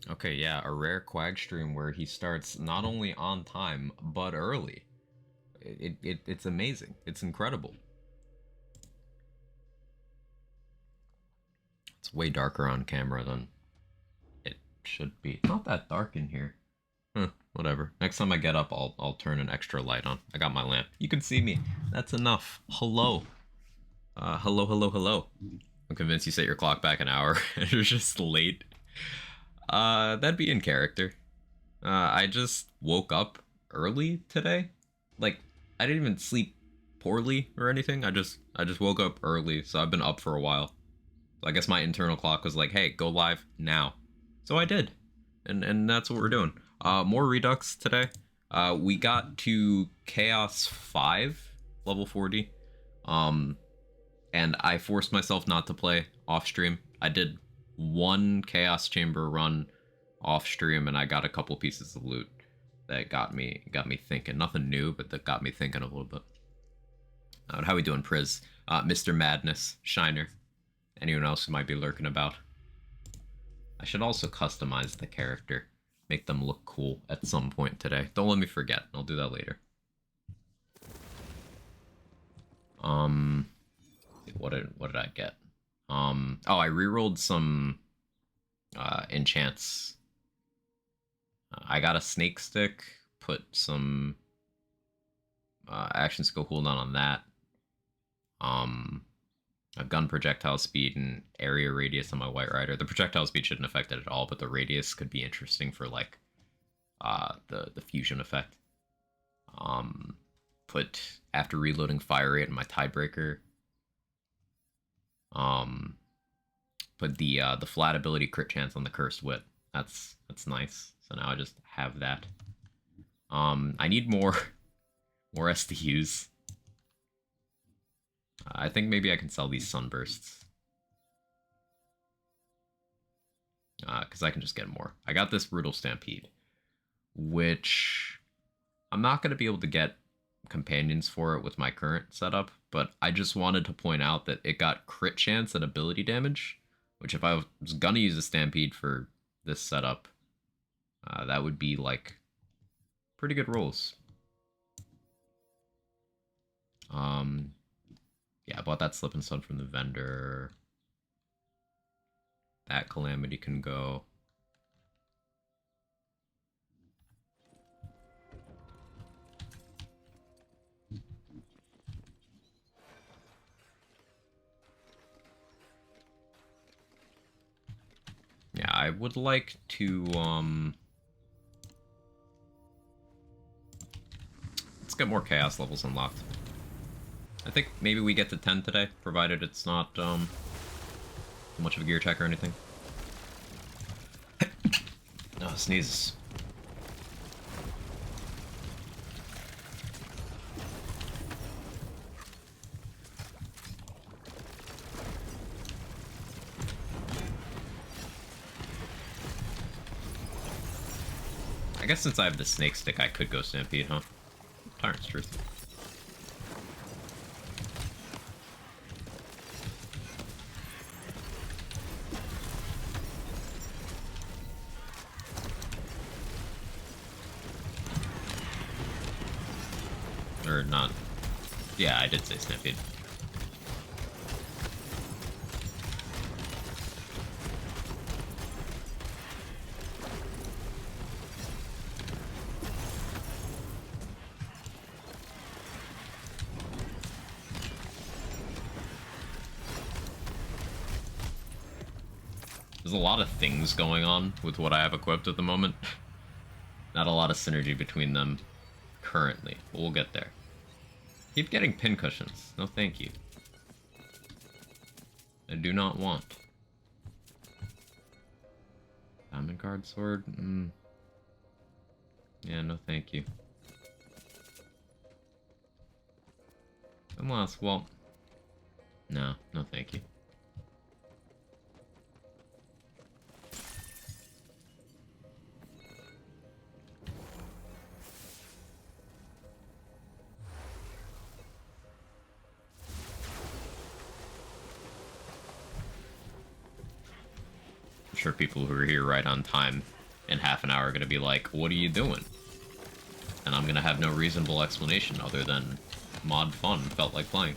Okay, yeah, a rare Quag stream where he starts not only on time, but early. It's amazing. It's incredible. It's way darker on camera than it should be. It's not that dark in here. Huh, whatever. Next time I get up, I'll turn an extra light on. I got my lamp. You can see me. That's enough. Hello. Hello. I'm convinced you set your clock back an hour and you're just late. That'd be in character. I just woke up early today. Like, I didn't even sleep poorly or anything. I just woke up early, so I've been up for a while. So I guess my internal clock was like, hey, go live now. So I did. And that's what we're doing. More Redux today. We got to Chaos 5, level 40. And I forced myself not to play off stream. I did one Chaos Chamber run off stream, and I got a couple pieces of loot that got me thinking. Nothing new, but that got me thinking a little bit. How we doing, Priz? Mr. Madness, Shiner, anyone else who might be lurking about? I should also customize the character, make them look cool at some point today. Don't let me forget. I'll do that later. What did I get? Oh, I rerolled some enchants. I got a snake stick, put some action skill cooldown on that. A gun projectile speed and area radius on my White Rider. The projectile speed shouldn't affect it at all, but the radius could be interesting for like the fusion effect. Put after reloading fire rate in my Tidebreaker. Put the flat ability crit chance on the Cursed Wit. That's nice. So now I just have that. I need more STUs. I think maybe I can sell these sunbursts. Because I can just get more. I got this Brutal Stampede, which I'm not going to be able to get companions for it with my current setup, but I just wanted to point out that it got crit chance and ability damage, which if I was going to use a Stampede for this setup, that would be like pretty good rolls. Yeah, I bought that Slip and Stun from the vendor. That Calamity can go. Yeah, I would like to, let's get more Chaos levels unlocked. I think maybe we get to 10 today, provided it's not, too much of a gear check or anything. No, sneezes. I guess since I have the snake stick, I could go Stampede, huh? Tyrant's Truth. Or not. Yeah, I did say Stampede. There's a lot of things going on with what I have equipped at the moment. Not a lot of synergy between them currently, but we'll get there. Keep getting pin cushions. No thank you. I do not want. Diamond guard sword? Yeah, no thank you. Unless, well... No, no thank you. I'm sure people who are here right on time in half an hour are going to be like, what are you doing? And I'm going to have no reasonable explanation other than mod fun, felt like playing.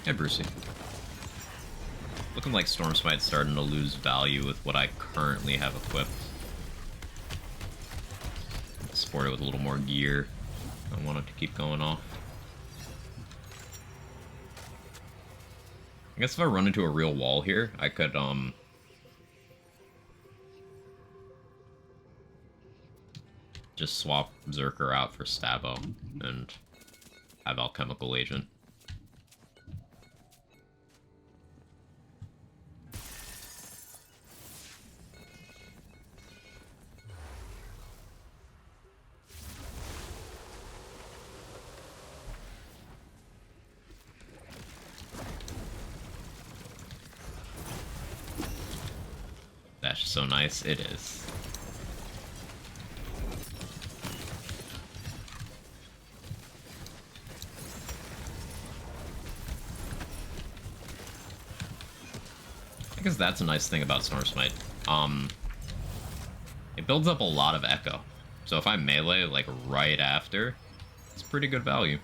Hey, Brucey. Looking like Storm Smite's starting to lose value with what I currently have equipped. Support it with a little more gear. I want it to keep going off. I guess if I run into a real wall here, I could, just swap Berserker out for Stabo and have Alchemical Agent. That's so nice. It is. I guess that's a nice thing about Storm Smite. It builds up a lot of echo. So if I melee, like, right after, it's pretty good value.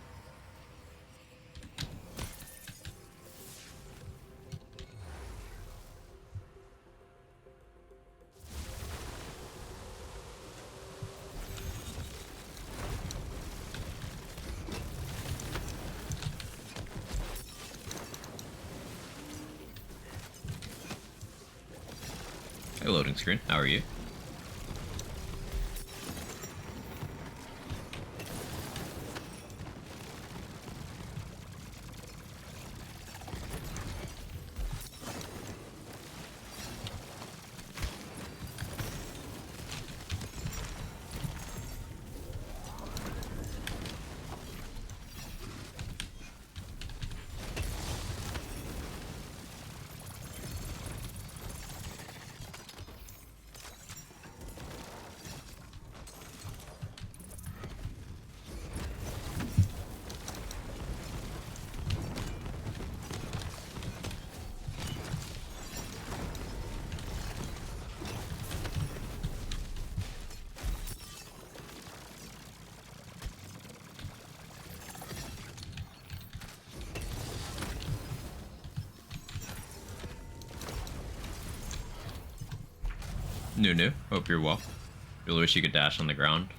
Hey, loading screen. How are you? Nunu, hope you're well. Really wish you could dash on the ground.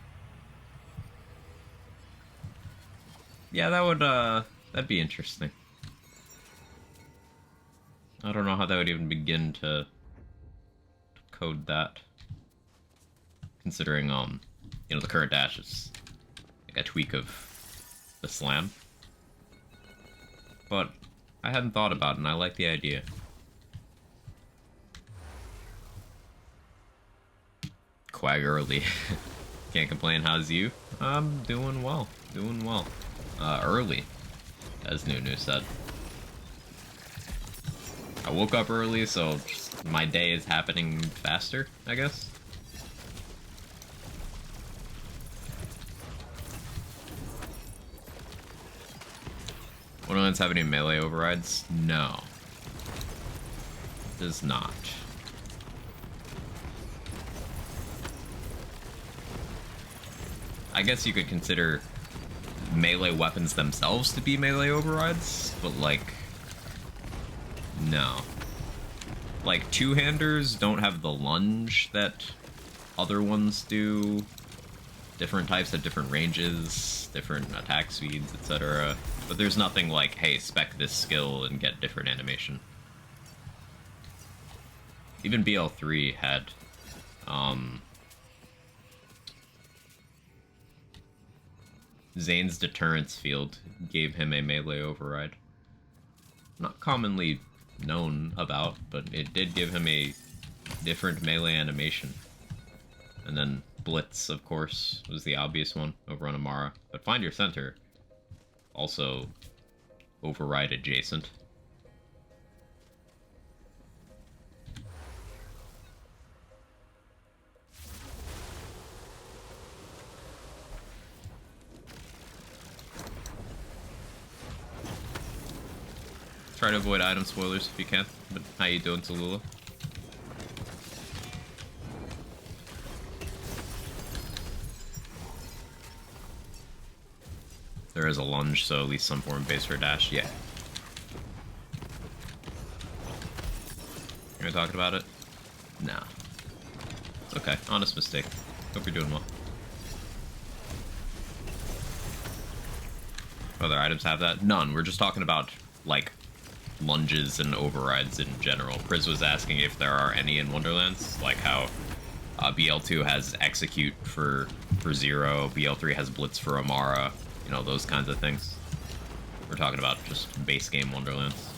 Yeah, that would, that'd be interesting. I don't know how that would even begin to code that. Considering, you know, the current dash is like a tweak of the slam. But I hadn't thought about it, and I like the idea. Quag early. Can't complain. How's you? I'm doing well. Doing well. Early, as Nunu said. I woke up early, so just my day is happening faster, I guess. Wonderland's have any melee overrides? No. It does not. I guess you could consider melee weapons themselves to be melee overrides, but like, no. Like, two-handers don't have the lunge that other ones do. Different types have different ranges, different attack speeds, etc. But there's nothing like, hey, spec this skill and get different animation. Even BL3 had, Zane's deterrence field gave him a melee override. Not commonly known about, but it did give him a different melee animation. And then Blitz, of course, was the obvious one over on Amara. But Find Your Center, also override adjacent. Try to avoid item spoilers if you can. But how you doing, Tallulah? There is a lunge, so at least some form of base for a dash. Yeah. You're talking about it? Nah. It's okay. Honest mistake. Hope you're doing well. Other items have that? None. We're just talking about, like, lunges and overrides in general. Priz was asking if there are any in Wonderlands, like how BL2 has Execute for Zero, BL3 has Blitz for Amara, you know, those kinds of things. We're talking about just base game Wonderlands.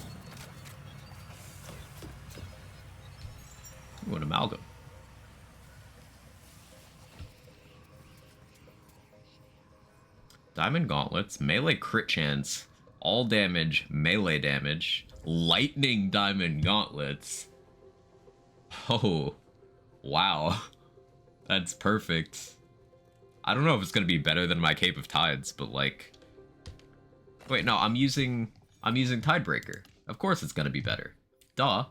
Ooh, an amalgam. Diamond Gauntlets, melee crit chance, all damage, melee damage, lightning diamond gauntlets. Oh, wow. That's perfect. I don't know if it's gonna be better than my Cape of Tides, but like... Wait, no, I'm using Tidebreaker. Of course it's gonna be better. Duh.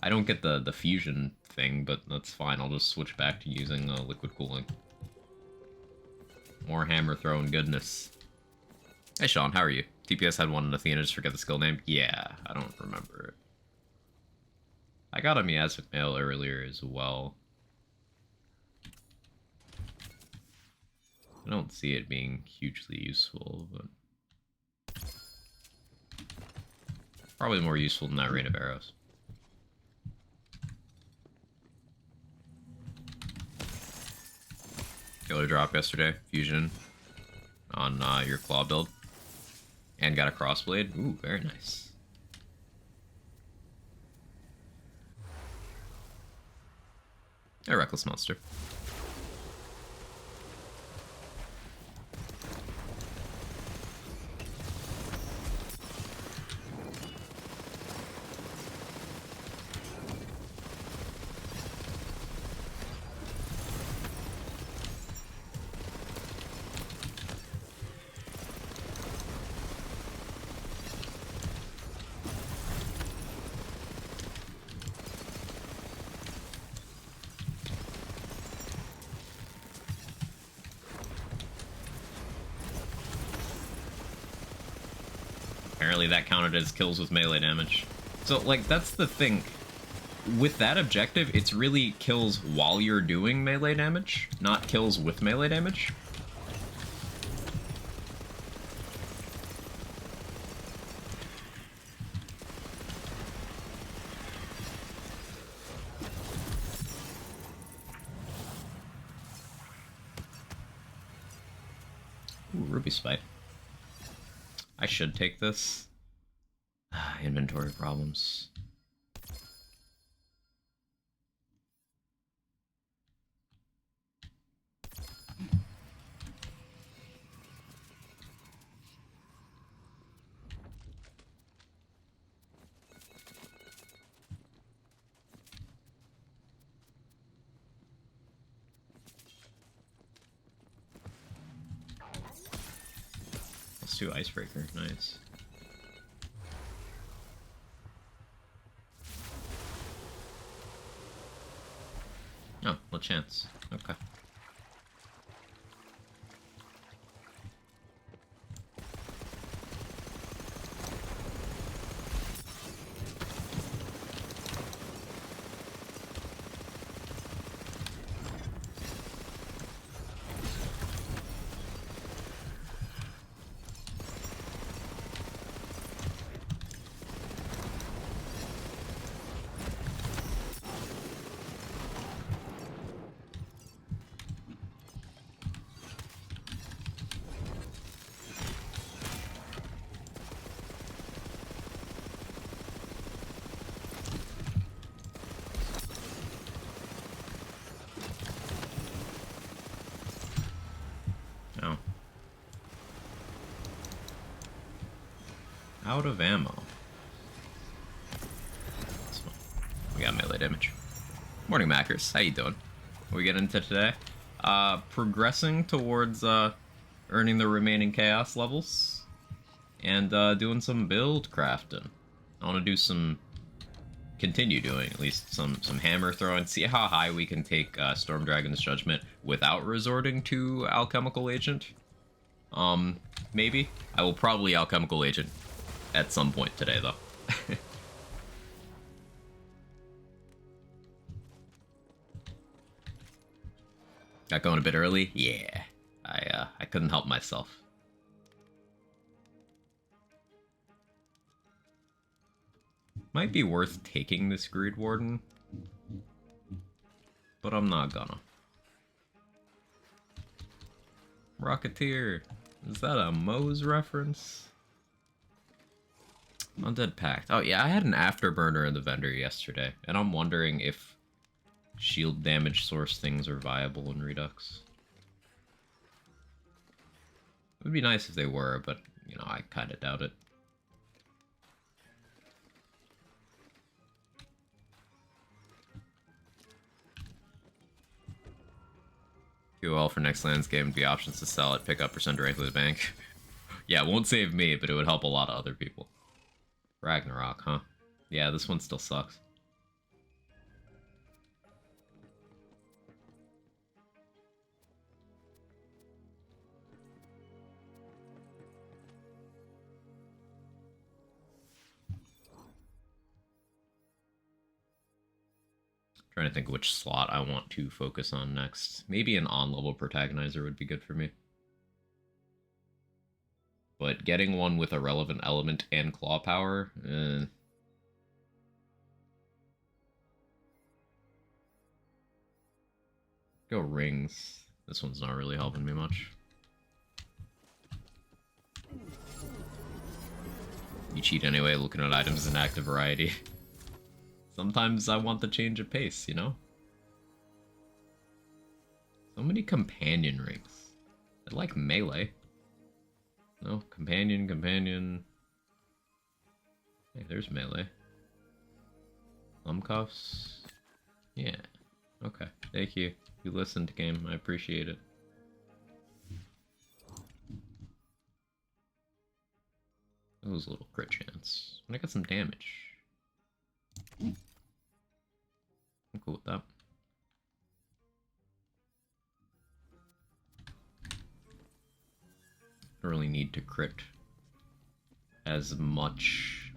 I don't get the fusion thing, but that's fine. I'll just switch back to using liquid cooling. More hammer throwing goodness. Hey Sean, how are you? TPS had one in Athena, just forget the skill name? Yeah, I don't remember it. I got a Miasmic Mail earlier as well. I don't see it being hugely useful, but... probably more useful than that Rain of Arrows. Killer drop yesterday, fusion, on your claw build. And got a crossblade. Ooh, very nice. A Reckless Monster. Apparently that counted as kills with melee damage. So, like, that's the thing. With that objective, it's really kills while you're doing melee damage, not kills with melee damage. Ooh, Ruby Spike. I should take this. Inventory problems. Let's do Icebreaker. Nice. Oh, well, chance. Okay. Out of ammo. That's fine. We got melee damage. Morning, Mackers. How you doing? What we get into today? Progressing towards earning the remaining chaos levels, and doing some build crafting. I want to do continue doing at least some hammer throwing. See how high we can take Storm Dragon's Judgment without resorting to Alchemical Agent. Maybe I will probably Alchemical Agent at some point today, though. Got going a bit early? Yeah. I couldn't help myself. Might be worth taking this Greed Warden, but I'm not gonna. Rocketeer. Is that a Moe's reference? Undead Pact. Oh yeah, I had an Afterburner in the vendor yesterday, and I'm wondering if shield damage source things are viable in Redux. It would be nice if they were, but, you know, I kind of doubt it. QOL for next landscape would be options to sell it, pick up, or send directly to the bank. Yeah, it won't save me, but it would help a lot of other people. Ragnarok, huh? Yeah, this one still sucks. Trying to think which slot I want to focus on next. Maybe an on-level protagonizer would be good for me. But getting one with a relevant element and claw power, Go rings. This one's not really helping me much. You cheat anyway, looking at items in active variety. Sometimes I want the change of pace, you know? So many companion rings. I like melee. No, companion. Hey, there's melee. Thumb cuffs. Yeah. Okay. Thank you. You listened, game. I appreciate it. That was a little crit chance. And I got some damage. I'm cool with that. Don't really need to crit as much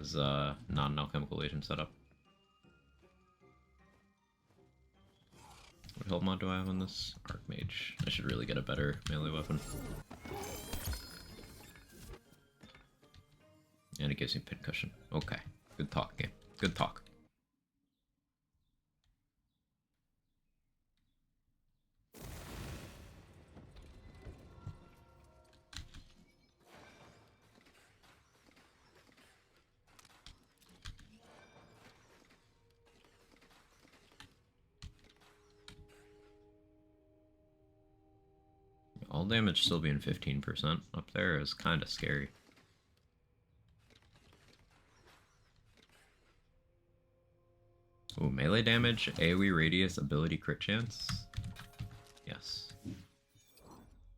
as not an alchemical agent setup. What health mod do I have on this? Archmage. I should really get a better melee weapon. And it gives me pincushion. Okay. Good talk, game. Good talk. All damage still being 15% up there is kind of scary. Ooh, melee damage, AoE radius, ability crit chance. Yes.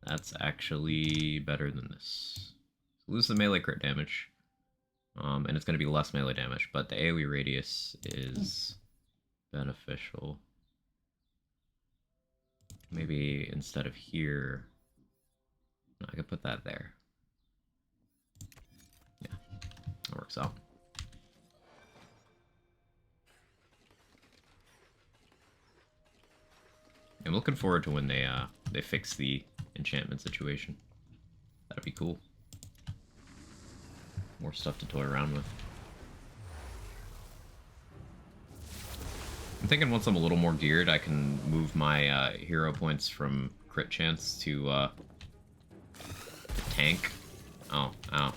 That's actually better than this. So lose the melee crit damage. And it's going to be less melee damage, but the AoE radius is beneficial. Maybe instead of here, I could put that there. Yeah, that works out. I'm looking forward to when they fix the enchantment situation. That'd be cool. More stuff to toy around with. I'm thinking once I'm a little more geared, I can move my hero points from crit chance to tank. Oh, ow.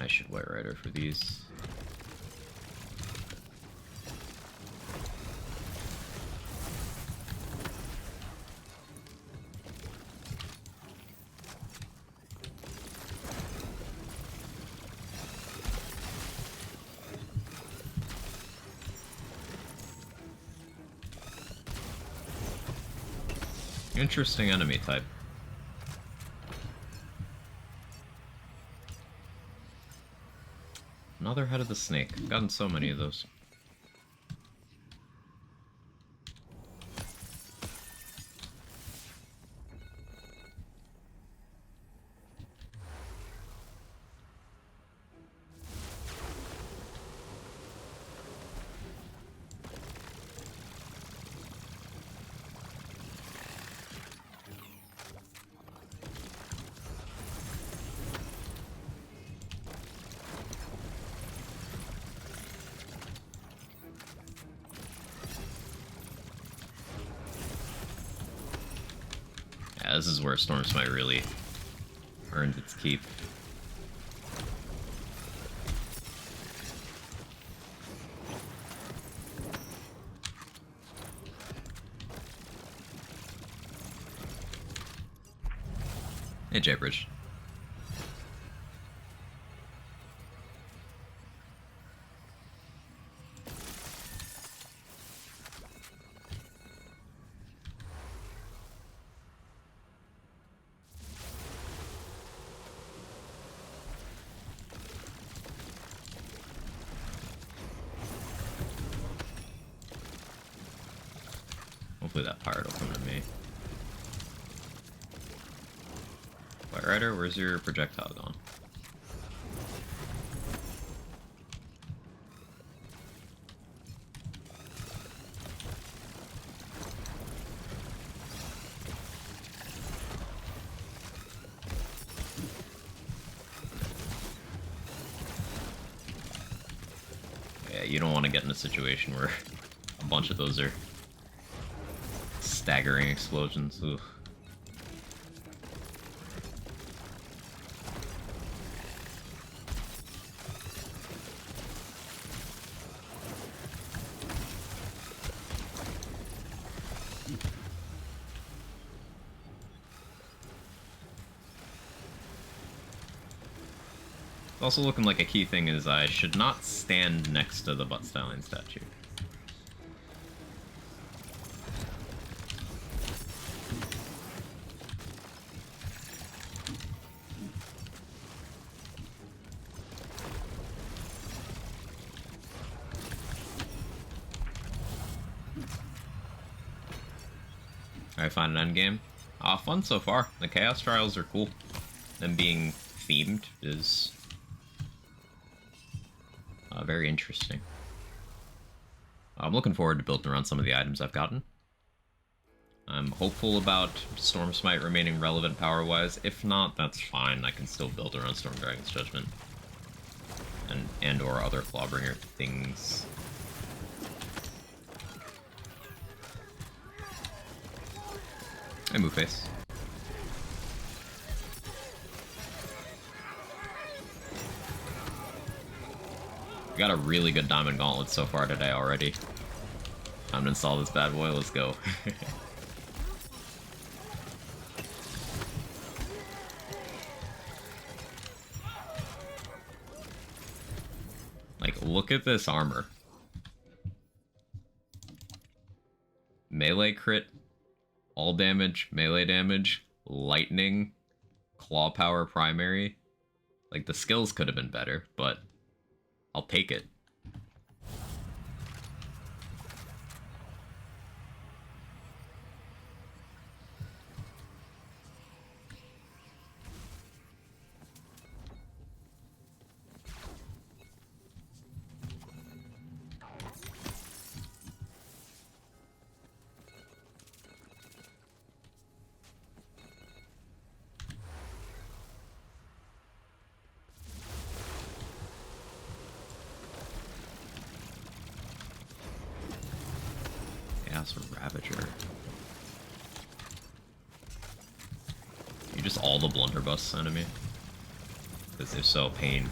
I should White Rider for these. Interesting enemy type. Another head of the snake. I've gotten so many of those. Yeah, this is where Storm Smite really earned its keep. Hey, Jaybridge. Hopefully that pirate will come to me. White Rider, where's your projectile gone? Yeah, you don't want to get in a situation where a bunch of those are staggering explosions. Ugh. It's also looking like a key thing is I should not stand next to the Butt Stallion statue. I find an endgame. Fun so far. The Chaos Trials are cool. Them being themed is very interesting. I'm looking forward to building around some of the items I've gotten. I'm hopeful about Storm Smite remaining relevant power-wise. If not, that's fine. I can still build around Storm Dragon's Judgment. And or other Clawbringer things. Hey, move face. We got a really good Diamond Gauntlet so far today already. Time to install this bad boy, let's go. Like, look at this armor. Melee crit, all damage, melee damage, lightning, claw power primary. Like, the skills could have been better, but I'll take it. Chaos Ravager. You're just all the blunderbuss enemy. Because they're so pain.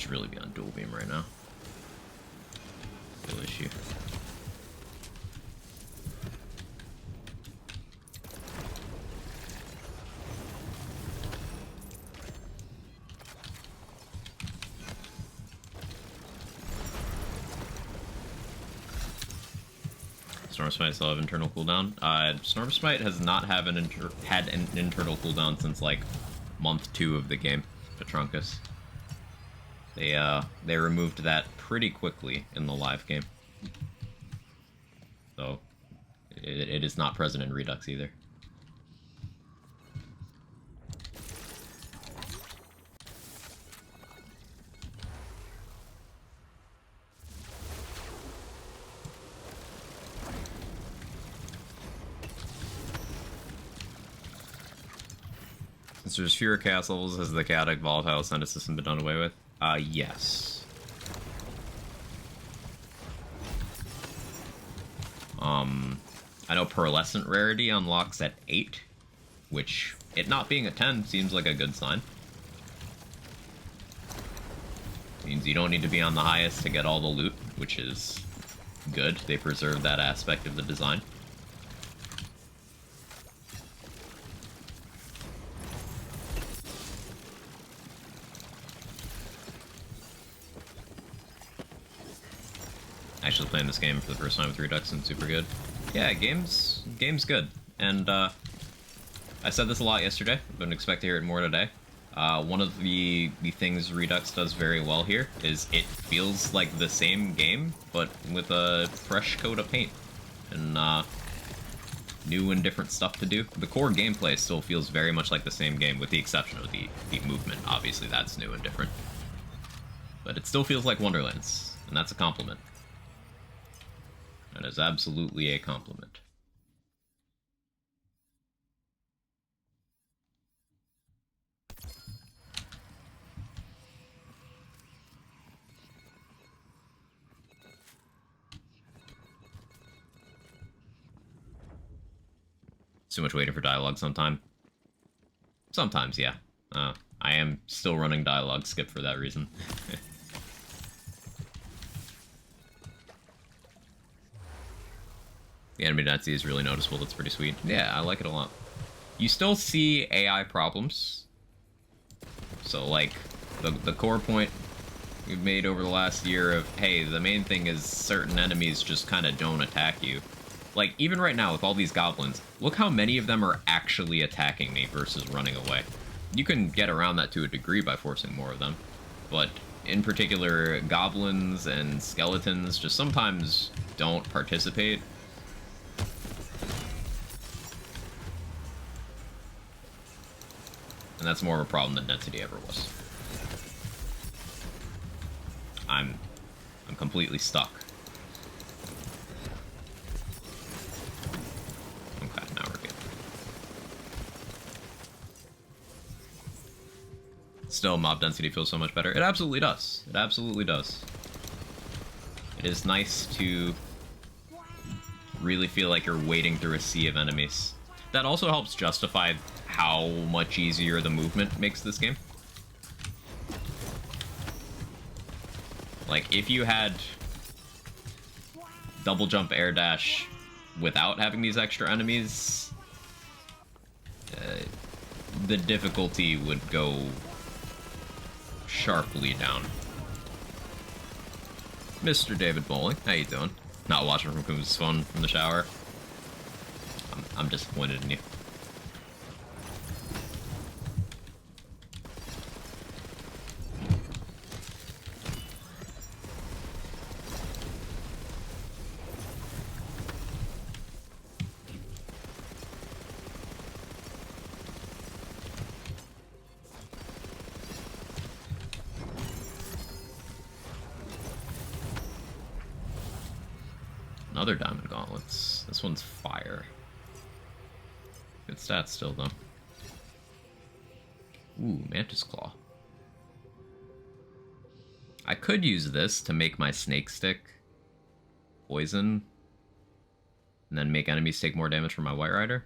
should really be on dual beam right now. Real issue. Storm Smite still have internal cooldown. Storm Smite has not had an internal cooldown since like month 2 of the game. Petruncus. They removed that pretty quickly in the live game. So it is not present in Redux either. Since there's fewer chaos levels, has the chaotic volatile ascendant system been done away with? Yes. I know pearlescent rarity unlocks at 8, which, it not being at 10, seems like a good sign. Means you don't need to be on the highest to get all the loot, which is good. They preserve that aspect of the design. Actually playing this game for the first time with Redux and super good. Yeah, game's good. And I said this a lot yesterday, but expect to hear it more today. One of the things Redux does very well here is it feels like the same game, but with a fresh coat of paint. And new and different stuff to do. The core gameplay still feels very much like the same game, with the exception of the movement. Obviously that's new and different. But it still feels like Wonderlands, and that's a compliment. That is absolutely a compliment. Too much waiting for dialogue sometimes. Sometimes, yeah. I am still running dialogue skip for that reason. The enemy density is really noticeable. That's pretty sweet. Yeah, I like it a lot. You still see AI problems. So, like, the core point we've made over the last year of, hey, the main thing is certain enemies just kind of don't attack you. Like, even right now with all these goblins, look how many of them are actually attacking me versus running away. You can get around that to a degree by forcing more of them. But, in particular, goblins and skeletons just sometimes don't participate. And that's more of a problem than density ever was. I'm completely stuck. Okay, now we're good. Still, mob density feels so much better. It absolutely does. It absolutely does. It is nice to really feel like you're wading through a sea of enemies. That also helps justify how much easier the movement makes this game. Like, if you had double jump air dash without having these extra enemies, the difficulty would go sharply down. Mr. David Bowling, how you doing? Not watching from Kum's phone from the shower. I'm disappointed in you. Another diamond gauntlets. This one's fire. Good stats still, though. Ooh, Mantis Claw. I could use this to make my snake stick poison, and then make enemies take more damage from my White Rider.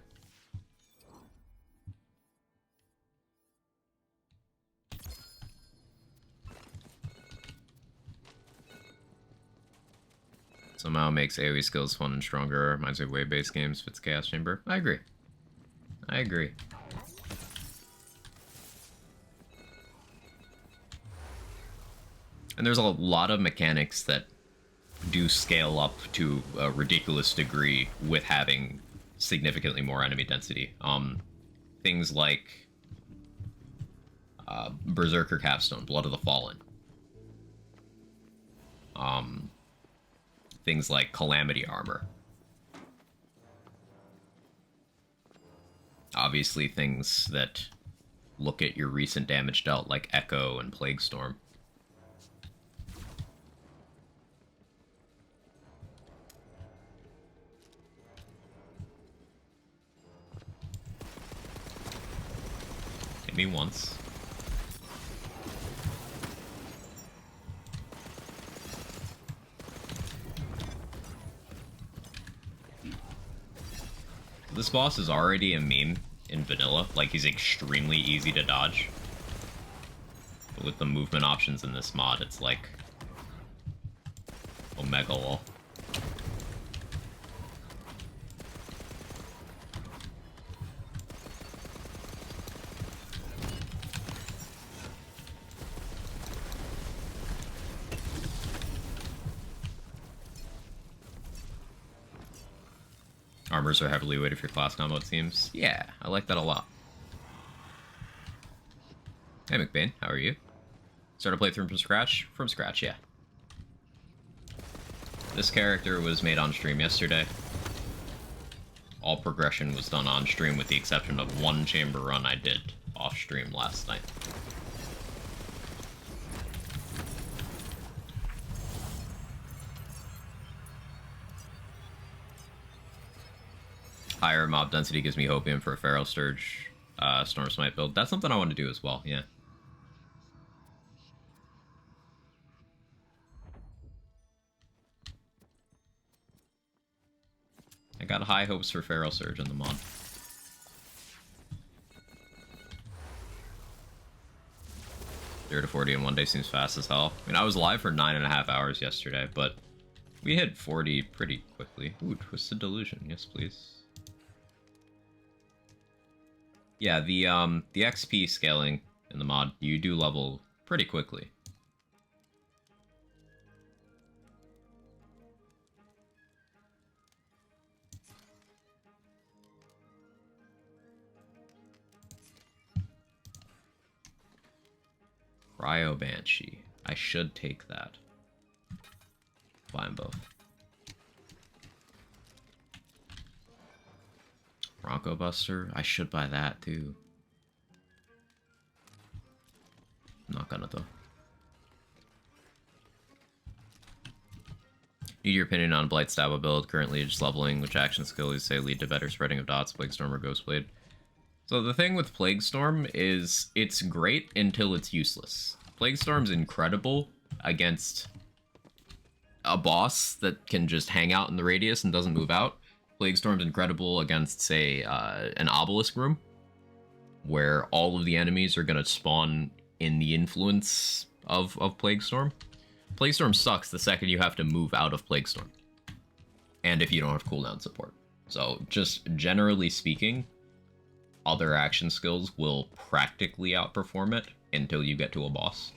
Somehow makes AoE skills fun and stronger. Reminds me of wave-based games. Fits Chaos Chamber. I agree. I agree. And there's a lot of mechanics that do scale up to a ridiculous degree with having significantly more enemy density. Things like Berserker Capstone, Blood of the Fallen. Things like Calamity Armor. Obviously things that look at your recent damage dealt, like Echo and Plague Storm. Hit me once. This boss is already a meme in vanilla, like he's extremely easy to dodge. But with the movement options in this mod, it's like Omega Wall. Armors are heavily weighted for class combo, it seems. Yeah, I like that a lot. Hey, McBain, how are you? Start a playthrough from scratch? From scratch, yeah. This character was made on stream yesterday. All progression was done on stream with the exception of one chamber run I did off stream last night. Higher mob density gives me hopium for a Feral Sturge Storm Smite build. That's something I want to do as well, yeah. I got high hopes for Feral Surge in the mod. Zero to 40 in one day seems fast as hell. I mean, I was live for 9.5 hours yesterday, but we hit 40 pretty quickly. Ooh, Twisted Delusion, yes please. Yeah, the XP scaling in the mod, you do level pretty quickly. Cryo Banshee. I should take that. Buy them both. Bronco Buster. I should buy that too. I'm not gonna though. Need your opinion on Blight Stabbo build. Currently just leveling, which action skill you say lead to better spreading of dots, Plague Storm or Ghostblade. So the thing with Plague Storm is it's great until it's useless. Plague Storm's incredible against a boss that can just hang out in the radius and doesn't move out. Plague Storm's incredible against, say, an obelisk room, where all of the enemies are going to spawn in the influence of Plague Storm. Plague Storm sucks the second you have to move out of Plague Storm, and if you don't have cooldown support. So just generally speaking, other action skills will practically outperform it until you get to a boss.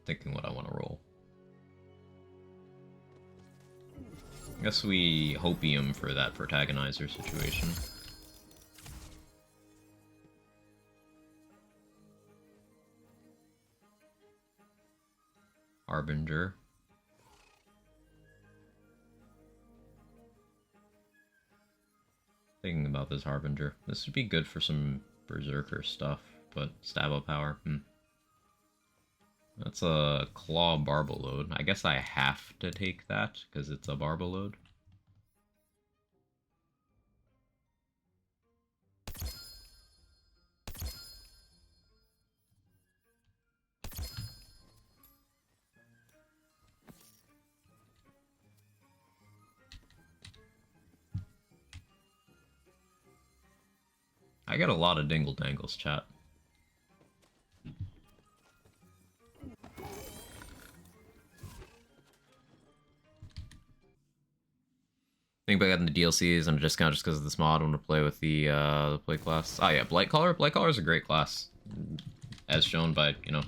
Thinking what I want to roll. I guess we hopium for that protagonizer situation. Harbinger. Thinking about this Harbinger. This would be good for some Berserker stuff, but Stabbo power, That's a Claw Barbaload. I guess I have to take that, because it's a Barbaload. I get a lot of dingle dangles, chat. Think about getting the DLCs and a discount just because of this mod. I want to play with the play class. Oh yeah, Blightcaller. Blightcaller is a great class, as shown by, you know,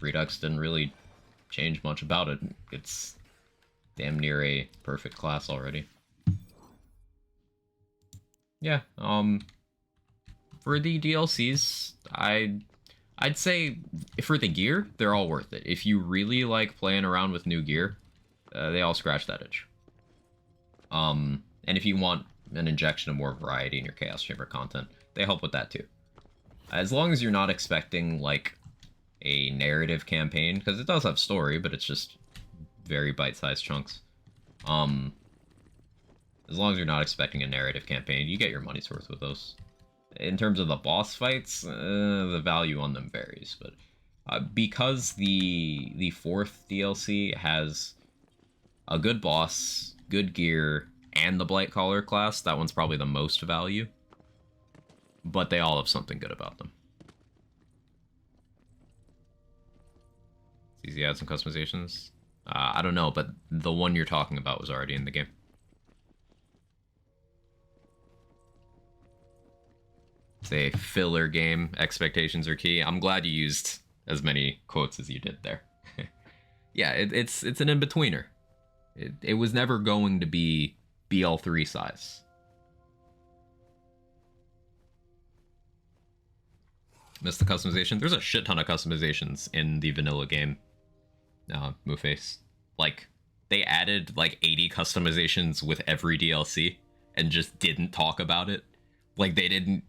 Redux didn't really change much about it. It's damn near a perfect class already. Yeah. For the DLCs, I'd say for the gear, they're all worth it. If you really like playing around with new gear, they all scratch that itch. And if you want an injection of more variety in your Chaos Chamber content, they help with that too. As long as you're not expecting, like, a narrative campaign, because it does have story, but it's just very bite-sized chunks. As long as you're not expecting a narrative campaign, you get your money's worth with those. In terms of the boss fights, the value on them varies, but because the fourth DLC has a good boss, good gear, and the Blightcaller class, that one's probably the most value. But they all have something good about them. It's easy to add some customizations. I don't know, but the one you're talking about was already in the game. It's a filler game. Expectations are key. I'm glad you used as many quotes as you did there. Yeah, it's an in-betweener. It was never going to be BL3 size. Missed the customization. There's a shit ton of customizations in the vanilla game. Moveface. Like, they added like 80 customizations with every DLC and just didn't talk about it. Like, they didn't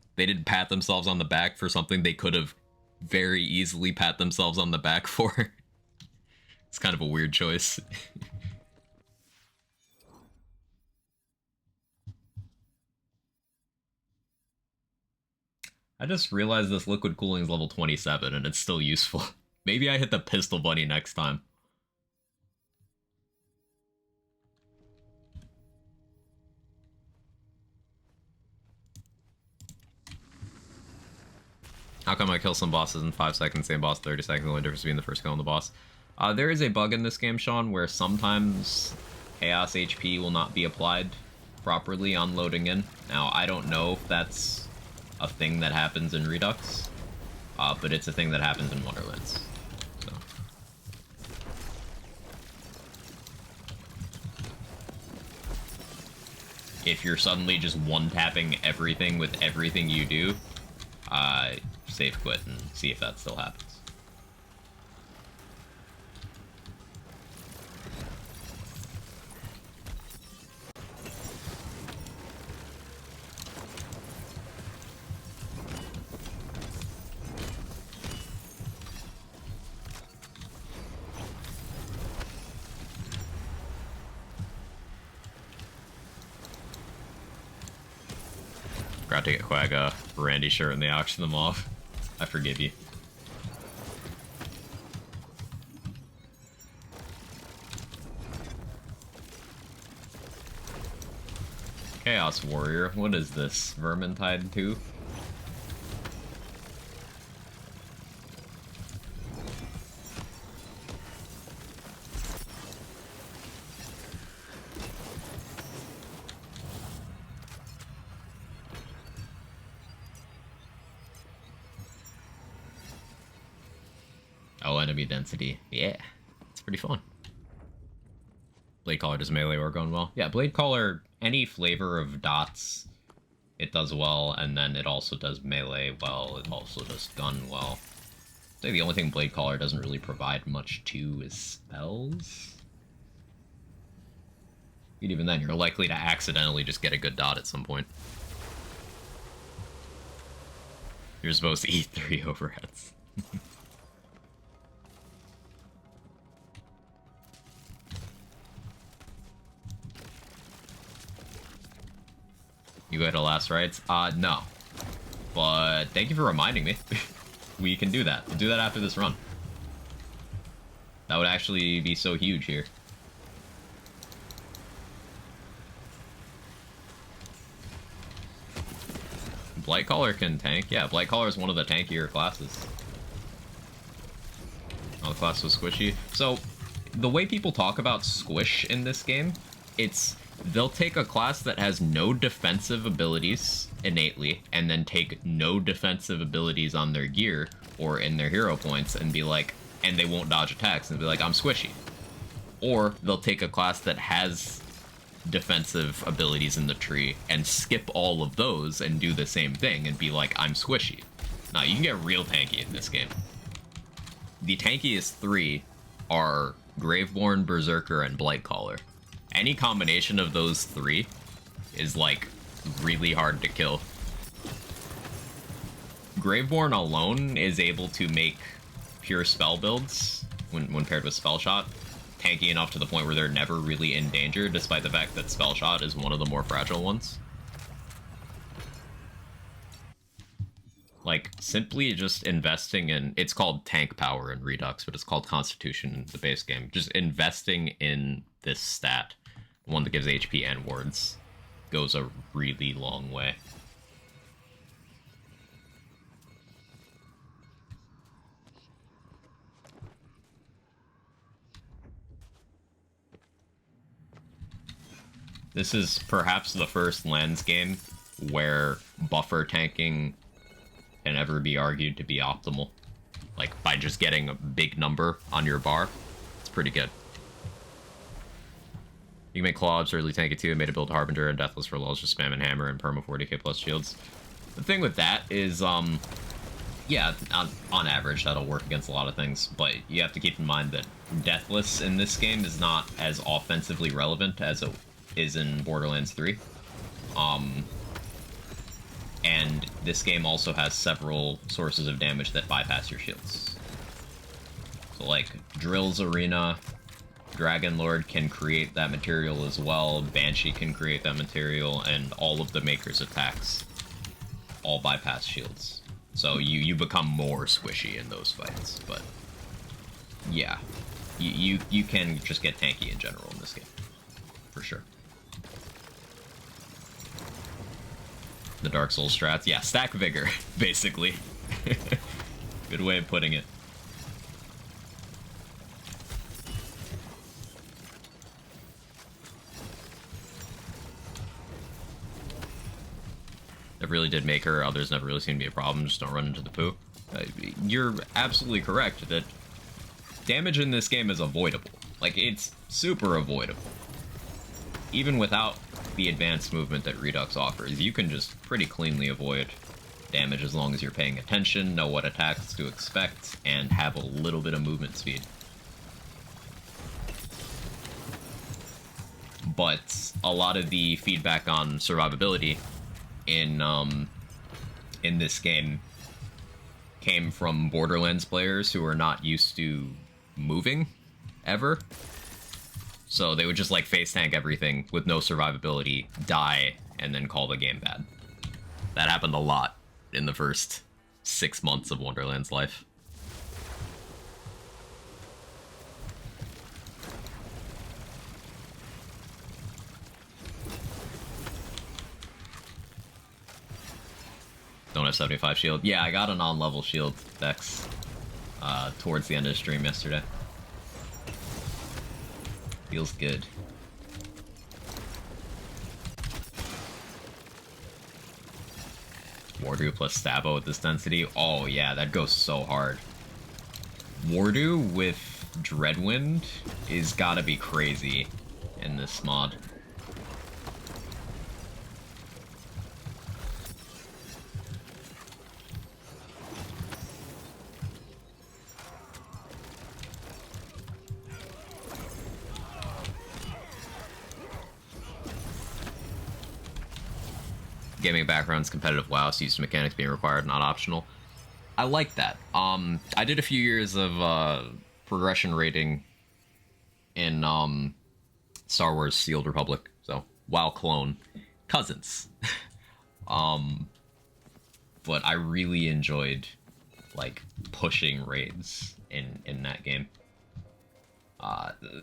pat themselves on the back for something they could have very easily pat themselves on the back for. It's kind of a weird choice. I just realized this liquid cooling is level 27 and it's still useful. Maybe I hit the pistol bunny next time. How come I kill some bosses in 5 seconds, same boss 30 seconds, the only difference between the first kill and the boss? There is a bug in this game, Sean, where sometimes Chaos HP will not be applied properly on loading in. Now, I don't know if that's a thing that happens in Redux, but it's a thing that happens in Wonderlands. So. If you're suddenly just one-tapping everything with everything you do, save quit and see if that still happens. Forgot to get Quag a Randy shirt and they auctioned them off. I forgive you. Chaos Warrior, what is this? Vermintide 2? Oh, enemy density. Yeah, it's pretty fun. Bladecaller does melee work going well. Yeah, Bladecaller, any flavor of dots, it does well, and then it also does melee well, it also does gun well. I think the only thing Bladecaller doesn't really provide much to is spells. And even then, you're likely to accidentally just get a good dot at some point. You're supposed to eat 3 overheads. You go to last rights? No. But thank you for reminding me. We can do that. We'll do that after this run. That would actually be so huge here. Blightcaller can tank. Yeah, Blightcaller is one of the tankier classes. Oh, the class was squishy. So, the way people talk about squish in this game, it's they'll take a class that has no defensive abilities innately, and then take no defensive abilities on their gear or in their hero points, and be like, and they won't dodge attacks, and be like, I'm squishy. Or they'll take a class that has defensive abilities in the tree and skip all of those and do the same thing and be like, I'm squishy. Now, you can get real tanky in this game. The tankiest three are Graveborn, Berserker, and Blightcaller. Any combination of those three is, like, really hard to kill. Graveborn alone is able to make pure spell builds, when paired with Spell Shot, tanky enough to the point where they're never really in danger, despite the fact that Spell Shot is one of the more fragile ones. Like, simply just investing in... It's called tank power in Redux, but it's called Constitution in the base game. Just investing in this stat, one that gives HP and wards, goes a really long way. This is perhaps the first lands game where buffer tanking can ever be argued to be optimal. Like, by just getting a big number on your bar, it's pretty good. You can make Claws really tanky too, made a build Harbinger and Deathless for lulls, just spamming Hammer and perma 40k plus shields. The thing with that is, yeah, on average that'll work against a lot of things, but you have to keep in mind that Deathless in this game is not as offensively relevant as it is in Borderlands 3. And this game also has several sources of damage that bypass your shields. So, like, Drill's Arena, Dragon Lord can create that material as well, Banshee can create that material, and all of the Maker's attacks all bypass shields. So you become more squishy in those fights, but yeah, you can just get tanky in general in this game, for sure. The Dark Souls strats, yeah, stack vigor, basically. Good way of putting it. That really did make her, others never really seemed to be a problem, just don't run into the poo. You're absolutely correct that damage in this game is avoidable. Like, it's super avoidable. Even without the advanced movement that Redux offers, you can just pretty cleanly avoid damage as long as you're paying attention, know what attacks to expect, and have a little bit of movement speed. But a lot of the feedback on survivability in this game came from Borderlands players who are not used to moving ever. So they would just, like, face tank everything with no survivability, die, and then call the game bad. That happened a lot in the first 6 months of Wonderland's life. Don't have 75 shield. Yeah, I got a non-level shield, Dex, towards the end of the stream yesterday. Feels good. Wardu plus Stabo with this density. Oh yeah, that goes so hard. Wardu with Dreadwind is gotta be crazy in this mod. Gaming backgrounds, competitive WoW, so use mechanics being required, not optional. I like that. I did a few years of progression rating in Star Wars: The Old Republic, so WoW clone, cousins. But I really enjoyed, like, pushing raids in that game.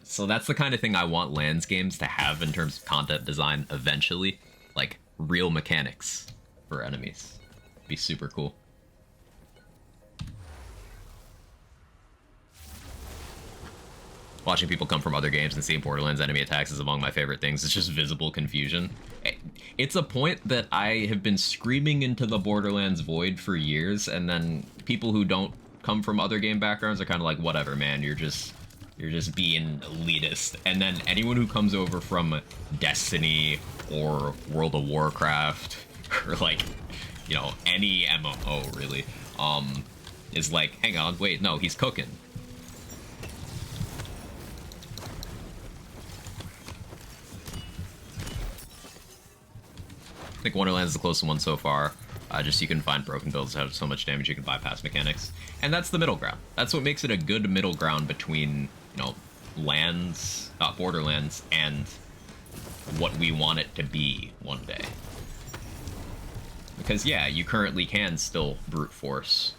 So that's the kind of thing I want lands games to have in terms of content design eventually, like real mechanics for enemies. Be super cool. Watching people come from other games and seeing Borderlands enemy attacks is among my favorite things. It's just visible confusion. It's a point that I have been screaming into the Borderlands void for years, and then people who don't come from other game backgrounds are kind of like, whatever, man, you're just being elitist. And then anyone who comes over from Destiny or World of Warcraft or like, you know, any MMO really, is like, hang on, wait, no, he's cooking. I think Wonderlands is the closest one so far. Just you can find broken builds that have so much damage you can bypass mechanics. And that's the middle ground. That's what makes it a good middle ground between, you know, lands, Borderlands, and what we want it to be one day. Because, yeah, you currently can still brute force.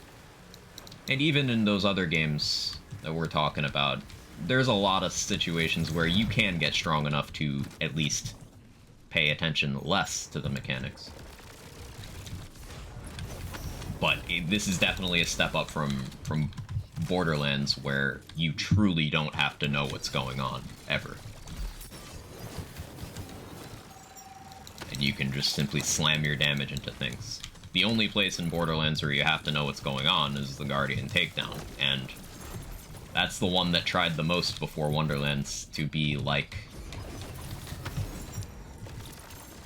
And even in those other games that we're talking about, there's a lot of situations where you can get strong enough to at least pay attention less to the mechanics. But this is definitely a step up from Borderlands, where you truly don't have to know what's going on, ever. And you can just simply slam your damage into things. The only place in Borderlands where you have to know what's going on is the Guardian Takedown, and that's the one that tried the most before Wonderlands to be like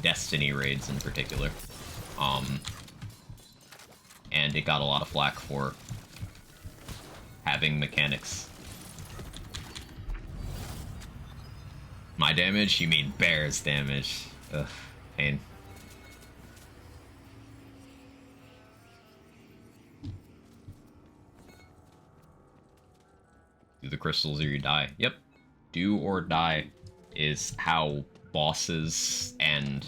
Destiny raids in particular. And it got a lot of flack for having mechanics. My damage? You mean Bear's damage. Ugh, pain. Do the crystals or you die. Yep. Do or die is how bosses and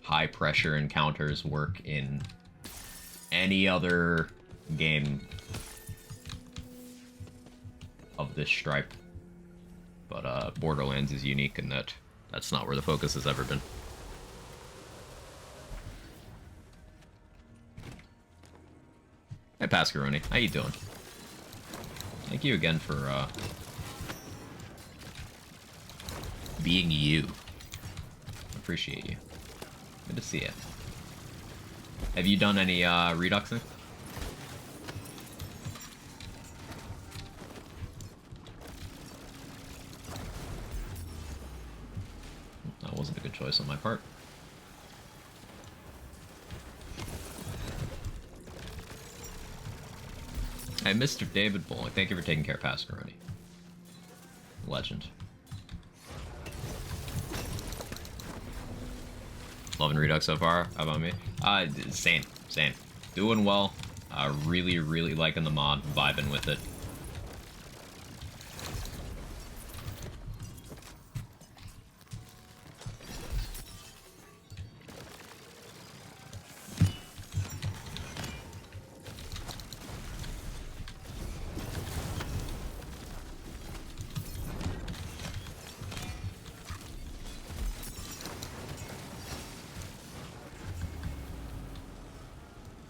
high pressure encounters work in any other game of this stripe. But Borderlands is unique in that that's not where the focus has ever been. Hey Pascaroni, how you doing? Thank you again for being you. Appreciate you. Good to see you. Have you done any Reduxing? That wasn't a good choice on my part. Hey, Mr. David Bullock, thank you for taking care of Pascaroni. Legend. Loving Redux so far. How about me? Same. Doing well. Really liking the mod, vibing with it.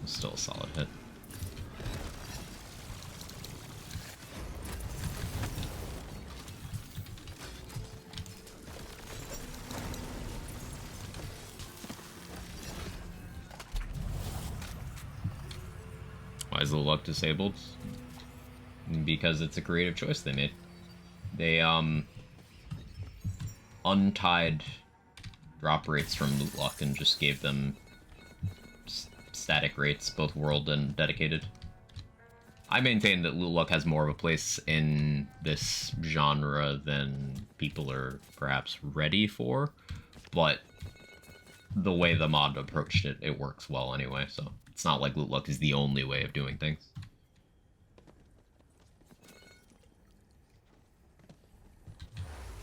Still a solid hit. Why is the luck disabled? Because it's a creative choice they made. They untied drop rates from loot luck and just gave them static rates, both world and dedicated. I maintain that loot luck has more of a place in this genre than people are perhaps ready for, but the way the mod approached it, it works well anyway, so it's not like loot luck is the only way of doing things.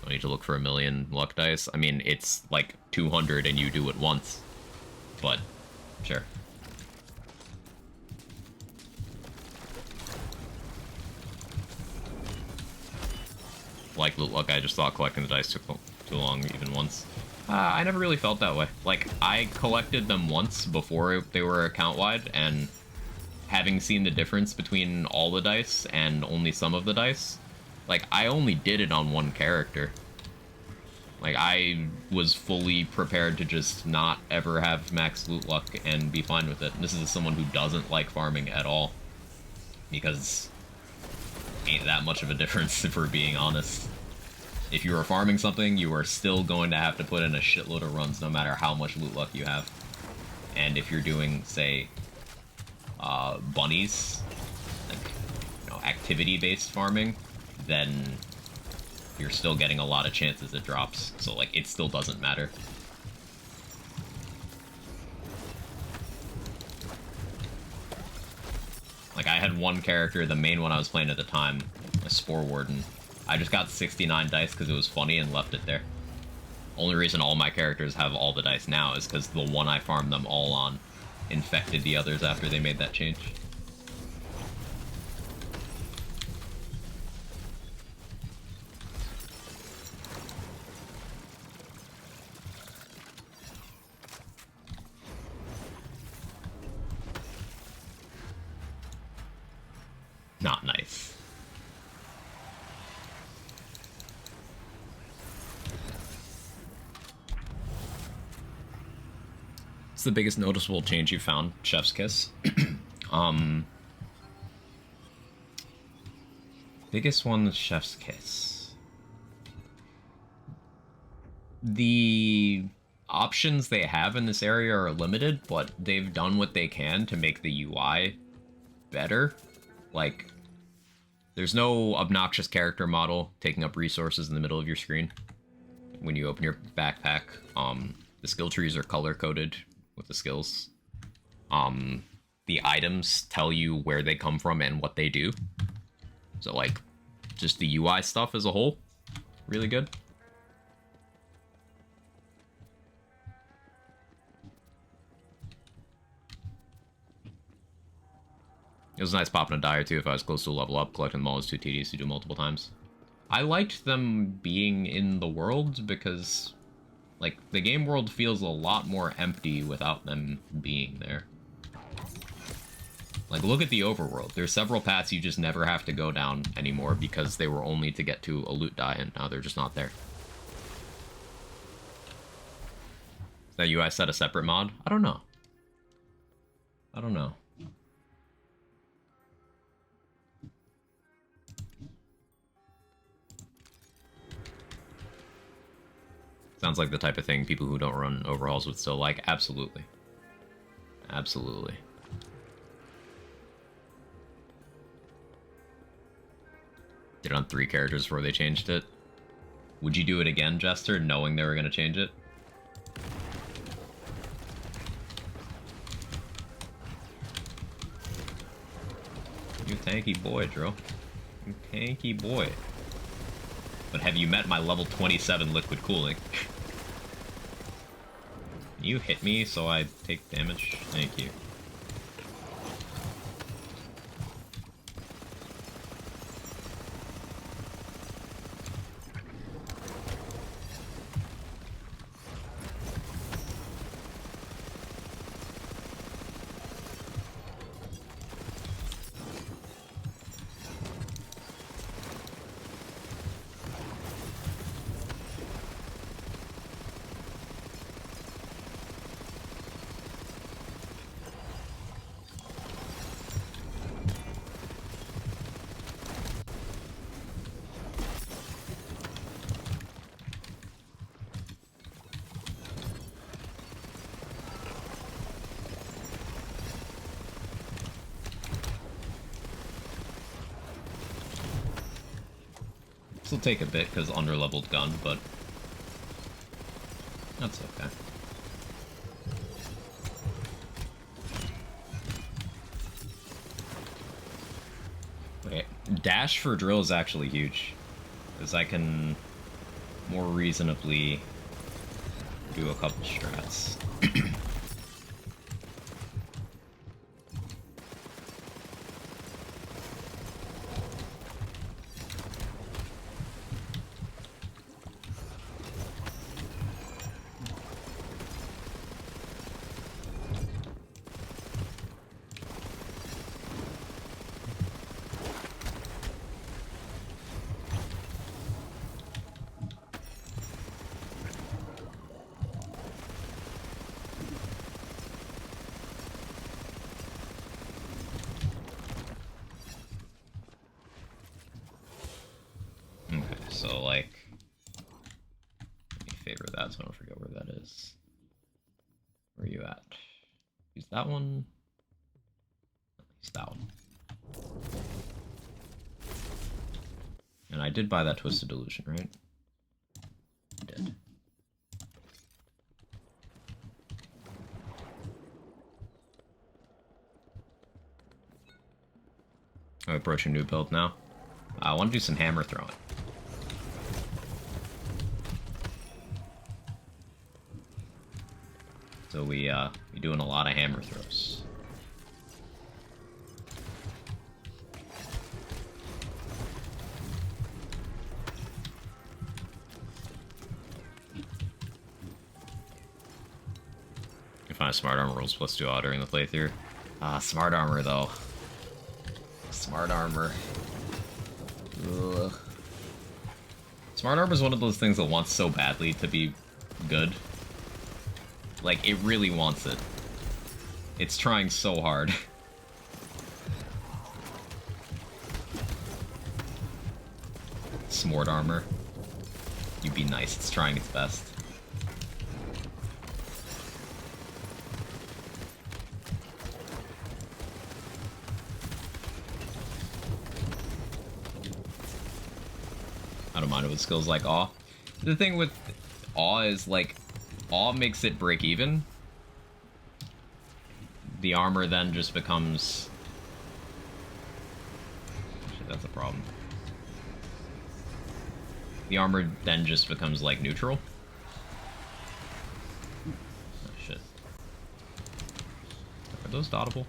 Don't need to look for 1,000,000 luck dice. I mean, it's like 200 and you do it once, but sure. Like loot luck, I just thought collecting the dice took too long even once. I never really felt that way. Like, I collected them once before they were account-wide, and having seen the difference between all the dice and only some of the dice, like, I only did it on one character. Like, I was fully prepared to just not ever have max loot luck and be fine with it. And this is someone who doesn't like farming at all, because ain't that much of a difference if we're being honest. If you are farming something, you are still going to have to put in a shitload of runs no matter how much loot luck you have. And if you're doing, say, bunnies, like, you know, activity-based farming, then you're still getting a lot of chances it drops. So, like, it still doesn't matter. Like, I had one character, the main one I was playing at the time, a Spore Warden. I just got 69 dice because it was funny and left it there. Only reason all my characters have all the dice now is because the one I farmed them all on infected the others after they made that change. Not nice. What's the biggest noticeable change you found? Chef's kiss. Biggest one is Chef's kiss. The options they have in this area are limited, but they've done what they can to make the UI better. Like, there's no obnoxious character model taking up resources in the middle of your screen. When you open your backpack, the skill trees are color-coded with the skills. The items tell you where they come from and what they do. So, like, just the UI stuff as a whole, really good. It was nice popping a die or two if I was close to a level up. Collecting them all is too tedious to do multiple times. I liked them being in the world because, like, the game world feels a lot more empty without them being there. Like, look at the overworld. There's several paths you just never have to go down anymore because they were only to get to a loot die, and now they're just not there. Is that UI set a separate mod? I don't know. I don't know. Sounds like the type of thing people who don't run overhauls would still like. Absolutely. Absolutely. Did it on 3 characters before they changed it. Would you do it again, Jester, knowing they were going to change it? You tanky boy, Drill. You tanky boy. But have you met my level 27 liquid cooling? You hit me so I take damage? Thank you. This will take a bit because under-leveled gun, but that's okay. Okay, dash for drill is actually huge, because I can more reasonably do a couple strats. I don't forget where that is. Where are you at? Use that one. Use that one. And I did buy that Twisted Illusion, right? I did. I'm approaching new build now. I want to do some hammer throwing. So we doing a lot of hammer throws. You find smart armor rolls +2 auto during the playthrough. Smart armor though. Smart armor. Ugh. Smart armor is one of those things that wants so badly to be good. Like, it really wants it. It's trying so hard. Smart armor. You be nice, it's trying its best. I don't mind it with skills like Awe. The thing with Awe is, like, Awe makes it break even. The armor then just becomes... Shit, that's a problem. The armor then just becomes, like, neutral. Oh, shit. Are those dottable?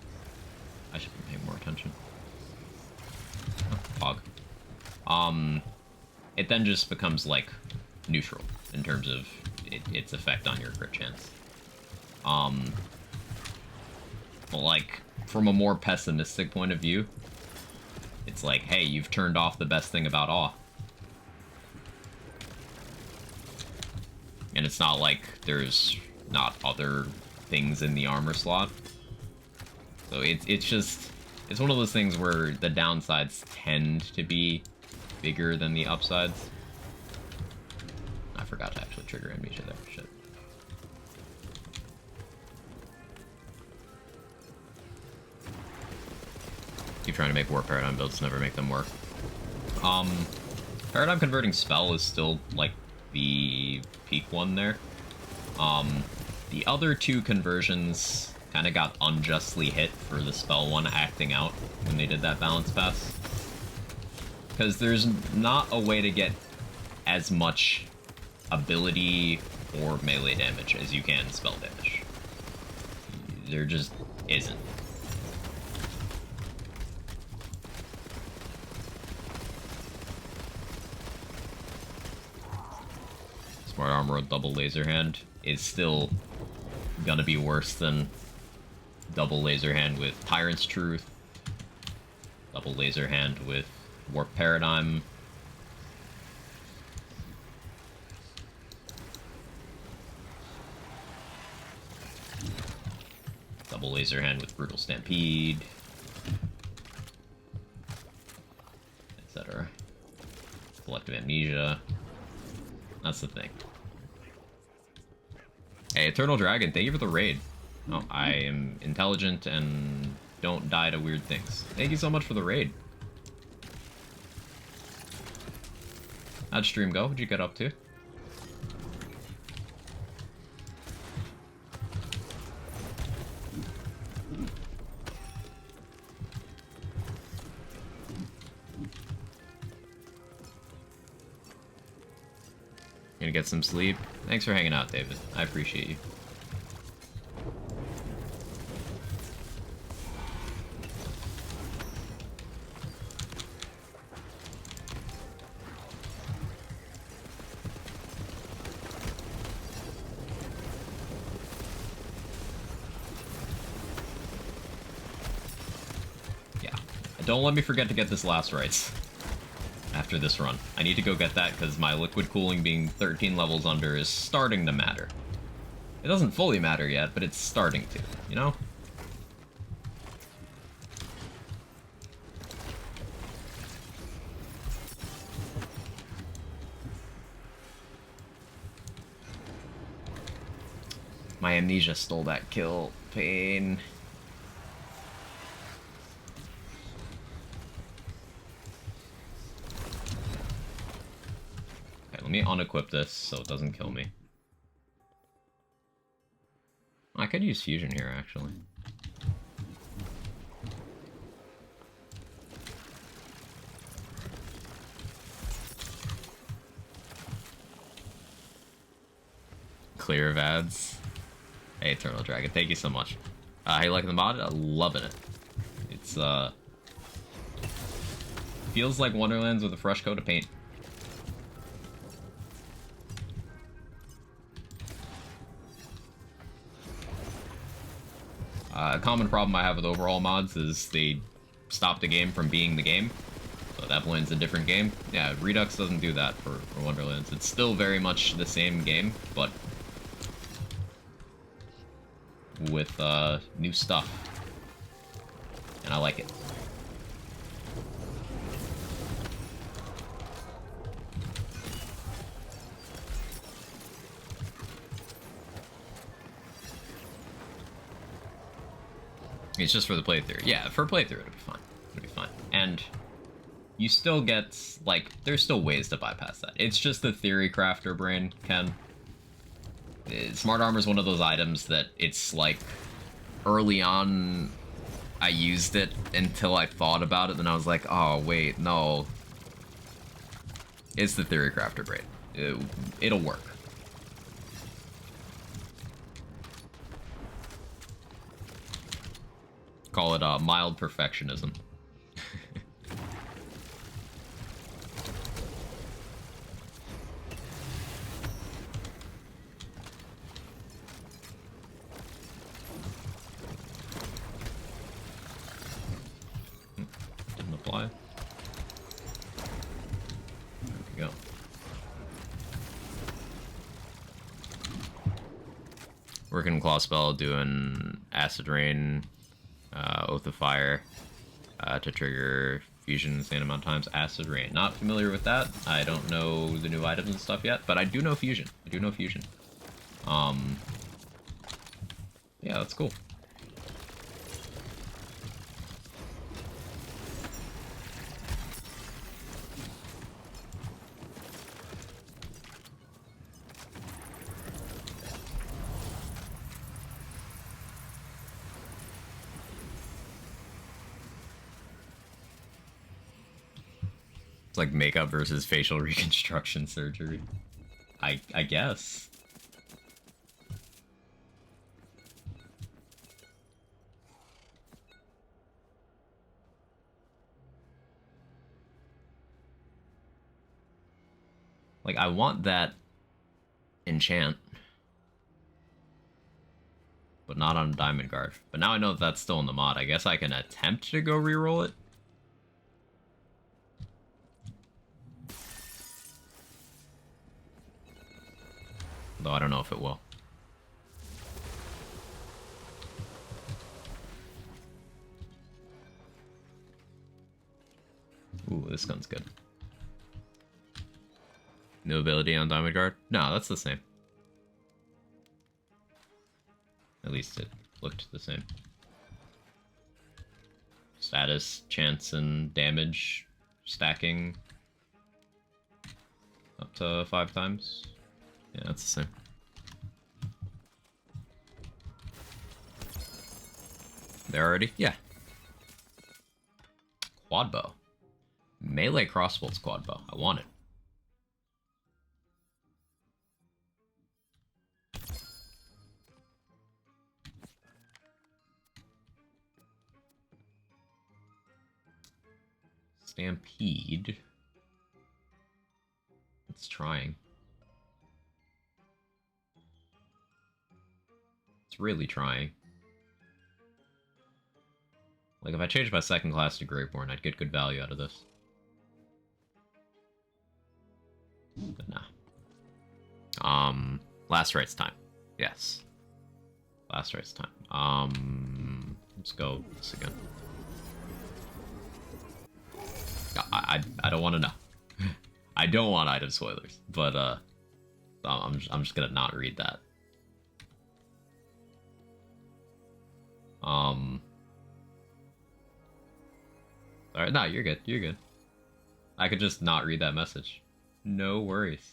I should be paying more attention. Oh, fog. It then just becomes, like, neutral in terms of its effect on your crit chance. But, like, from a more pessimistic point of view, it's like, hey, you've turned off the best thing about Awe. And it's not like there's not other things in the armor slot. So it's just, it's one of those things where the downsides tend to be bigger than the upsides. I forgot to actually trigger amnesia there. Shit. Keep trying to make War Paradigm builds, never make them work. Paradigm Converting Spell is still, like, the peak one there. The other two conversions kind of got unjustly hit for the spell one acting out when they did that balance pass. Because there's not a way to get as much ability or melee damage as you can spell damage. There just isn't. Smart armor with double laser hand is still gonna be worse than double laser hand with Tyrant's Truth, double laser hand with Warp Paradigm. Double laser hand with Brutal Stampede, etc. Collective Amnesia. That's the thing. Hey, Eternal Dragon, thank you for the raid. Oh, I am intelligent and don't die to weird things. Thank you so much for the raid. How'd stream go? What'd you get up to? Gonna get some sleep. Thanks for hanging out, David. I appreciate you. Yeah. Don't let me forget to get this last rights. After this run. I need to go get that because my liquid cooling being 13 levels under is starting to matter. It doesn't fully matter yet, but it's starting to, you know? my amnesia stole that kill. Pain. Okay, let me unequip this so it doesn't kill me. I could use fusion here, actually. Clear of ads. Hey, Eternal Dragon, thank you so much. How you liking the mod? Loving it. It's, feels like Wonderlands with a fresh coat of paint. A common problem I have with overall mods is they stop the game from being the game. So that blends a different game. Yeah, Redux doesn't do that for Wonderlands. It's still very much the same game, but with new stuff. And I like it. It's just for the playthrough. Yeah, for playthrough it'll be fine. It'll be fine. And you still get, like, there's still ways to bypass that. It's just the theory crafter brain, Ken. Smart armor is one of those items that it's like, early on, I used it until I thought about it, and I was like, oh, wait, no. It's the theory crafter brain. It'll work. Call it mild perfectionism. Didn't apply. There we go. Working claw spell, doing acid rain. Oath of Fire to trigger fusion the same amount of times. Acid Rain. Not familiar with that. I don't know the new items and stuff yet, but I do know fusion. I do know fusion. Yeah, that's cool. It's like makeup versus facial reconstruction surgery. I guess. Like, I want that enchant. But not on Diamond Guard. But now I know that that's still in the mod. I guess I can attempt to go reroll it. Though I don't know if it will. Ooh, this gun's good. New ability on Diamond Guard? No, that's the same. At least it looked the same. Status, chance, and damage stacking up to 5 times. Yeah, that's the same. There already? Yeah. Quad bow. Melee crossbolts quad bow. I want it. Stampede. It's trying. It's really trying. Like, if I changed my second class to Greatborn, I'd get good value out of this. But nah. Last right's time. Yes. Last right's time. Let's go this again. I don't want to know. I don't want item spoilers, but I'm just gonna not read that. Sorry. No, you're good. You're good. I could just not read that message. No worries.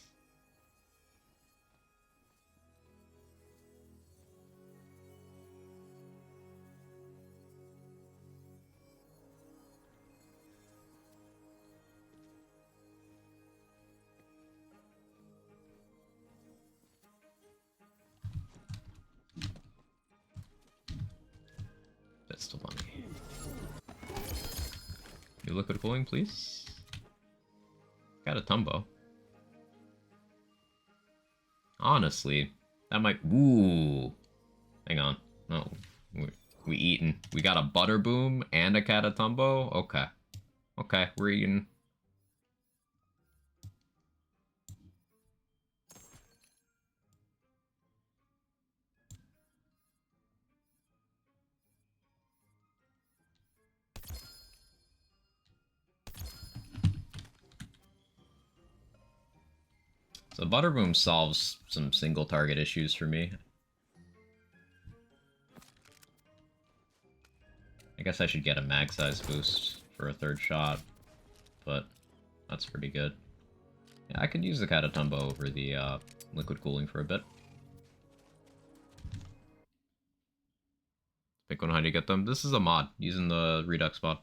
Pistol money. New liquid cooling, please. Got a tumbo. Honestly, that might. Ooh. Hang on. No. We eating. We got a butter boom and a catatumbo? Okay. Okay, we're eating. So Butterboom solves some single target issues for me. I guess I should get a mag size boost for a third shot, but that's pretty good. Yeah, I could use the Catatumbo over the liquid cooling for a bit. Pick one, how do you get them? This is a mod, using the Redux mod.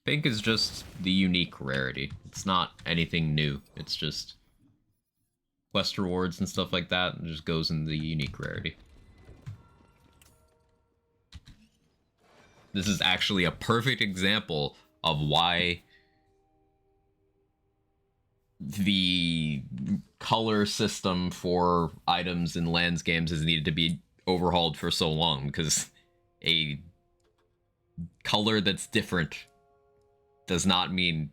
Pink is just the unique rarity. It's not anything new. It's just quest rewards and stuff like that, and just goes in the unique rarity. This is actually a perfect example of why the color system for items in lands games has needed to be overhauled for so long, because a color that's different does not mean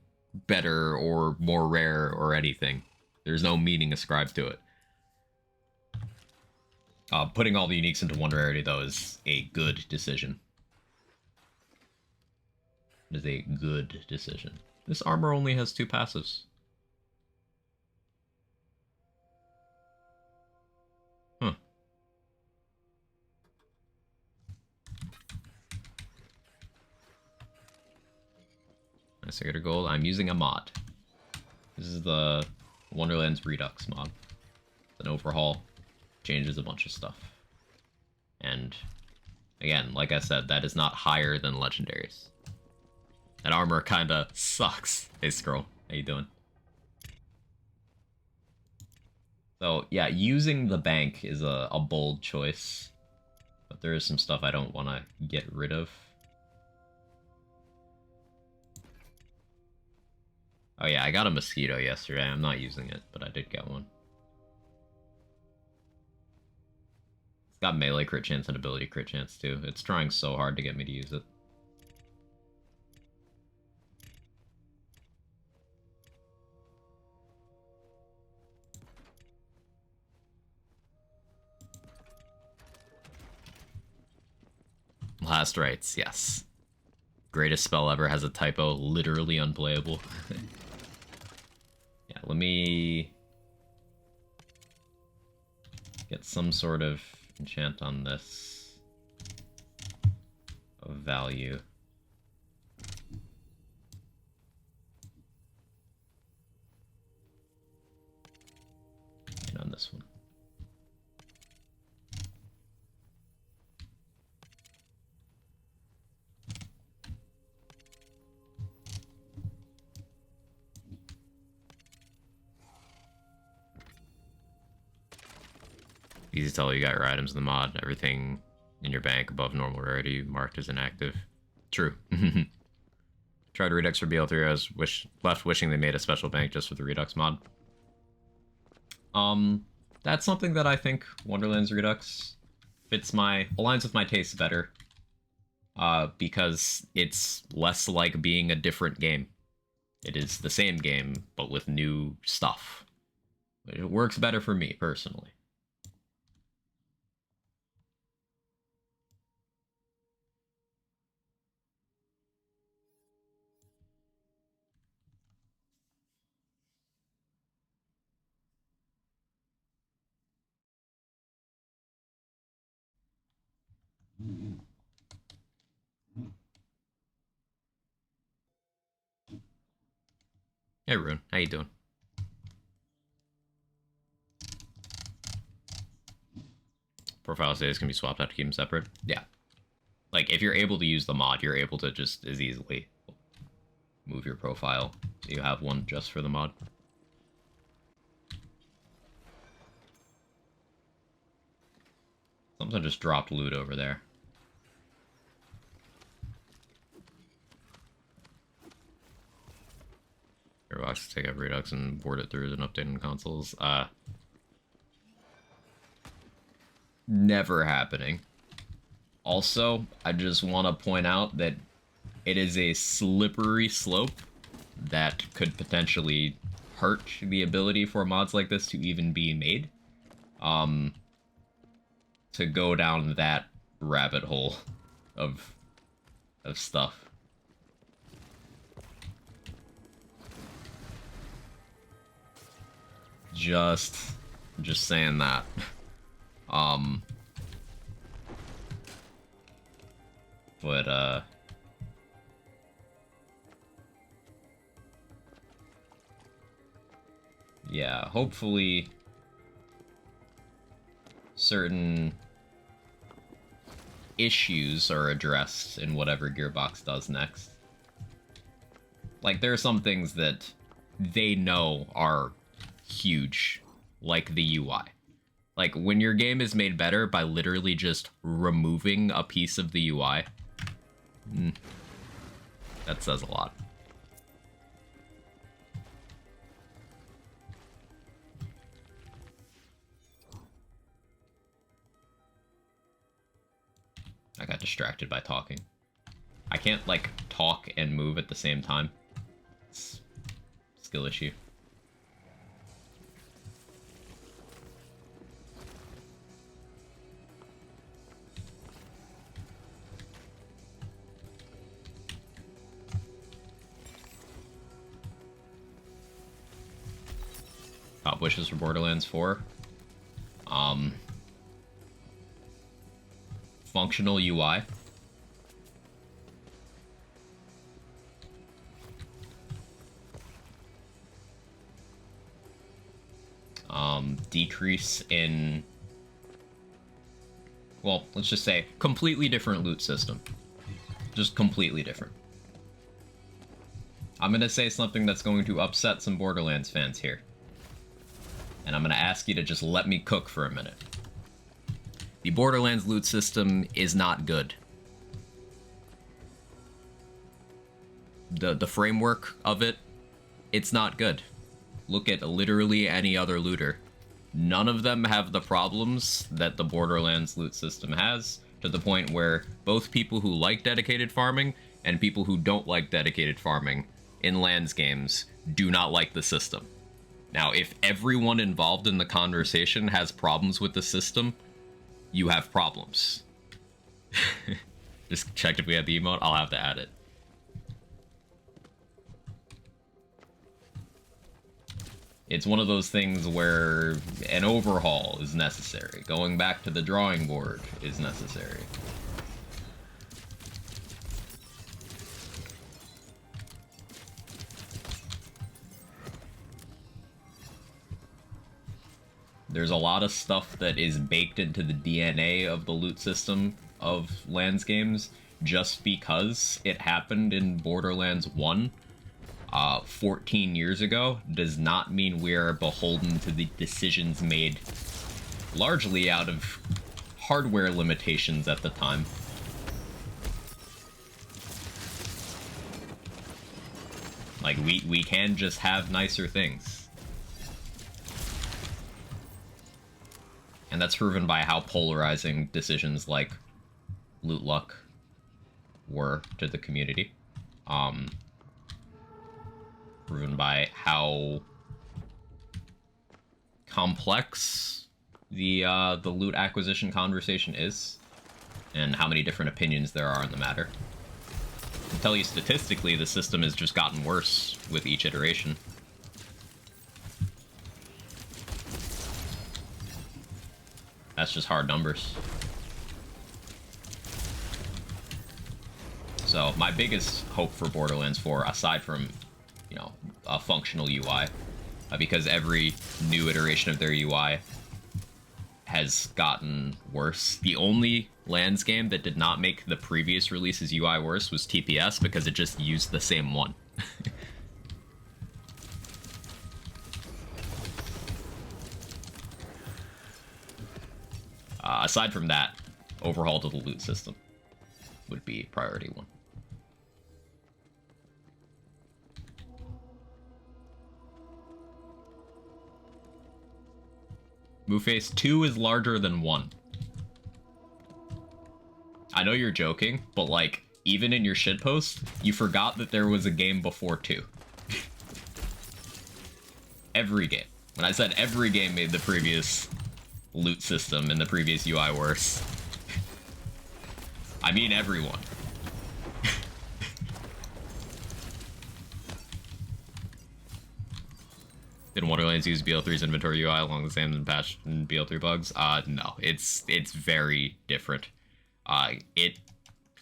better or more rare or anything. There's no meaning ascribed to it. Putting all the uniques into one rarity, though, is a good decision. It is a good decision. This armor only has 2 passives. Huh. Nice, I got a gold. I'm using a mod. This is the Wonderland's Redux mod. It's an overhaul. Changes a bunch of stuff. And again, like I said, that is not higher than legendaries. That armor kinda sucks. Hey, Scroll. How you doing? So, yeah, using the bank is a bold choice. But there is some stuff I don't want to get rid of. Oh yeah, I got a mosquito yesterday. I'm not using it, but I did get one. It's got melee crit chance and ability crit chance too. It's trying so hard to get me to use it. Last rites, yes. Greatest spell ever has a typo, literally unplayable. Yeah, let me get some sort of enchant on this of value. And on this one. Easy to tell you got your items in the mod. Everything in your bank above normal rarity marked as inactive. True. Tried Redux for BL3. I was left wishing they made a special bank just for the Redux mod. That's something that I think Wonderland's Redux aligns with my tastes better. Because it's less like being a different game. It is the same game, but with new stuff. It works better for me, personally. Hey, Rune. How you doing? Profile status can be swapped out to keep them separate. Yeah. Like, if you're able to use the mod, you're able to just as easily move your profile so you have one just for the mod. Someone just dropped loot over there. Gearbox, take up Redux and board it through an update on consoles. Never happening. Also, I just want to point out that it is a slippery slope that could potentially hurt the ability for mods like this to even be made. To go down that rabbit hole of stuff. Just saying that. But yeah, hopefully certain issues are addressed in whatever Gearbox does next. Like, there are some things that they know are huge, like the UI. Like, when your game is made better by literally just removing a piece of the UI, that says a lot. I got distracted by talking. I can't, like, talk and move at the same time. It's a skill issue. Top wishes for Borderlands 4. Functional UI. Decrease in... Well, let's just say completely different loot system. Just completely different. I'm gonna say something that's going to upset some Borderlands fans here. And I'm gonna ask you to just let me cook for a minute. The Borderlands loot system is not good. The framework of it, it's not good. Look at literally any other looter. None of them have the problems that the Borderlands loot system has, to the point where both people who like dedicated farming and people who don't like dedicated farming in lands games do not like the system. Now, if everyone involved in the conversation has problems with the system, you have problems. Just checked if we had the emote. I'll have to add it. It's one of those things where an overhaul is necessary. Going back to the drawing board is necessary. There's a lot of stuff that is baked into the DNA of the loot system of lands games just because it happened in Borderlands 1 14 years ago does not mean we're beholden to the decisions made largely out of hardware limitations at the time. Like, we can just have nicer things. And that's proven by how polarizing decisions like Loot Luck were to the community. Proven by how complex the loot acquisition conversation is, and how many different opinions there are on the matter. I can tell you statistically, the system has just gotten worse with each iteration. That's just hard numbers. So my biggest hope for Borderlands 4, aside from, you know, a functional UI, because every new iteration of their UI has gotten worse. The only Lands game that did not make the previous release's UI worse was TPS, because it just used the same one. Aside from that, overhaul to the loot system would be priority one. Moveface 2 is larger than 1. I know you're joking, but like, even in your shitpost, you forgot that there was a game before 2. Every game. When I said every game made the previous loot system and the previous UI worse, I mean everyone. Did Wonderlands use BL3's inventory UI along the same patch and BL3 bugs? No, it's very different. It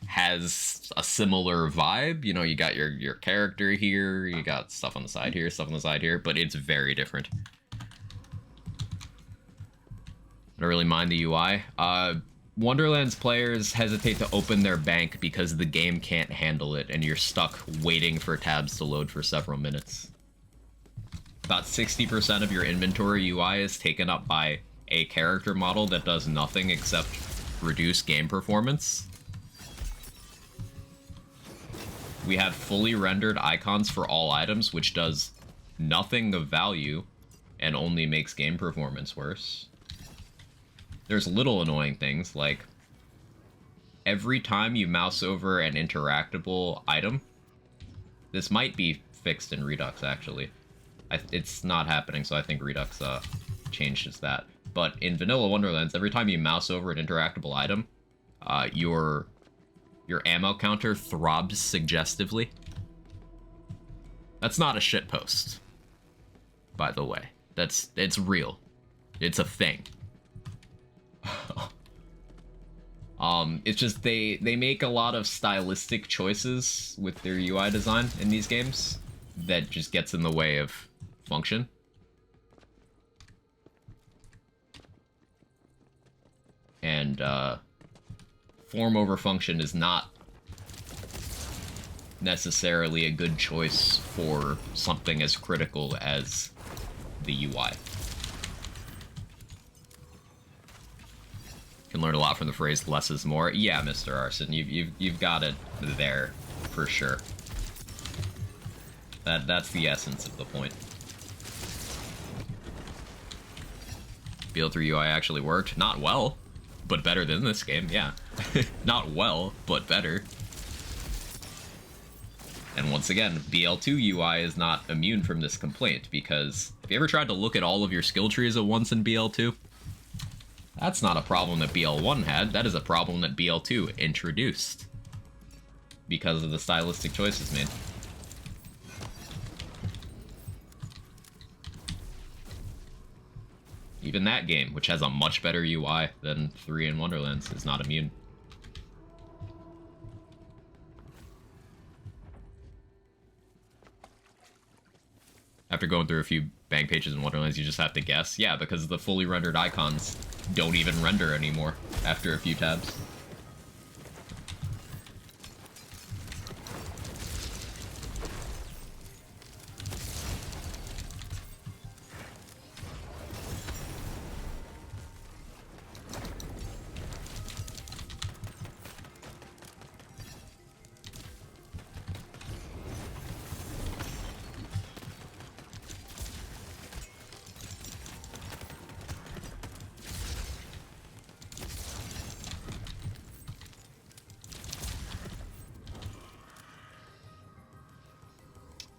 has a similar vibe. You know, you got your character here, you got stuff on the side here, stuff on the side here, but it's very different. I don't really mind the UI. Wonderlands players hesitate to open their bank because the game can't handle it, and you're stuck waiting for tabs to load for several minutes. About 60% of your inventory UI is taken up by a character model that does nothing except reduce game performance. We have fully rendered icons for all items, which does nothing of value and only makes game performance worse. There's little annoying things, like every time you mouse over an interactable item, this might be fixed in Redux, actually. It's not happening, so I think Redux changes that. But in Vanilla Wonderlands, every time you mouse over an interactable item, your ammo counter throbs suggestively. That's not a shitpost, by the way. It's real. It's a thing. It's just they make a lot of stylistic choices with their UI design in these games that just gets in the way of function. And form over function is not necessarily a good choice for something as critical as the UI. Can learn a lot from the phrase "less is more." Yeah, Mr. Arson, you've got it there for sure. That's the essence of the point. BL3 UI actually worked. Not well, but better than this game, yeah. Not well, but better. And once again, BL2 UI is not immune from this complaint, because have you ever tried to look at all of your skill trees at once in BL2? That's not a problem that BL1 had, that is a problem that BL2 introduced. Because of the stylistic choices made. Even that game, which has a much better UI than 3 in Wonderlands, is not immune. After going through a few bank pages in Wonderlands, you just have to guess. Yeah, because the fully rendered icons don't even render anymore after a few tabs.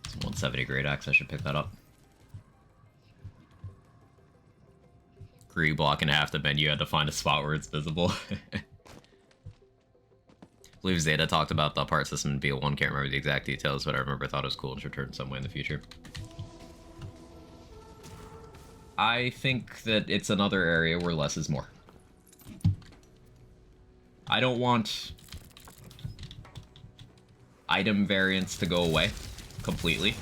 It's 170 Great Axe, I should pick that up. Krieg blocking half the menu, had to find a spot where it's visible. I believe Zeta talked about the part system in BL1, can't remember the exact details, but I remember I thought it was cool and should return some way in the future. I think that it's another area where less is more. I don't want item variants to go away completely.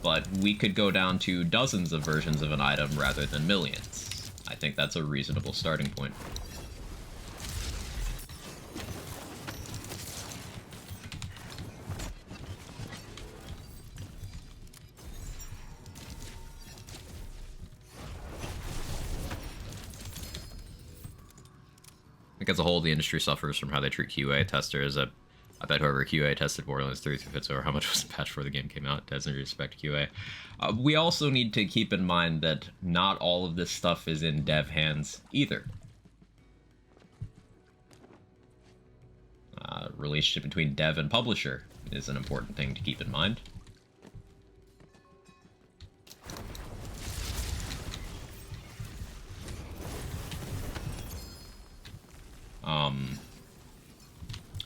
but we could go down to dozens of versions of an item rather than millions. I think that's a reasonable starting point. I think as a whole, the industry suffers from how they treat QA testers. I bet whoever QA tested Borderlands 3 through fits over how much was patched before the game came out doesn't respect QA. We also need to keep in mind that not all of this stuff is in dev hands either. Relationship between dev and publisher is an important thing to keep in mind.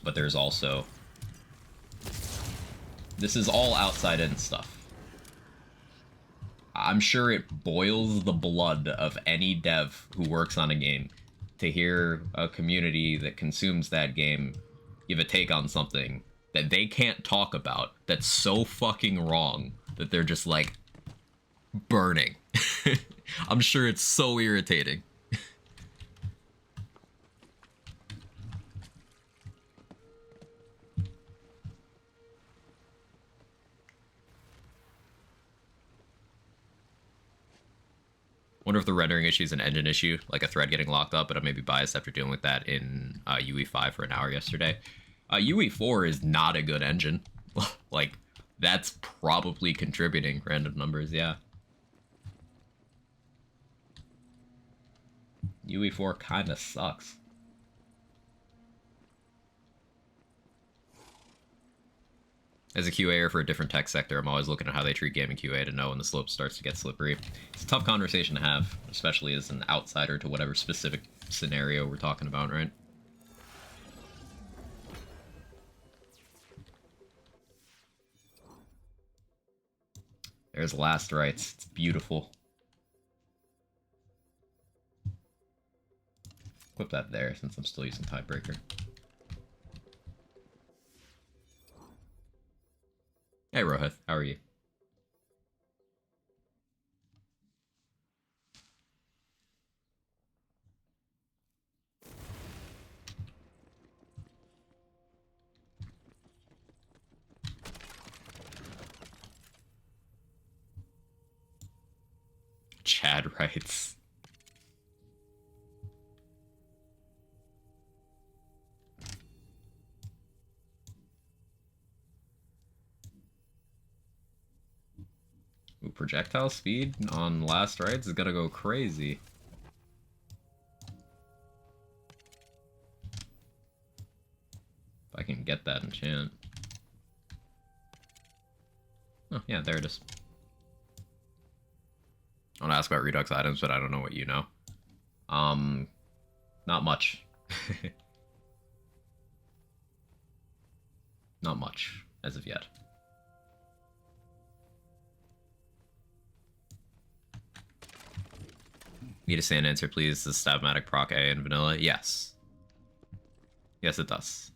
But there's also... This is all outside-in stuff. I'm sure it boils the blood of any dev who works on a game to hear a community that consumes that game give a take on something that they can't talk about that's so fucking wrong that they're just, like, burning. I'm sure it's so irritating. Wonder if the rendering issue is an engine issue, like a thread getting locked up, but I may be biased after dealing with that in UE5 for an hour yesterday. UE4 is not a good engine. Like, that's probably contributing, random numbers, yeah. UE4 kinda sucks. As a QAer for a different tech sector, I'm always looking at how they treat gaming QA to know when the slope starts to get slippery. It's a tough conversation to have, especially as an outsider to whatever specific scenario we're talking about, right? There's Last Rites. It's beautiful. Equip that there, since I'm still using Tiebreaker. Hey Rohith, how are you? Chad writes. Ooh, projectile speed on Last Rites is gonna go crazy. If I can get that enchant. Oh, yeah, there it is. I want to ask about Redux items, but I don't know what you know. Not much. Not much, as of yet. Need a sand answer, please. Does Stabmatic proc A in vanilla? Yes. Yes, it does.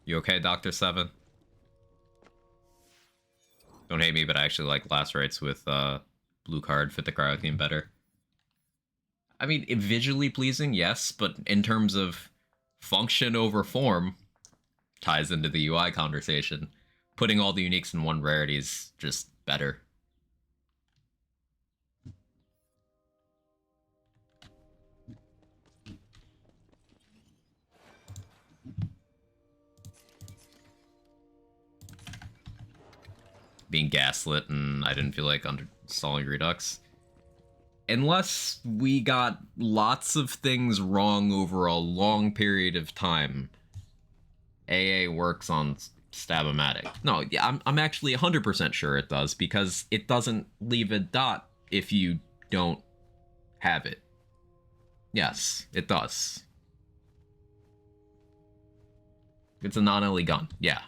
You okay, Dr. Seven? Don't hate me, but I actually like Last Rites with blue card, fit the cryo theme better. I mean, visually pleasing, yes, but in terms of function over form, ties into the UI conversation. Putting all the uniques in one rarity is just better. Being gaslit and I didn't feel like installing Redux. Unless we got lots of things wrong over a long period of time, AA works on Stab-O-Matic. No, yeah, I'm actually 100% sure it does, because it doesn't leave a dot if you don't have it. Yes, it does. It's a non-LE gun, yeah.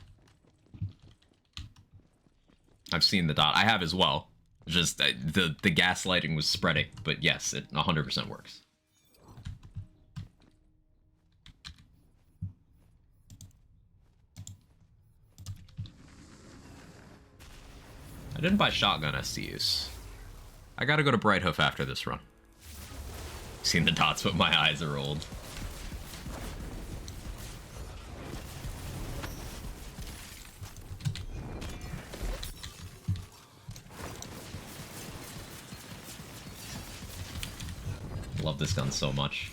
I've seen the dot. I have as well. Just the gaslighting was spreading, but yes, it 100% works. I didn't buy shotgun SCUs. I gotta go to Brighthoof after this run. Seen the dots, but my eyes are old. Love this gun so much.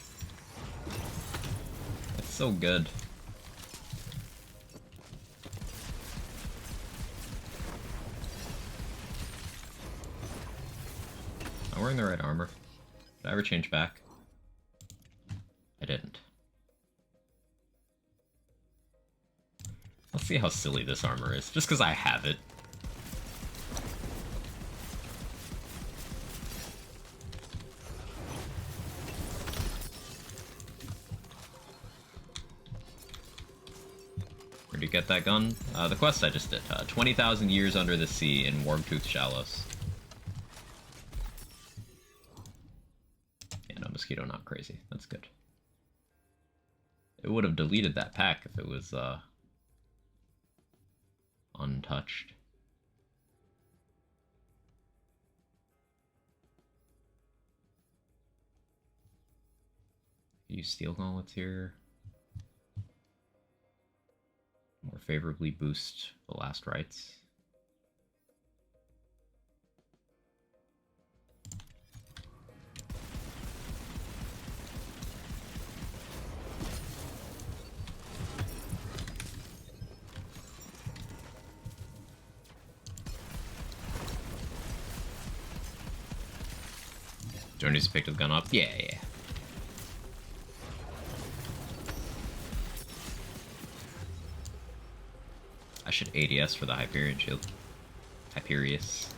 It's so good. I'm wearing the right armor. Did I ever change back? I didn't. Let's see how silly this armor is, just because I have it. Where'd you get that gun? The quest I just did. 20,000 years under the sea in Wormtooth Shallows. Yeah, no, mosquito not crazy. That's good. It would have deleted that pack if it was, untouched. Use steel gauntlets here. More favorably boost the last rites. Journey's picked the gun up. Yeah. I should ADS for the Hyperion shield. Hyperius.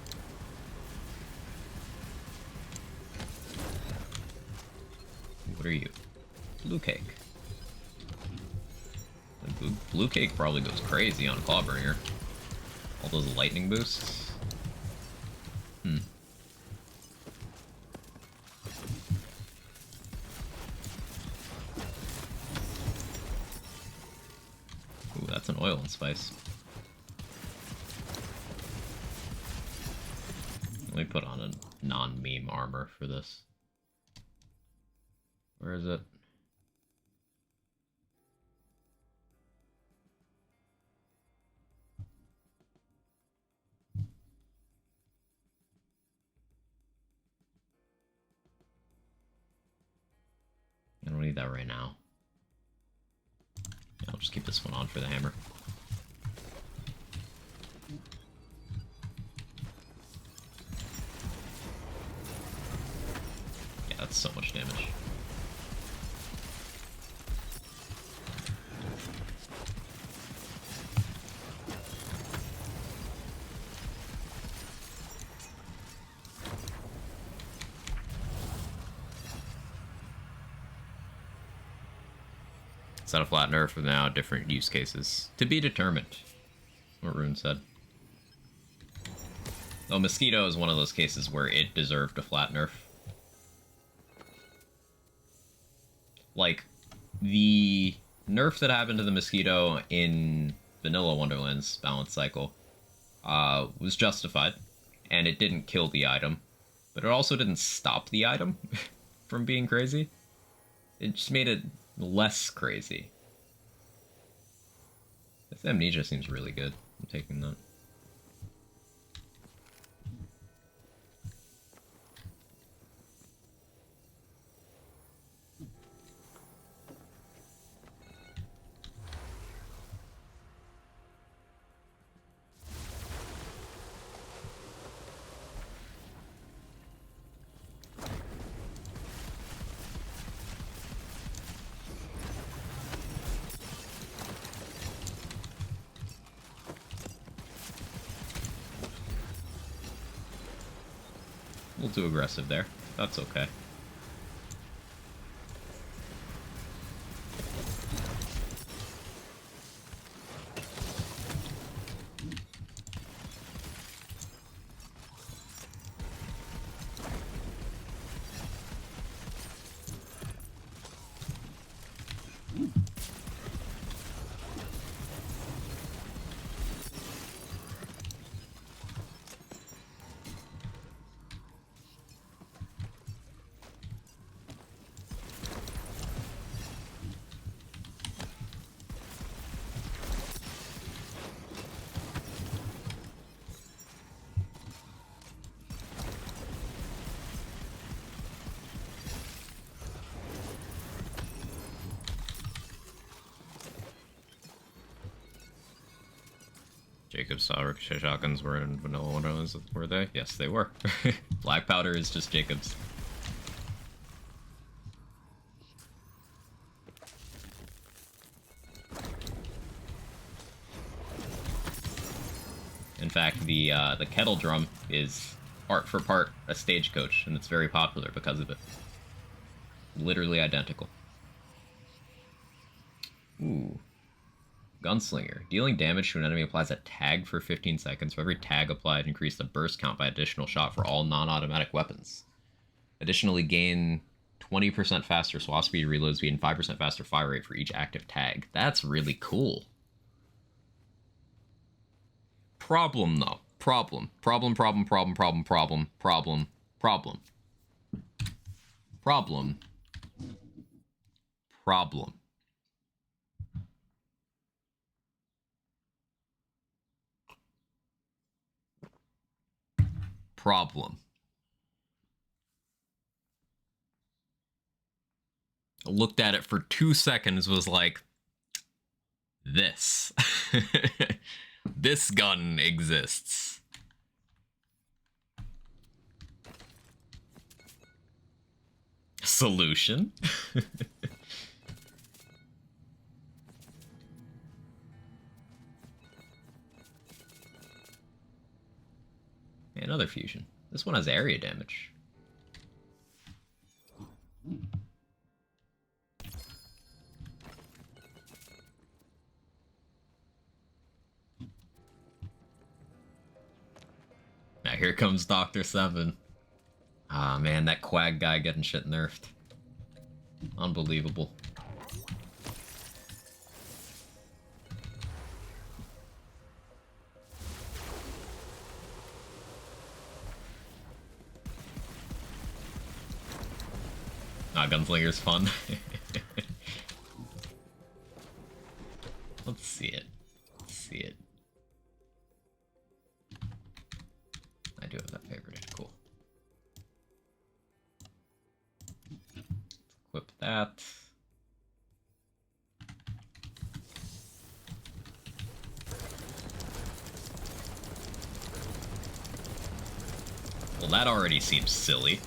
What are you? Blue cake. Blue cake probably goes crazy on Clawbringer. All those lightning boosts. Ooh, that's an oil and spice. Let me put on a non-meme armor for this. Where is it? I don't need that right now. Yeah, I'll just keep this one on for the hammer. Yeah, that's so much damage. Set a flat nerf for now, different use cases. To be determined, what Rune said. Oh, Mosquito is one of those cases where it deserved a flat nerf. Like, the nerf that happened to the Mosquito in Vanilla Wonderland's balance cycle was justified, and it didn't kill the item, but it also didn't stop the item from being crazy. It just made it less crazy. This Amnesia seems really good. I'm taking that. A little too aggressive there. That's okay. Jacob's ricochet shotguns were in vanilla windows, were they? Yes, they were. Black powder is just Jacob's. In fact, the kettle drum is part for part a stagecoach, and it's very popular because of it. Literally identical. Ooh. Gunslinger. Dealing damage to an enemy applies a tag for 15 seconds. For every tag applied, increase the burst count by additional shot for all non-automatic weapons. Additionally, gain 20% faster swap speed, reload speed, and 5% faster fire rate for each active tag. That's really cool. Problem, though. Problem. Problem. I looked at it for 2 seconds, was like, this. This gun exists. Solution? Another fusion. This one has area damage. Now here comes Dr. Seven. Ah, man, that Quag guy getting shit nerfed. Unbelievable. Ah, Gunslinger's fun. Let's see it. Let's see it. I do have that favorited. Cool. Let's equip that. Well, that already seems silly.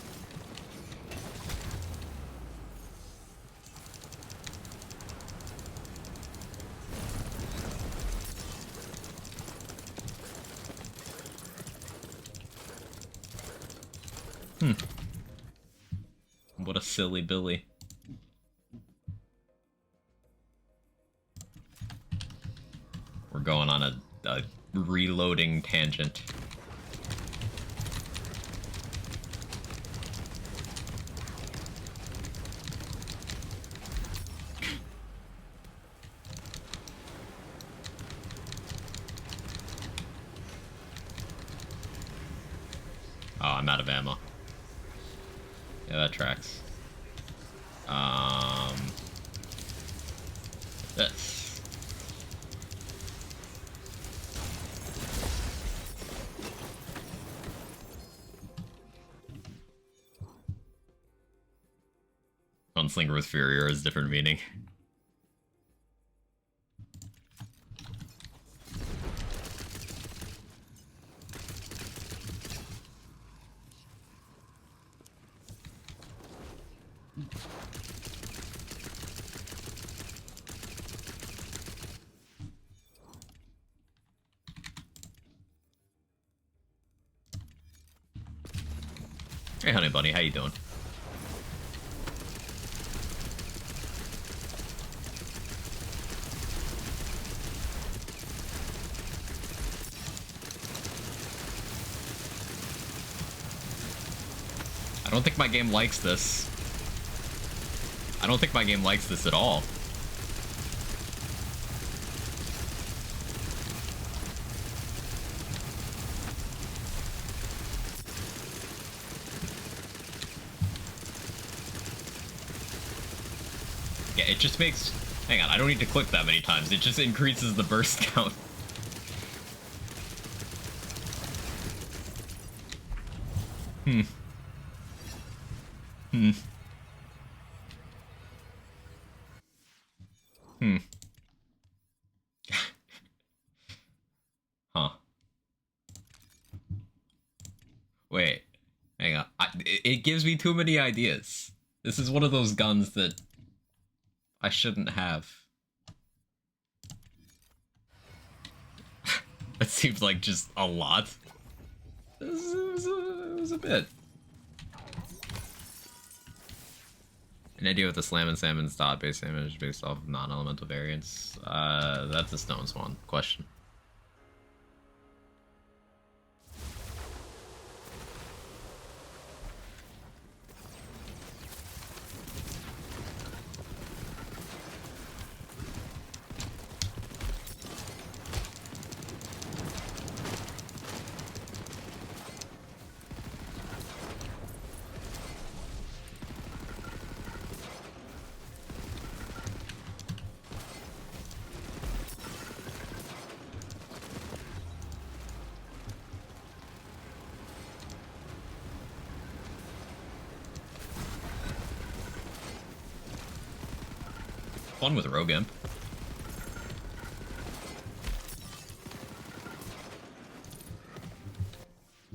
What a silly Billy. We're going on a reloading tangent. Oh, I'm out of ammo. Yeah, that tracks. This. Gunslinger with Furier has different meaning. Hey, honey bunny, how you doing? I don't think my game likes this. I don't think my game likes this at all. Yeah, it just makes... Hang on, I don't need to click that many times. It just increases the burst count. Huh. Wait, hang on. It gives me too many ideas. This is one of those guns that I shouldn't have. That seems like just a lot. It was a bit. An idea with the Slam and Salmon's dot base damage based off of non-elemental variants. That's a Stones one. Question. Fun with Rogue Imp.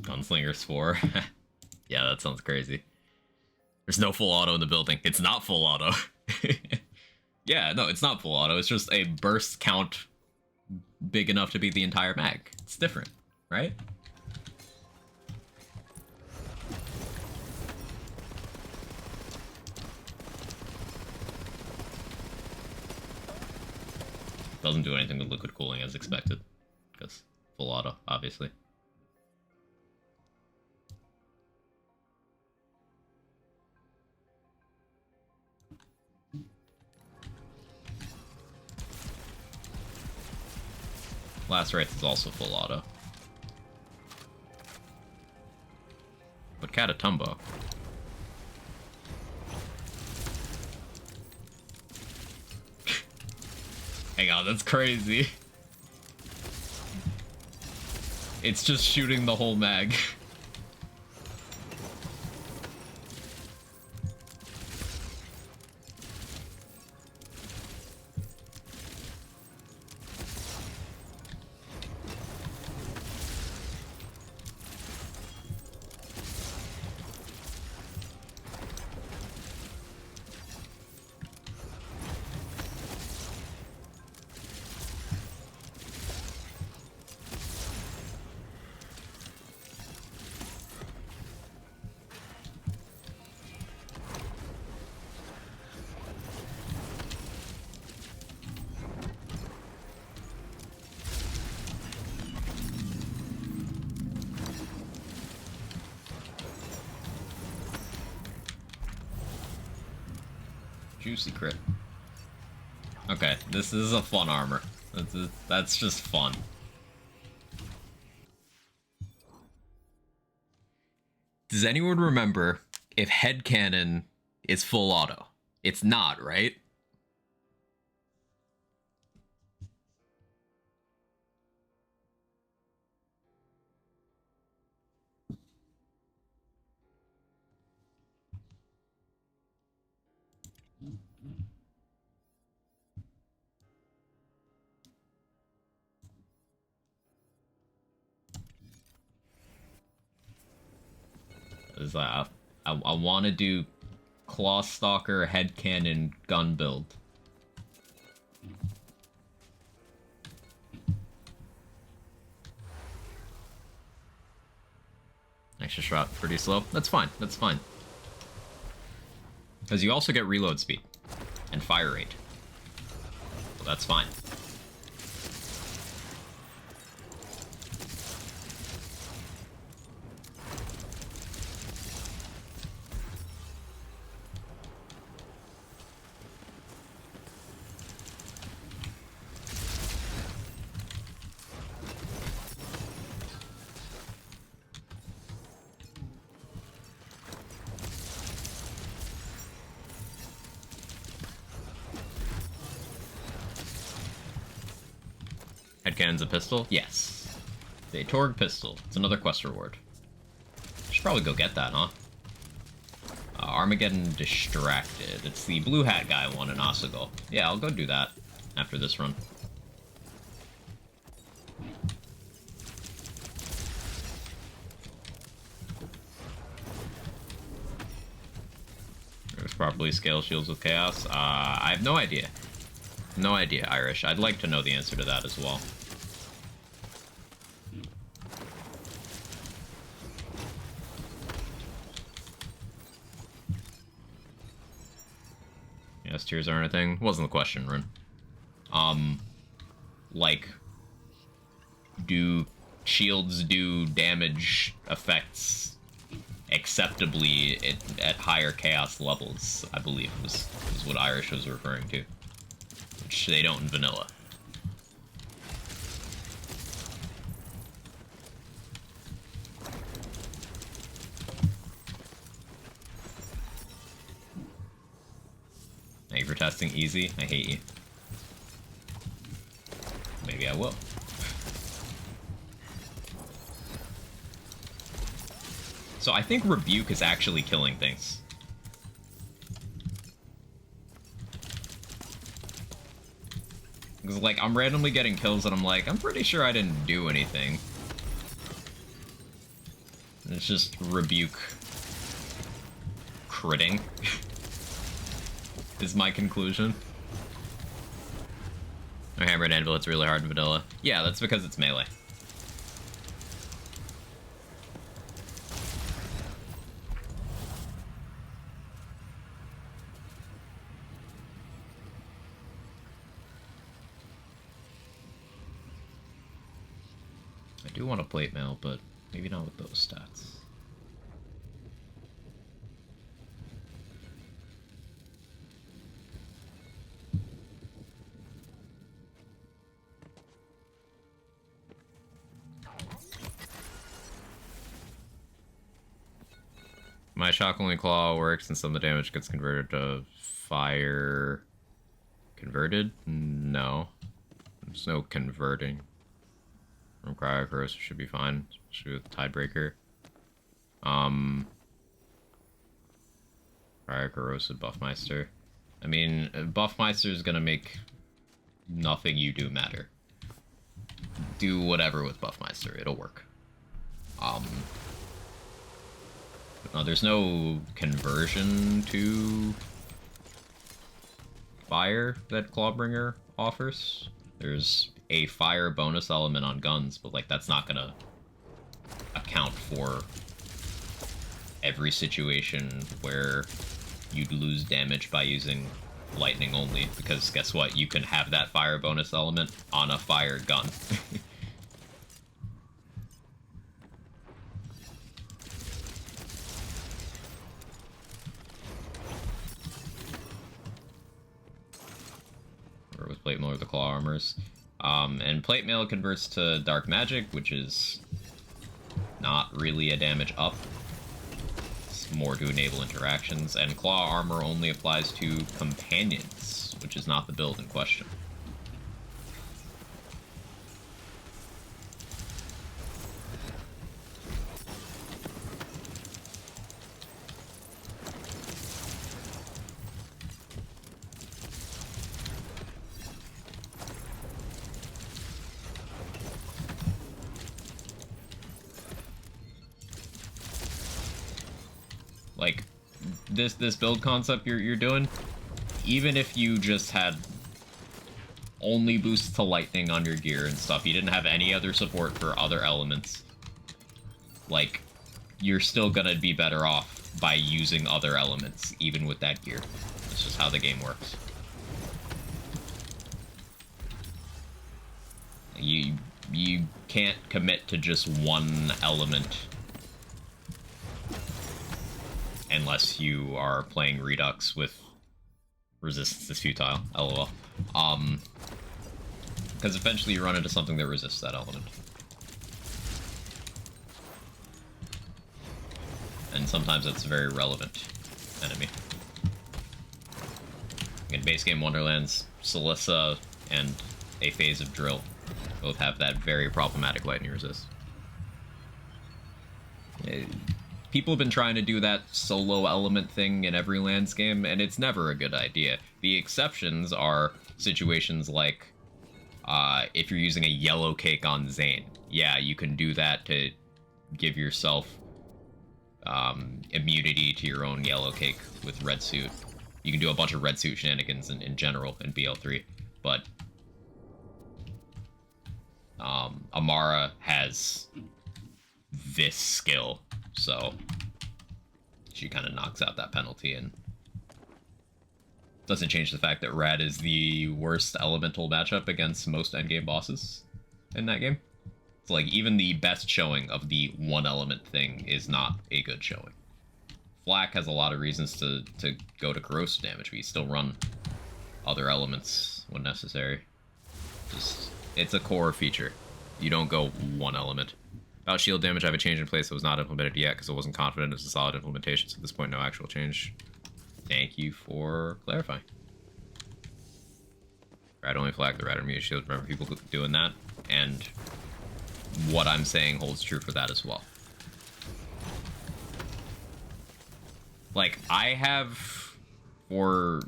Gunslinger's 4. Yeah, that sounds crazy. There's no full auto in the building. It's not full auto. Yeah, no, it's not full auto. It's just a burst count big enough to be the entire mag. It's different, right? Doesn't do anything with liquid cooling as expected, because full auto, obviously. Lacerates is also full auto. But Catatumbo. Hang on, that's crazy. It's just shooting the whole mag. Juicy crit. Okay, this is a fun armor. That's just fun. Does anyone remember if headcanon is full auto? It's not, right? Is I want to do Clawstalker headcanon gun build. Extra shot pretty slow. That's fine. That's fine. Because you also get reload speed and fire rate. So that's fine. Headcanon's a pistol? Yes. The Torg pistol. It's another quest reward. Should probably go get that, huh? Armageddon Distracted. It's the blue hat guy one in Asugo. Yeah, I'll go do that after this run. properly scale shields with chaos? I have no idea. No idea, Irish. I'd like to know the answer to that as well. Yes, tears aren't a thing. Wasn't the question, Rune. Like, do shields do damage effects acceptably at higher chaos levels, I believe was what Irish was referring to. Which they don't in vanilla. Thank you for testing easy. I hate you. Maybe I will. So I think Rebuke is actually killing things. Because, like, I'm randomly getting kills and I'm like, I'm pretty sure I didn't do anything. And it's just Rebuke critting. Is my conclusion. A hammered anvil, it's really hard in vanilla. Yeah, that's because it's melee. I do want a plate mail, but maybe not with those stats. My shock-only claw works and some of the damage gets converted to fire. Converted? No. There's no converting. From cryo corrosive should be fine, especially with Tidebreaker. Cryo corrosive Buffmeister. I mean, Buffmeister is gonna make nothing you do matter. Do whatever with Buffmeister, it'll work. There's no conversion to fire that Clawbringer offers. There's a fire bonus element on guns, but like that's not gonna account for every situation where you'd lose damage by using lightning only, because guess what? You can have that fire bonus element on a fire gun. With plate mail or the claw armors. And plate mail converts to dark magic, which is not really a damage up. It's more to enable interactions, and claw armor only applies to companions, which is not the build in question. Like, this build concept you're doing, even if you just had only boosts to lightning on your gear and stuff, you didn't have any other support for other elements, like, you're still gonna be better off by using other elements, even with that gear. That's just how the game works. You can't commit to just one element unless you are playing Redux with resistance is futile, lol. Because eventually you run into something that resists that element. And sometimes it's a very relevant enemy. In base game Wonderlands, Celissa and a phase of Drill both have that very problematic lightning resist. People have been trying to do that solo element thing in every lands game, and it's never a good idea. The exceptions are situations like if you're using a yellow cake on Zane. Yeah, you can do that to give yourself immunity to your own yellow cake with red suit. You can do a bunch of red suit shenanigans in general in BL3, but Amara has this skill, so she kind of knocks out that penalty and doesn't change the fact that Rad is the worst elemental matchup against most endgame bosses in that game. So like even the best showing of the one element thing is not a good showing. Flak has a lot of reasons to go to corrosive damage, but you still run other elements when necessary. Just, it's a core feature. You don't go one element. About shield damage, I have a change in place that was not implemented yet because I wasn't confident it's a solid implementation, so at this point no actual change. Thank you for clarifying. Rad only flag the Rad or Mute Shield. Remember people doing that, and what I'm saying holds true for that as well. Like, I have for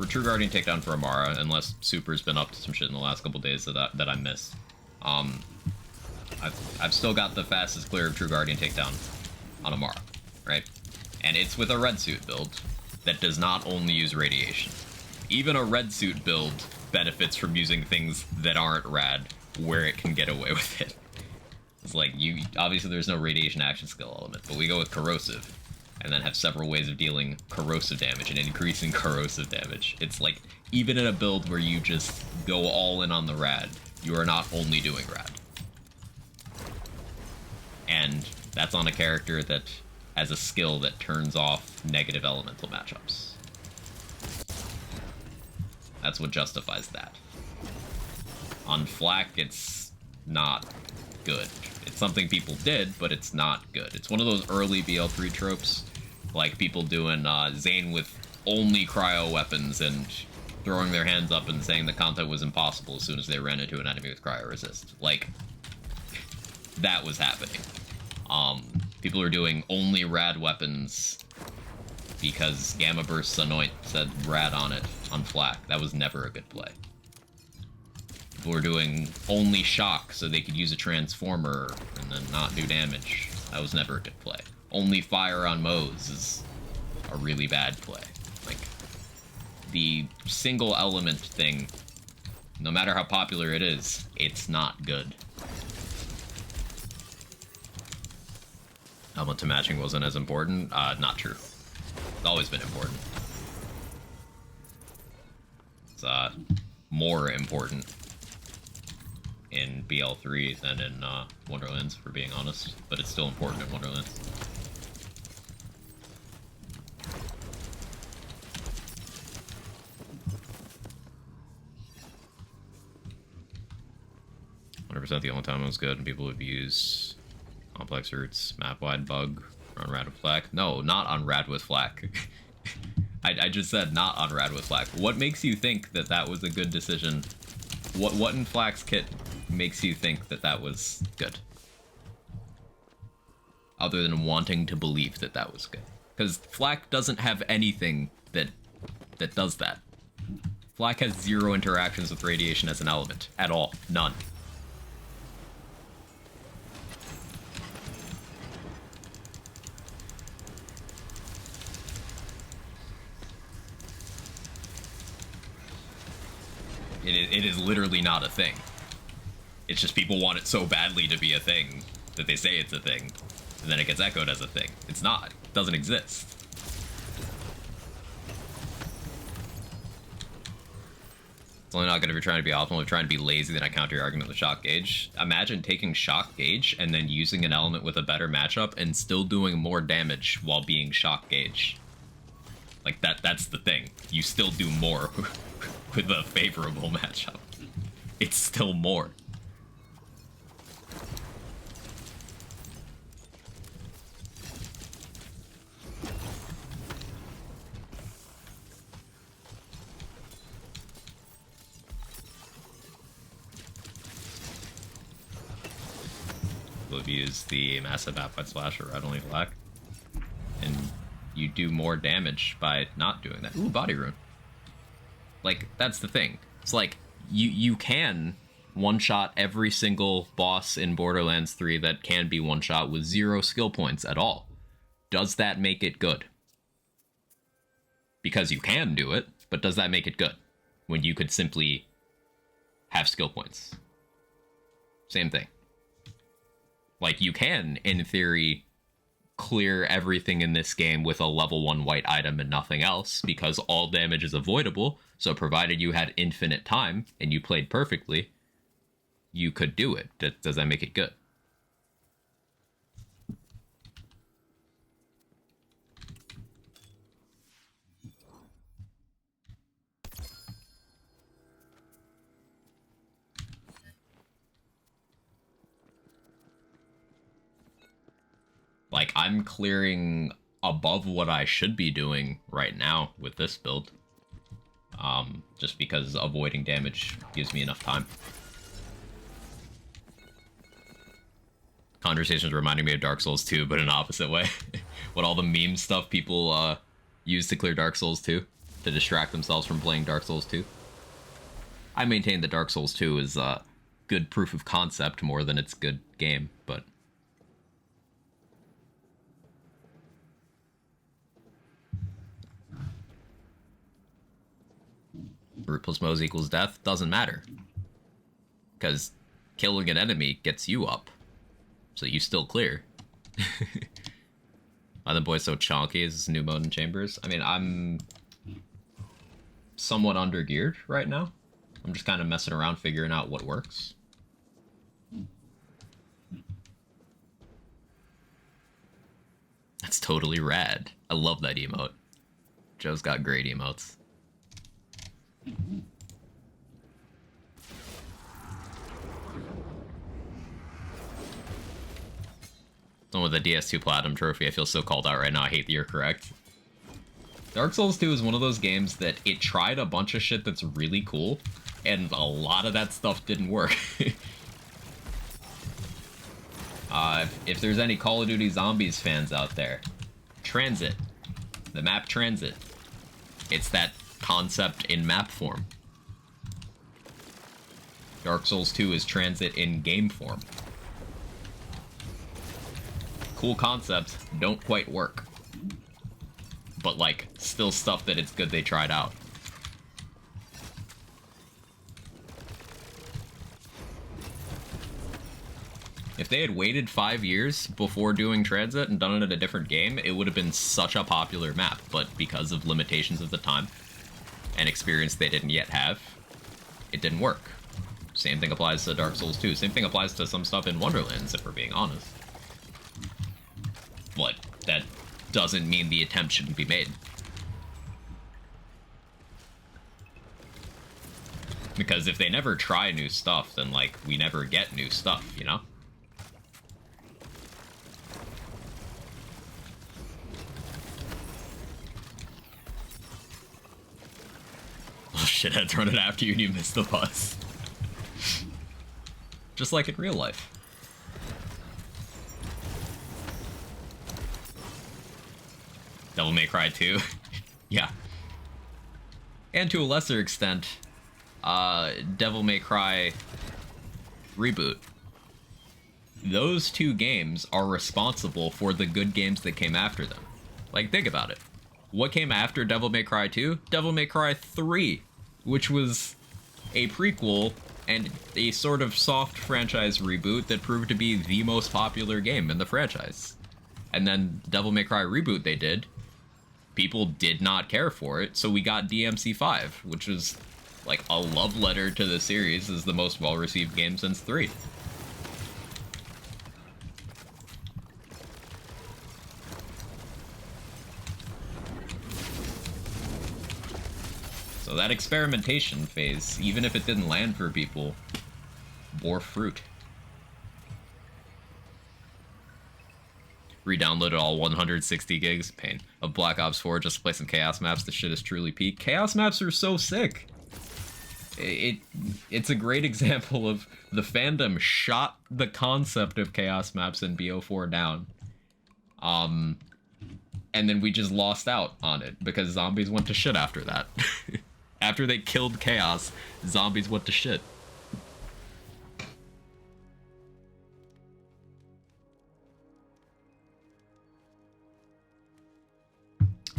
True Guardian takedown for Amara, unless Super's been up to some shit in the last couple days that I missed. I've still got the fastest clear of True Guardian takedown on Amara, right? And it's with a red suit build that does not only use radiation. Even a red suit build benefits from using things that aren't rad where it can get away with it. It's like, obviously there's no radiation action skill element, but we go with corrosive and then have several ways of dealing corrosive damage and increasing corrosive damage. It's like, even in a build where you just go all in on the rad, you are not only doing rad. And that's on a character that has a skill that turns off negative elemental matchups. That's what justifies that. On Flak, it's not good. It's something people did, but it's not good. It's one of those early BL3 tropes, like people doing Zane with only cryo weapons and throwing their hands up and saying the content was impossible as soon as they ran into an enemy with cryo resist. Like, that was happening. People are doing only rad weapons because Gamma Burst's Anoint said rad on it on Flak. That was never a good play. People were doing only shock so they could use a transformer and then not do damage. That was never a good play. Only fire on Moze is a really bad play. Like, the single element thing, no matter how popular it is, it's not good. Element to matching wasn't as important? Not true. It's always been important. It's more important in BL3 than in Wonderlands, for being honest, but it's still important in Wonderlands. The only time it was good and people would use complex roots, map-wide bug, on Rad with Flak. No, not on Rad with Flak. I just said not on Rad with Flak. What makes you think that that was a good decision? What in Flak's kit makes you think that that was good? Other than wanting to believe that that was good. Because Flak doesn't have anything that does that. Flak has zero interactions with radiation as an element. At all. None. It is literally not a thing. It's just people want it so badly to be a thing that they say it's a thing, and then it gets echoed as a thing. It's not. It doesn't exist. It's only not good if you're trying to be optimal. If you're trying to be lazy, then I counter your argument with Shock Gauge. Imagine taking Shock Gauge and then using an element with a better matchup and still doing more damage while being Shock Gauge. Like, that's the thing. You still do more with a favorable matchup. It's still more. We'll use the massive map-wide splash or Red Only Black, and you do more damage by not doing that. Ooh, body rune. Like, that's the thing. It's like, you can one-shot every single boss in Borderlands 3 that can be one-shot with 0 skill points at all. Does that make it good? because you can do it, but does that make it good? When you could simply have skill points. Same thing. Like, you can, in theory, clear everything in this game with a level 1 white item and nothing else, because all damage is avoidable, so provided you had infinite time and you played perfectly, you could do it. Does that make it good? Like, I'm clearing above what I should be doing right now with this build. Just because avoiding damage gives me enough time. Conversations reminding me of Dark Souls 2, but in an opposite way. What all the meme stuff people use to clear Dark Souls 2, to distract themselves from playing Dark Souls 2. I maintain that Dark Souls 2 is good proof of concept more than it's good game, but... Root plus Mose equals death doesn't matter. Because killing an enemy gets you up. So you still clear. Why the boy's so chonky is this new mode in Chambers? I mean, I'm somewhat under-geared right now. I'm just kind of messing around figuring out what works. That's totally rad. I love that emote. Joe's got great emotes. Someone with a DS2 Platinum Trophy, I feel so called out right now. I hate that you're correct. Dark Souls 2 is one of those games that it tried a bunch of shit that's really cool, and a lot of that stuff didn't work. If there's any Call of Duty Zombies fans out there, Transit. The map Transit. It's that concept in map form. Dark Souls 2 is Transit in game form. Cool concept, don't quite work. But, like, still stuff that it's good they tried out. If they had waited 5 years before doing Transit and done it in a different game, it would have been such a popular map, but because of limitations of the time and experience they didn't yet have, it didn't work. Same thing applies to Dark Souls 2. Same thing applies to some stuff in Wonderlands, if we're being honest. But that doesn't mean the attempt shouldn't be made. Because if they never try new stuff, then, like, we never get new stuff, you know? Oh, shithead's running after you and you missed the bus. Just like in real life. Devil May Cry 2. Yeah. And to a lesser extent, Devil May Cry Reboot. Those two games are responsible for the good games that came after them. Like, think about it. What came after Devil May Cry 2? Devil May Cry 3, which was a prequel and a sort of soft franchise reboot that proved to be the most popular game in the franchise. And then Devil May Cry Reboot they did, people did not care for it, so we got DMC5, which was like a love letter to the series as the most well-received game since 3. So that experimentation phase, even if it didn't land for people, bore fruit. Re-downloaded all 160 gigs, pain, of Black Ops 4 just to play some Chaos maps. The shit is truly peak. Chaos maps are so sick. It's a great example of the fandom shot the concept of Chaos maps in BO4 down. And then we just lost out on it because zombies went to shit after that. After they killed Chaos, zombies went to shit.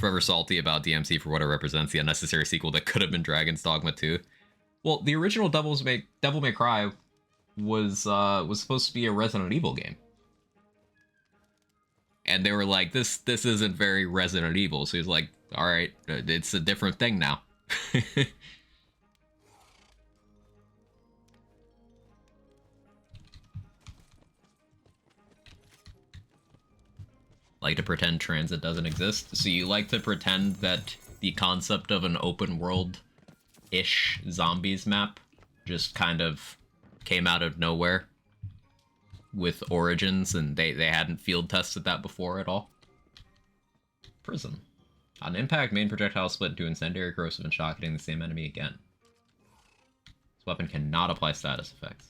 Forever salty about DMC for what it represents, the unnecessary sequel that could have been Dragon's Dogma 2. Well, the original Devil May Cry was supposed to be a Resident Evil game. And they were like, this isn't very Resident Evil. So he's like, all right, it's a different thing now. Like to pretend transit doesn't exist. So you like to pretend that the concept of an open world-ish zombies map just kind of came out of nowhere with Origins, and they hadn't field tested that before at all. Prism. On impact, main projectile split into incendiary, corrosive, and shock, hitting the same enemy again. This weapon cannot apply status effects.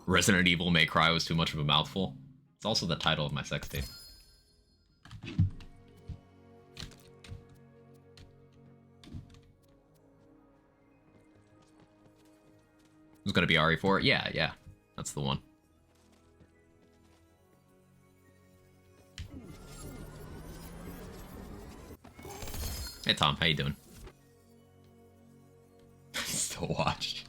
Resident Evil May Cry was too much of a mouthful. It's also the title of my sex tape. It's gonna be RE4? Yeah, that's the one. Hey Tom, how you doing? Still watched.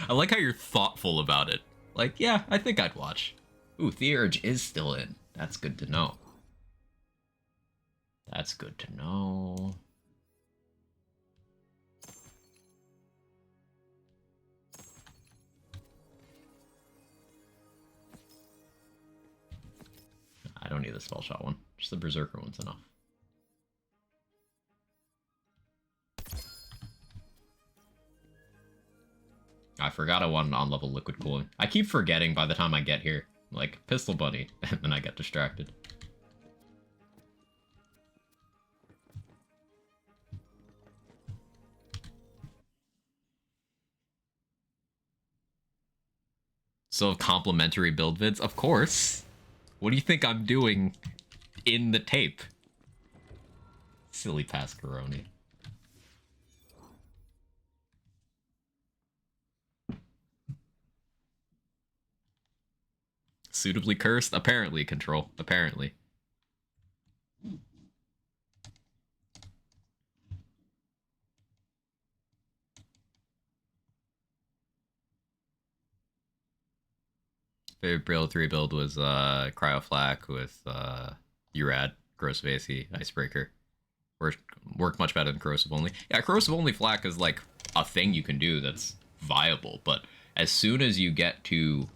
I like how you're thoughtful about it. Like, yeah, I think I'd watch. Ooh, Theurge is still in. That's good to know. That's good to know. I don't need the spell shot one. Just the Berserker one's enough. I forgot I wanted on-level liquid cooling. I keep forgetting by the time I get here. Like, Pistol Bunny, and then I get distracted. So, complimentary build vids? Of course! What do you think I'm doing in the tape? Silly Pascaroni. Suitably cursed? Apparently, Control. Apparently. Favorite Braille 3 build was Cryo Flak with Urad, Corrosive AC, Icebreaker. Worked much better than Corrosive Only. Yeah, Corrosive Only Flak is like a thing you can do that's viable, but as soon as you get to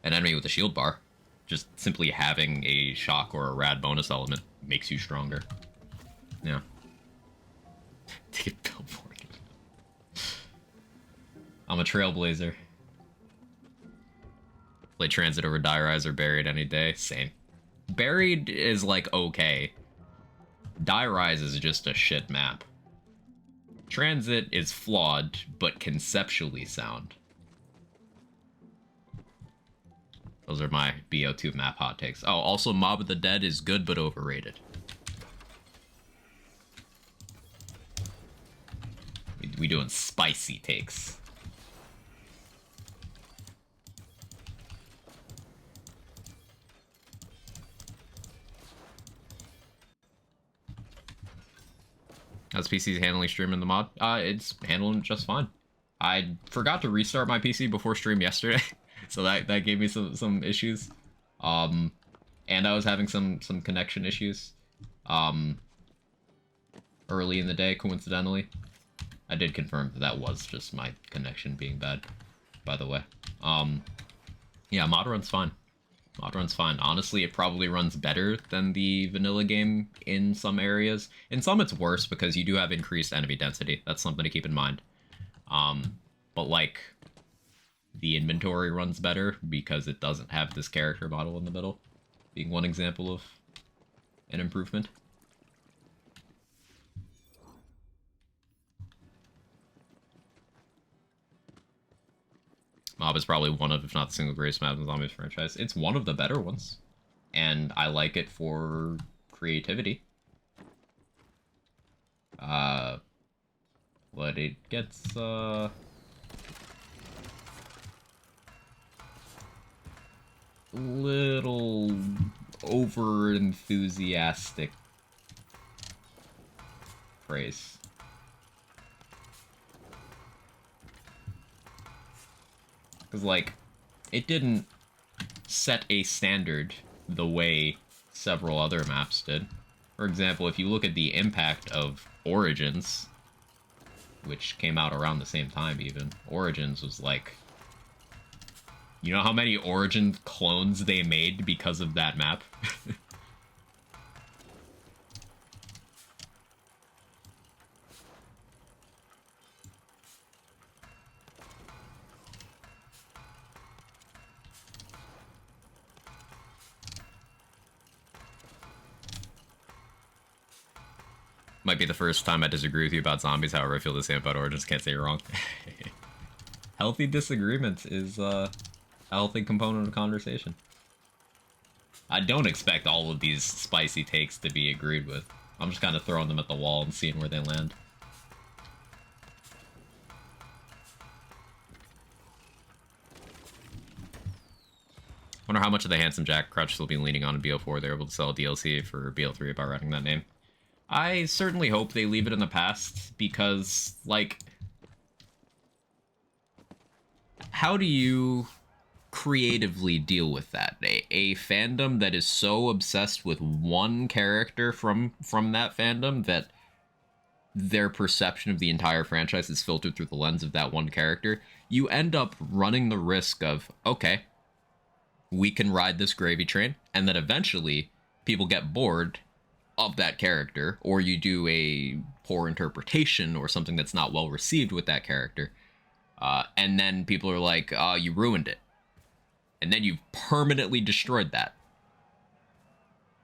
an enemy with a shield bar, just simply having a shock or a rad bonus element makes you stronger. Yeah. Take a billboard. I'm a trailblazer. Play Transit over Die Rise or Buried any day. Same. Buried is like okay. Die Rise is just a shit map. Transit is flawed, but conceptually sound. Those are my BO2 map hot takes. Oh, also Mob of the Dead is good but overrated. We doing spicy takes. How's PC's handling streaming the mod? It's handling just fine. I forgot to restart my PC before stream yesterday, so that gave me some issues. And I was having some connection issues. Early in the day, coincidentally. I did confirm that was just my connection being bad, by the way. Yeah, mod run's fine. Mod run's fine. Honestly, it probably runs better than the vanilla game in some areas. In some, it's worse because you do have increased enemy density. That's something to keep in mind. But like, the inventory runs better because it doesn't have this character model in the middle, being one example of an improvement. Mob is probably one of, if not the single greatest map in the Zombies franchise. It's one of the better ones, and I like it for creativity. But it gets, little over enthusiastic phrase. Because, like, it didn't set a standard the way several other maps did. For example, if you look at the impact of Origins, which came out around the same time even, Origins was like... You know how many Origin clones they made because of that map? Might be the first time I disagree with you about zombies, however I feel the same about Origins, can't say you're wrong. Healthy disagreement is a healthy component of conversation. I don't expect all of these spicy takes to be agreed with. I'm just kind of throwing them at the wall and seeing where they land. Wonder how much of the Handsome Jack Crutch will be leaning on in BO4. They're able to sell DLC for BO3 by writing that name. I certainly hope they leave it in the past, because, like, how do you creatively deal with that? A fandom that is so obsessed with one character from that fandom that their perception of the entire franchise is filtered through the lens of that one character, you end up running the risk of, okay, we can ride this gravy train, and then eventually people get bored of that character, or you do a poor interpretation or something that's not well received with that character, and then people are like, oh, you ruined it. And then you've permanently destroyed that,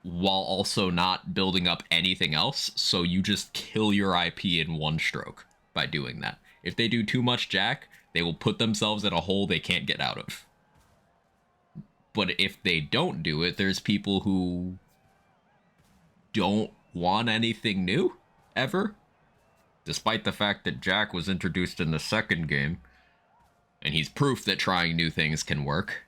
while also not building up anything else, so you just kill your IP in one stroke by doing that. If they do too much Jack, they will put themselves in a hole they can't get out of. But if they don't do it, there's people who don't want anything new, ever. Despite the fact that Jack was introduced in the second game, and he's proof that trying new things can work.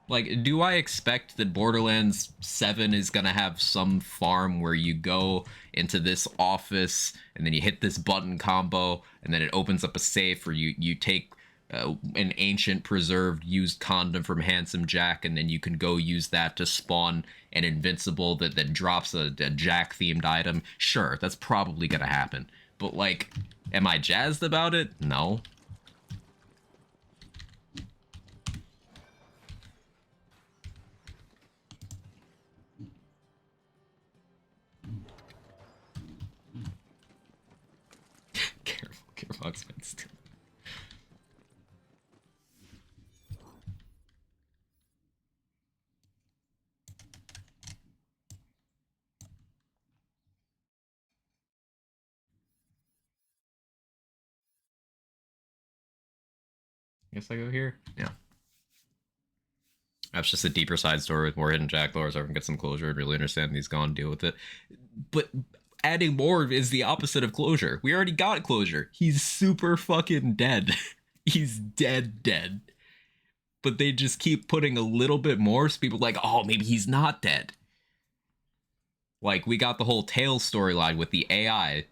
Like, do I expect that Borderlands 7 is gonna have some farm where you go into this office, and then you hit this button combo, and then it opens up a safe, or you take an ancient preserved used condom from Handsome Jack, and then you can go use that to spawn an invincible that drops a Jack themed item? Sure, that's probably gonna happen. But, like, am I jazzed about it? No. Careful, Gearbox fans too. Guess I go here? Yeah. That's just a deeper side story with more hidden Jack lore, so I can get some closure and really understand he's gone, deal with it. But adding more is the opposite of closure. We already got closure. He's super fucking dead. He's dead. But they just keep putting a little bit more, so people are like, oh, maybe he's not dead. Like, we got the whole Tails storyline with the AI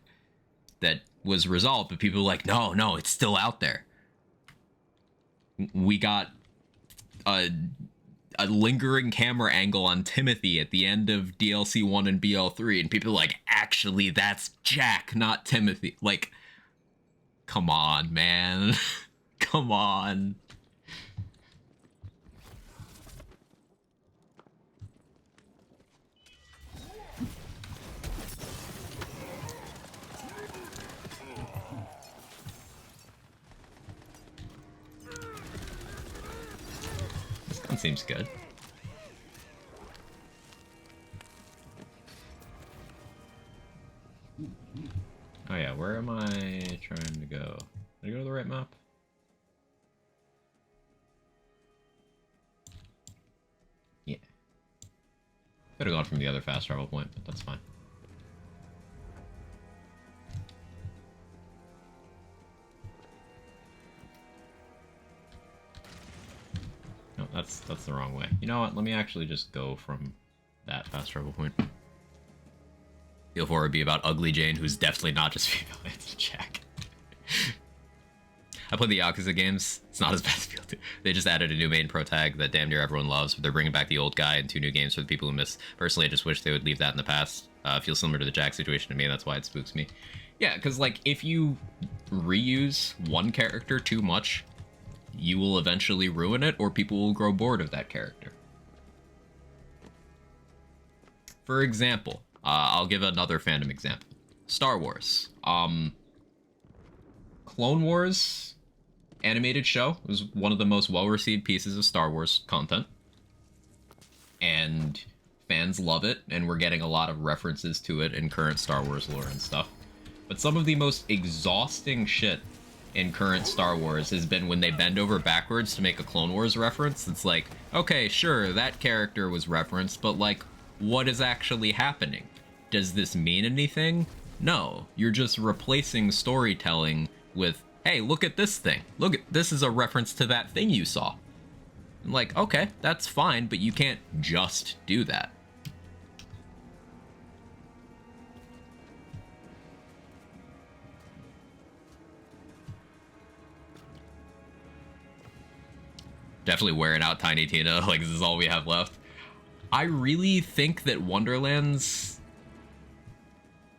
that was resolved, but people were like, no, it's still out there. We got a lingering camera angle on Timothy at the end of DLC 1 and BL3, and people are like, actually, that's Jack, not Timothy. Like, come on, man. Come on. This gun seems good. Oh yeah, where am I trying to go? Did I go to the right map? Yeah. Could have gone from the other fast travel point, but that's fine. That's the wrong way. You know what? Let me actually just go from that fast travel point. Feel 4 would be about Ugly Jane, who's definitely not just female. It's Jack. I played the Yakuza games. It's not as bad as Feel 2. They just added a new main pro tag that damn near everyone loves, but they're bringing back the old guy and 2 new games for the people who miss. Personally, I just wish they would leave that in the past. Feels similar to the Jack situation to me, that's why it spooks me. Yeah, because, like, if you reuse one character too much, you will eventually ruin it, or people will grow bored of that character. For example, I'll give another fandom example. Star Wars. Clone Wars animated show was one of the most well-received pieces of Star Wars content. And fans love it, and we're getting a lot of references to it in current Star Wars lore and stuff. But some of the most exhausting shit in current Star Wars has been when they bend over backwards to make a Clone Wars reference. It's like, okay, sure, that character was referenced, but, like, what is actually happening? Does this mean anything? No, you're just replacing storytelling with, hey, look at this thing. Look, this is a reference to that thing you saw. I'm like, okay, that's fine, but you can't just do that. Definitely wearing out Tiny Tina, like, this is all we have left. I really think that Wonderlands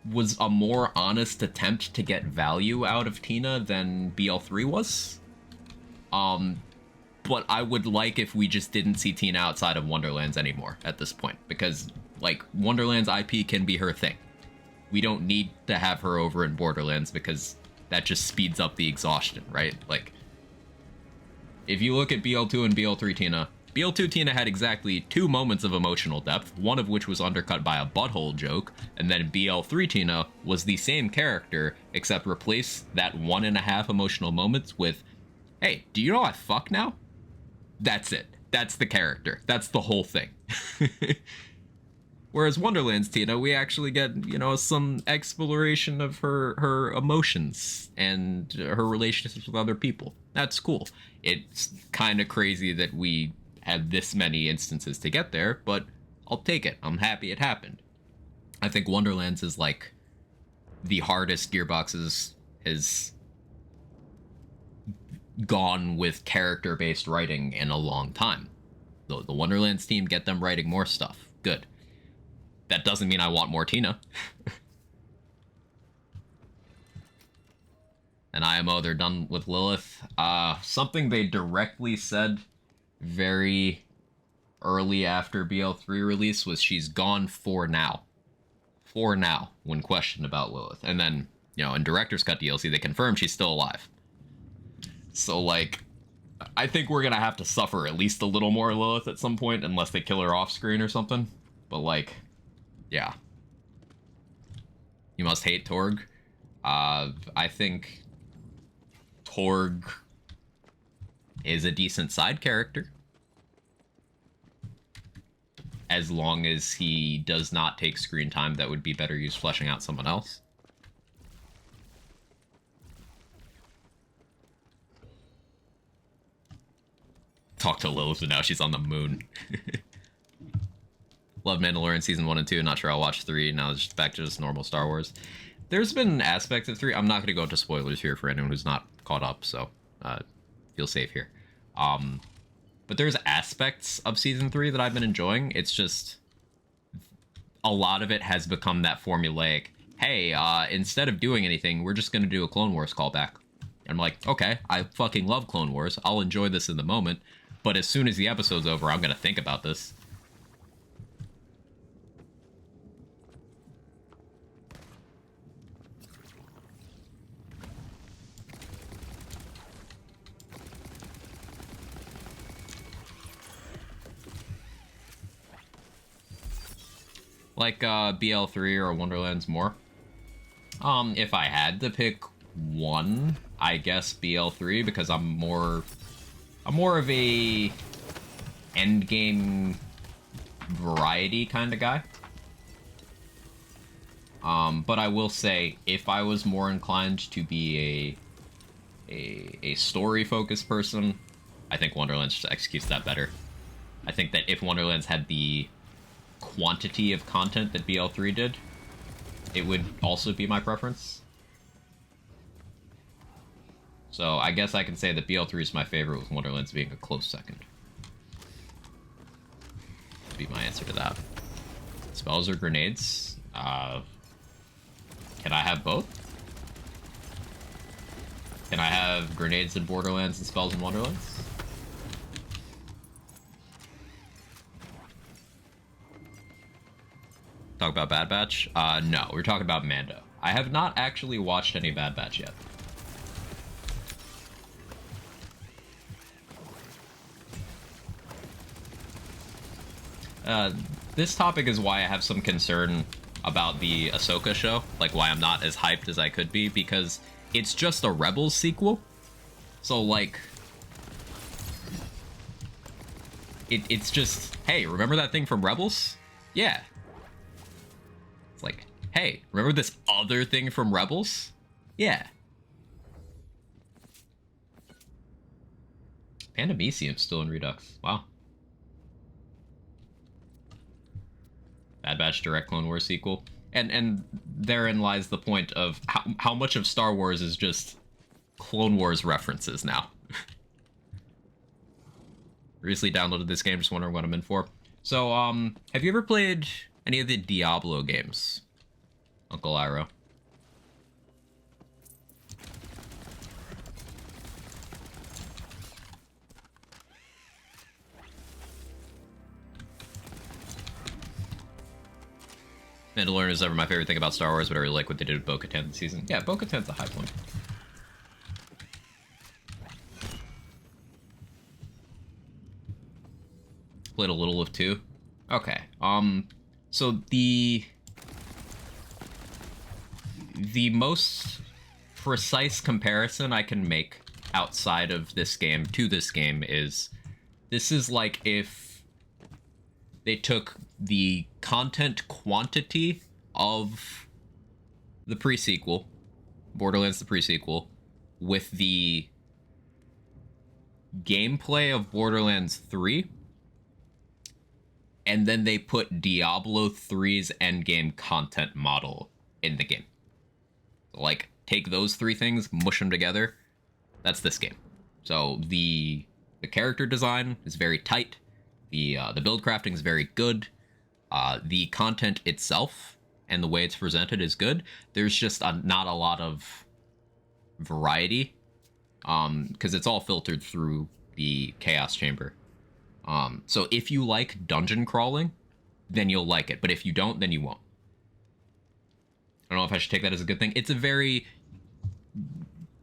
was a more honest attempt to get value out of Tina than BL3 was. But I would like if we just didn't see Tina outside of Wonderlands anymore at this point, because, like, Wonderlands IP can be her thing. We don't need to have her over in Borderlands because that just speeds up the exhaustion, right? Like, if you look at BL2 and BL3 Tina, BL2 Tina had exactly 2 moments of emotional depth, one of which was undercut by a butthole joke, and then BL3 Tina was the same character, except replace that 1.5 emotional moments with, hey, do you know I fuck now? That's it. That's the character. That's the whole thing. Whereas Wonderlands Tina, we actually get, you know, some exploration of her emotions and her relationships with other people. That's cool. It's kind of crazy that we had this many instances to get there, but I'll take it. I'm happy it happened. I think Wonderlands is, like, the hardest Gearbox has gone with character-based writing in a long time. The Wonderlands team, get them writing more stuff. Good. That doesn't mean I want more Tina. And IMO, they're done with Lilith. Something they directly said very early after BL3 release was she's gone for now. For now, when questioned about Lilith. And then, you know, in Director's Cut DLC, they confirmed she's still alive. So, like, I think we're gonna have to suffer at least a little more Lilith at some point, unless they kill her off screen or something. But, like, yeah. You must hate Torg. I think Torg is a decent side character. As long as he does not take screen time that would be better used fleshing out someone else. Talk to Lilith, and now she's on the moon. Love Mandalorian Season 1 and 2. Not sure I'll watch 3. Now it's just back to just normal Star Wars. There's been aspects of 3. I'm not going to go into spoilers here for anyone who's not caught up, so feel safe here. But there's aspects of Season 3 that I've been enjoying. It's just a lot of it has become that formulaic, hey, instead of doing anything, we're just going to do a Clone Wars callback. I'm like, okay, I fucking love Clone Wars. I'll enjoy this in the moment. But as soon as the episode's over, I'm going to think about this. Like BL3 or Wonderlands more. If I had to pick one, I guess BL3, because I'm more of a endgame variety kind of guy. But I will say, if I was more inclined to be a story focused person, I think Wonderlands just executes that better. I think that if Wonderlands had the quantity of content that BL3 did, it would also be my preference. So I guess I can say that BL3 is my favorite, with Wonderlands being a close second. Would be my answer to that. Spells or grenades? Can I have both? Can I have grenades in Borderlands and spells in Wonderlands? Talk about Bad Batch? No, we're talking about Mando. I have not actually watched any Bad Batch yet. This topic is why I have some concern about the Ahsoka show, like why I'm not as hyped as I could be, because it's just a Rebels sequel. So, like, it's just, hey, remember that thing from Rebels? Yeah. It's like, hey, remember this other thing from Rebels? Yeah. Pandemisium's still in Redux. Wow. Bad Batch Direct Clone Wars sequel. And therein lies the point of how much of Star Wars is just Clone Wars references now. Recently downloaded this game, just wondering what I'm in for. So, have you ever played any of the Diablo games, Uncle Iroh? Mandalorian is never my favorite thing about Star Wars, but I really like what they did with Bo-Katan this season. Yeah, Bo-Katan's a high point. Played a little of 2. Okay. So the most precise comparison I can make outside of this game to this game is, this is like if they took the content quantity of the pre-sequel, Borderlands the pre-sequel, with the gameplay of Borderlands 3, and then they put Diablo 3's endgame content model in the game. Like, take those 3 things, mush them together, that's this game. So the character design is very tight, the build crafting is very good, the content itself and the way it's presented is good. There's just not a lot of variety, because it's all filtered through the Chaos Chamber. So if you like dungeon crawling, then you'll like it. But if you don't, then you won't. I don't know if I should take that as a good thing. It's a very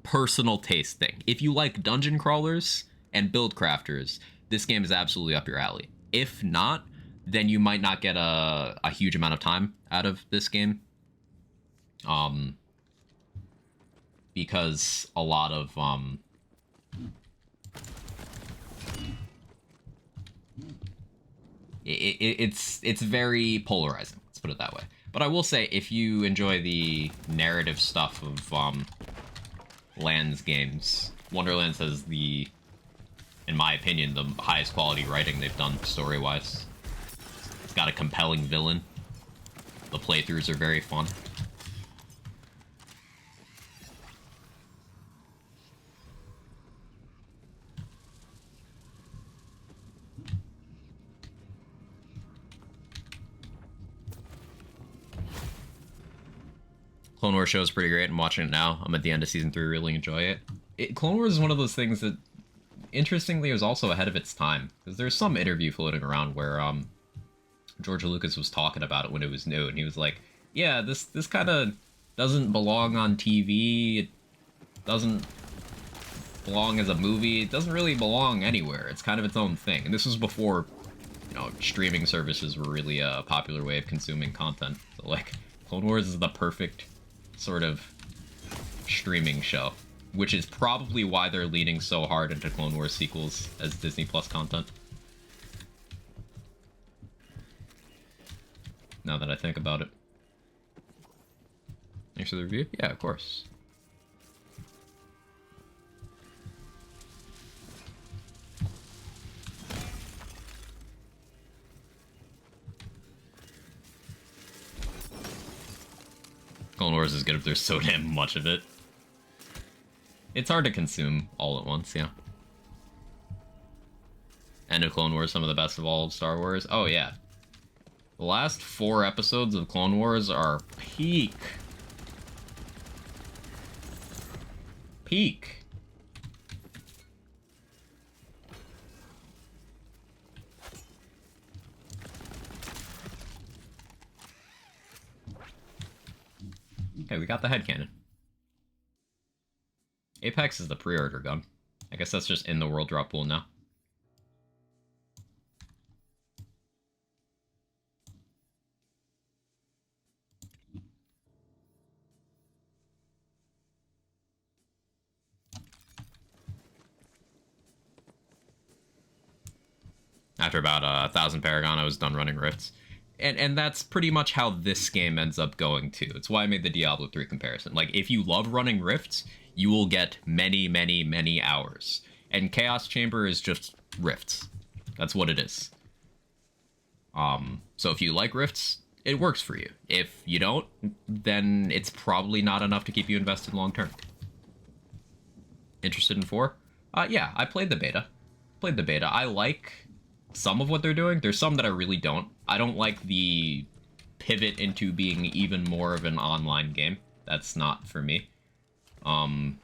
personal taste thing. If you like dungeon crawlers and build crafters, this game is absolutely up your alley. If not, then you might not get a huge amount of time out of this game. Because a lot of, it's very polarizing, let's put it that way. But I will say, if you enjoy the narrative stuff of Lands games, Wonderlands has the, in my opinion, the highest quality writing they've done story-wise. It's got a compelling villain. The playthroughs are very fun. Clone Wars show is pretty great. I'm watching it now. I'm at the end of season 3, really enjoy it. Clone Wars is one of those things that, interestingly, was also ahead of its time. Because there's some interview floating around where George Lucas was talking about it when it was new, and he was like, yeah, this kind of doesn't belong on TV, it doesn't belong as a movie, it doesn't really belong anywhere, it's kind of its own thing. And this was before, you know, streaming services were really a popular way of consuming content. So, like, Clone Wars is the perfect sort of streaming show, which is probably why they're leaning so hard into Clone Wars sequels as Disney Plus content. Now that I think about it. Thanks for the review? Yeah, of course. Clone Wars is good if there's so damn much of it. It's hard to consume all at once, yeah. End of Clone Wars, some of the best of all of Star Wars. Oh, yeah. The last 4 episodes of Clone Wars are peak. Peak. Okay, we got the headcanon. Apex is the pre-order gun. I guess that's just in the world drop pool now. After about 1,000 Paragon, I was done running rifts. And that's pretty much how this game ends up going, too. It's why I made the Diablo 3 comparison. Like, if you love running rifts, you will get many, many, many hours. And Chaos Chamber is just rifts. That's what it is. So if you like rifts, it works for you. If you don't, then it's probably not enough to keep you invested long term. Interested in 4? Yeah, I played the beta. I like some of what they're doing. There's some that I really don't. I don't like the pivot into being even more of an online game. That's not for me. And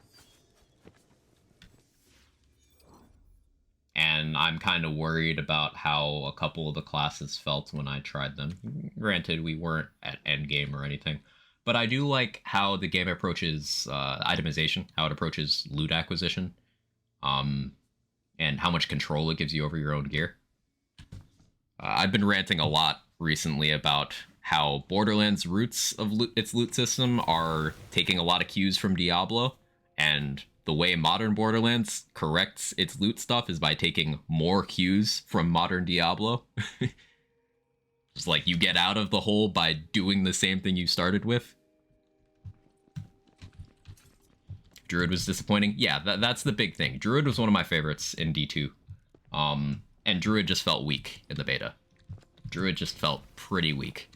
I'm kind of worried about how a couple of the classes felt when I tried them. Granted, we weren't at endgame or anything. But I do like how the game approaches itemization, how it approaches loot acquisition, and how much control it gives you over your own gear. I've been ranting a lot recently about how Borderlands' roots of its loot system are taking a lot of cues from Diablo, and the way modern Borderlands corrects its loot stuff is by taking more cues from modern Diablo. It's like you get out of the hole by doing the same thing you started with. Druid was disappointing. Yeah, that's the big thing. Druid was one of my favorites in D2. And Druid just felt weak in the beta. Druid just felt pretty weak.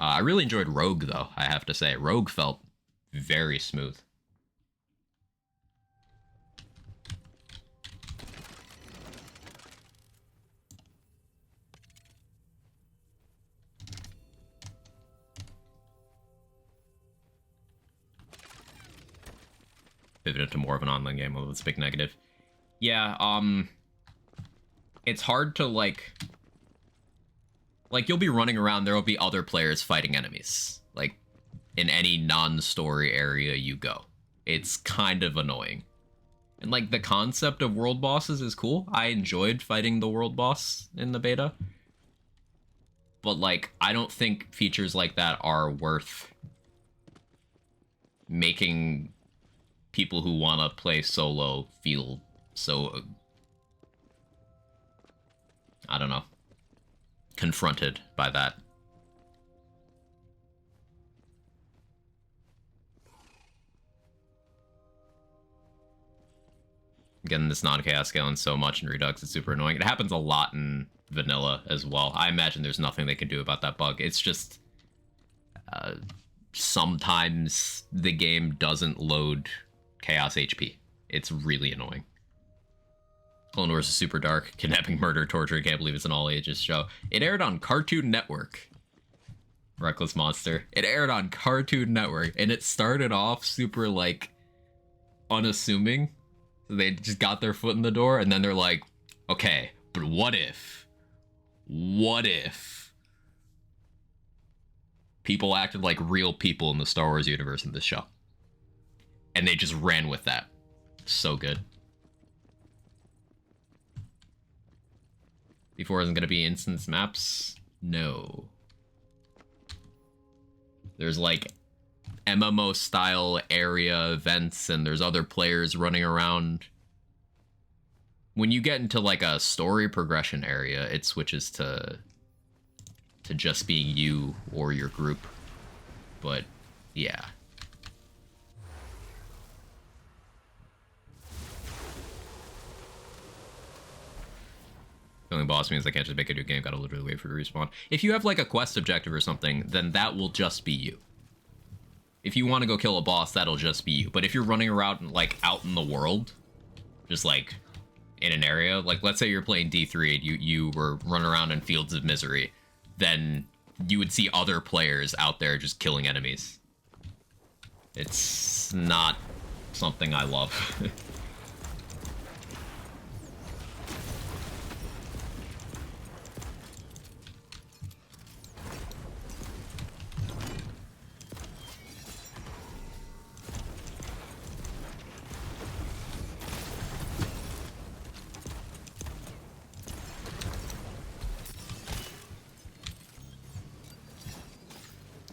I really enjoyed Rogue, though, I have to say. Rogue felt very smooth. Pivoted to more of an online game, although it's a big negative. Yeah, it's hard to, like, you'll be running around, there'll be other players fighting enemies, like, in any non-story area you go. It's kind of annoying. And, like, the concept of world bosses is cool. I enjoyed fighting the world boss in the beta. But, like, I don't think features like that are worth making people who want to play solo feel so, I don't know, confronted by that. Getting this non-chaos scaling so much in Redux is super annoying. It happens a lot in vanilla as well. I imagine there's nothing they can do about that bug. It's just sometimes the game doesn't load chaos HP. It's really annoying. Clone Wars is super dark. Kidnapping, murder, torture. Can't believe it's an all-ages show. It aired on Cartoon Network. Reckless Monster. It aired on Cartoon Network, and it started off super, like, unassuming. They just got their foot in the door, and then they're like, okay, but what if people acted like real people in the Star Wars universe in this show? And they just ran with that. So good. Before isn't going to be instance maps? No. There's like MMO style area events and there's other players running around. When you get into like a story progression area, it switches to just being you or your group. But yeah. Killing boss means I can't just make a new game, gotta literally wait for it to respawn. If you have like a quest objective or something, then that will just be you. If you want to go kill a boss, that'll just be you. But if you're running around like out in the world, just like in an area, like let's say you're playing D3 and you were running around in Fields of Misery, then you would see other players out there just killing enemies. It's not something I love.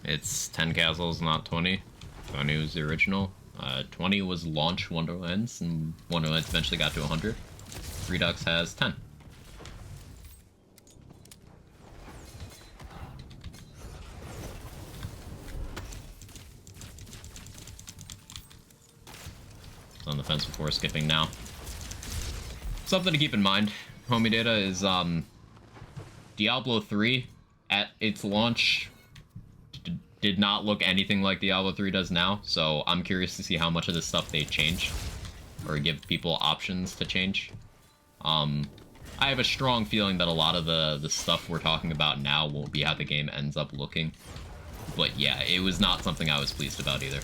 It's 10 castles, not 20. 20 was the original. 20 was launch Wonderlands, and Wonderlands eventually got to 100. Redux has 10. It's on the fence before skipping now. Something to keep in mind, homie data, is Diablo 3 at its launch did not look anything like Diablo 3 does now, so I'm curious to see how much of this stuff they change, or give people options to change. I have a strong feeling that a lot of the stuff we're talking about now won't be how the game ends up looking. But yeah, it was not something I was pleased about either.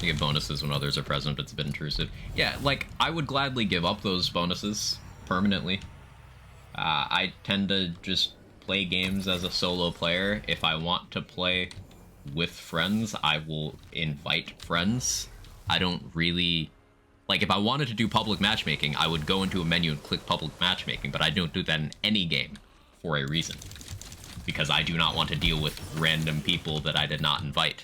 You get bonuses when others are present, but it's a bit intrusive. Yeah, like, I would gladly give up those bonuses permanently. I tend to just play games as a solo player. If I want to play with friends, I will invite friends. I don't really... Like, if I wanted to do public matchmaking, I would go into a menu and click public matchmaking, but I don't do that in any game for a reason. Because I do not want to deal with random people that I did not invite.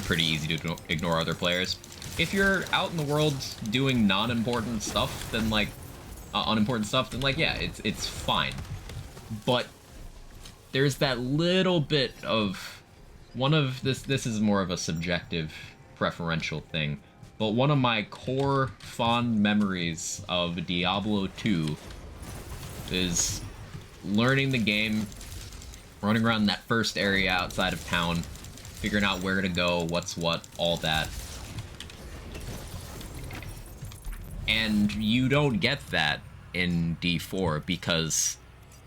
Pretty easy to ignore other players. If you're out in the world doing non-important stuff, then like unimportant stuff, then like yeah, it's fine. But there's that little bit of this is more of a subjective preferential thing, but one of my core fond memories of Diablo 2 is learning the game, running around that first area outside of town, figuring out where to go, what's what, all that. And you don't get that in D4 because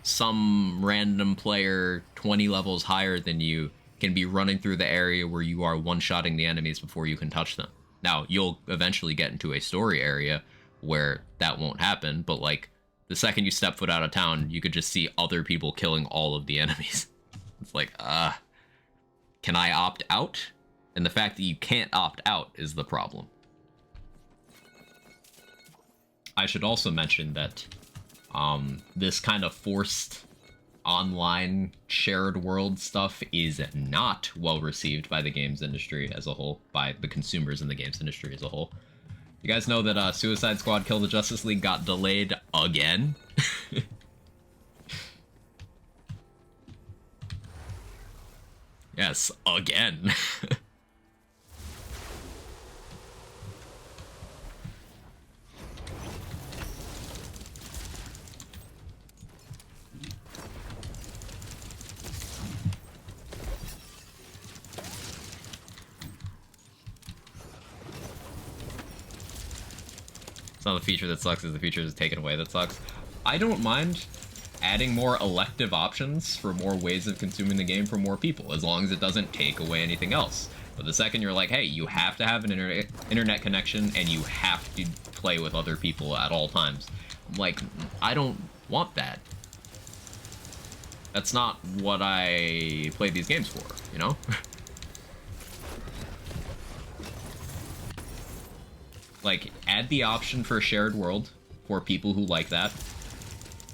some random player 20 levels higher than you can be running through the area where you are one-shotting the enemies before you can touch them. Now, you'll eventually get into a story area where that won't happen, but like, the second you step foot out of town, you could just see other people killing all of the enemies. It's like, can I opt out? And the fact that you can't opt out is the problem. I should also mention that this kind of forced online shared world stuff is not well received by the games industry as a whole, by the consumers in the games industry as a whole. You guys know that Suicide Squad Kill the Justice League got delayed again? Yes, again. It's not the feature that sucks, it's the feature that's taken away that sucks. I don't mind adding more elective options for more ways of consuming the game for more people, as long as it doesn't take away anything else. But the second you're like, hey, you have to have an internet connection and you have to play with other people at all times, I'm like, I don't want that. That's not what I play these games for, you know? Like, add the option for a shared world for people who like that,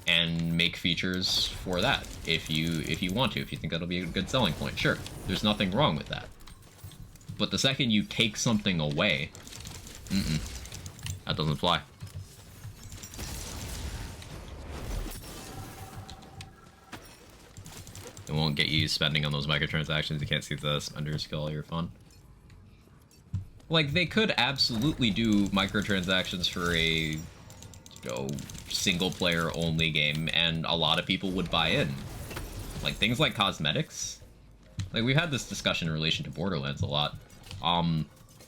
and make features for that if you want to, if you think that'll be a good selling point. Sure, there's nothing wrong with that. But the second you take something away, that doesn't fly. It won't get you spending on those microtransactions. You can't see the spender skill all your fun. Like, they could absolutely do microtransactions for a single-player only game, and a lot of people would buy in. Like, things like cosmetics. Like, we've had this discussion in relation to Borderlands a lot.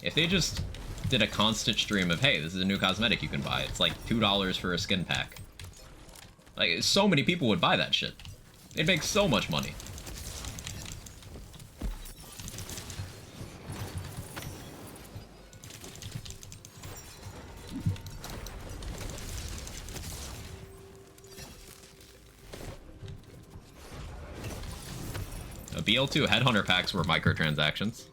If they just did a constant stream of, hey, this is a new cosmetic you can buy. It's like $2 for a skin pack. Like, so many people would buy that shit. It makes so much money. BL2 Headhunter packs were microtransactions.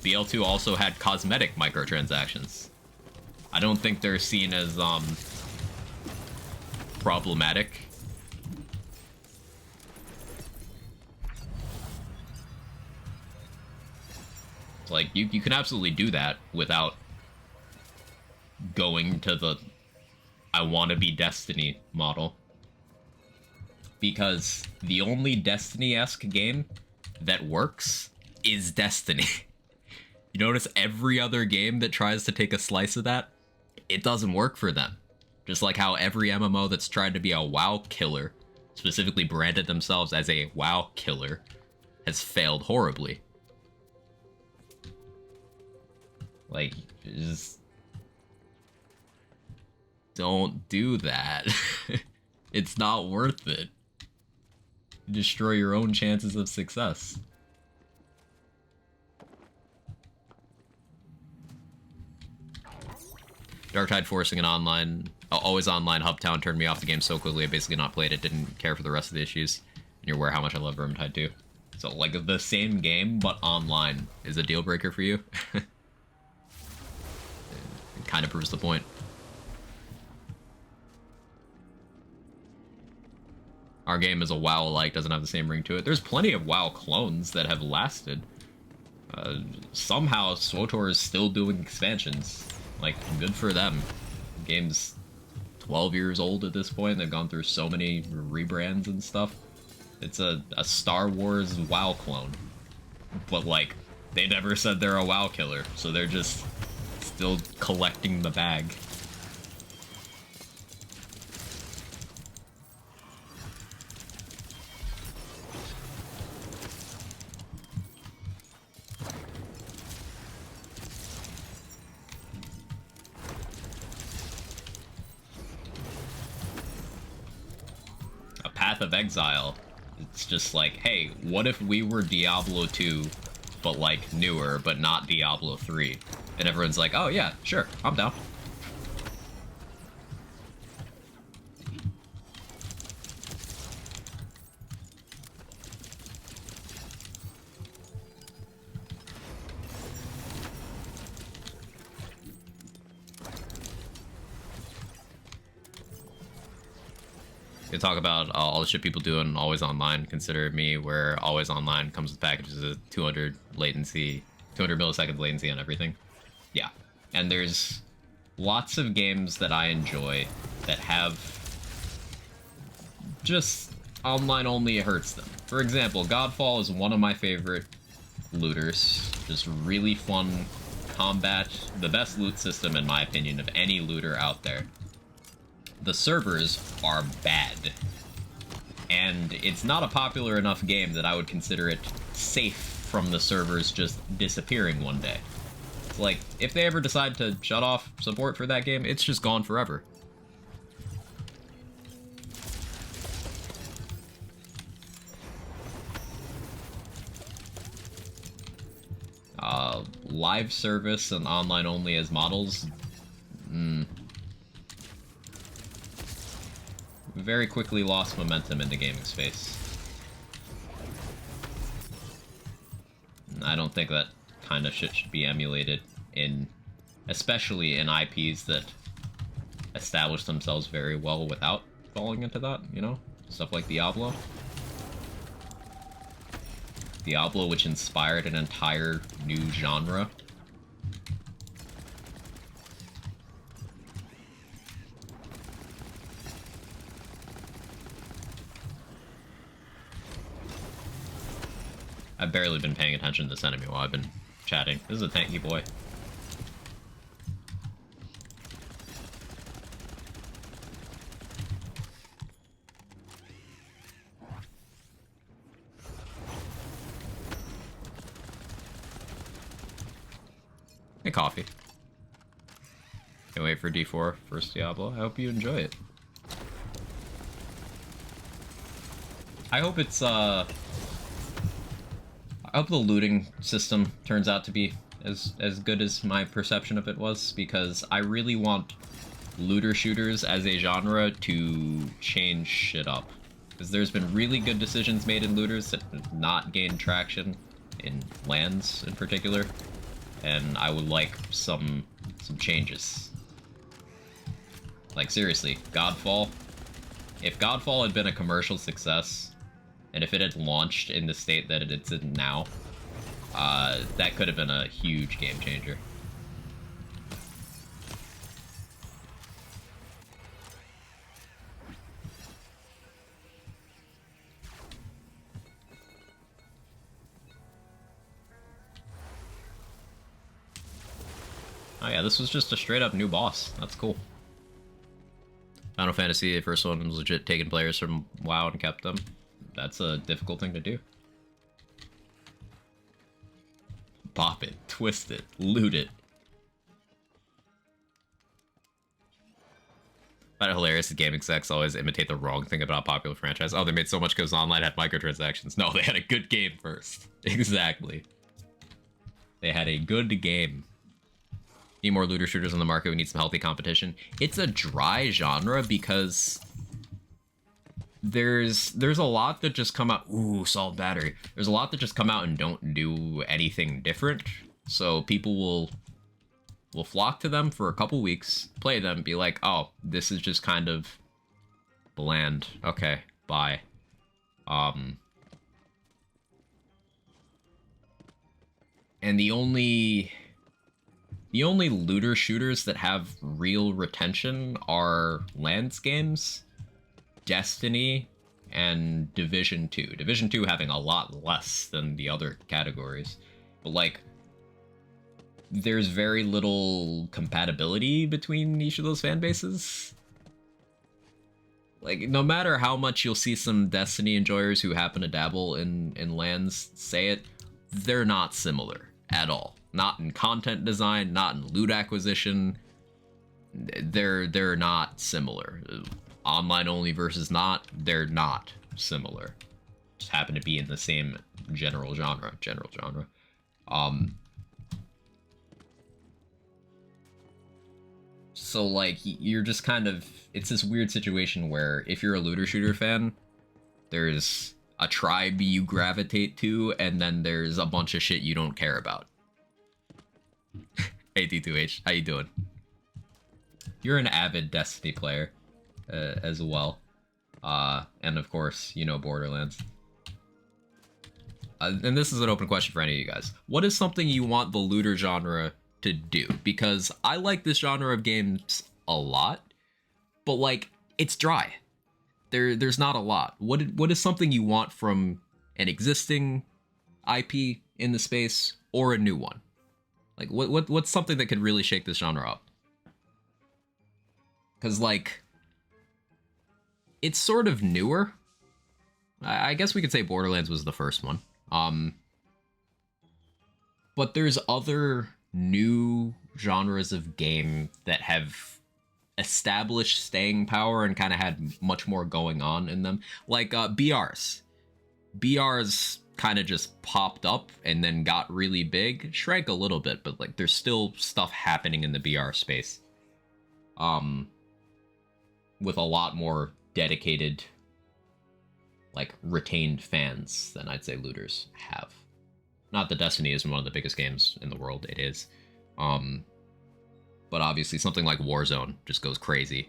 BL2 also had cosmetic microtransactions. I don't think they're seen as, problematic. Like, you can absolutely do that without going to the I want to be Destiny model. Because the only Destiny-esque game that works is Destiny. You notice every other game that tries to take a slice of that, it doesn't work for them. Just like how every MMO that's tried to be a WoW killer, specifically branded themselves as a WoW killer, has failed horribly. Like, just don't do that. It's not worth it. Destroy your own chances of success. Darktide forcing an always online hub town turned me off the game so quickly I basically not played it, didn't care for the rest of the issues. And you're aware how much I love Vermintide too. So, like, the same game, but online, is a deal breaker for you? It kind of proves the point. Our game is a WoW-alike, doesn't have the same ring to it. There's plenty of WoW clones that have lasted. Somehow, SWTOR is still doing expansions. Like, good for them. The game's 12 years old at this point. They've gone through so many rebrands and stuff. It's a Star Wars WoW clone. But, like, they never said they're a WoW killer, so they're just still collecting the bag. Path of Exile. It's just like, hey, what if we were Diablo 2, but like newer, but not Diablo 3? And everyone's like, oh yeah, sure, I'm down. They talk about all the shit people do in Always Online. Consider me where Always Online comes with packages of 200 latency, 200 milliseconds latency on everything. Yeah. And there's lots of games that I enjoy that have just online only hurts them. For example, Godfall is one of my favorite looters. Just really fun combat. The best loot system, in my opinion, of any looter out there. The servers are bad, and it's not a popular enough game that I would consider it safe from the servers just disappearing one day. It's like, if they ever decide to shut off support for that game, it's just gone forever. Live service and online only as models, very quickly lost momentum in the gaming space. I don't think that kind of shit should be emulated especially in IPs that establish themselves very well without falling into that, you know? Stuff like Diablo. Diablo, which inspired an entire new genre. I've barely been paying attention to this enemy while I've been chatting. This is a tanky boy. Hey, coffee. Can't wait for D4 first Diablo. I hope you enjoy it. I hope it's, I hope the looting system turns out to be as good as my perception of it was, because I really want looter shooters as a genre to change shit up. Because there's been really good decisions made in looters that have not gained traction in lands in particular, and I would like some changes. Like, seriously, Godfall. If Godfall had been a commercial success, and if it had launched in the state that it's in now, that could have been a huge game changer. Oh yeah, this was just a straight up new boss. That's cool. Final Fantasy, the first one was legit taking players from WoW and kept them. That's a difficult thing to do. Pop it, twist it, loot it. I find it hilarious that game execs always imitate the wrong thing about a popular franchise. Oh, they made so much because online had microtransactions. No, they had a good game first. Exactly. They had a good game. Need more looter shooters on the market. We need some healthy competition. It's a dry genre because there's a lot that just come out. Ooh, solid battery. There's a lot that just come out and don't do anything different. So people will flock to them for a couple weeks, play them, be like, oh, this is just kind of bland. Okay, bye. And the only looter shooters that have real retention are Lands games, Destiny, and Division 2. Division 2 having a lot less than the other categories. But, like, there's very little compatibility between each of those fan bases. Like, no matter how much you'll see some Destiny enjoyers who happen to dabble in Lands say it, they're not similar at all. Not in content design, not in loot acquisition. They're not similar. Online only versus not, they're not similar. Just happen to be in the same general genre. So, like, you're just kind of... It's this weird situation where if you're a looter shooter fan, there's a tribe you gravitate to, and then there's a bunch of shit you don't care about. Hey, D2H, how you doing? You're an avid Destiny player, as well. And of course, you know Borderlands. And this is an open question for any of you guys. What is something you want the looter genre to do? Because I like this genre of games a lot, but, like, it's dry. There's not a lot. What is something you want from an existing IP in the space or a new one? Like, what's something that could really shake this genre up? Because, like, it's sort of newer. I guess we could say Borderlands was the first one. But there's other new genres of game that have established staying power and kind of had much more going on in them. Like, BRs. BRs kind of just popped up and then got really big, shrank a little bit, but, like, there's still stuff happening in the BR space, with a lot more dedicated, like, retained fans than I'd say looters have. Not that Destiny isn't one of the biggest games in the world, it is, but obviously something like Warzone just goes crazy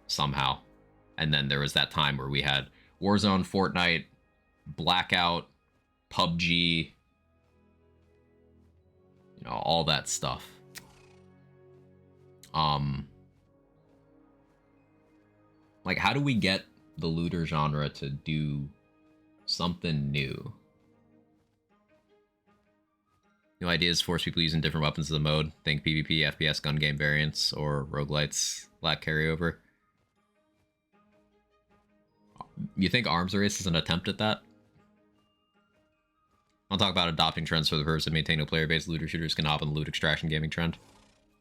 somehow. And then there was that time where we had Warzone, Fortnite, Blackout, PUBG, all that stuff. Like, how do we get the looter genre to do something new? New ideas force people using different weapons as a mode. Think PvP, FPS, gun game variants, or roguelites lack carryover. You think Arms Race is an attempt at that? I'll talk about adopting trends for the purpose of maintaining a player-based looter shooters can hop on the loot extraction gaming trend.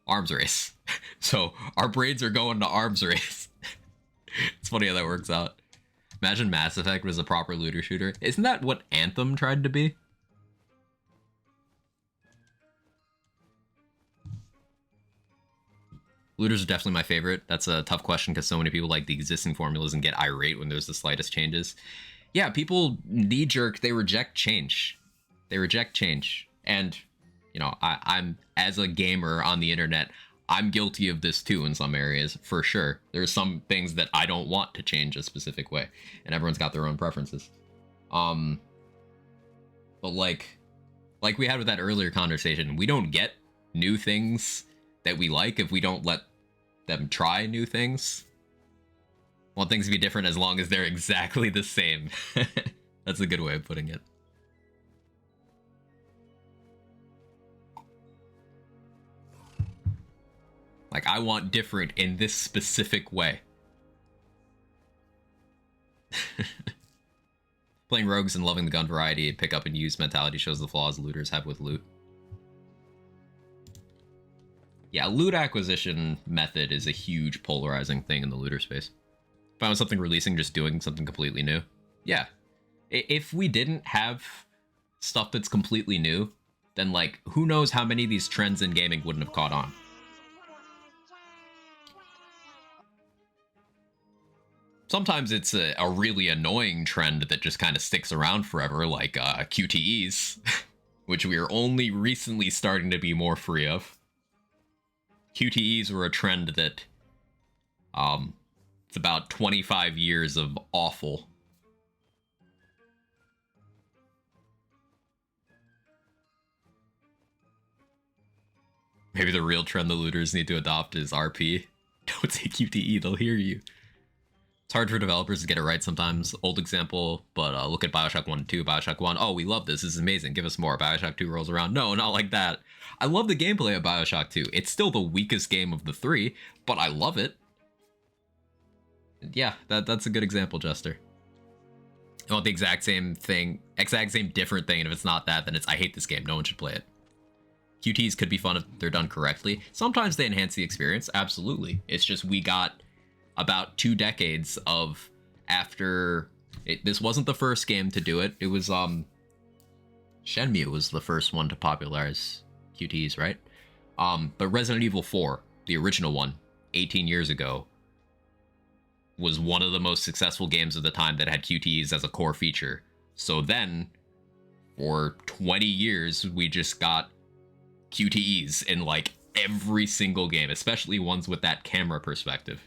Arms Race. So our brains are going to Arms Race. It's funny how that works out. Imagine Mass Effect was a proper looter shooter. Isn't that what Anthem tried to be? Looters are definitely my favorite. That's a tough question because so many people like the existing formulas and get irate when there's the slightest changes. Yeah, people knee-jerk, they reject change. They reject change. And, I'm, as a gamer on the internet, I'm guilty of this too in some areas, for sure. There's some things that I don't want to change a specific way, and everyone's got their own preferences. But like we had with that earlier conversation, we don't get new things that we like if we don't let them try new things. I want things to be different as long as they're exactly the same. That's a good way of putting it. Like, I want different in this specific way. Playing rogues and loving the gun variety, pick up and use mentality shows the flaws looters have with loot. Yeah, loot acquisition method is a huge polarizing thing in the looter space. If I want something releasing, just doing something completely new. Yeah. If we didn't have stuff that's completely new, then, like, who knows how many of these trends in gaming wouldn't have caught on. Sometimes it's a really annoying trend that just kind of sticks around forever, like QTEs, which we are only recently starting to be more free of. QTEs were a trend that, it's about 25 years of awful. Maybe the real trend the looters need to adopt is RP. Don't say QTE, they'll hear you. It's hard for developers to get it right sometimes. Old example, but look at Bioshock 1 and 2. Bioshock 1, oh, we love this. This is amazing. Give us more. Bioshock 2 rolls around. No, not like that. I love the gameplay of Bioshock 2. It's still the weakest game of the three, but I love it. Yeah, that's a good example, Jester. I want the exact same thing, exact same different thing, and if it's not that, then it's I hate this game. No one should play it. QTs could be fun if they're done correctly. Sometimes they enhance the experience, absolutely. It's just we got about 2 decades of after this wasn't the first game to do it. It was Shenmue was the first one to popularize QTs, right? But Resident Evil 4, the original one, 18 years ago, was one of the most successful games of the time that had QTs as a core feature. So then, for 20 years, we just got QTEs in like every single game, especially ones with that camera perspective.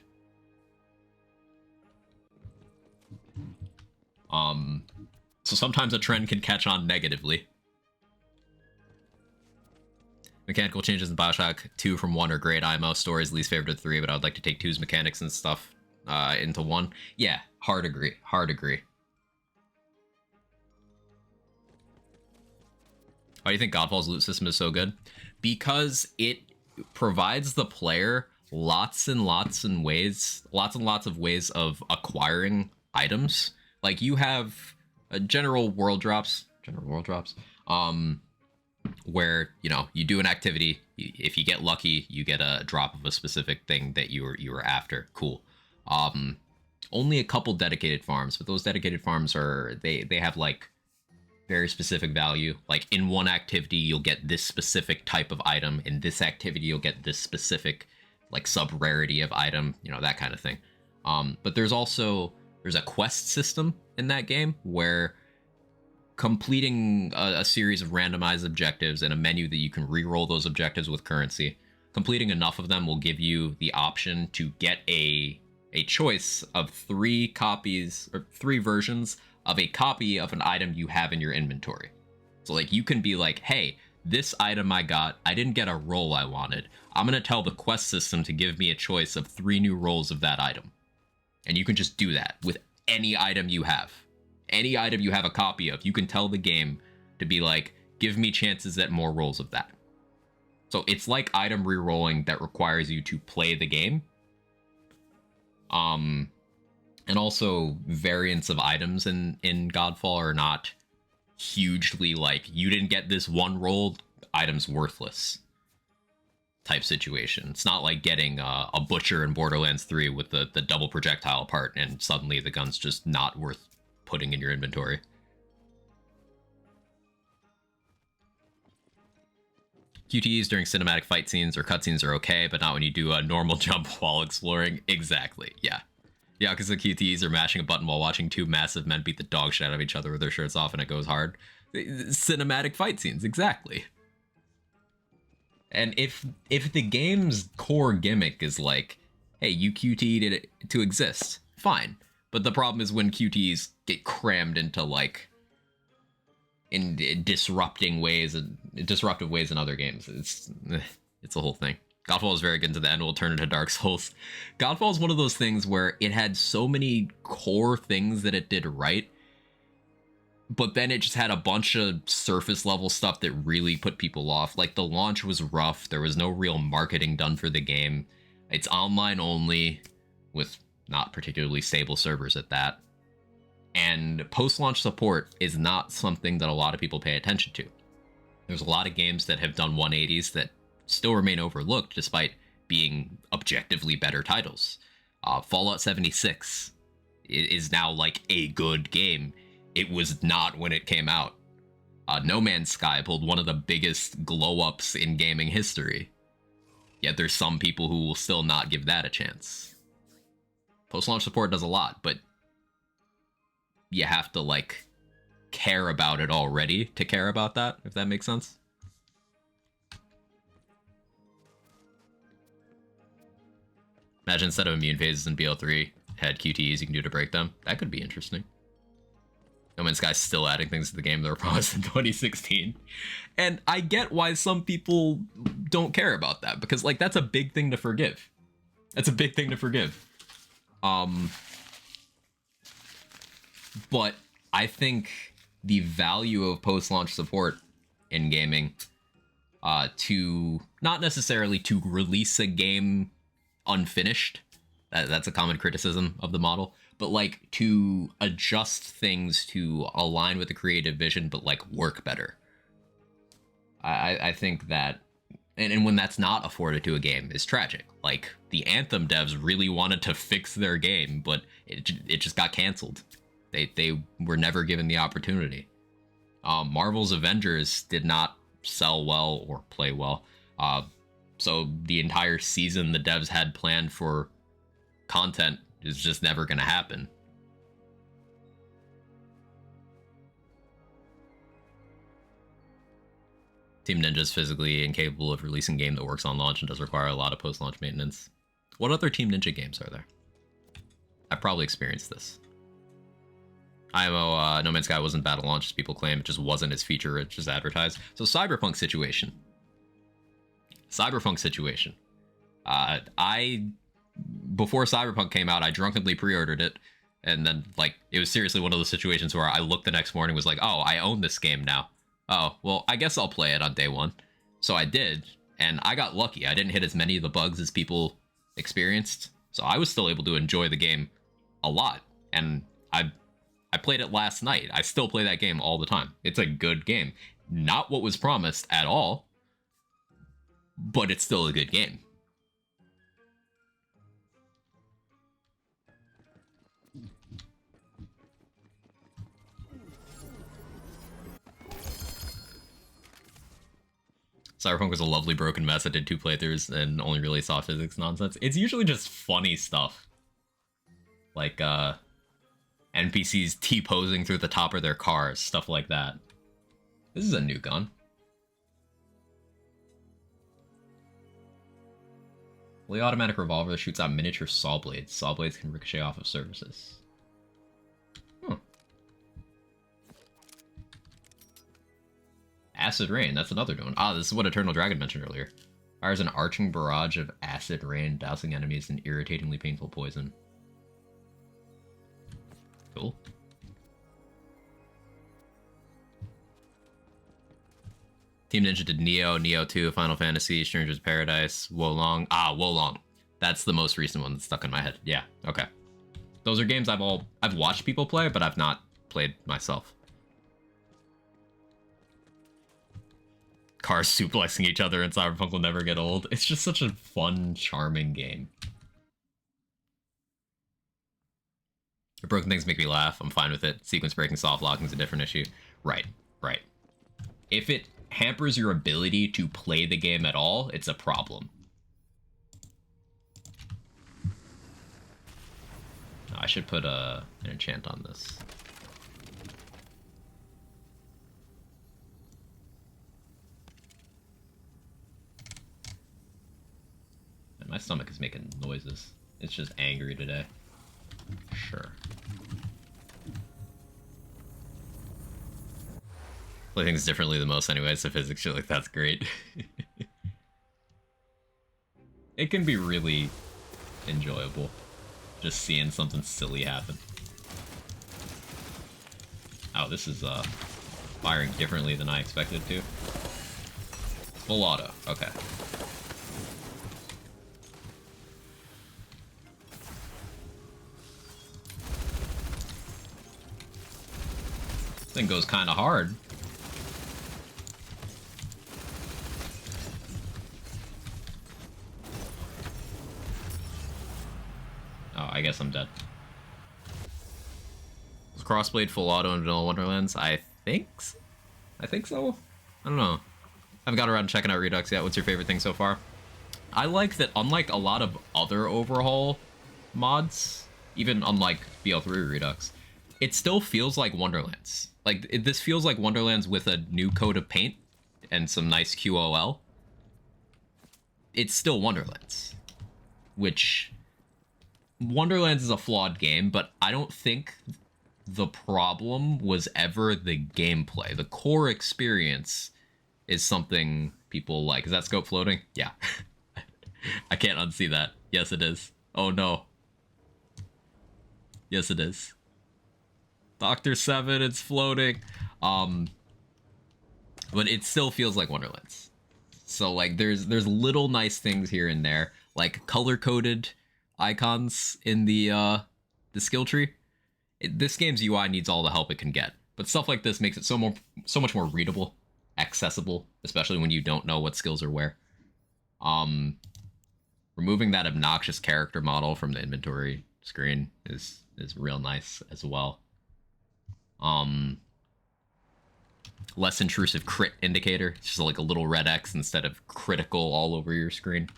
So sometimes a trend can catch on negatively. Mechanical changes in Bioshock 2 from 1 are great. IMO stories least favorite of 3, but I would like to take 2's mechanics and stuff into 1. Yeah, hard agree. Hard agree. Why do you think Godfall's loot system is so good? Because it provides the player lots and lots of ways of acquiring items. Like, you have general world drops, where, you do an activity. If you get lucky, you get a drop of a specific thing that you were after. Cool. Only a couple dedicated farms, but those dedicated farms they have like very specific value. Like, in one activity, you'll get this specific type of item. In this activity, you'll get this specific like sub-rarity of item, that kind of thing. But there's a quest system in that game where completing a series of randomized objectives and a menu that you can re-roll those objectives with currency. Completing enough of them will give you the option to get a choice of 3 copies or 3 versions of a copy of an item you have in your inventory. So like you can be like, hey, this item I got, I didn't get a roll I wanted. I'm going to tell the quest system to give me a choice of 3 new rolls of that item. And you can just do that with any item you have. Any item you have a copy of, you can tell the game to be like, give me chances at more rolls of that. So it's like item rerolling that requires you to play the game. And also variants of items in Godfall are not hugely like, you didn't get this one roll, item's worthless type situation. It's not like getting a butcher in Borderlands 3 with the double projectile part and suddenly the gun's just not worth putting in your inventory. QTEs during cinematic fight scenes or cutscenes are okay, but not when you do a normal jump while exploring. Exactly, yeah. Yeah, because the QTEs are mashing a button while watching 2 massive men beat the dog shit out of each other with their shirts off and it goes hard. Cinematic fight scenes, exactly. And if the game's core gimmick is like, hey, you QTE'd it to exist, fine. But the problem is when QTEs get crammed into like in disruptive ways in other games. It's a whole thing. Godfall is very good to the end. We'll turn into Dark Souls. Godfall is one of those things where it had so many core things that it did right, but then it just had a bunch of surface level stuff that really put people off. Like the launch was rough. There was no real marketing done for the game. It's online only with not particularly stable servers at that. And post-launch support is not something that a lot of people pay attention to. There's a lot of games that have done 180s that still remain overlooked despite being objectively better titles. Fallout 76 is now like a good game. It was not when it came out. No Man's Sky pulled one of the biggest glow-ups in gaming history. Yet there's some people who will still not give that a chance. Post-launch support does a lot, but you have to, like, care about it already to care about that, if that makes sense. Imagine instead of immune phases in BL3, had QTEs you can do to break them. That could be interesting. No Man's Sky's still adding things to the game that were promised in 2016. And I get why some people don't care about that, because, like, that's a big thing to forgive. That's a big thing to forgive. But I think the value of post-launch support in gaming, to not necessarily to release a game unfinished, that's a common criticism of the model, but like to adjust things to align with the creative vision, but like work better. I think that, and when that's not afforded to a game, is tragic. Like the Anthem devs really wanted to fix their game, but it just got canceled. They were never given the opportunity. Marvel's Avengers did not sell well or play well. So the entire season the devs had planned for content is just never going to happen. Team Ninja's physically incapable of releasing a game that works on launch and does require a lot of post-launch maintenance. What other Team Ninja games are there? I've probably experienced this. IMO, No Man's Sky wasn't bad at launch, as people claim. It just wasn't as feature-rich as advertised. So Cyberpunk situation. Before Cyberpunk came out, I drunkenly pre-ordered it. And then, like, it was seriously one of those situations where I looked the next morning and was like, oh, I own this game now. Oh, well, I guess I'll play it on day one. So I did, and I got lucky. I didn't hit as many of the bugs as people experienced. So I was still able to enjoy the game a lot. And I played it last night. I still play that game all the time. It's a good game. Not what was promised at all, but it's still a good game. Cyberpunk was a lovely broken mess. I did 2 playthroughs and only really saw physics nonsense. It's usually just funny stuff. Like, NPCs T-posing through the top of their cars, stuff like that. This is a new gun. Fully automatic revolver that shoots out miniature saw blades. Saw blades can ricochet off of surfaces. Huh. Acid Rain, that's another one. Ah, this is what Eternal Dragon mentioned earlier. Fires an arching barrage of acid rain, dousing enemies in irritatingly painful poison. Cool. Team Ninja did Neo, Neo 2, Final Fantasy, Stranger's Paradise, Wolong. Ah, Wolong. That's the most recent one that's stuck in my head. Yeah, okay. Those are games I've watched people play, but I've not played myself. Cars suplexing each other in Cyberpunk will never get old. It's just such a fun, charming game. Broken things make me laugh. I'm fine with it. Sequence breaking, soft locking is a different issue. Right, right. If it hampers your ability to play the game at all, it's a problem. I should put an enchant on this. And my stomach is making noises. It's just angry today. Sure. Play things differently the most anyway, so physics shit like that's great. It can be really enjoyable. Just seeing something silly happen. Oh, this is firing differently than I expected it to. Full auto, okay. Thing goes kind of hard. Oh, I guess I'm dead. Was Crossblade full auto in Vanilla Wonderlands? I think so. I don't know. I haven't got around to checking out Redux yet. What's your favorite thing so far? I like that unlike a lot of other overhaul mods, even unlike BL3 Redux, it still feels like Wonderlands. Like, this feels like Wonderlands with a new coat of paint and some nice QOL. It's still Wonderlands. Which... Wonderlands is a flawed game, but I don't think the problem was ever the gameplay. The core experience is something people like. Is that scope floating? Yeah. I can't unsee that. Yes, it is. Oh, no. Yes, it is. Dr. 7, it's floating. But it still feels like Wonderlands. So, like, there's little nice things here and there, like color-coded icons in the skill tree. This game's UI needs all the help it can get, but stuff like this makes it so much more readable, accessible, especially when you don't know what skills are where. Removing that obnoxious character model from the inventory screen is real nice as well. Less intrusive crit indicator. It's just like a little red X instead of critical all over your screen.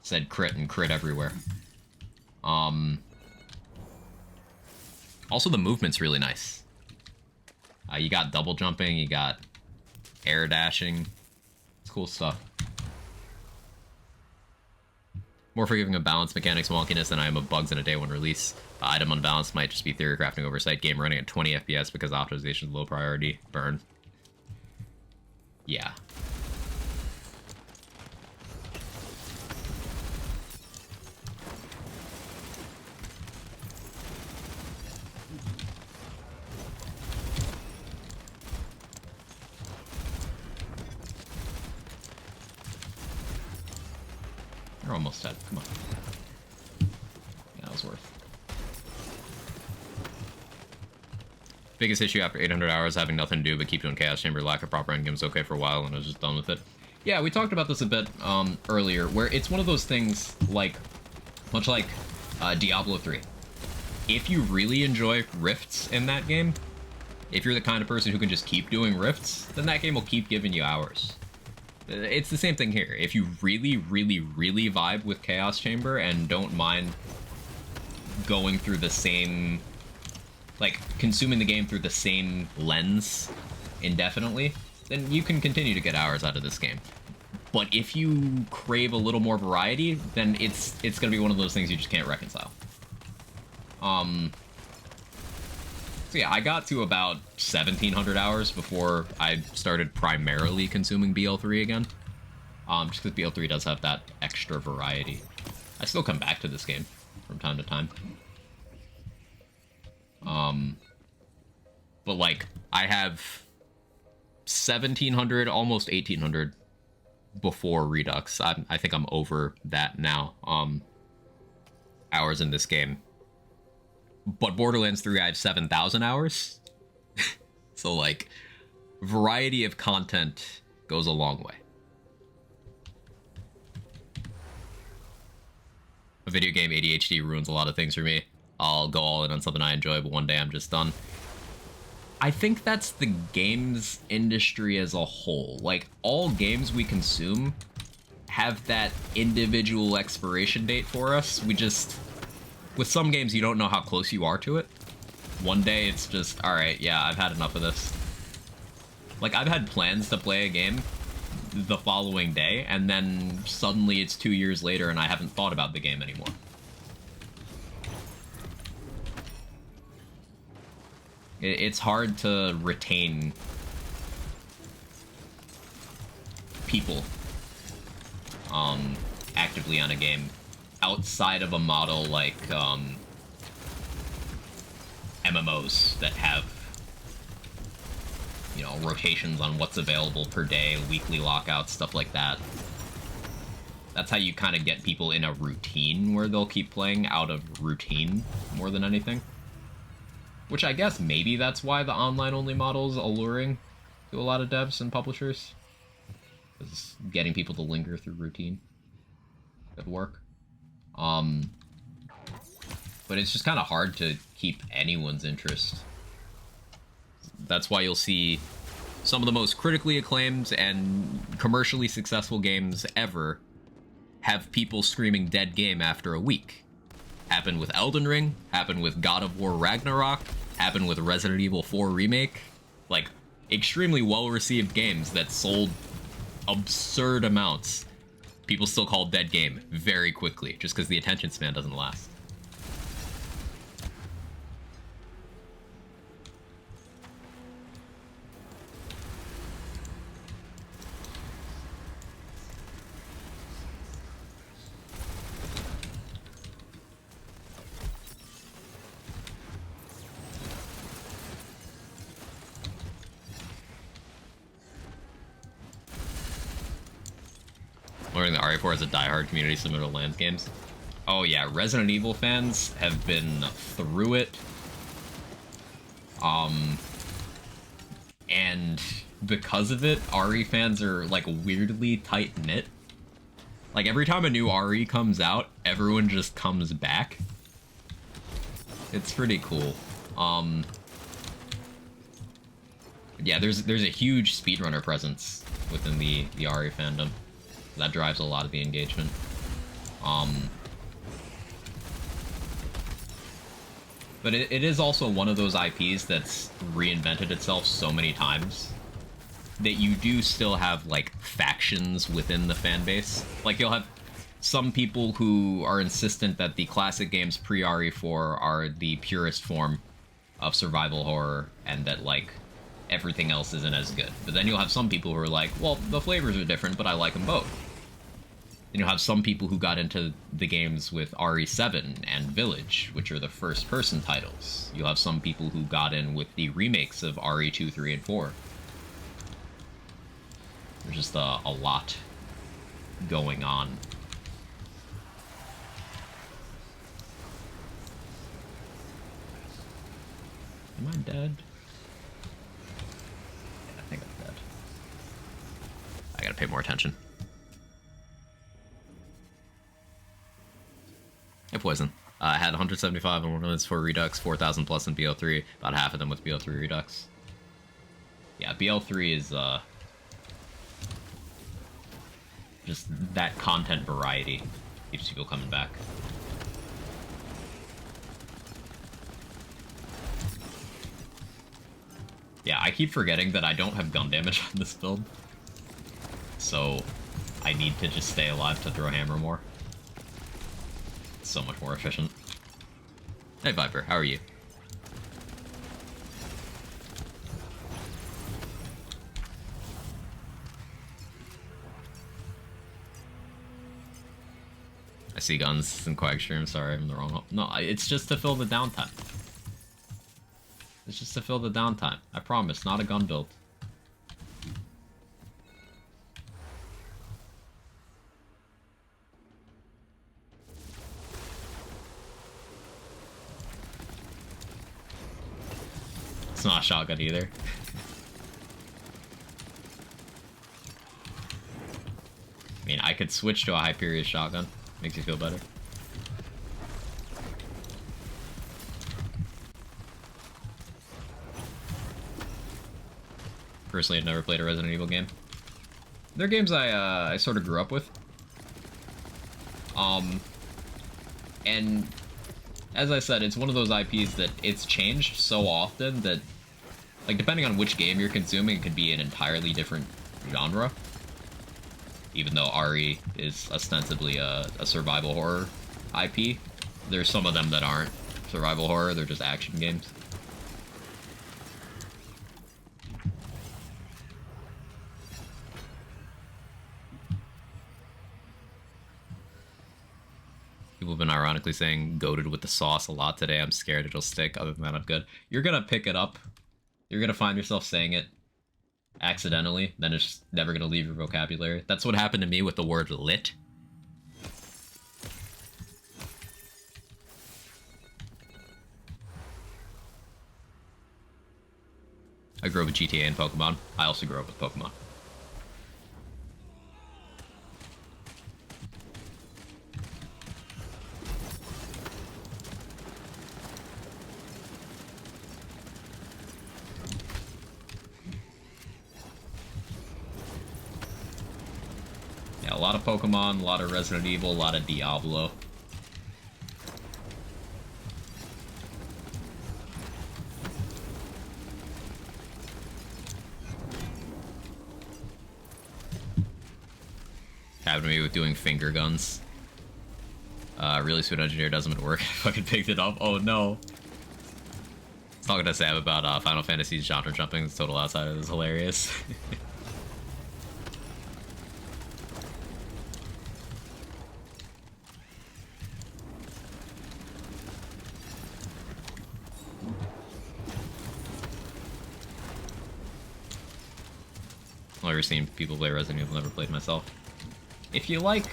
Said crit and crit everywhere. Also, the movement's really nice. You got double jumping, you got air dashing. It's cool stuff. More forgiving of balance mechanics wonkiness than I am of bugs in a day one release. Item unbalanced might just be theory crafting oversight. Game running at 20 FPS because optimization is low priority. Burn. Yeah. You're almost dead. Come on. Yeah, that was worth. Biggest issue after 800 hours, having nothing to do but keep doing Chaos Chamber, lack of proper endgame was okay for a while, and I was just done with it. Yeah, we talked about this a bit earlier, where it's one of those things, like, much like Diablo 3. If you really enjoy rifts in that game, if you're the kind of person who can just keep doing rifts, then that game will keep giving you hours. It's the same thing here. If you really, really, really vibe with Chaos Chamber and don't mind going through the same, like, consuming the game through the same lens indefinitely, then you can continue to get hours out of this game. But if you crave a little more variety, then it's gonna be one of those things you just can't reconcile. So yeah, I got to about 1,700 hours before I started primarily consuming BL3 again. Just because BL3 does have that extra variety. I still come back to this game from time to time. But like, I have 1,700, almost 1,800 before Redux. I think I'm over that now. Hours in this game. But Borderlands 3, I have 7,000 hours. So, like, variety of content goes a long way. A video game ADHD ruins a lot of things for me. I'll go all in on something I enjoy, but one day I'm just done. I think that's the games industry as a whole. Like, all games we consume have that individual expiration date for us. We just... With some games, you don't know how close you are to it. One day, it's just, alright, yeah, I've had enough of this. Like, I've had plans to play a game the following day, and then suddenly it's 2 years later and I haven't thought about the game anymore. It's hard to retain people actively on a game outside of a model like MMOs that have, you know, rotations on what's available per day, weekly lockouts, stuff like that. That's how you kind of get people in a routine where they'll keep playing out of routine more than anything. Which I guess maybe that's why the online-only model is alluring to a lot of devs and publishers. Is getting people to linger through routine could work. But it's just kind of hard to keep anyone's interest. That's why you'll see some of the most critically acclaimed and commercially successful games ever have people screaming dead game after a week. Happened with Elden Ring, happened with God of War Ragnarok, happened with Resident Evil 4 Remake. Like, extremely well-received games that sold absurd amounts. People still call dead game very quickly, just because the attention span doesn't last. Learning that RE4 has a diehard community similar to Lands games. Oh yeah, Resident Evil fans have been through it. And because of it, RE fans are like weirdly tight-knit. Like every time a new RE comes out, everyone just comes back. It's pretty cool. Yeah, there's a huge speedrunner presence within the RE fandom. That drives a lot of the engagement. But it is also one of those IPs that's reinvented itself so many times that you do still have, like, factions within the fan base. Like, you'll have some people who are insistent that the classic games pre-RE4 are the purest form of survival horror, and that, like, everything else isn't as good. But then you'll have some people who are like, well, the flavors are different, but I like them both. Then you'll have some people who got into the games with RE7 and Village, which are the first-person titles. You'll have some people who got in with the remakes of RE2, 3, and 4. There's just a lot going on. Am I dead? Yeah, I think I'm dead. I gotta pay more attention. I poison. I had 175 ornaments for Redux, 4,000 plus in BL3, about half of them with BL3 Redux. Yeah, BL3 is, just that content variety keeps people coming back. Yeah, I keep forgetting that I don't have gun damage on this build. So, I need to just stay alive to throw hammer more. It's so much more efficient. Hey Viper, how are you? see guns in Quag stream. Sorry, I'm in the wrong. No, it's just to fill the downtime. It's just to fill the downtime. I promise, not a gun build. It's not a shotgun either. I mean, I could switch to a Hyperion shotgun. Makes you feel better. Personally, I've never played a Resident Evil game. They're games I sort of grew up with. And as I said, it's one of those IPs that it's changed so often that, like, depending on which game you're consuming, it could be an entirely different genre. Even though RE is ostensibly a survival horror IP, there's some of them that aren't survival horror, they're just action games. People have been ironically saying goated with the sauce a lot today. I'm scared it'll stick. Other than that, I'm good. You're gonna pick it up. You're gonna find yourself saying it accidentally. Then it's just never gonna leave your vocabulary. That's what happened to me with the word lit. I grew up with GTA and Pokemon. I also grew up with Pokemon. Yeah, a lot of Pokemon, a lot of Resident Evil, a lot of Diablo. Happened to me with doing finger guns. Really Sweet Engineer doesn't work. I fucking picked it up. Oh no. Talking to Sam about Final Fantasy's genre jumping. It's total outsider. This is hilarious. I've never seen people play Resident Evil, never played myself. If you like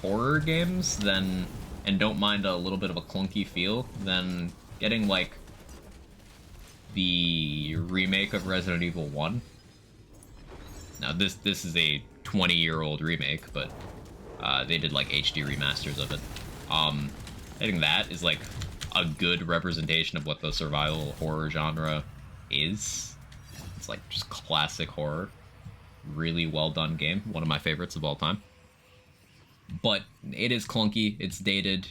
horror games, then, and don't mind a little bit of a clunky feel, then getting, like, the remake of Resident Evil 1. Now, this is a 20-year-old remake, but they did, like, HD remasters of it. I think that is, like, a good representation of what the survival horror genre is. It's, like, just classic horror. Really well done game. One of my favorites of all time. But it is clunky. It's dated.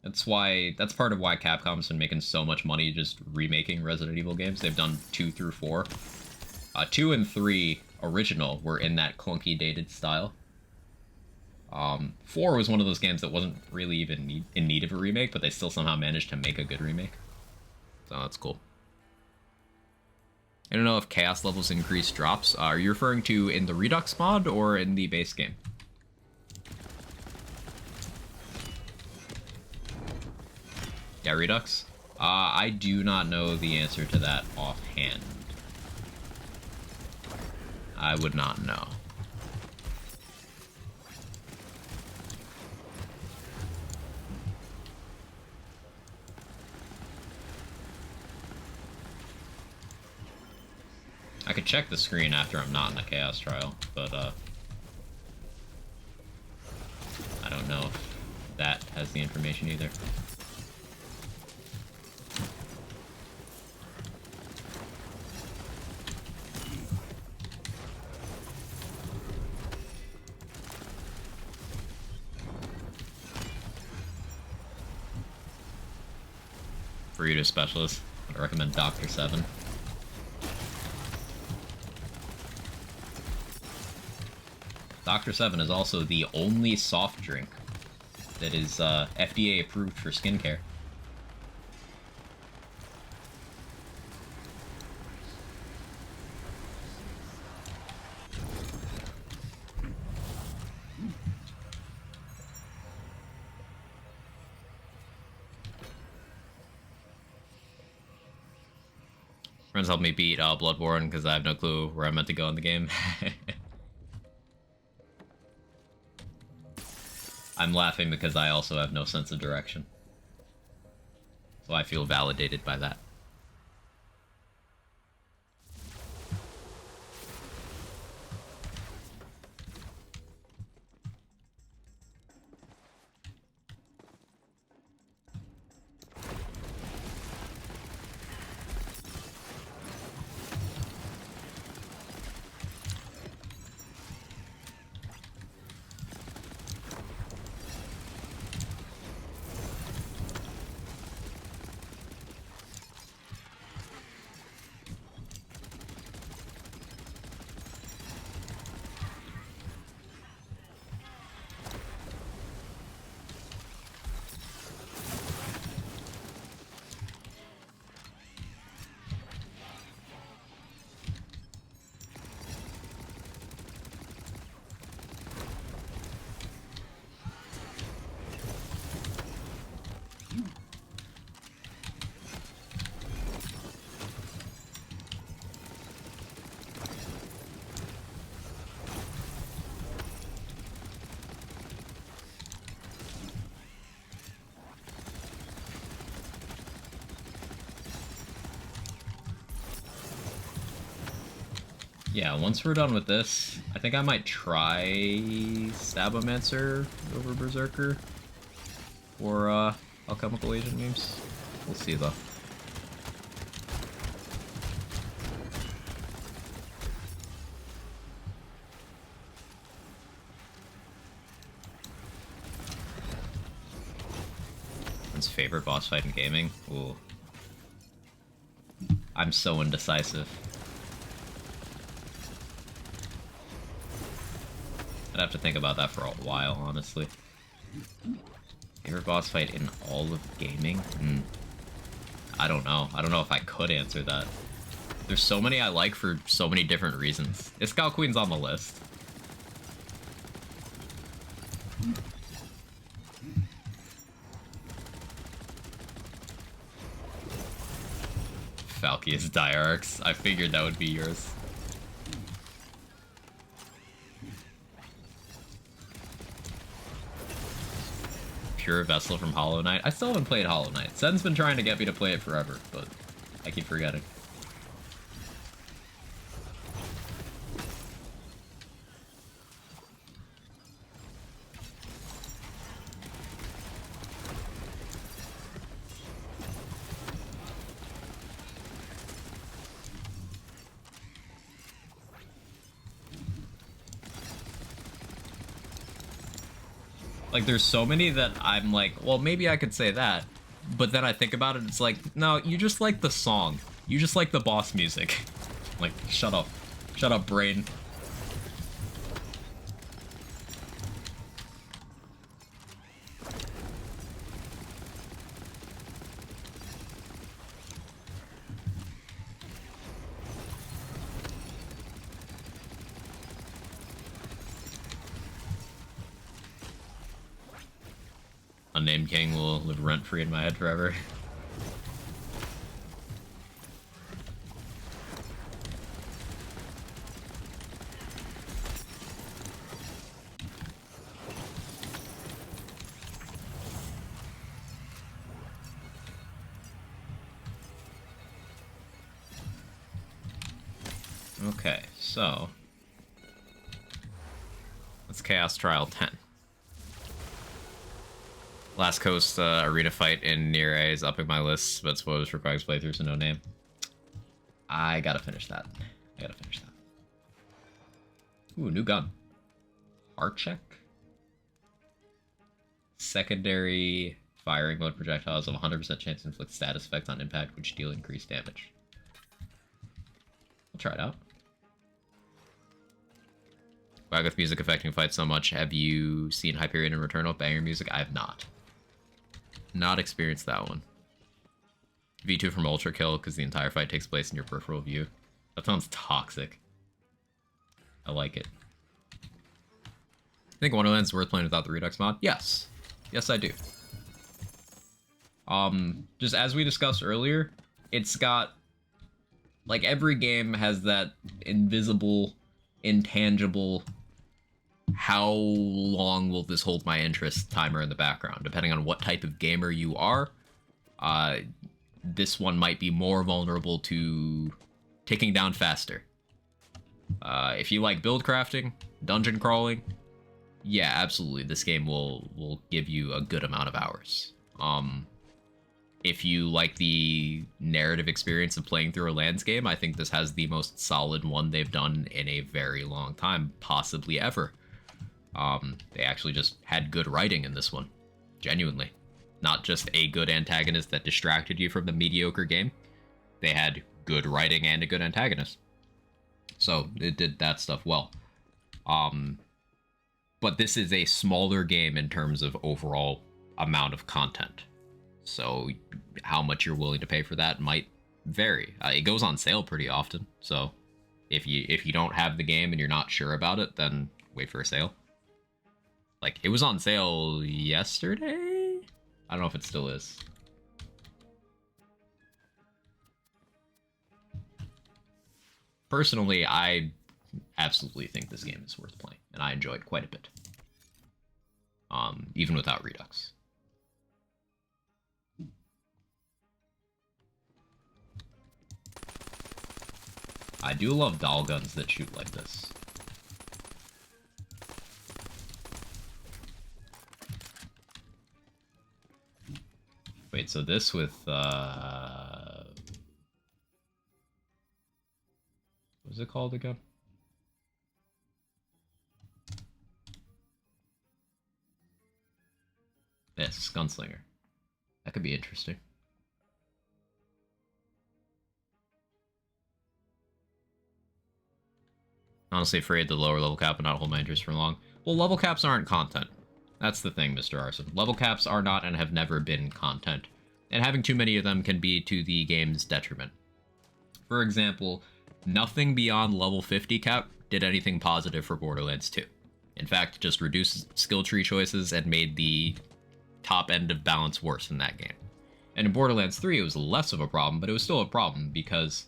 That's part of why Capcom's been making so much money just remaking Resident Evil games. They've done 2 through 4. 2 and 3 original were in that clunky dated style. 4 was one of those games that wasn't really even in need of a remake, but they still somehow managed to make a good remake. So that's cool. I don't know if chaos levels increase drops. Are you referring to in the Redux mod or in the base game? Yeah, Redux? I do not know the answer to that offhand. I would not know. I could check the screen after I'm not in a chaos trial, but I don't know if that has the information either. Burrito specialist, I recommend Dr. 7. Dr. 7 is also the only soft drink that is FDA approved for skincare. Friends helped me beat Bloodborne because I have no clue where I'm meant to go in the game. I'm laughing because I also have no sense of direction. So I feel validated by that. Yeah, once we're done with this, I think I might try Sabomancer over Berserker or Alchemical Agent memes. We'll see though. One's favorite boss fight in gaming? Ooh. I'm so indecisive. I'd have to think about that for a while, honestly. Favorite boss fight in all of gaming? I don't know. I don't know if I could answer that. There's so many I like for so many different reasons. Iskall Queen's on the list. Falkius Diarchs. I figured that would be yours. Pure Vessel from Hollow Knight. I still haven't played Hollow Knight. Sen's been trying to get me to play it forever, but I keep forgetting. Like, there's so many that I'm like, well, maybe I could say that. But then I think about it, it's like, no, you just like the song. You just like the boss music. Like, shut up. Shut up, brain. Unnamed King will live rent-free in my head forever. Okay, so let's Chaos Trial 10. Last Coast arena fight in Near A is upping my list, but spoilers for Quag's playthrough, so no name. I gotta finish that. Ooh, new gun. Art check? Secondary firing mode projectiles have 100% chance to inflict status effects on impact, which deal increased damage. We'll try it out. Quag with music affecting fights so much. Have you seen Hyperion and Returnal? Banger music? I have not. Not experienced that one. V2 from Ultra Kill, because the entire fight takes place in your peripheral view. That sounds toxic. I like it. I think Wonderland's worth playing without the Redux mod? Yes. Yes, I do. Just as we discussed earlier, it's got Like, every game has that invisible, intangible, how long will this hold my interest timer in the background. Depending on what type of gamer you are, this one might be more vulnerable to ticking down faster. If you like build crafting, dungeon crawling, yeah, absolutely, this game will give you a good amount of hours. If you like the narrative experience of playing through a lands game, I think this has the most solid one they've done in a very long time, possibly ever. They actually just had good writing in this one, genuinely. Not just a good antagonist that distracted you from the mediocre game. They had good writing and a good antagonist. So it did that stuff well. But this is a smaller game in terms of overall amount of content. So how much you're willing to pay for that might vary. It goes on sale pretty often. So if you don't have the game and you're not sure about it, then wait for a sale. Like, it was on sale yesterday? I don't know if it still is. Personally, I absolutely think this game is worth playing, and I enjoy it quite a bit. Even without Redux. I do love doll guns that shoot like this. Wait, so this with, what was it called again? Yes, Gunslinger. That could be interesting. Honestly afraid the lower level cap would not hold my interest for long. Well, level caps aren't content. That's the thing, Mr. Arson. Level caps are not and have never been content. And having too many of them can be to the game's detriment. For example, nothing beyond level 50 cap did anything positive for Borderlands 2. In fact, just reduced skill tree choices and made the top end of balance worse in that game. And in Borderlands 3, it was less of a problem, but it was still a problem because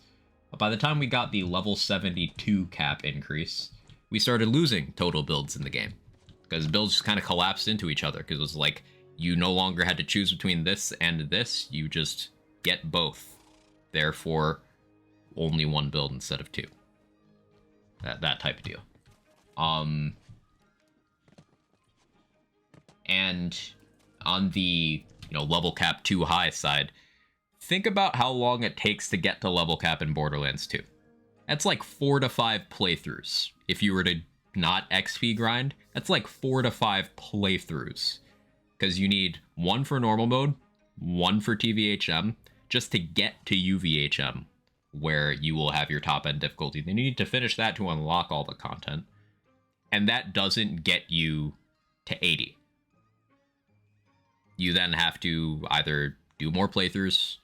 by the time we got the level 72 cap increase, we started losing total builds in the game. Because builds just kind of collapsed into each other, because it was like, you no longer had to choose between this and this, you just get both. Therefore, only one build instead of two. That type of deal. And on the, level cap too high side, think about how long it takes to get to level cap in Borderlands 2. That's like 4 to 5 playthroughs. If you were to not XP grind, that's like 4 to 5 playthroughs. Because you need 1 for normal mode, 1 for TVHM, just to get to UVHM, where you will have your top end difficulty. Then you need to finish that to unlock all the content. And that doesn't get you to 80. You then have to either do more playthroughs,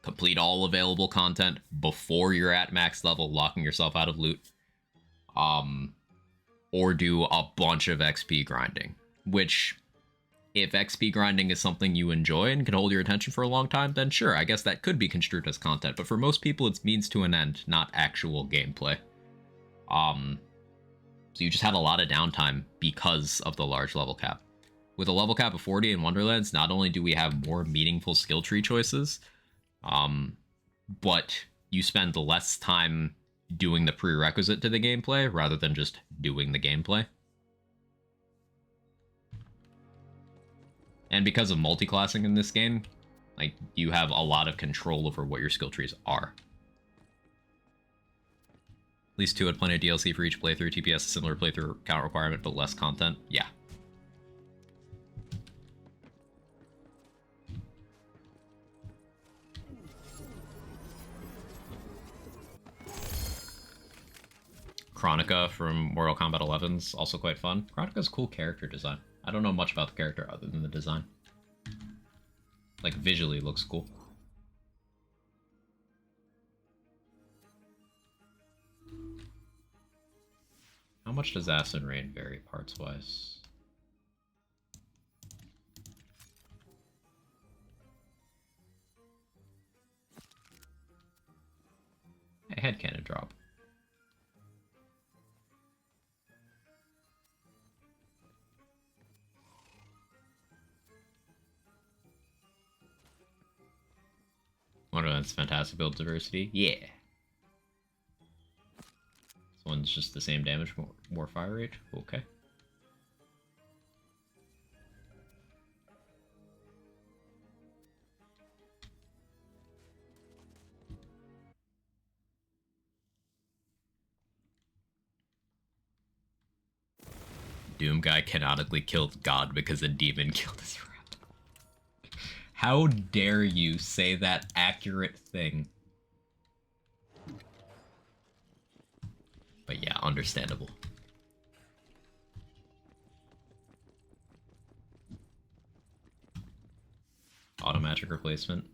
complete all available content before you're at max level, locking yourself out of loot, or do a bunch of XP grinding, which, if XP grinding is something you enjoy and can hold your attention for a long time, then sure, I guess that could be construed as content, but for most people it's means to an end, not actual gameplay. So you just had a lot of downtime because of the large level cap. With a level cap of 40 in Wonderlands, not only do we have more meaningful skill tree choices, but you spend less time doing the prerequisite to the gameplay rather than just doing the gameplay. And because of multi-classing in this game, like, you have a lot of control over what your skill trees are. At least 2 had plenty of DLC for each playthrough. TPS, a similar playthrough count requirement, but less content. Yeah. Chronica from Mortal Kombat 11's also quite fun. Chronica's cool character design. I don't know much about the character other than the design. Like, visually looks cool. How much does Acid Rain vary parts-wise? headcanon drop. One of that's fantastic build diversity. Yeah. This one's just the same damage, more fire rate. Okay. Doom guy canonically killed God because a demon killed his friend. How dare you say that accurate thing? But yeah, understandable. Automatic replacement.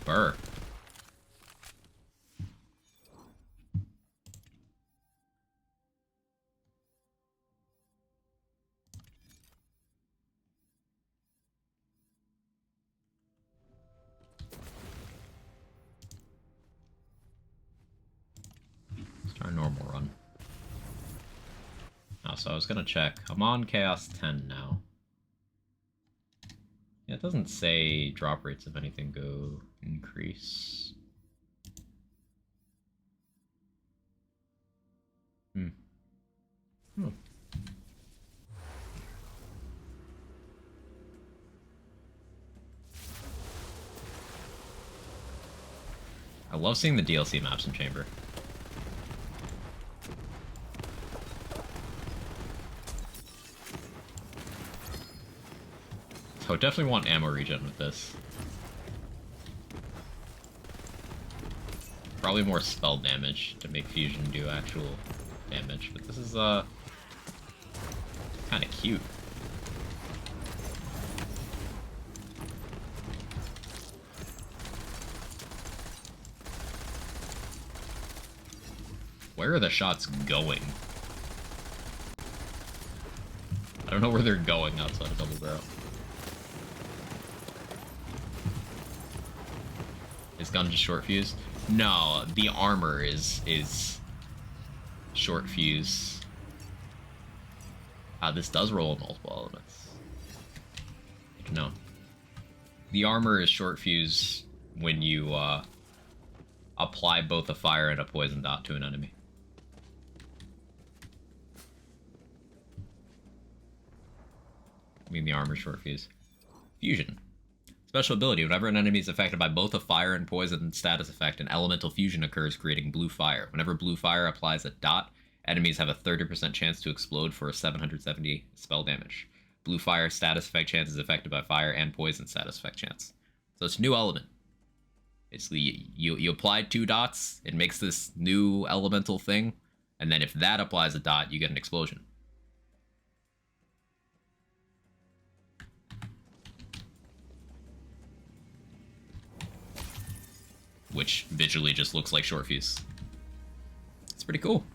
Burr. Let's try a normal run. Oh, so I was gonna check. I'm on Chaos 10 now. Yeah, it doesn't say drop rates of anything go increase. Hmm. I love seeing the DLC maps in Chamber. So I definitely want ammo regen with this. Probably more spell damage to make fusion do actual damage, but this is kind of cute. Where are the shots going? I don't know where they're going outside of double barrel. Is gun just short fuse? No, the armor is short fuse. This does roll multiple elements. No. The armor is short fuse when you apply both a fire and a poison dot to an enemy. I mean the armor short fuse. Fusion. Special ability. Whenever an enemy is affected by both a fire and poison status effect, an elemental fusion occurs, creating blue fire. Whenever blue fire applies a dot, enemies have a 30% chance to explode for a 770 spell damage. Blue fire status effect chance is affected by fire and poison status effect chance. So it's a new element. It's the you apply 2 dots, it makes this new elemental thing, and then if that applies a dot, you get an explosion. Which visually just looks like short fuse. It's pretty cool.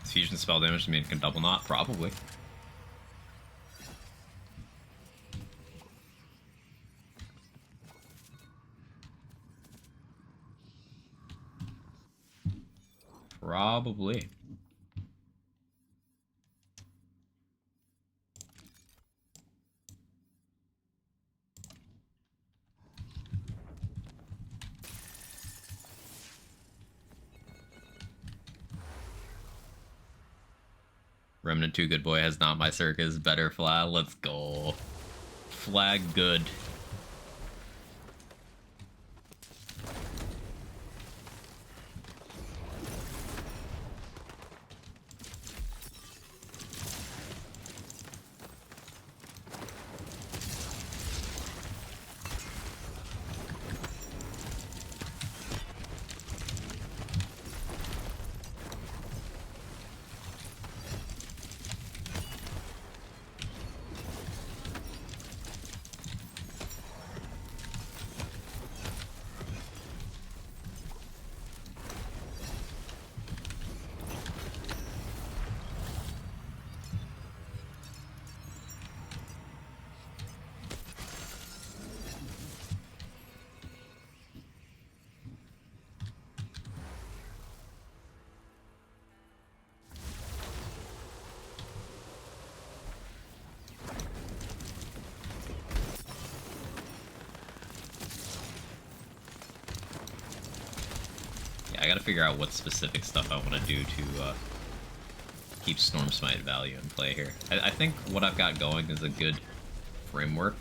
Fusion spell damage to mean it can double knot? Probably. Probably. Remnant 2 good boy has not my circus. Better flag. Let's go. Flag good. I gotta figure out what specific stuff I want to do to keep Storm Smite value in play here. I think what I've got going is a good framework.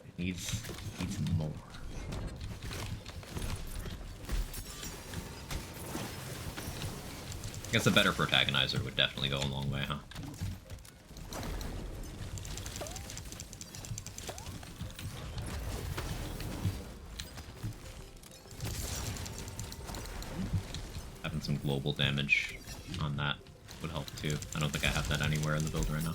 It needs more. I guess a better protagonizer would definitely go a long way, huh? Having some global damage on that would help too. I don't think I have that anywhere in the build right now.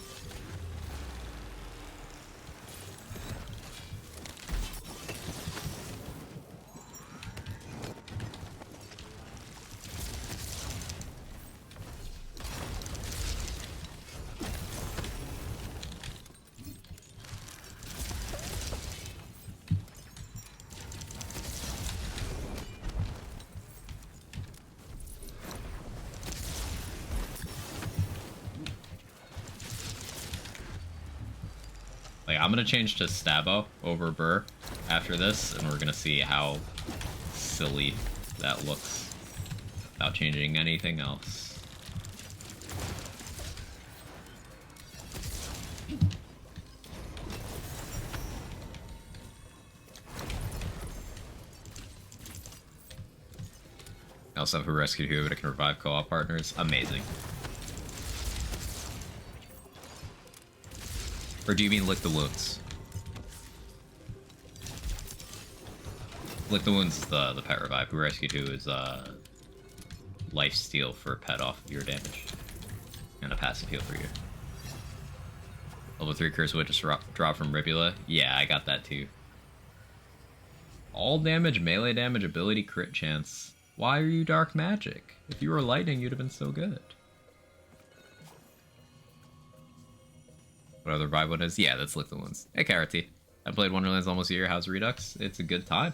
Like, I'm gonna change to Stabo over Burr after this, and we're gonna see how silly that looks without changing anything else. I also have Who Rescued Who, but it can revive co-op partners. Amazing. Or do you mean Lick the Wounds? Lick the Wounds is the pet revive. Who Rescued Who is life steal for pet off of your damage. And a passive heal for you. Level 3 Curse Witness drop from Ribula. Yeah, I got that too. All damage, melee damage, ability, crit chance. Why are you Dark Magic? If you were Lightning, you'd have been so good. What other vibe one is? Yeah, that's Lick the Wounds. Hey, Karate. I played Wonderlands almost a year. How's Redux? It's a good time.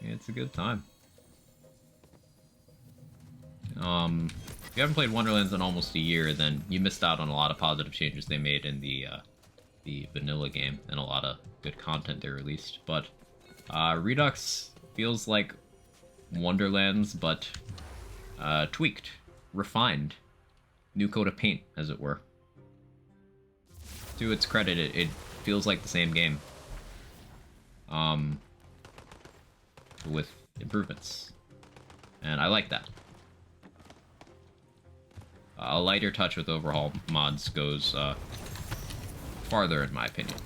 It's a good time. If you haven't played Wonderlands in almost a year, then you missed out on a lot of positive changes they made in the vanilla game and a lot of good content they released. But Redux feels like Wonderlands, but tweaked, refined. New coat of paint, as it were. To its credit, it feels like the same game. With improvements. And I like that. A lighter touch with overhaul mods goes farther, in my opinion.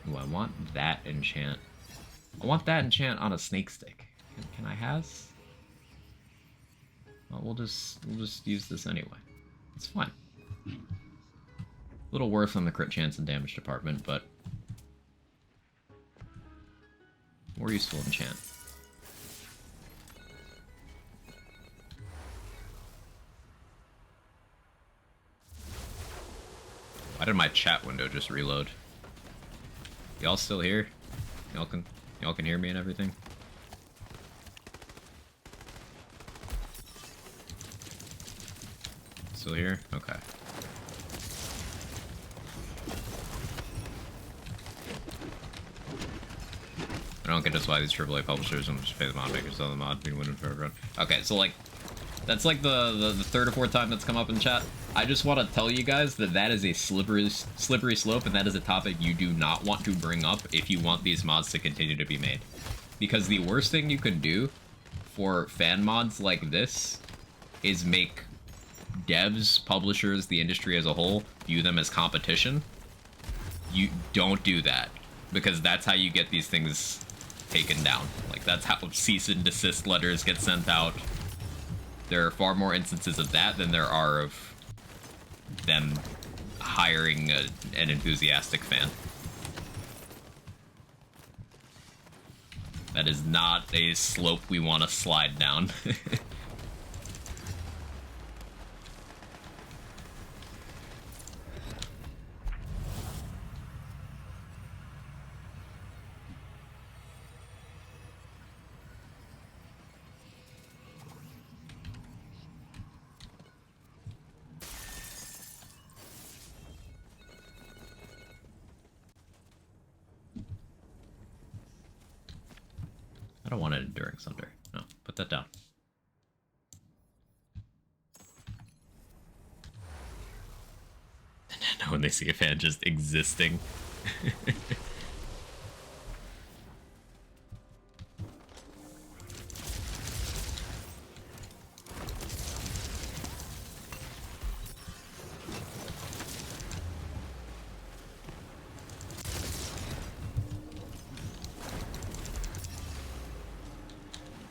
Ooh, I want that enchant. I want that enchant on a snake stick. Can I has? Well, we'll just use this anyway. It's fine. A little worse on the crit chance and damage department, but more useful enchant. Why did my chat window just reload? Y'all still here? Y'all can hear me and everything? Still here? Okay. I don't get just why these AAA publishers don't just pay the mod makers, so the mod being winning for everyone. Okay, so like, that's like the third or fourth time that's come up in chat. I just want to tell you guys that that is a slippery slope, and that is a topic you do not want to bring up if you want these mods to continue to be made. Because the worst thing you can do for fan mods like this is make devs, publishers, the industry as a whole, view them as competition. You don't do that, because that's how you get these things taken down. Like, that's how cease and desist letters get sent out. There are far more instances of that than there are of them hiring an enthusiastic fan. That is not a slope we want to slide down. I don't want an Endurance Thunder. No, put that down. And when they see a fan just existing.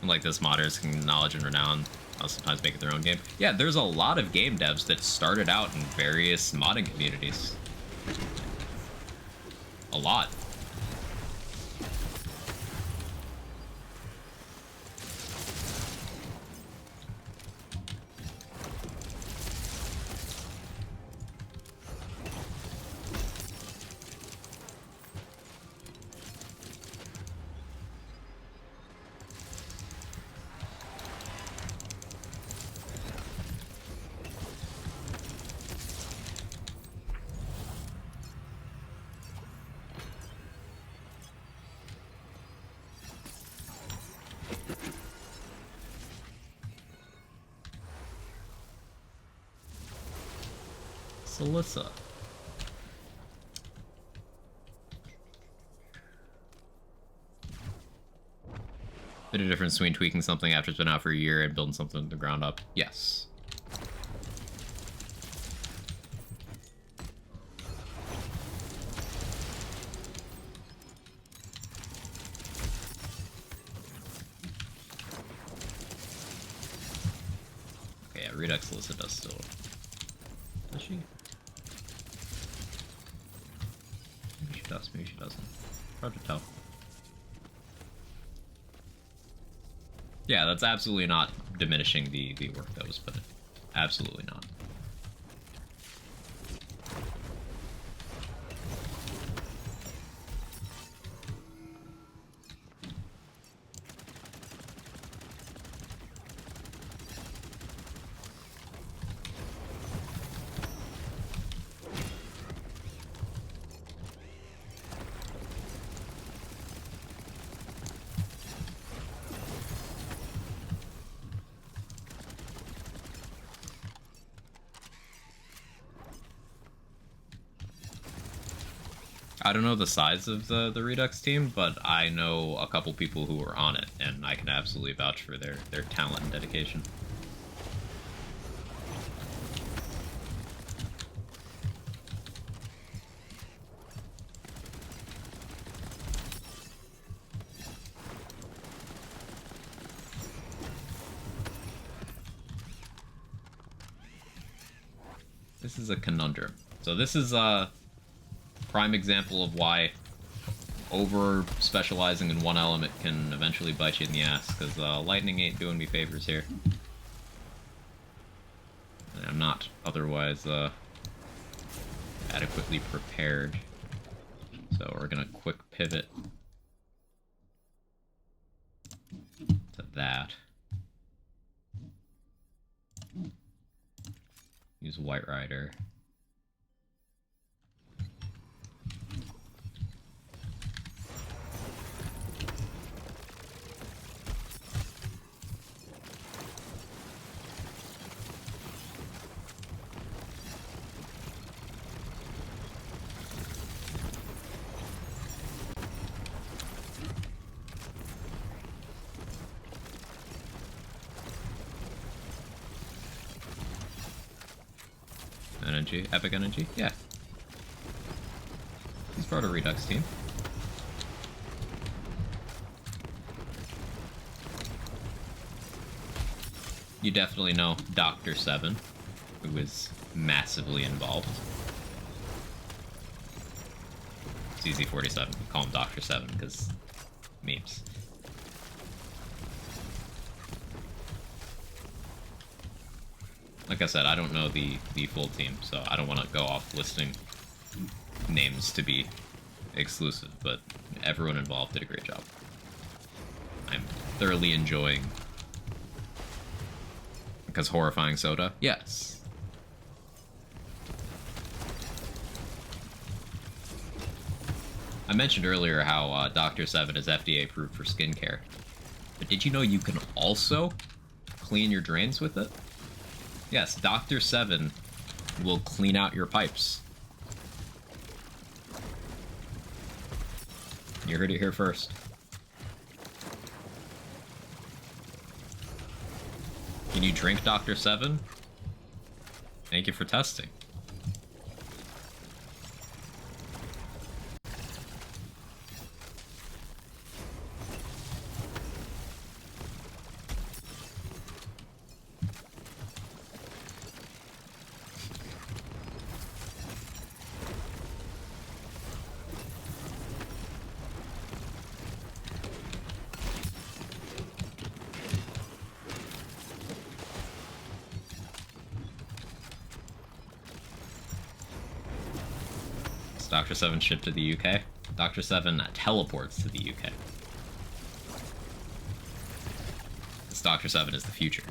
Like this, modders can knowledge and renown. I'll sometimes make it their own game. Yeah, there's a lot of game devs that started out in various modding communities. A lot. Alyssa. Bit of difference between tweaking something after it's been out for a year and building something from the ground up. Yes. Okay, yeah, Redux Alyssa does still. Does she? Maybe she does, maybe she doesn't. Hard to tell. Yeah, that's absolutely not diminishing the work that was put in. Absolutely not. I don't know the size of the Redux team, but I know a couple people who are on it, and I can absolutely vouch for their talent and dedication. This is a conundrum. So this is a prime example of why over specializing in one element can eventually bite you in the ass, because lightning ain't doing me favors here. And I'm not otherwise adequately prepared. So we're gonna quick pivot to that. Use White Rider. Energy, epic energy, yeah. He's part of Redux team. You definitely know Dr. 7, who is massively involved. CZ47, we call him Dr. 7 because memes. Like I said, I don't know the full team, so I don't want to go off listing names to be exclusive, but everyone involved did a great job. I'm thoroughly enjoying... Because horrifying soda? Yes. I mentioned earlier how Dr. 7 is FDA approved for skincare. But did you know you can also clean your drains with it? Yes, Dr. 7 will clean out your pipes. You heard it here first. Can you drink Dr. 7? Thank you for testing. Dr. 7 shipped to the UK. Dr. 7 teleports to the UK. This Dr. 7 is the future.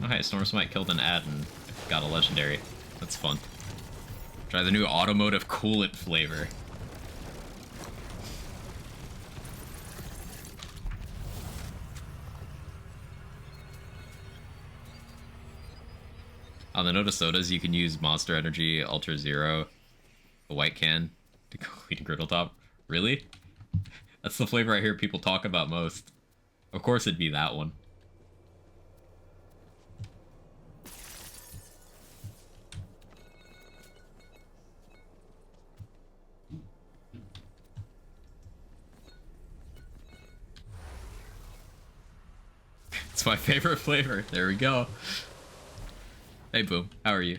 Oh hey, Storm Smite killed an ad and got a legendary. That's fun. Try the new automotive coolant flavor. On the note of sodas, you can use Monster Energy Ultra Zero, a white can, to clean Griddle Top. Really? That's the flavor I hear people talk about most. Of course it'd be that one. It's my favorite flavor. There we go. Hey, Boom. How are you?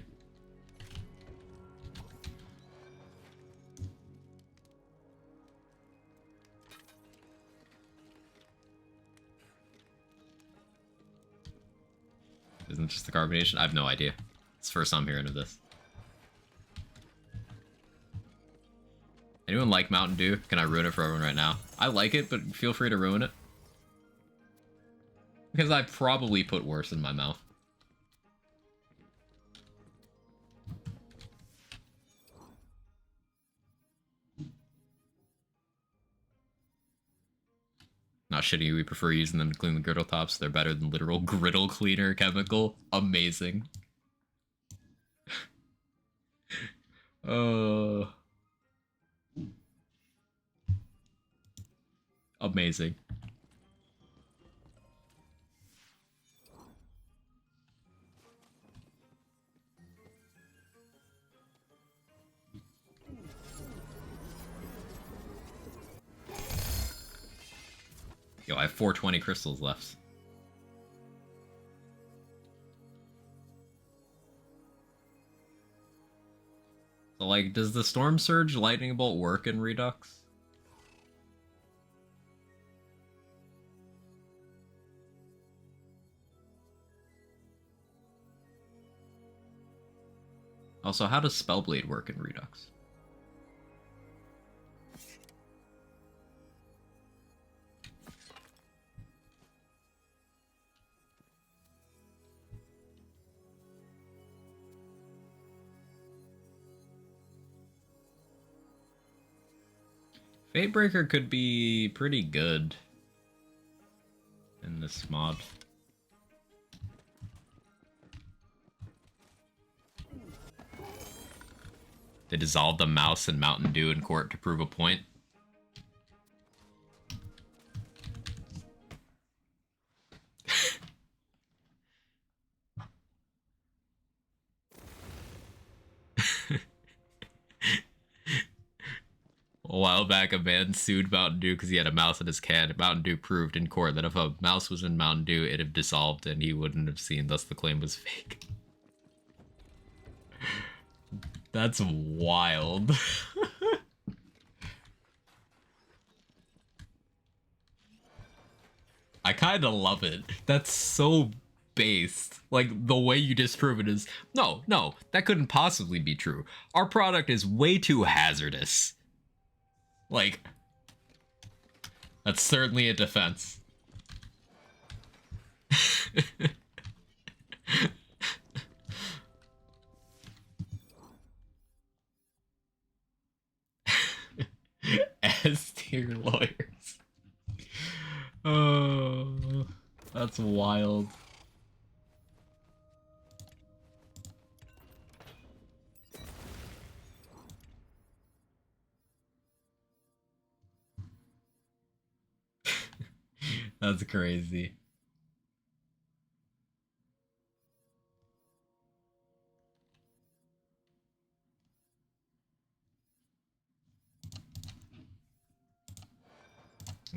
Isn't it just the carbonation? I have no idea. It's the first time hearing of this. Anyone like Mountain Dew? Can I ruin it for everyone right now? I like it, but feel free to ruin it. Because I probably put worse in my mouth. Not shitting you, we prefer using them to clean the griddle tops. They're better than literal griddle cleaner chemical. Amazing. Oh. Amazing. Yo, I have 420 crystals left. So, like, does the Storm Surge Lightning Bolt work in Redux? Also, how does Spellblade work in Redux? Fatebreaker could be pretty good in this mod. They dissolved the mouse in Mountain Dew in court to prove a point. A while back, a man sued Mountain Dew because he had a mouse in his can. Mountain Dew proved in court that if a mouse was in Mountain Dew, it'd have dissolved and he wouldn't have seen, thus the claim was fake. That's wild. I kind of love it. That's so based. Like, the way you disprove it is, no, that couldn't possibly be true. Our product is way too hazardous. Like, that's certainly a defense. S tier lawyers. Oh, that's wild. That's crazy.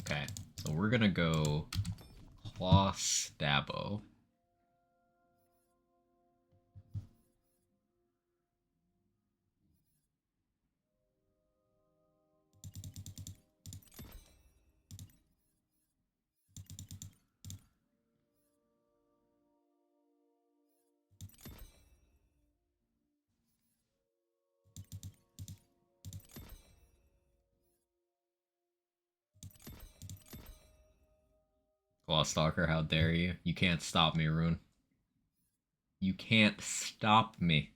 Okay, so we're gonna go Claw Stabbo. Claw Stalker, how dare you? You can't stop me, Rune. You can't stop me.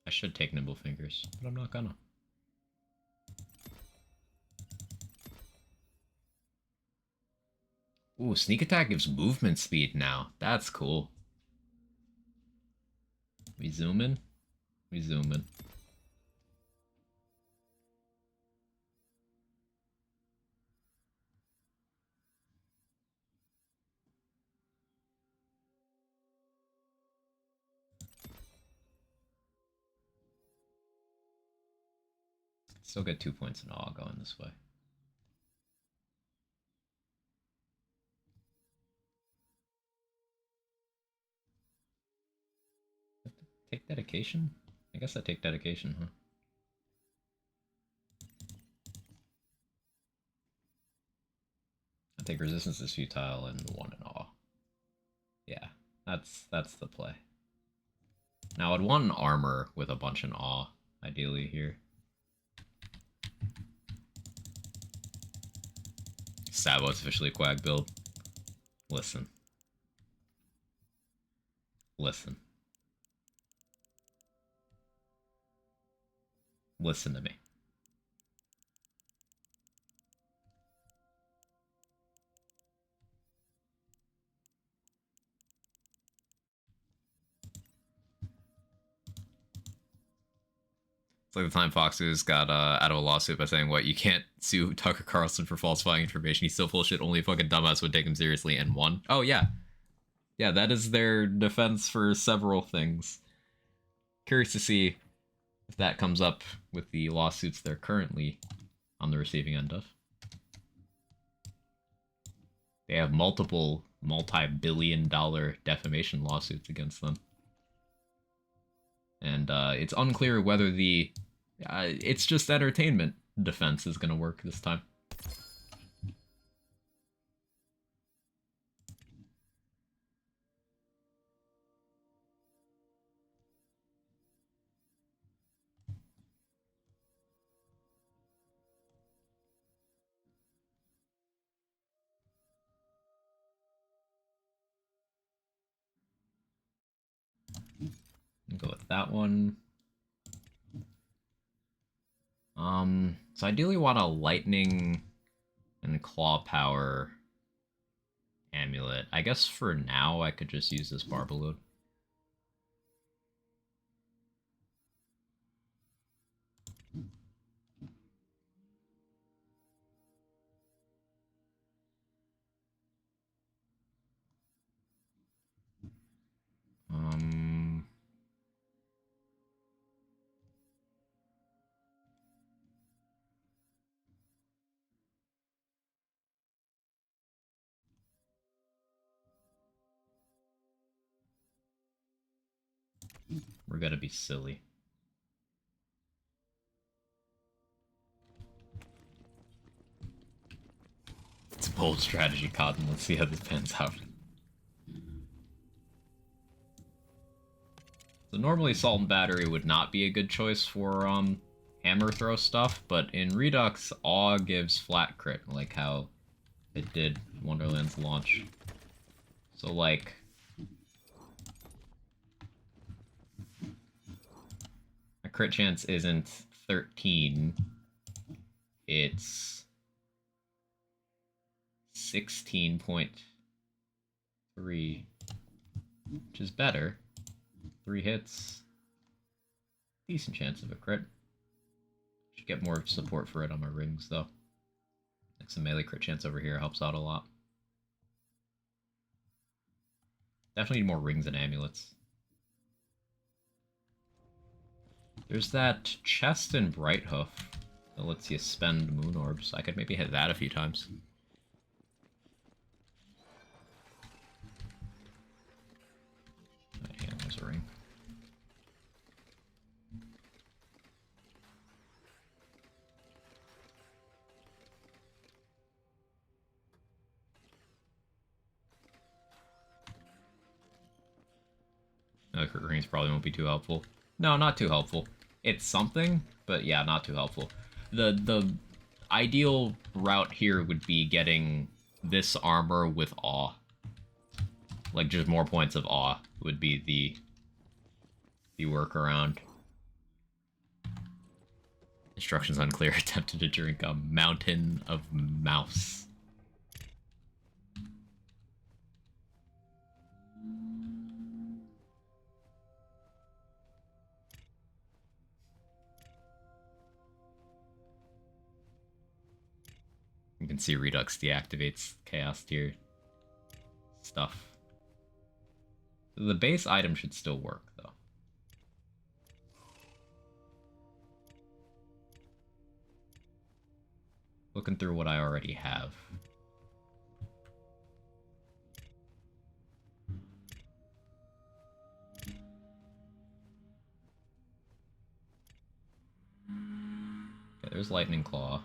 I should take Nimble Fingers, but I'm not gonna. Ooh, Sneak Attack gives movement speed now. That's cool. We zoom in? We zoom in. Still get 2 points in awe going this way. Take dedication? I guess I take dedication, huh? I take resistance is futile and 1 in awe. Yeah, that's the play. Now I'd want an armor with a bunch in awe, ideally here. Sabo's officially a quag build. Listen. Listen. Listen to me. It's like the time Foxes got out of a lawsuit by saying, "What, you can't sue Tucker Carlson for falsifying information. He's still full of shit. Only a fucking dumbass would take him seriously." And won. Oh yeah, yeah. That is their defense for several things. Curious to see if that comes up with the lawsuits they're currently on the receiving end of. They have multiple multi-billion-dollar defamation lawsuits against them. And it's unclear whether the it's just entertainment defense is going to work this time. I'll go with that one. So ideally want a lightning and claw power amulet. I guess for now I could just use this Barbaload. We're gonna be silly. It's a bold strategy, Cotton. Let's see how this pans out. So normally Salt and Battery would not be a good choice for hammer throw stuff, but in Redux, Awe gives flat crit, like how it did Wonderland's launch. So like, a crit chance isn't 13, it's 16.3, which is better. 3 hits, decent chance of a crit. Should get more support for it on my rings though. Like some melee crit chance over here helps out a lot. Definitely need more rings and amulets. There's that chest in Brighthoof that lets you spend moon orbs. I could maybe hit that a few times. Right, yeah, there's a ring. No, crit rings probably won't be too helpful. No, not too helpful. It's something, but yeah, not too helpful. The ideal route here would be getting this armor with Awe. Like, just more points of Awe would be the workaround. Instructions unclear. Attempted to drink a mountain of mouse. You can see Redux deactivates Chaos Tier stuff. The base item should still work, though. Looking through what I already have. Okay, there's Lightning Claw.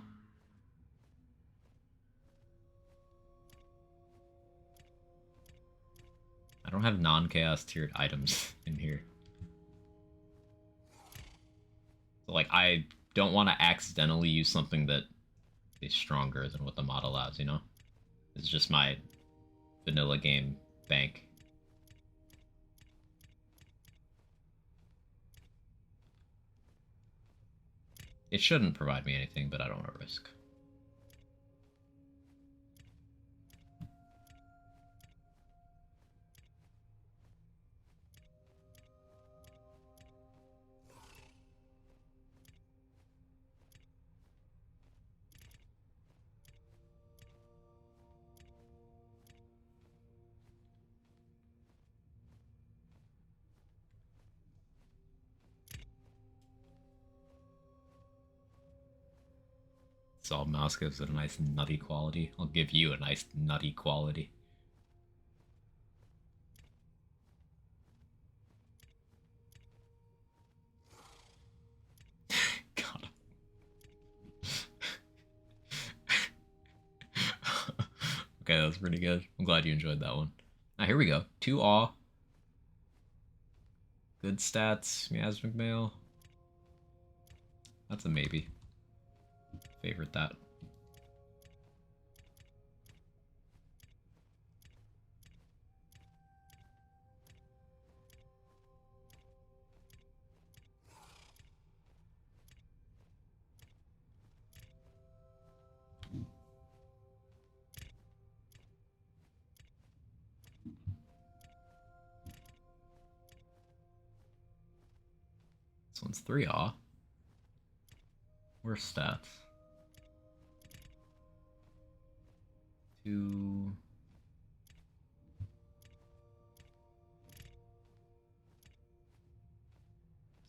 I don't have non-chaos tiered items in here. So, like, I don't want to accidentally use something that is stronger than what the mod allows, you know? It's just my vanilla game bank. It shouldn't provide me anything, but I don't want to risk. all mouse gives it a nice nutty quality. I'll give you a nice nutty quality. God. Okay, that's pretty good. I'm glad you enjoyed that one. Now here we go. 2 awe. Good stats, miasmic mail. That's a maybe. Favorite that. This one's 3 awe. Worst stats. 2.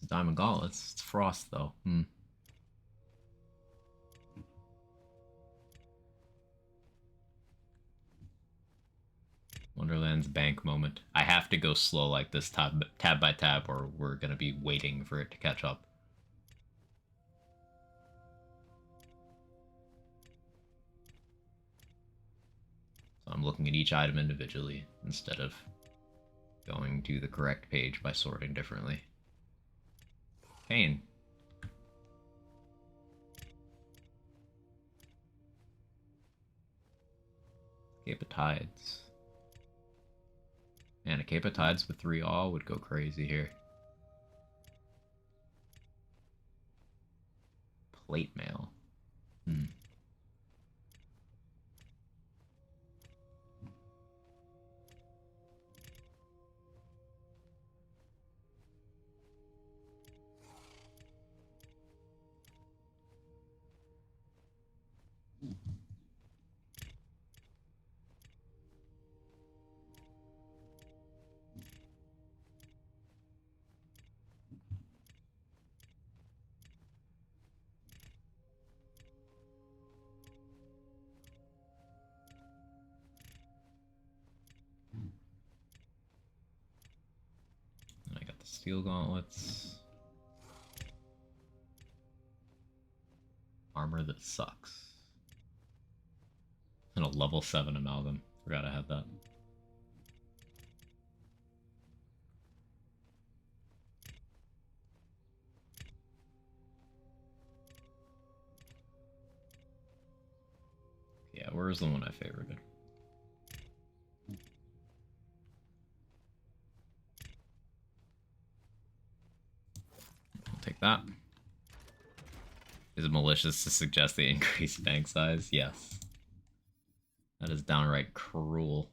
It's Diamond Gauntlets. It's Frost though. Wonderland's bank moment. I have to go slow like this tab by tab or we're gonna be waiting for it to catch up. So I'm looking at each item individually instead of going to the correct page by sorting differently. Pain. Cape of Tides. Man, a Cape of Tides with 3 awe would go crazy here. Plate mail. Steel gauntlets. Armor that sucks. And a level 7 amalgam. Forgot I had that. Yeah, where's the one I favorited? Take that. Is it malicious to suggest the increased bank size? Yes. That is downright cruel.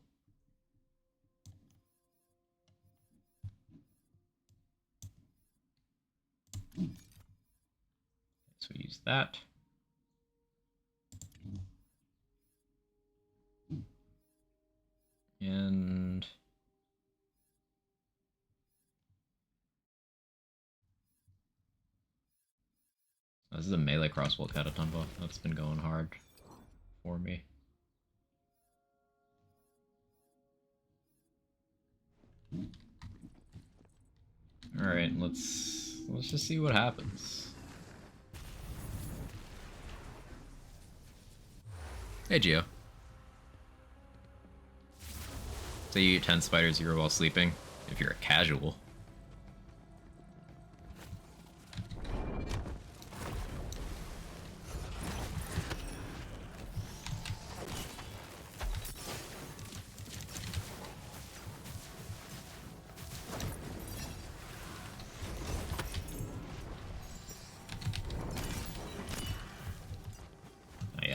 So we use that. And this is a melee crossbow cataton buff. That's been going hard for me. Alright, let's just see what happens. Hey Geo. Say you eat 10 spider zero while sleeping, if you're a casual.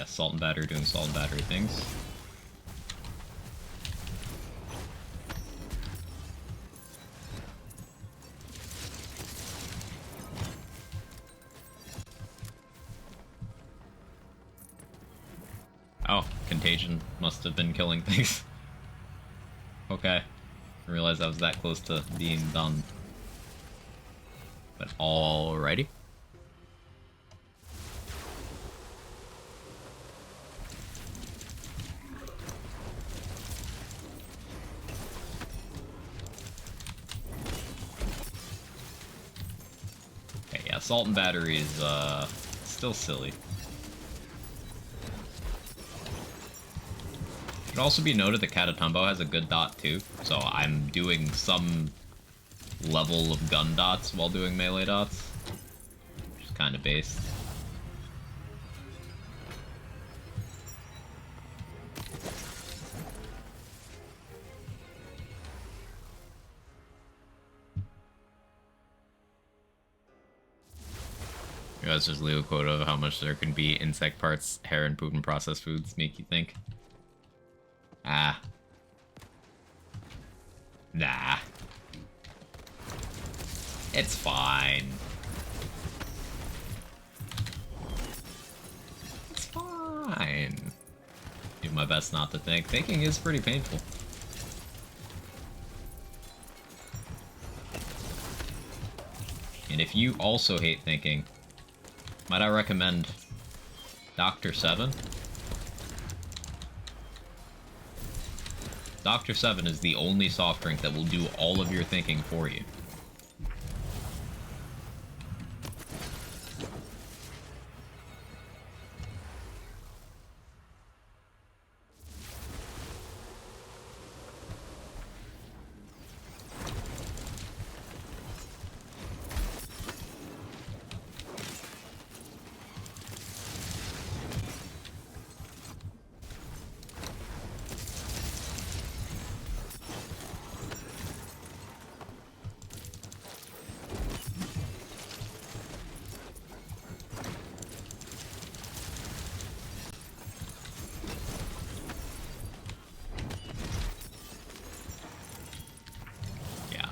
Salt and battery doing salt and battery things. Oh, contagion must have been killing things. Okay. I realized I was that close to being done. But alrighty. Assault and battery is, still silly. Should also be noted that Catatumbo has a good dot too, so I'm doing some level of gun dots while doing melee dots, which is kind of based. That's just Leo quota of how much there can be insect parts, hair, and poop and processed foods make you think. Ah. Nah. It's fine. It's fine. Do my best not to think. Thinking is pretty painful. And if you also hate thinking, might I recommend Dr. 7? Dr. 7 is the only soft drink that will do all of your thinking for you.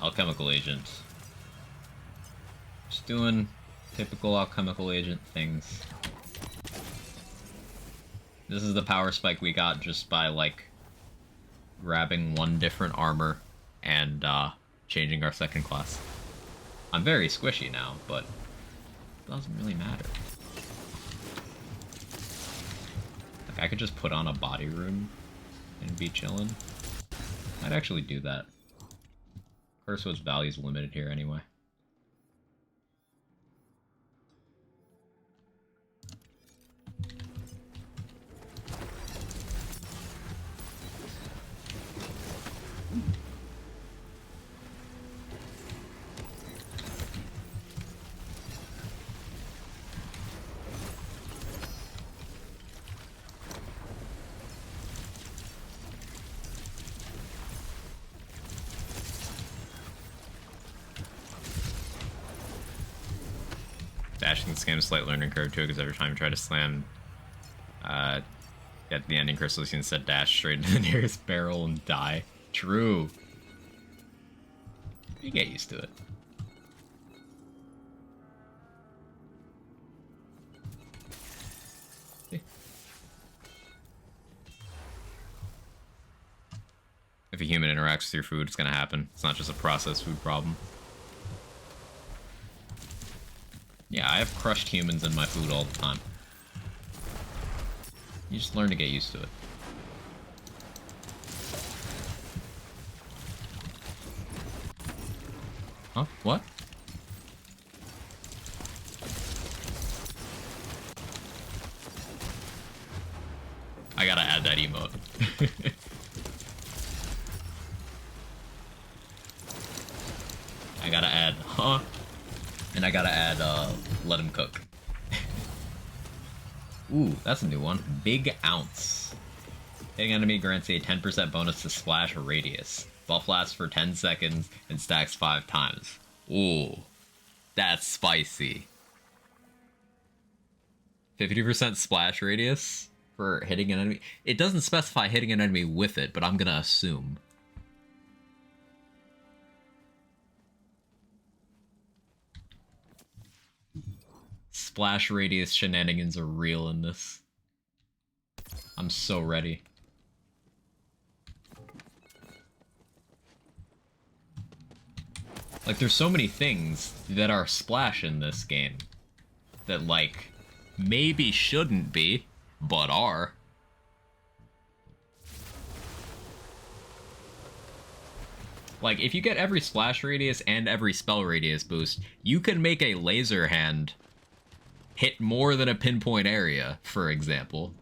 Alchemical agent. Just doing typical alchemical agent things. This is the power spike we got just by, like, grabbing one different armor and changing our second class. I'm very squishy now, but it doesn't really matter. Like, I could just put on a body rune and be chillin'. I'd actually do that. Cursewood's value is limited here anyway. Dashing this game is a slight learning curve too, because every time you try to slam at the ending, Crystal instead dash straight into the nearest barrel and die. True. You get used to it. See? If a human interacts with your food, it's gonna happen. It's not just a processed food problem. Yeah, I have crushed humans in my food all the time. You just learn to get used to it. Huh? What? I gotta add that emote. I gotta add, huh? And I gotta add, let him cook. Ooh, that's a new one. Big Ounce. Hitting enemy grants a 10% bonus to splash radius. Buff lasts for 10 seconds and stacks 5 times. Ooh, that's spicy. 50% splash radius for hitting an enemy. It doesn't specify hitting an enemy with it, but I'm gonna assume. Splash radius shenanigans are real in this. I'm so ready. Like, there's so many things that are splash in this game that, like, maybe shouldn't be, but are. Like, if you get every splash radius and every spell radius boost, you can make a laser hand hit more than a pinpoint area, for example.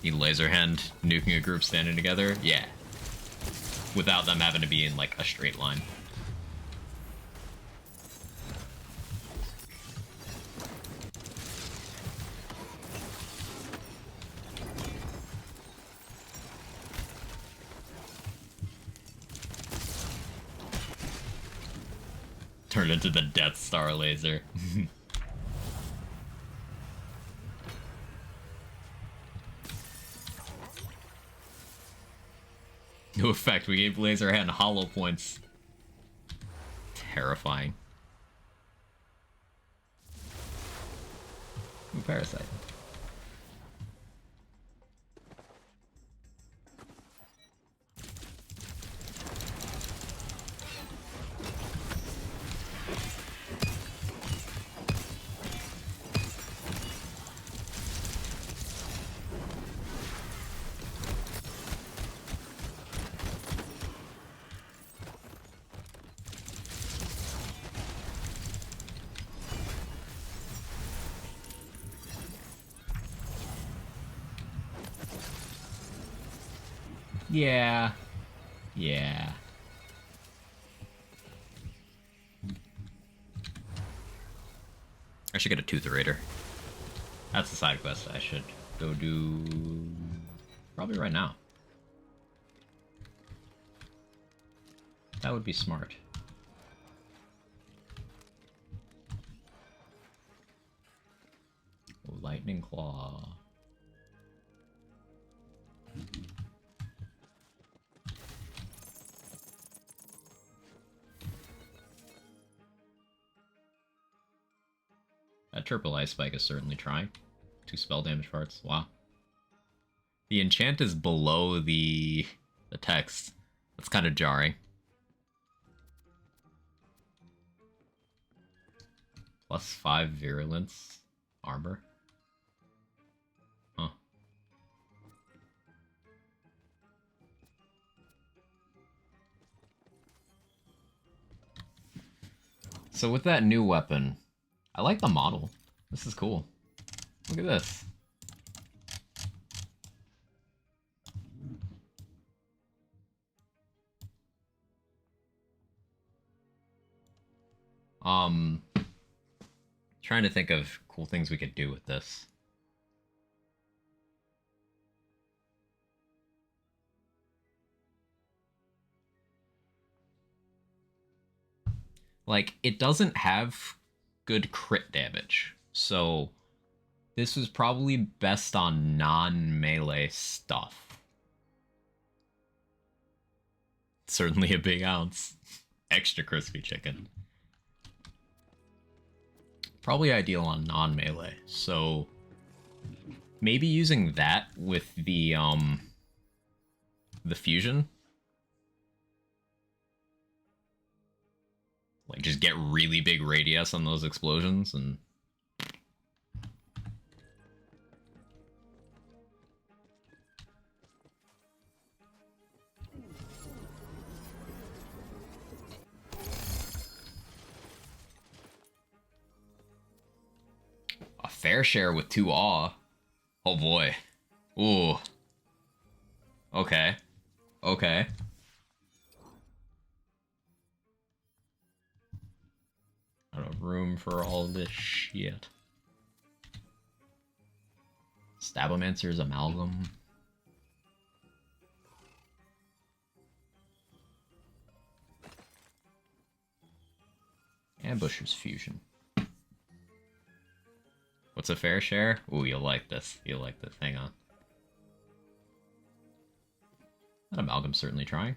Need laser hand nuking a group standing together? Yeah. Without them having to be in, like, a straight line. Turn into the Death Star laser. No effect, we gave laser hand hollow points. Terrifying. Ooh, parasite. Yeah. Yeah. I should get a Tooth Raider. That's the side quest I should go do probably right now. That would be smart. Lightning Claw. That triple ice spike is certainly trying. 2 spell damage parts. Wow. The enchant is below the text. That's kind of jarring. +5 virulence armor. Huh. So with that new weapon, I like the model. This is cool. Look at this. Trying to think of cool things we could do with this. Like, it doesn't have good crit damage, so this was probably best on non-melee stuff. Certainly a big ounce. Extra crispy chicken. Probably ideal on non-melee, so maybe using that with the fusion. Like, just get really big radius on those explosions and... A fair share with 2 awe. Oh boy. Ooh. Okay. Okay. Out of room for all this shit. Stabomancer's Amalgam. Ambusher's Fusion. What's a fair share? Ooh, you'll like this. You'll like this. Hang on. That Amalgam's certainly trying.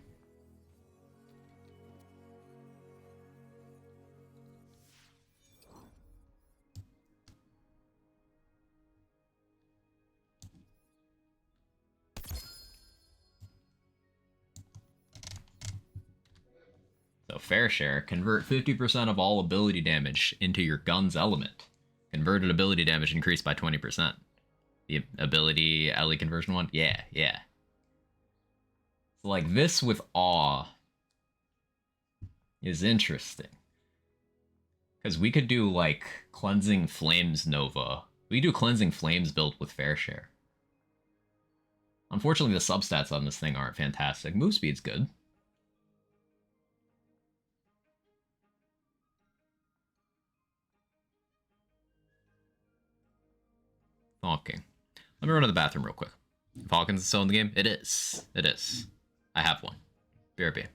So fair share, convert 50% of all ability damage into your gun's element. Converted ability damage increased by 20%. The ability Ellie conversion one? Yeah, yeah. So like this with awe is interesting. Because we could do like Cleansing Flames Nova. We could do Cleansing Flames build with fair share. Unfortunately, the substats on this thing aren't fantastic. Move speed's good. Hawking. Let me run to the bathroom real quick. If Hawkins is still in the game, it is. It is. I have one. BRB.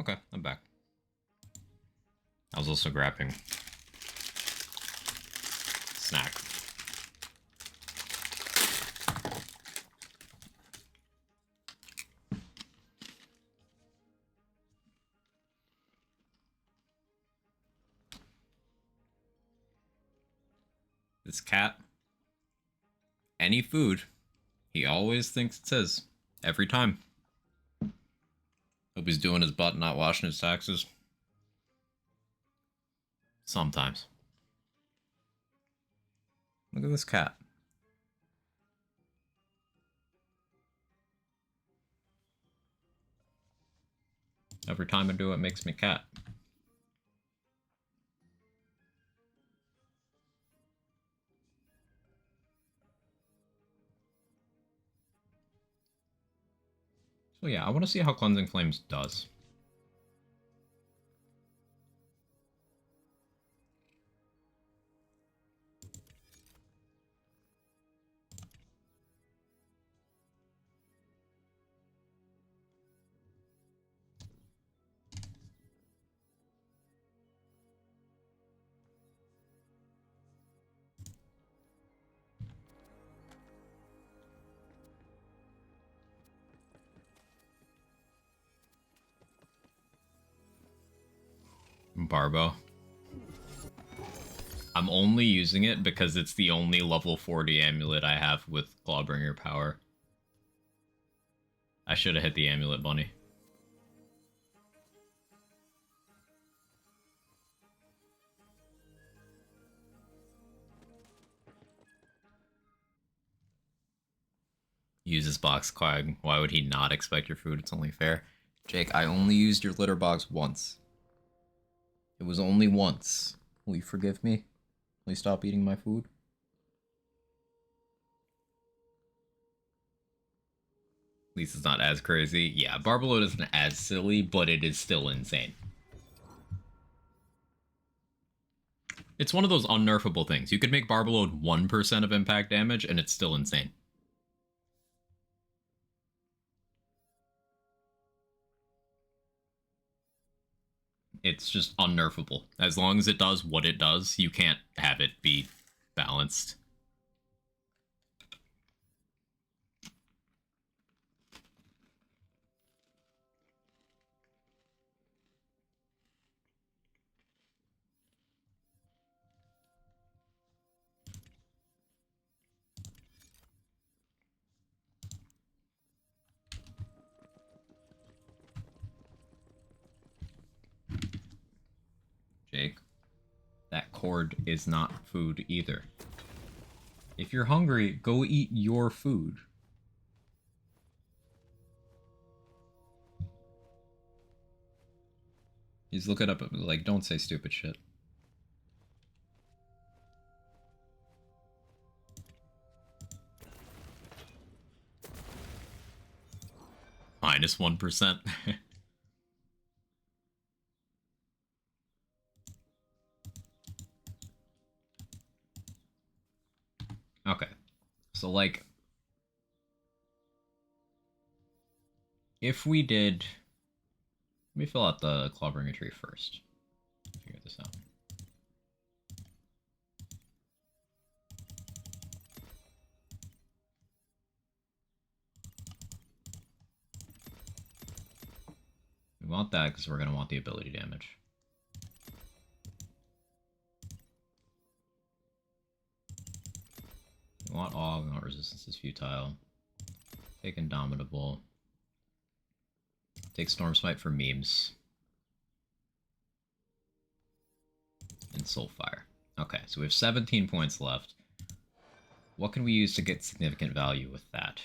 Okay, I'm back. I was also grabbing snack. This cat, any food, he always thinks it's his. Every time. Hope he's doing his butt, not washing his taxes. Sometimes. Look at this cat. Every time I do it makes me cat. So yeah, I want to see how Cleansing Flames does. Barbo. I'm only using it because it's the only level 40 amulet I have with Clawbringer power. I should have hit the amulet bunny. Uses box quag. Why would he not expect your food? It's only fair. Jake, I only used your litter box once. It was only once. Will you forgive me? Will you stop eating my food? At least it's not as crazy. Yeah, Barbalode isn't as silly, but it is still insane. It's one of those unnerfable things. You could make Barbalode 1% of impact damage, and it's still insane. It's just unnerfable. As long as it does what it does, you can't have it be balanced. Jake, that cord is not food either. If you're hungry, go eat your food. He's looking up, like, don't say stupid shit. Minus 1%. Okay. So, like, if we did... Let me fill out the Clawbringer tree first. Figure this out. We want that because we're going to want the ability damage. We want awe, we want resistance is futile. Take Indomitable. Take Storm Smite for memes. And Soulfire. Okay, so we have 17 points left. What can we use to get significant value with that?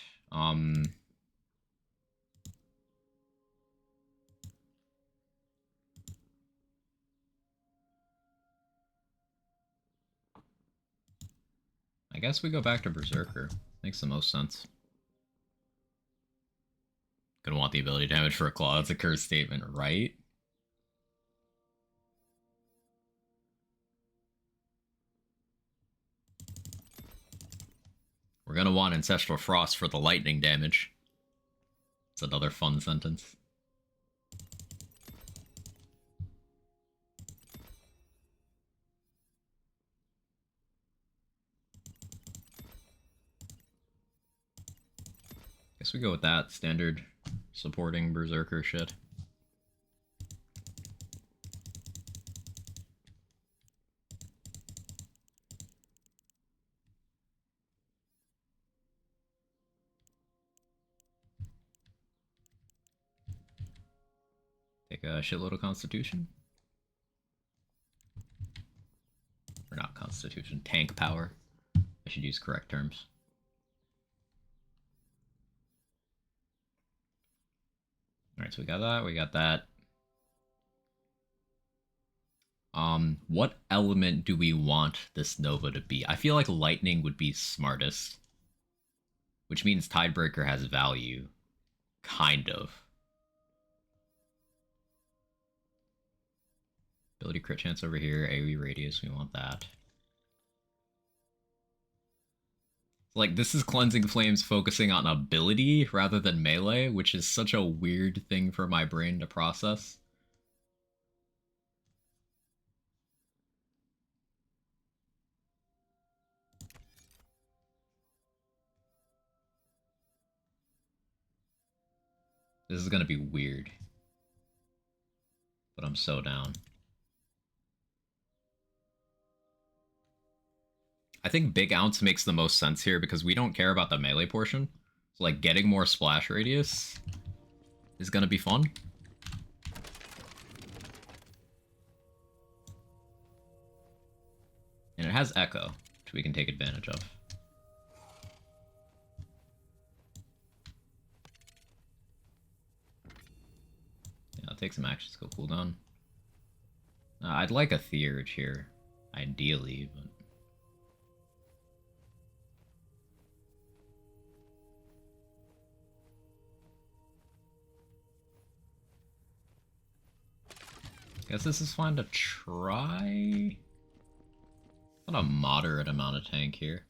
I guess we go back to Berserker. Makes the most sense. Gonna want the ability damage for a claw. That's a curse statement, right? We're gonna want Ancestral Frost for the lightning damage. It's another fun sentence. Guess we go with that standard supporting Berserker shit. Take a shitload of Constitution. Or not Constitution, tank power. I should use correct terms. Alright, so we got that, we got that. What element do we want this Nova to be? I feel like lightning would be smartest. Which means Tidebreaker has value. Kind of. Ability crit chance over here, AoE radius, we want that. Like, this is Cleansing Flames focusing on ability rather than melee, which is such a weird thing for my brain to process. This is gonna be weird. But I'm so down. I think big ounce makes the most sense here because we don't care about the melee portion. So like getting more splash radius is gonna be fun. And it has echo, which we can take advantage of. Yeah, I'll take some actions, go cooldown. I'd like a Theurge here, ideally, but... Guess this is fine to try. Got a moderate amount of tank here.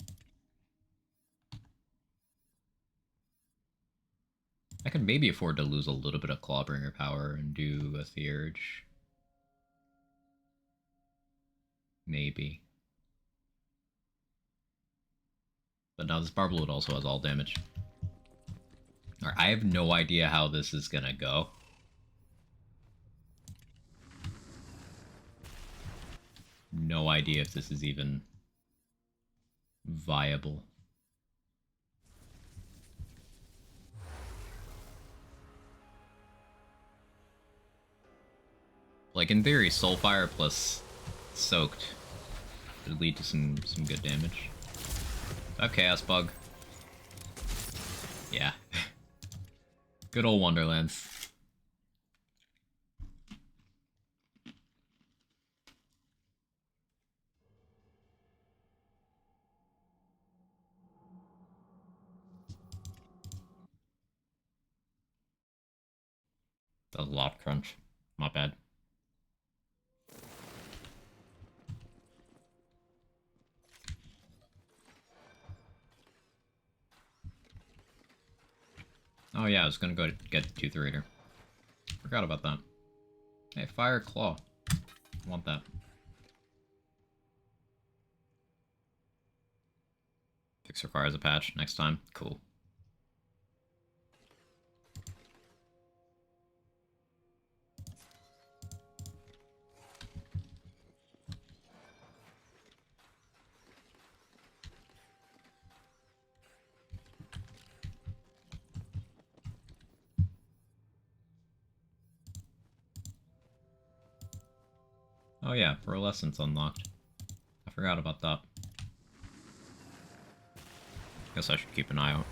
I could maybe afford to lose a little bit of Clawbringer power and do a Theurge. Maybe. But now this Barblood also has all damage. Alright, I have no idea how this is gonna go. No idea if this is even viable. Like in theory, Soulfire plus Soaked would lead to some good damage. Chaos Bug. Yeah. Good old Wonderlands. That was a lot of crunch. Not bad. Oh yeah, I was gonna go get Tooth Raider. Forgot about that. Hey, Fire Claw. I want that. Fix requires a patch next time. Cool. Oh yeah, Pearlescence unlocked. I forgot about that. Guess I should keep an eye out.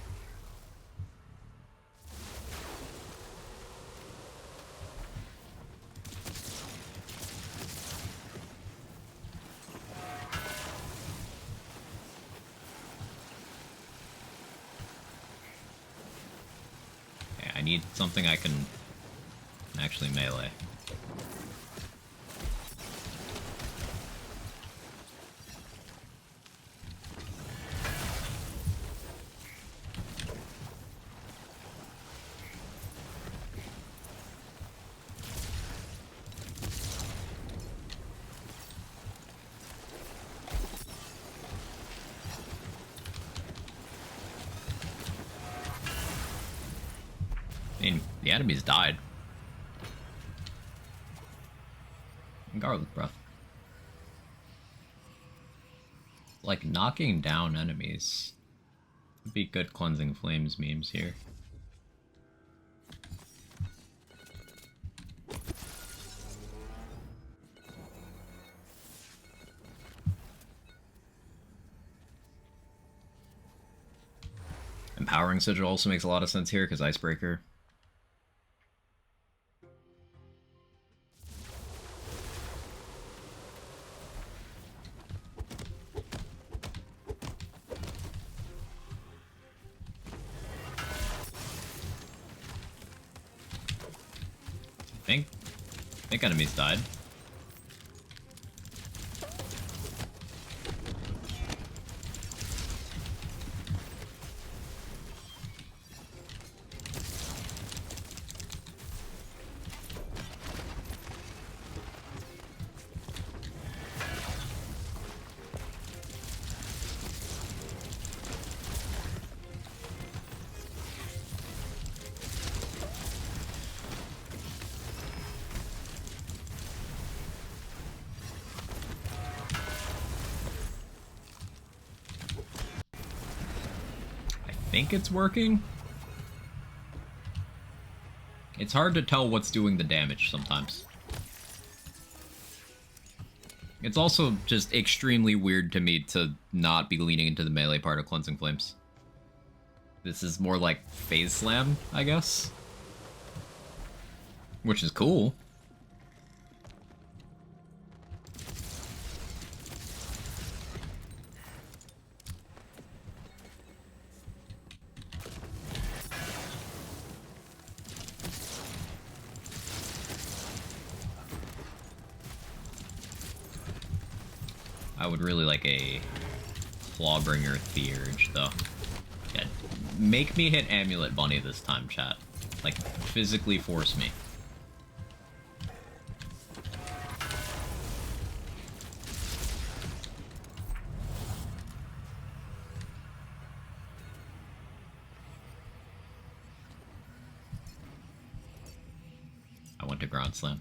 Okay, I need something I can actually melee. I mean, the enemies died. Garlic breath. Like, knocking down enemies would be good cleansing flames memes here. Empowering Sigil also makes a lot of sense here because Icebreaker. I think enemies died. think it's working. It's hard to tell what's doing the damage sometimes. It's also just extremely weird to me to not be leaning into the melee part of Cleansing Flames. This is more like Phase Slam, I guess. Which is cool. I would really like a Clawbringer Theurge, though. Yeah, make me hit Amulet Bunny this time, chat. Like, physically force me. I went to Ground Slam.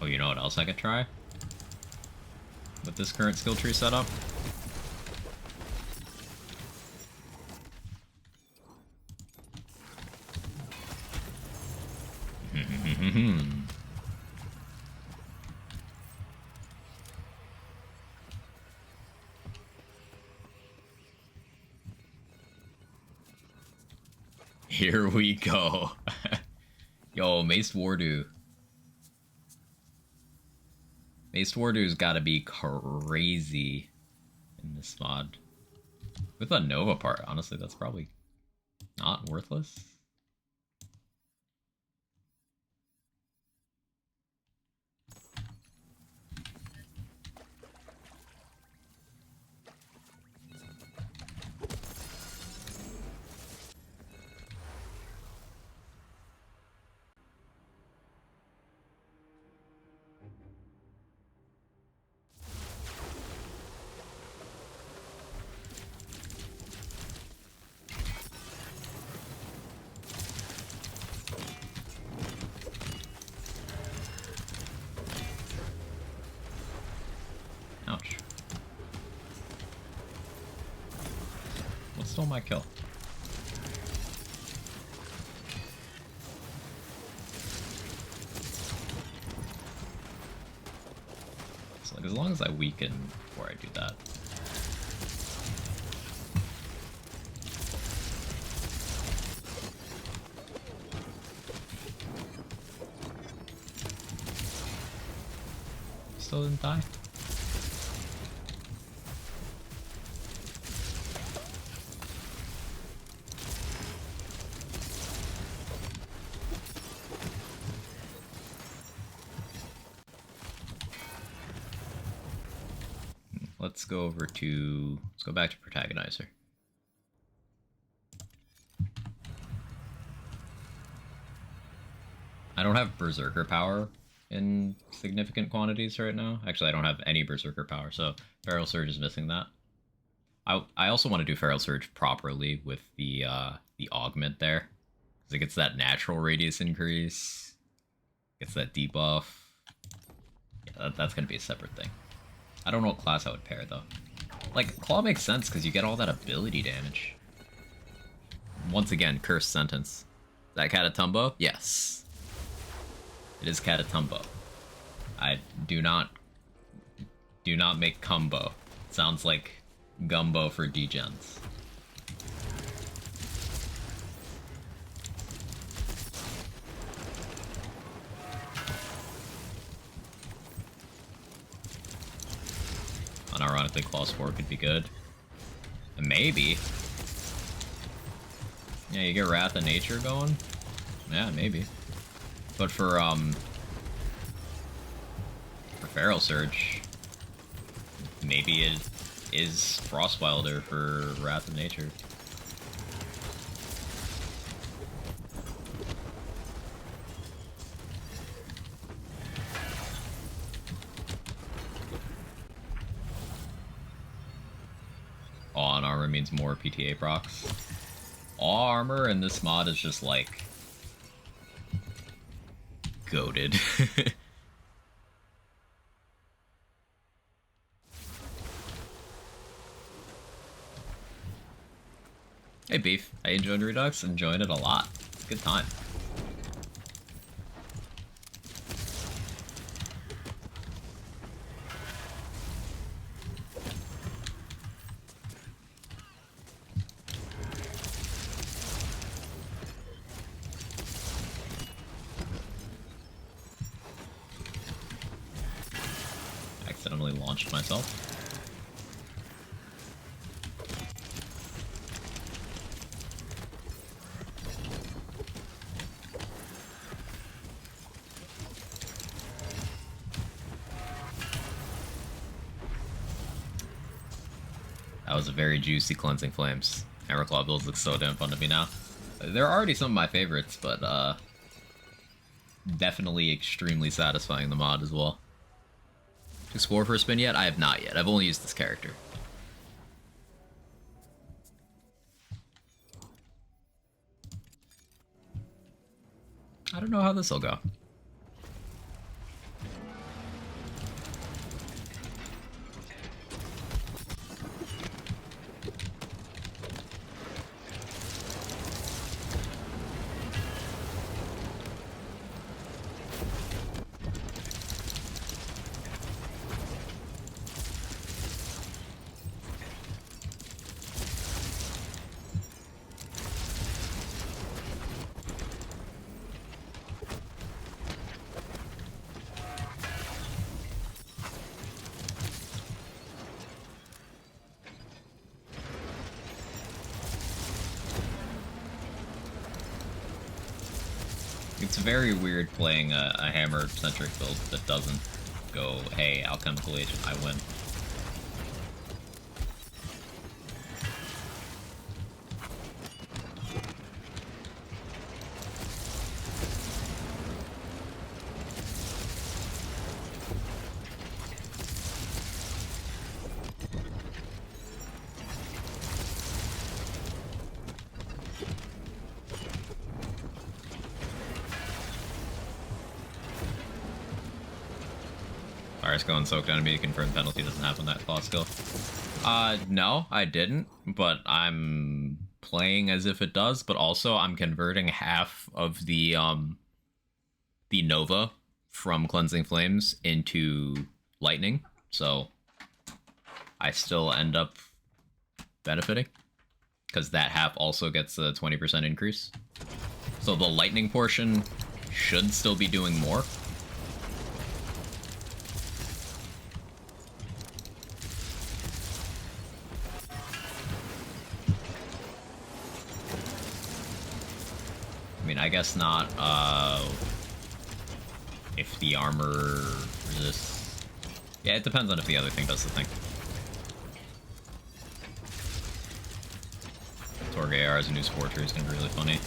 Oh, you know what else I could try? With this current skill tree setup? Here we go. Yo, Mace Wardu. Mace Wardu's gotta be crazy in this mod. With a Nova part, honestly, that's probably not worthless. Ouch. What stole my kill? So, like, as long as I weaken before I do that. Still didn't die? Let's go over to... Let's go back to Protagonizer. I don't have Berserker power in significant quantities right now. Actually, I don't have any Berserker power, so Feral Surge is missing that. I also want to do Feral Surge properly with the augment there. Because it gets that natural radius increase. Gets that debuff. Yeah, that's going to be a separate thing. I don't know what class I would pair, though. Like, Claw makes sense because you get all that ability damage. Once again, Cursed Sentence. Is that Catatumbo? Yes. It is Catatumbo. I do not make combo Sounds like gumbo for degens. Unironically, Clause 4 could be good. And maybe. Yeah, you get Wrath of Nature going? Yeah, maybe. But for Feral Surge, maybe it is Frostwilder for Wrath of Nature. Awe on armor means more PTA procs. Awe armor in this mod is just like goated. Hey Beef, I enjoyed Redux, enjoyed it a lot. Good time. Accidentally launched myself. That was a very juicy Cleansing Flames. Hammerclaw builds look so damn fun to me now. They're already some of my favorites, but definitely extremely satisfying the mod as well. Explore for a spin yet? I have not yet. I've only used this character. I don't know how this will go. It's very weird playing a hammer-centric build that doesn't go, hey, alchemical agent, I win. Fire's going soaked enemy, confirmed penalty doesn't happen that claw skill. No, I didn't, but I'm playing as if it does, but also I'm converting half of the Nova from Cleansing Flames into Lightning, so I still end up benefiting, because that half also gets a 20% increase. So the Lightning portion should still be doing more. I mean, I guess not, if the armor resists. Yeah, it depends on if the other thing does the thing. Torg AR as a new Sporter is gonna be really funny.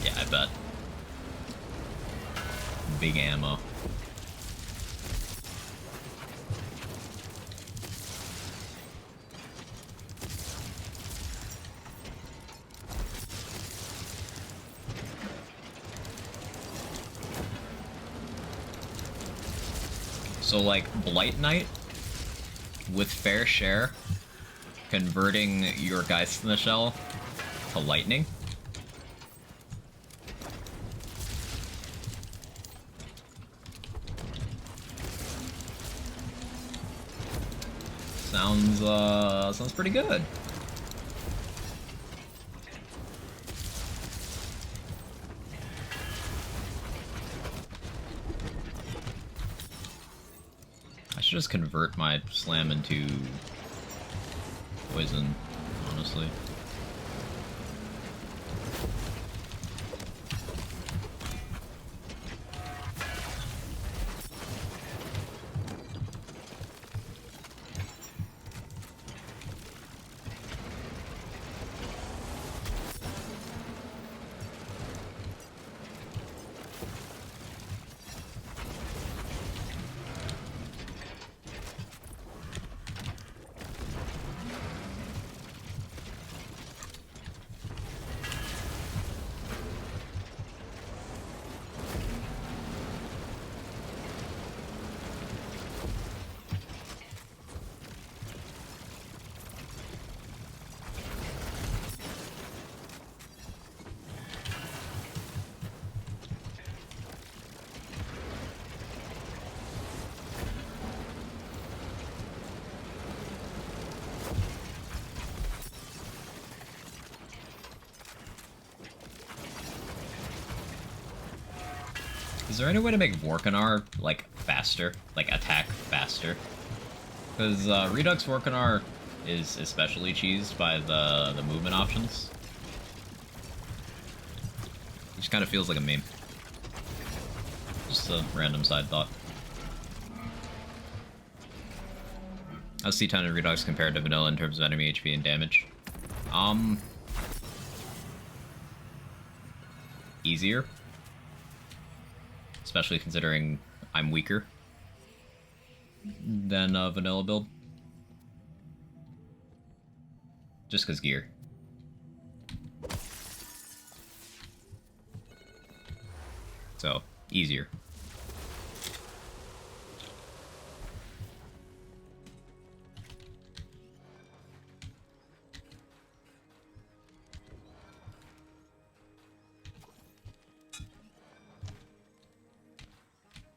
Yeah, I bet. Big ammo. So like Blight Knight with Fair Share, converting your Geist in the Shell to Lightning. Sounds pretty good. I should just convert my slam into poison, honestly. Is there any way to make Vorkanar, like, faster? Like, attack faster? Because Redux Vorkanar is especially cheesed by the movement options. It just kind of feels like a meme. Just a random side thought. How's C10 and Redux compared to vanilla in terms of enemy HP and damage? Easier. Especially considering I'm weaker than a vanilla build. Just because gear. So, easier.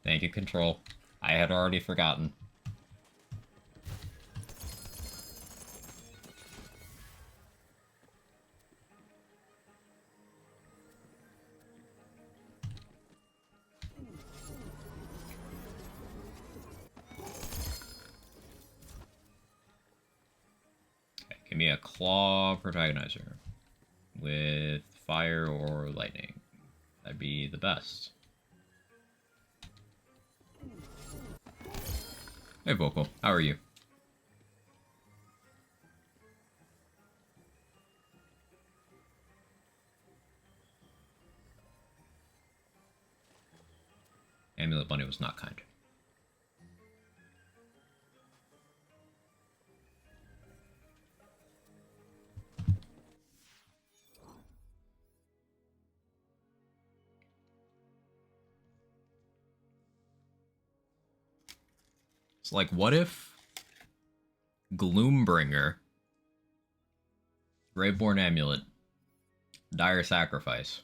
Thank you, Control. I had already forgotten. Okay, give me a claw protagonizer with fire or lightning. That'd be the best. Hey, Vocal. How are you? Amulet Bunny was not kind. It's like, what if Gloombringer, Graveborn Amulet, Dire Sacrifice.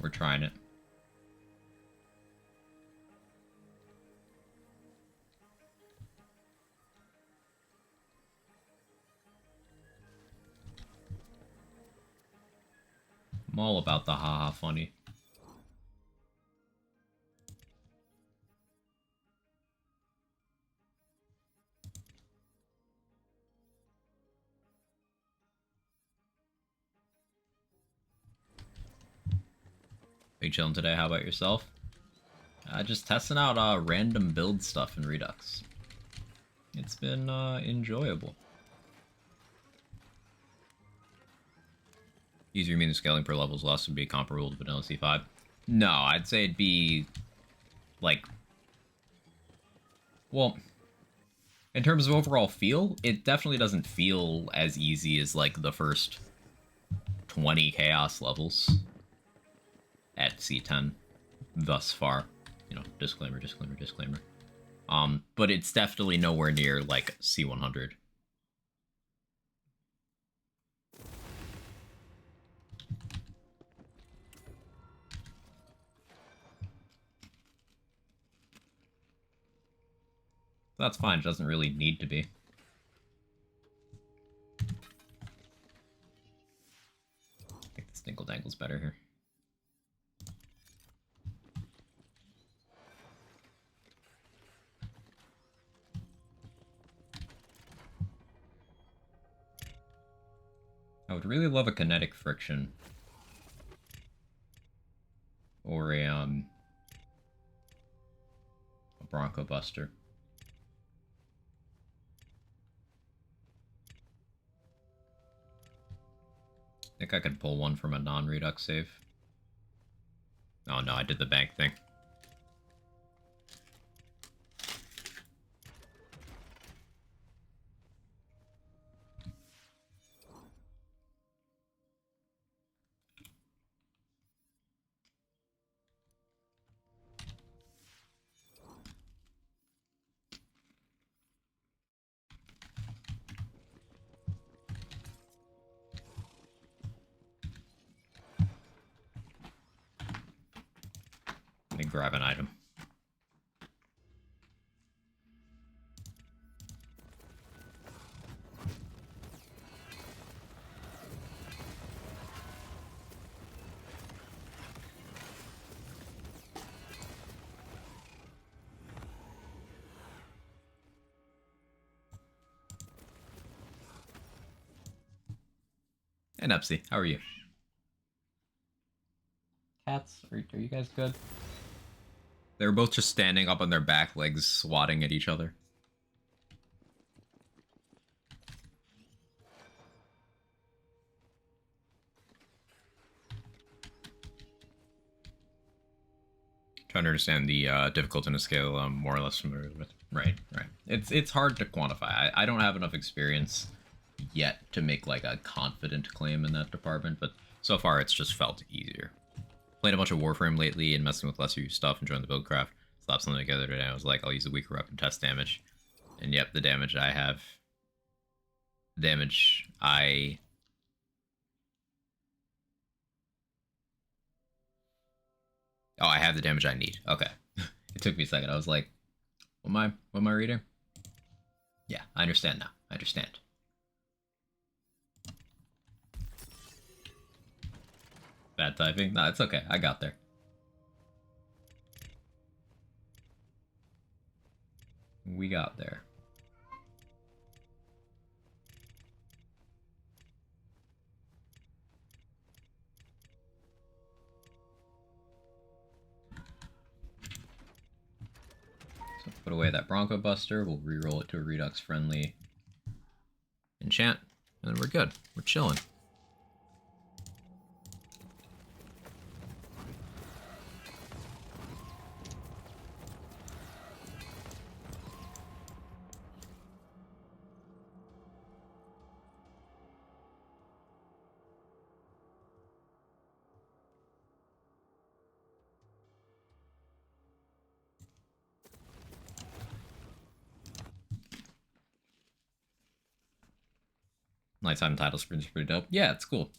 We're trying it. I'm all about the haha funny. Are you chilling today? How about yourself? Just testing out random build stuff in Redux. It's been enjoyable. Easier means scaling per levels less would be comparable to vanilla C5. No, I'd say it'd be like, well, in terms of overall feel, it definitely doesn't feel as easy as like the first 20 chaos levels at C10 thus far. You know, disclaimer, disclaimer, disclaimer. But it's definitely nowhere near like C100. That's fine, it doesn't really need to be. I think this Dingle Dangle's better here. I would really love a kinetic friction. Or a Bronco Buster. I think I could pull one from a non-Redux save. Oh no, I did the bank thing. Let me grab an item. And Epsy, how are you? Cats, are you guys good? They were both just standing up on their back legs, swatting at each other. Trying to understand the difficulty in a scale I'm more or less familiar with. Right, right. It's hard to quantify. I don't have enough experience yet to make like a confident claim in that department, but so far it's just felt easier. Played a bunch of Warframe lately and messing with lesser used stuff, enjoying the buildcraft. Slapped something together today. I was like, I'll use the weaker weapon test damage. And yep, the damage I have. Damage I... Oh, I have the damage I need. Okay. It took me a second. I was like, what am I reading? Yeah, I understand now. I understand. Bad typing? No, it's okay. I got there. We got there. So put away that Bronco Buster. We'll re-roll it to a Redux friendly enchant. And then we're good. We're chilling. Nighttime title screen's pretty dope. Yeah, it's cool.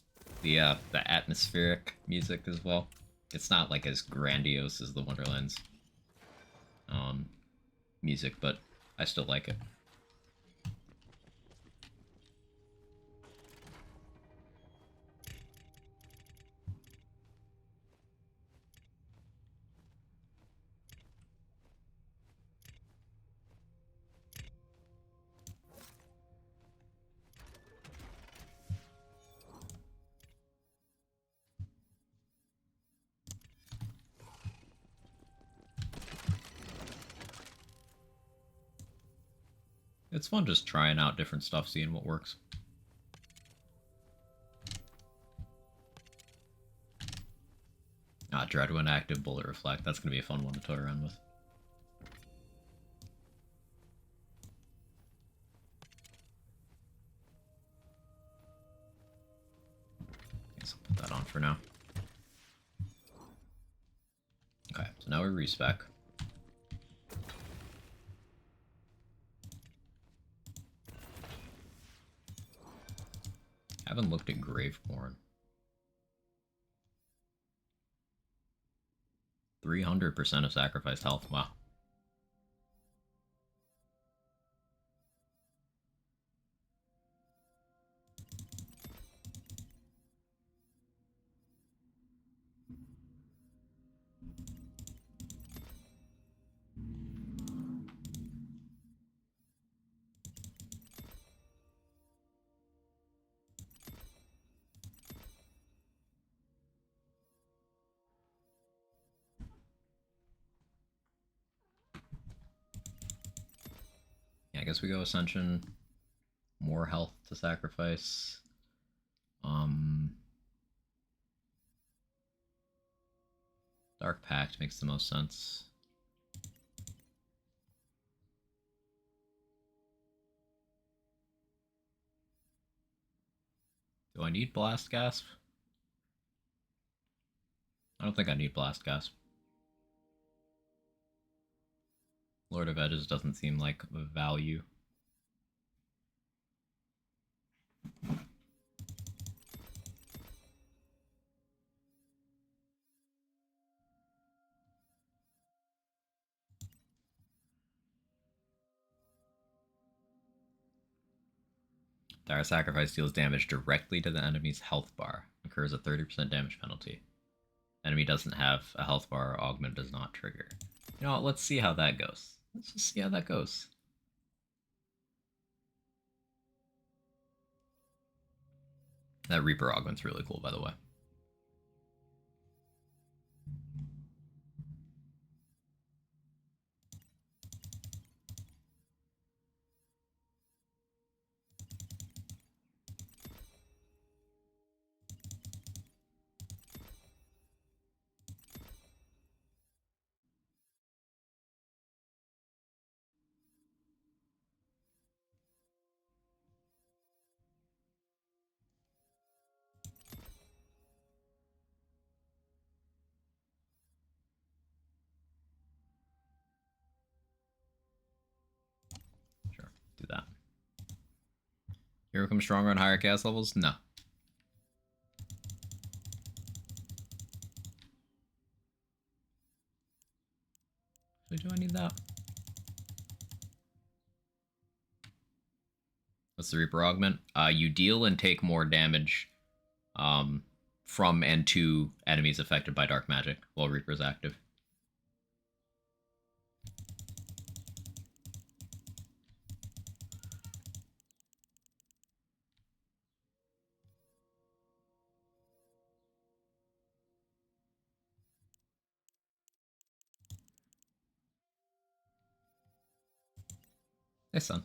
The atmospheric music as well. It's not like as grandiose as the Wonderlands music, but I still like it. It's fun just trying out different stuff, seeing what works. Dreadwind active bullet reflect. That's gonna be a fun one to toy around with. Okay, so for now. Okay, so now we respec. Haven't looked at Graveborn. 300% of sacrificed health. Wow. Yeah, I guess we go Ascension. More health to sacrifice. Dark Pact makes the most sense. Do I need Blast Gasp? I don't think I need Blast Gasp. Lord of Edges doesn't seem like a value. Dire Sacrifice deals damage directly to the enemy's health bar. Incurs a 30% damage penalty. Enemy doesn't have a health bar, augment does not trigger. You know what, let's see how that goes. Let's just see how that goes. That Reaper augment's really cool, by the way. Sure, do that. Hero comes stronger on higher cast levels? No. Do I need that? What's the Reaper augment? You deal and take more damage from and to enemies affected by dark magic while Reaper is active. Hey, son.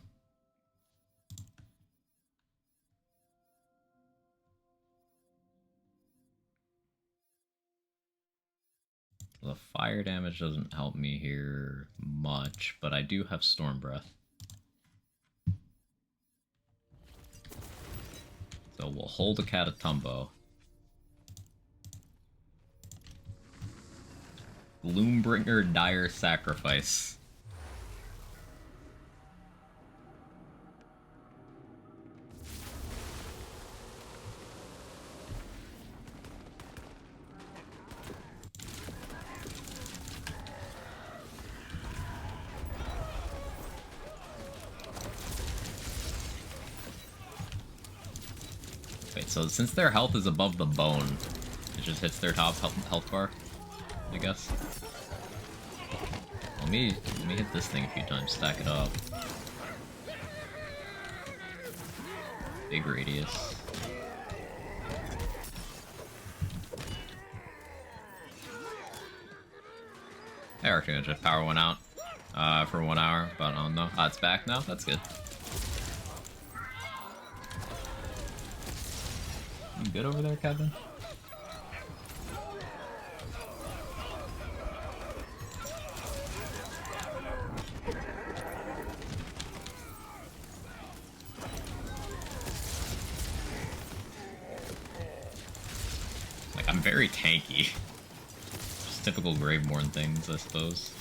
The fire damage doesn't help me here much, but I do have Storm Breath. So we'll hold a Catatumbo. Gloombringer Dire Sacrifice. Wait, so since their health is above the bone, it just hits their top health bar, I guess. Let me hit this thing a few times, stack it up. Big radius. Hey, we're gonna just power one out for 1 hour, but oh no, it's back now. That's good. You good over there, Kevin? Like, very tanky. Just typical Graveborn things, I suppose.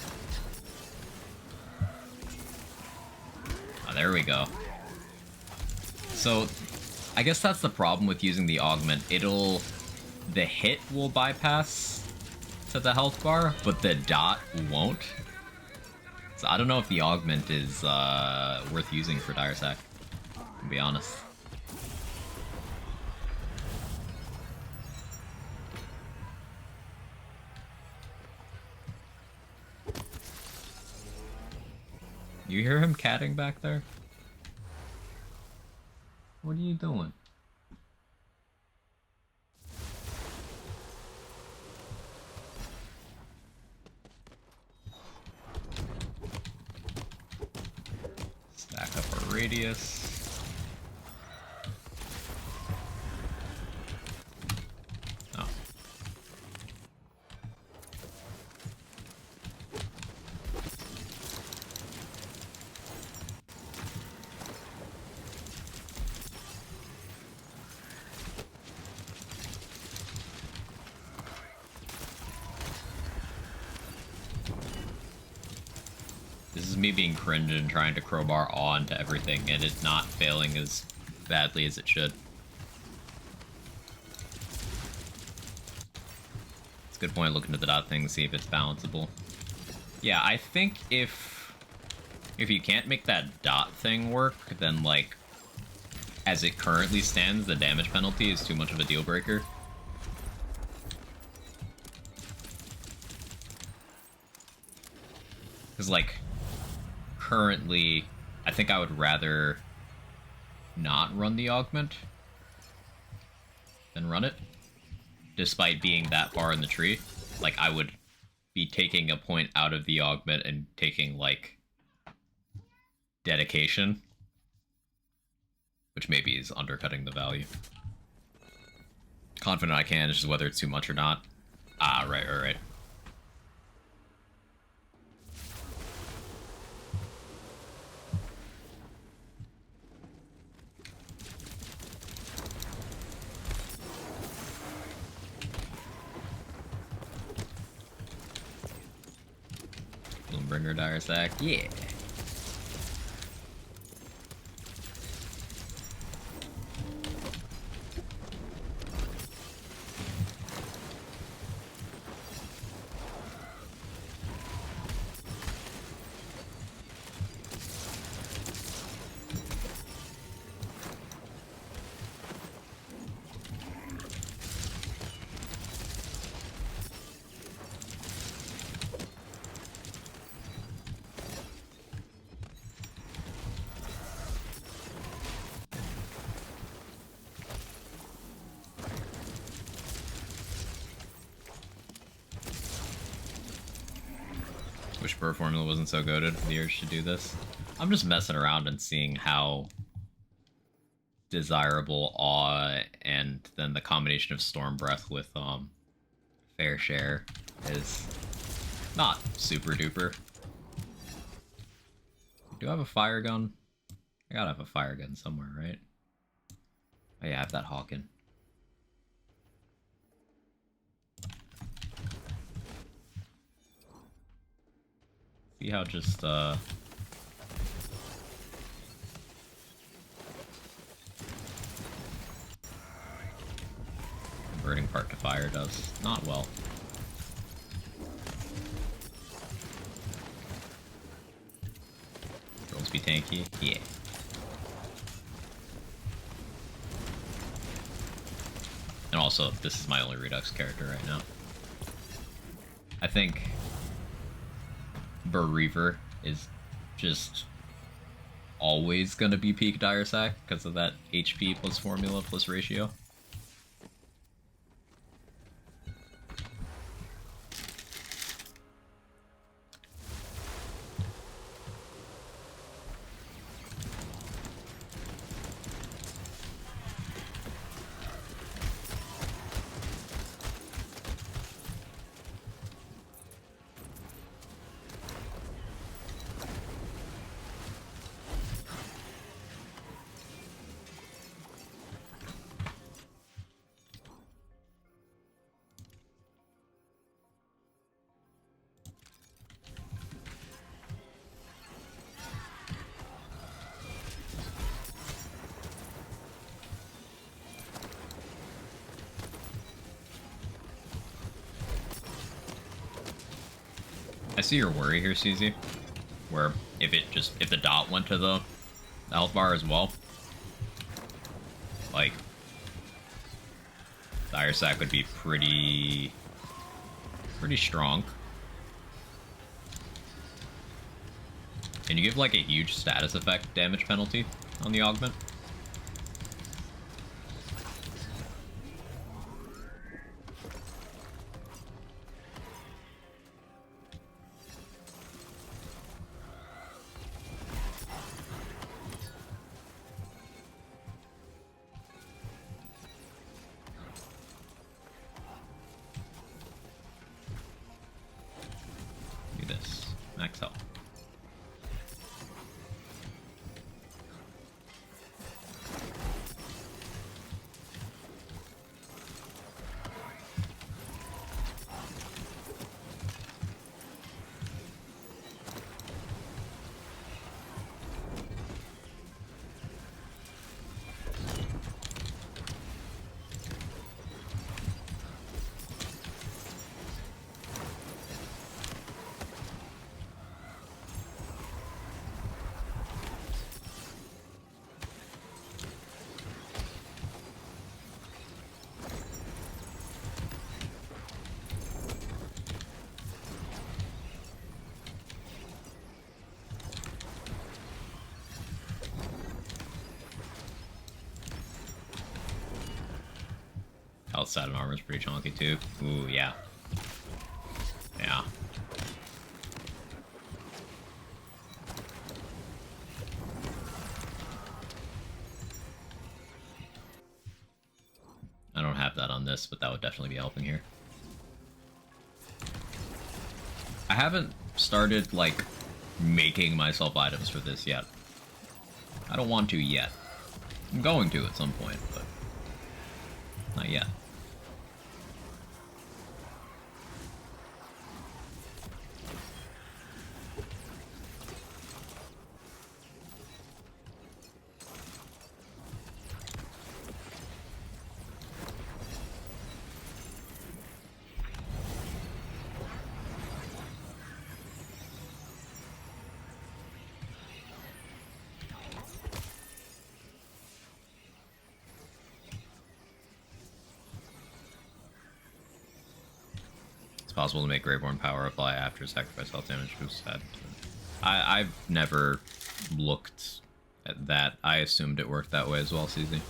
Oh, there we go. So, I guess that's the problem with using the augment. The hit will bypass to the health bar, but the dot won't. So I don't know if the augment is worth using for Dire Sack, to be honest. You hear him catting back there? What are you doing? Stack up our radius. Oh. This is me being cringe and trying to crowbar on to everything, and it not failing as badly as it should. It's a good point looking at the dot thing to see if it's balanceable. Yeah, I think if you can't make that dot thing work, then like as it currently stands, the damage penalty is too much of a deal breaker. Because like currently, I think I would rather not run the augment than run it, despite being that far in the tree. Like, I would be taking a point out of the augment and taking, like, dedication, which maybe is undercutting the value. Confident I can, it's just whether it's too much or not. Ah, right. Bringer Dire Sack, yeah. Wish Burr Formula wasn't so goated. The urge to do this. I'm just messing around and seeing how desirable Awe and then the combination of Storm Breath with Fair Share is. Not super duper. Do I have a fire gun? I gotta have a fire gun somewhere, right? Oh yeah, I have that Hawken. See how just converting part to fire does not well. Girls be tanky? Yeah. And also, this is my only Redux character right now. I think Bereaver is just always gonna be peak Dire Sack because of that HP plus formula plus ratio. I see your worry here, CZ. Where if the dot went to the health bar as well, like the Dire Sack would be pretty strong. Can you give like a huge status effect damage penalty on the augment? Do this. Max health. Outside of armor is pretty chunky too. Ooh, yeah. Yeah. I don't have that on this, but that would definitely be helping here. I haven't started, like, making myself items for this yet. I don't want to yet. I'm going to at some point, but not yet. It's possible to make Graveborn power apply after sacrifice health damage boost that. I've never looked at that. I assumed it worked that way as well, CZ.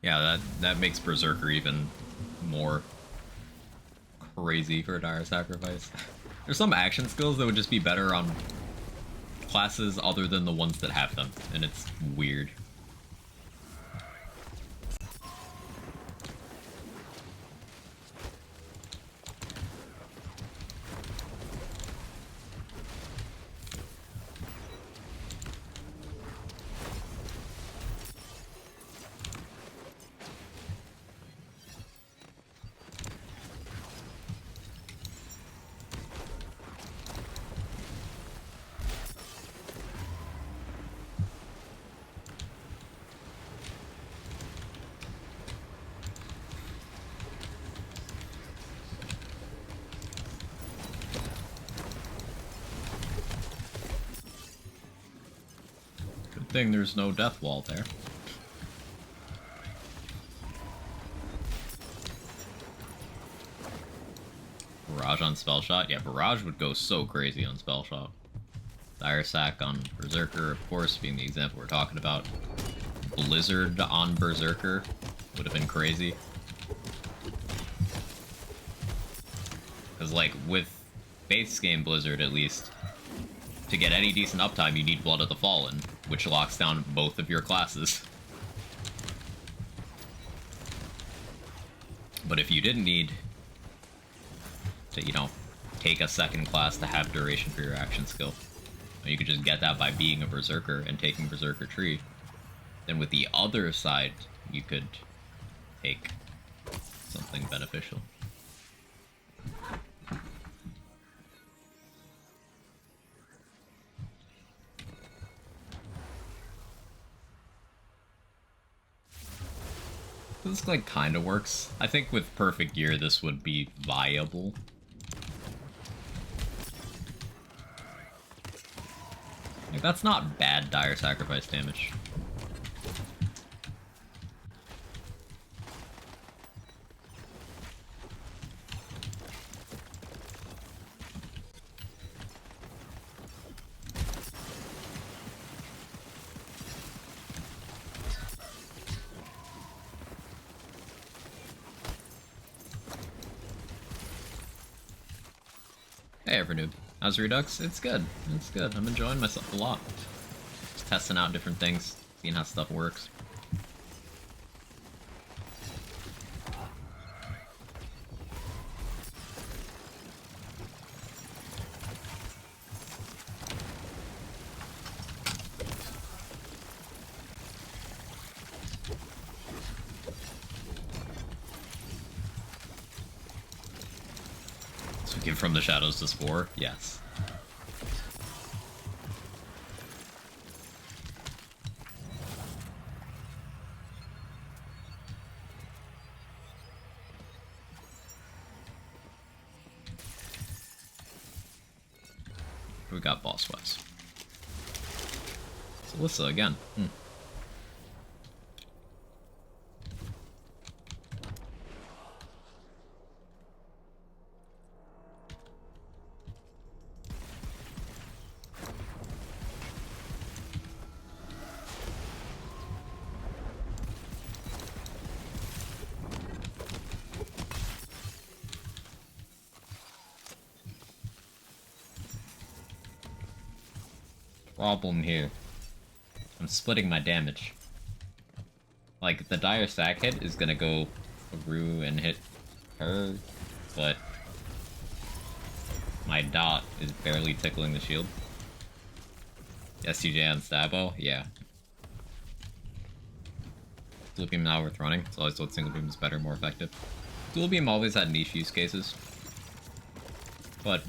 Yeah, that makes Berserker even more crazy for a Dire Sacrifice. There's some action skills that would just be better on classes other than the ones that have them, and it's weird. thing there's no death wall there. Barrage on spell shot? Yeah, barrage would go so crazy on spell shot. Dire Sack on Berserker, of course, being the example we're talking about. Blizzard on Berserker would have been crazy. Because, like, with base game Blizzard, at least, to get any decent uptime, you need Blood of the Fallen, which locks down both of your classes. But if you didn't need to, you know, take a second class to have duration for your action skill, you could just get that by being a Berserker and taking Berserker Tree, then with the other side, you could take something beneficial. This, like, kind of works. I think with perfect gear, this would be viable. Like, that's not bad dire sacrifice damage. Hey, Evernoob. How's Redux? It's good. It's good. I'm enjoying myself a lot. Just testing out different things, seeing how stuff works. So give From the Shadows to Spore? Yes. We got boss webs. It's Alyssa again. Problem here. I'm splitting my damage. Like, the dire sack hit is gonna go through and hit her, but my dot is barely tickling the shield. STJ on Stabo? Yeah. Dual beam now worth running. It's always thought single beam is better, more effective. Dual beam always had niche use cases. But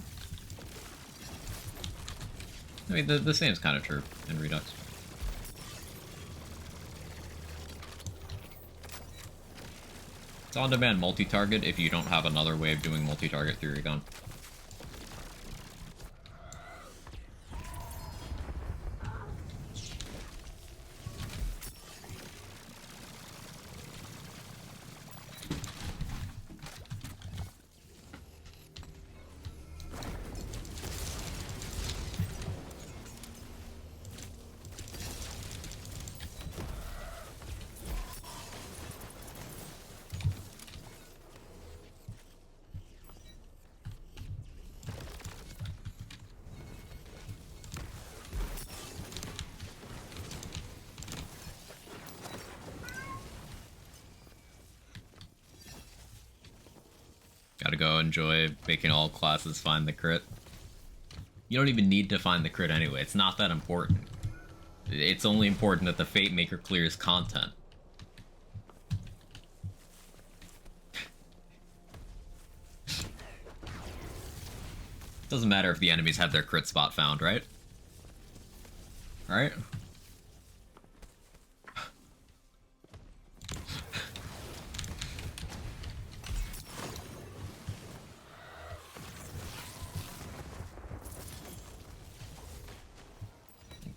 I mean, the same's kind of true in Redux. It's on-demand multi-target if you don't have another way of doing multi-target through your gun. Gotta go enjoy making all classes find the crit. You don't even need to find the crit anyway, it's not that important. It's only important that the Fate Maker clears content. Doesn't matter if the enemies have their crit spot found, right? Right?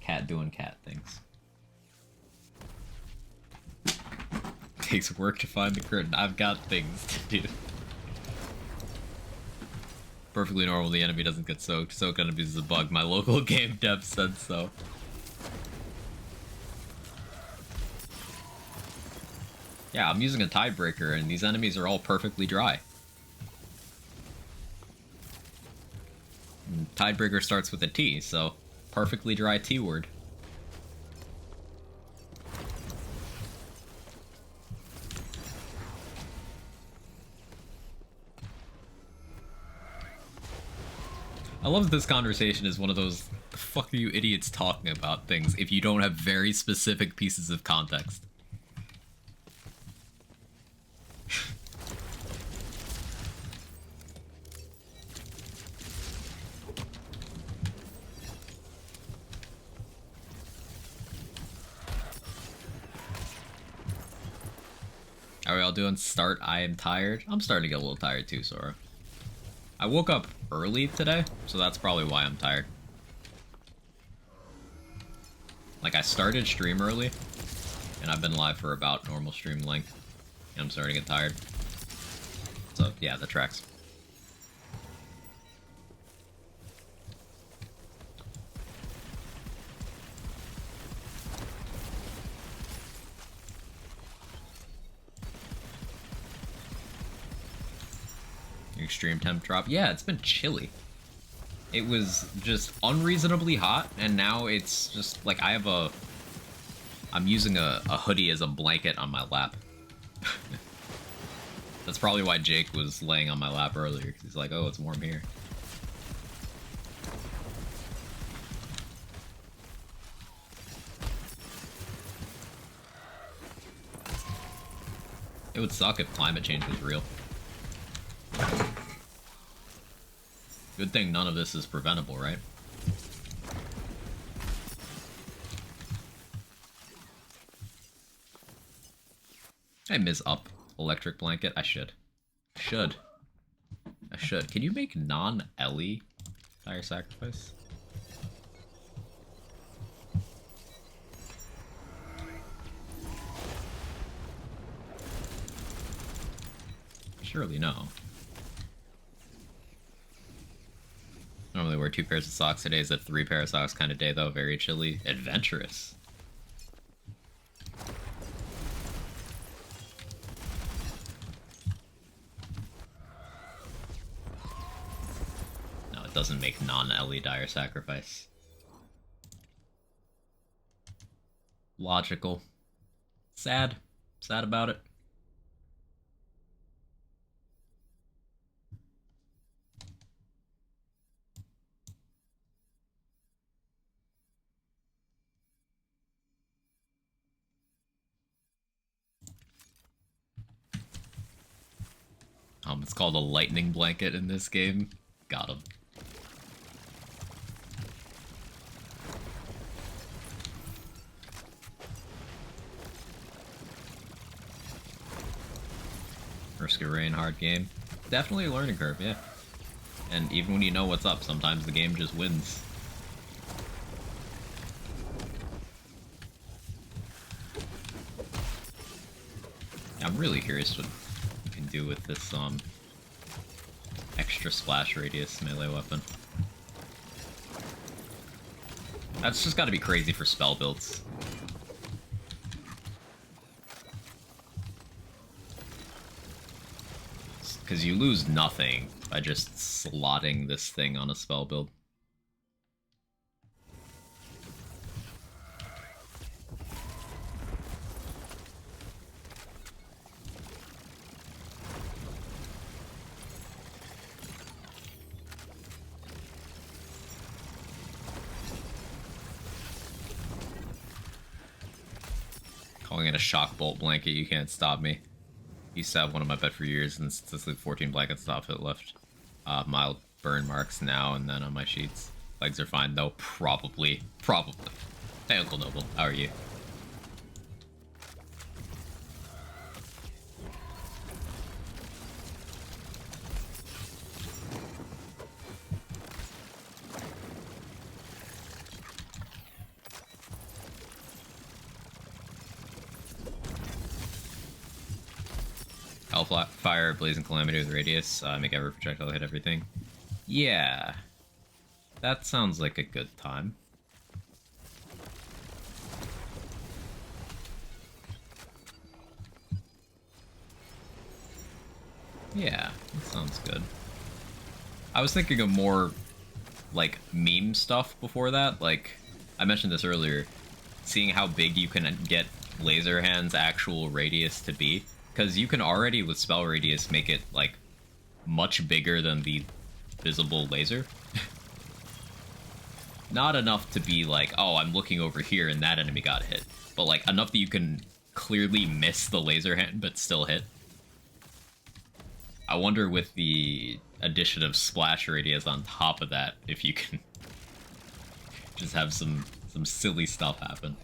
Cat doing cat things. takes work to find the curtain. I've got things to do. Perfectly normal, the enemy doesn't get soaked. Soak enemies is a bug. My local game dev said so. Yeah, I'm using a tiebreaker, and these enemies are all perfectly dry. And tiebreaker starts with a T, so perfectly dry T word. I love that this conversation is one of those the fuck are you idiots talking about things if you don't have very specific pieces of context. Are we all doing start? I am tired. I'm starting to get a little tired too, Sora. I woke up early today, so that's probably why I'm tired. Like, I started stream early, and I've been live for about normal stream length, and I'm starting to get tired. So, yeah, that tracks. Extreme temp drop. Yeah, it's been chilly. It was just unreasonably hot, and now it's just like I'm using a hoodie as a blanket on my lap. That's probably why Jake was laying on my lap earlier, because he's like, oh, it's warm here. It would suck if climate change was real. Good thing none of this is preventable, right? I miss up electric blanket. I should. I should. Can you make non-Ellie dire sacrifice? Surely no. Normally wear 2 pairs of socks. Today is a 3 pair of socks kind of day, though. Very chilly. Adventurous. No, it doesn't make non-Ellie dire sacrifice. Logical. Sad. Sad about it. It's called a lightning blanket in this game. Got him. Risk of Rain, hard game. Definitely a learning curve, yeah. And even when you know what's up, sometimes the game just wins. I'm really curious what you can do with this extra splash radius melee weapon. That's just got to be crazy for spell builds. Because you lose nothing by just slotting this thing on a spell build. Calling it a shock bolt blanket, you can't stop me. Used to have one on my bed for years, and it's like 14 blankets top it left. Mild burn marks now and then on my sheets. Legs are fine though, probably. Hey Uncle Noble, how are you? fire blazing calamity with radius. Make every projectile hit everything. Yeah, that sounds like a good time. Yeah, that sounds good. I was thinking of more, like, meme stuff before that. Like, I mentioned this earlier, seeing how big you can get Laser Hand's actual radius to be. Because you can already, with spell radius, make it, like, much bigger than the visible laser. Not enough to be like, oh, I'm looking over here and that enemy got hit. But, like, enough that you can clearly miss the Laser Hand but still hit. I wonder with the addition of splash radius on top of that, if you can just have some silly stuff happen.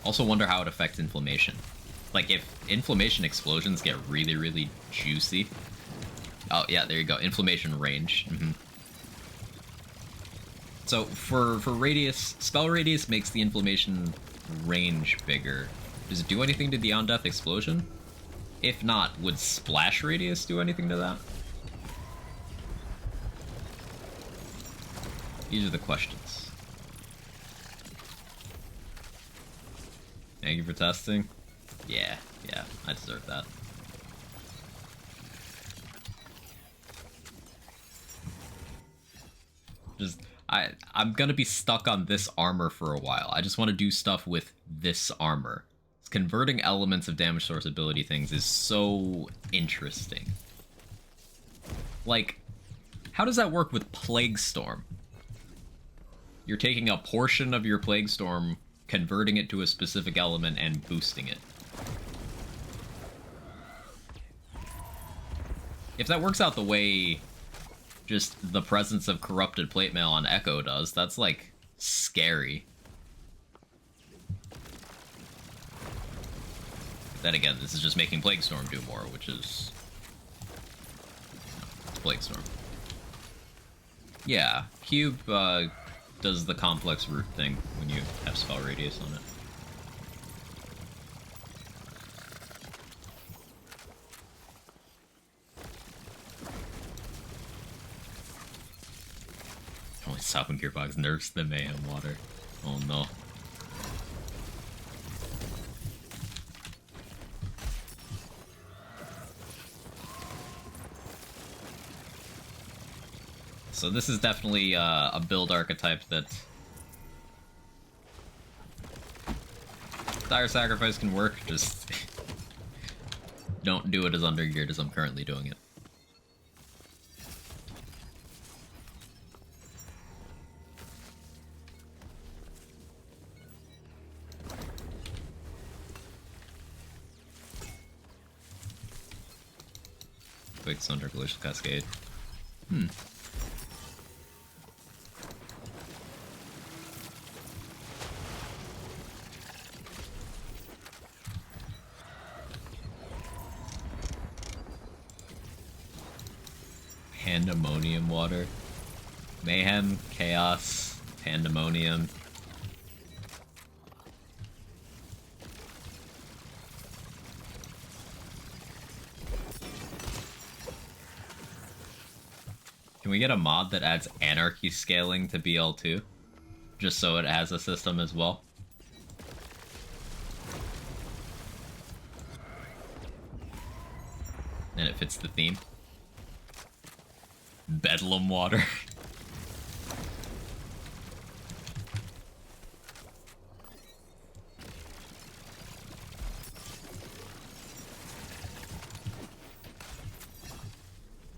Also wonder how it affects inflammation. Like, if inflammation explosions get really, really juicy... Oh, yeah, there you go. Inflammation range. So, for radius, spell radius makes the inflammation range bigger. Does it do anything to the on-death explosion? If not, would splash radius do anything to that? These are the questions. Thank you for testing. Yeah, I deserve that. Just, I'm gonna be stuck on this armor for a while. I just want to do stuff with this armor. Converting elements of damage source ability things is so interesting. Like, how does that work with Plague Storm? You're taking a portion of your Plague Storm, converting it to a specific element, and boosting it. If that works out the way just the presence of corrupted plate mail on Echo does, that's, like, scary. Then again, this is just making Plague Storm do more, which is... it's Plague Storm. Yeah, Cube does the complex root thing when you have spell radius on it. Only Stopping Gearbox nerfs the Mayhem Water. Oh no. So this is definitely a build archetype that Dire Sacrifice can work, just don't do it as undergeared as I'm currently doing it. Quick Thunder Glacial Cascade. Pandemonium Water. Mayhem, Chaos, Pandemonium. Can we get a mod that adds Anarchy scaling to BL2? Just so it has a system as well? And it fits the theme. Bedlam Water.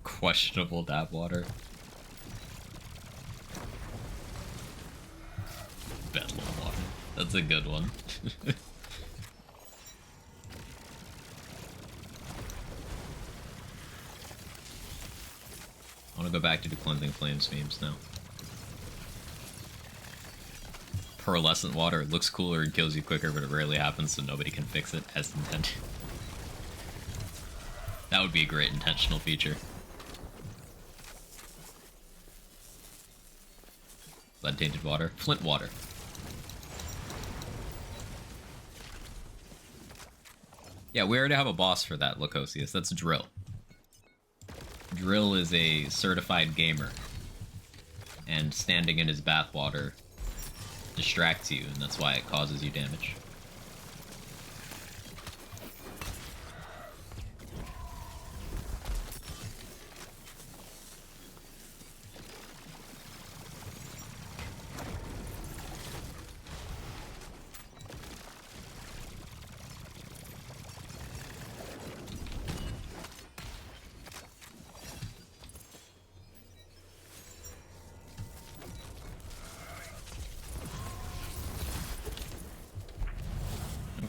Questionable dab water. Bedlam Water. That's a good one. I want to go back to do Cleansing Flames memes now. Pearlescent Water. It looks cooler and kills you quicker, but it rarely happens, so nobody can fix it as intended. That would be a great intentional feature. Lead Tainted Water. Flint Water. Yeah, we already have a boss for that, Lacosius. That's Drill. Drill is a certified gamer. And standing in his bathwater distracts you, and that's why it causes you damage.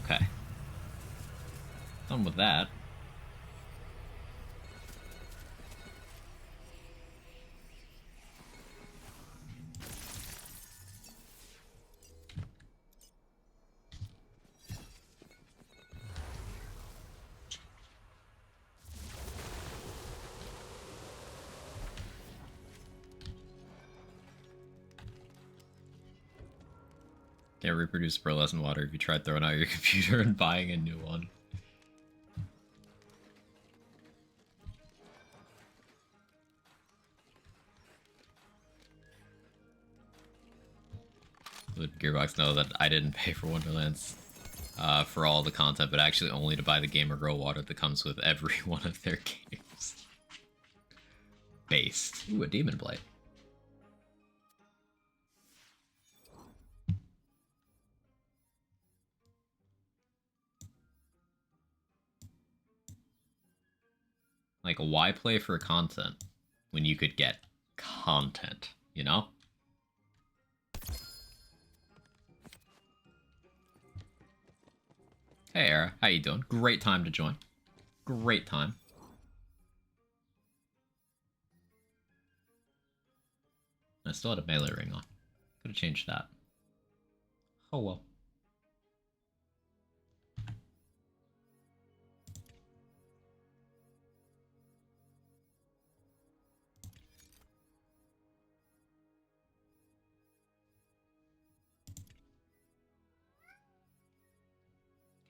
Okay. Done with that. Can't reproduce pearlescent water if you tried throwing out your computer and buying a new one. Would Gearbox know that I didn't pay for Wonderlands for all the content, but actually only to buy the Gamer Girl water that comes with every one of their games. Based. Ooh, a Demon Blade. Like, why play for content when you could get content, you know? Hey, Era. How you doing? Great time to join. Great time. I still had a melee ring on. Could have changed that. Oh well.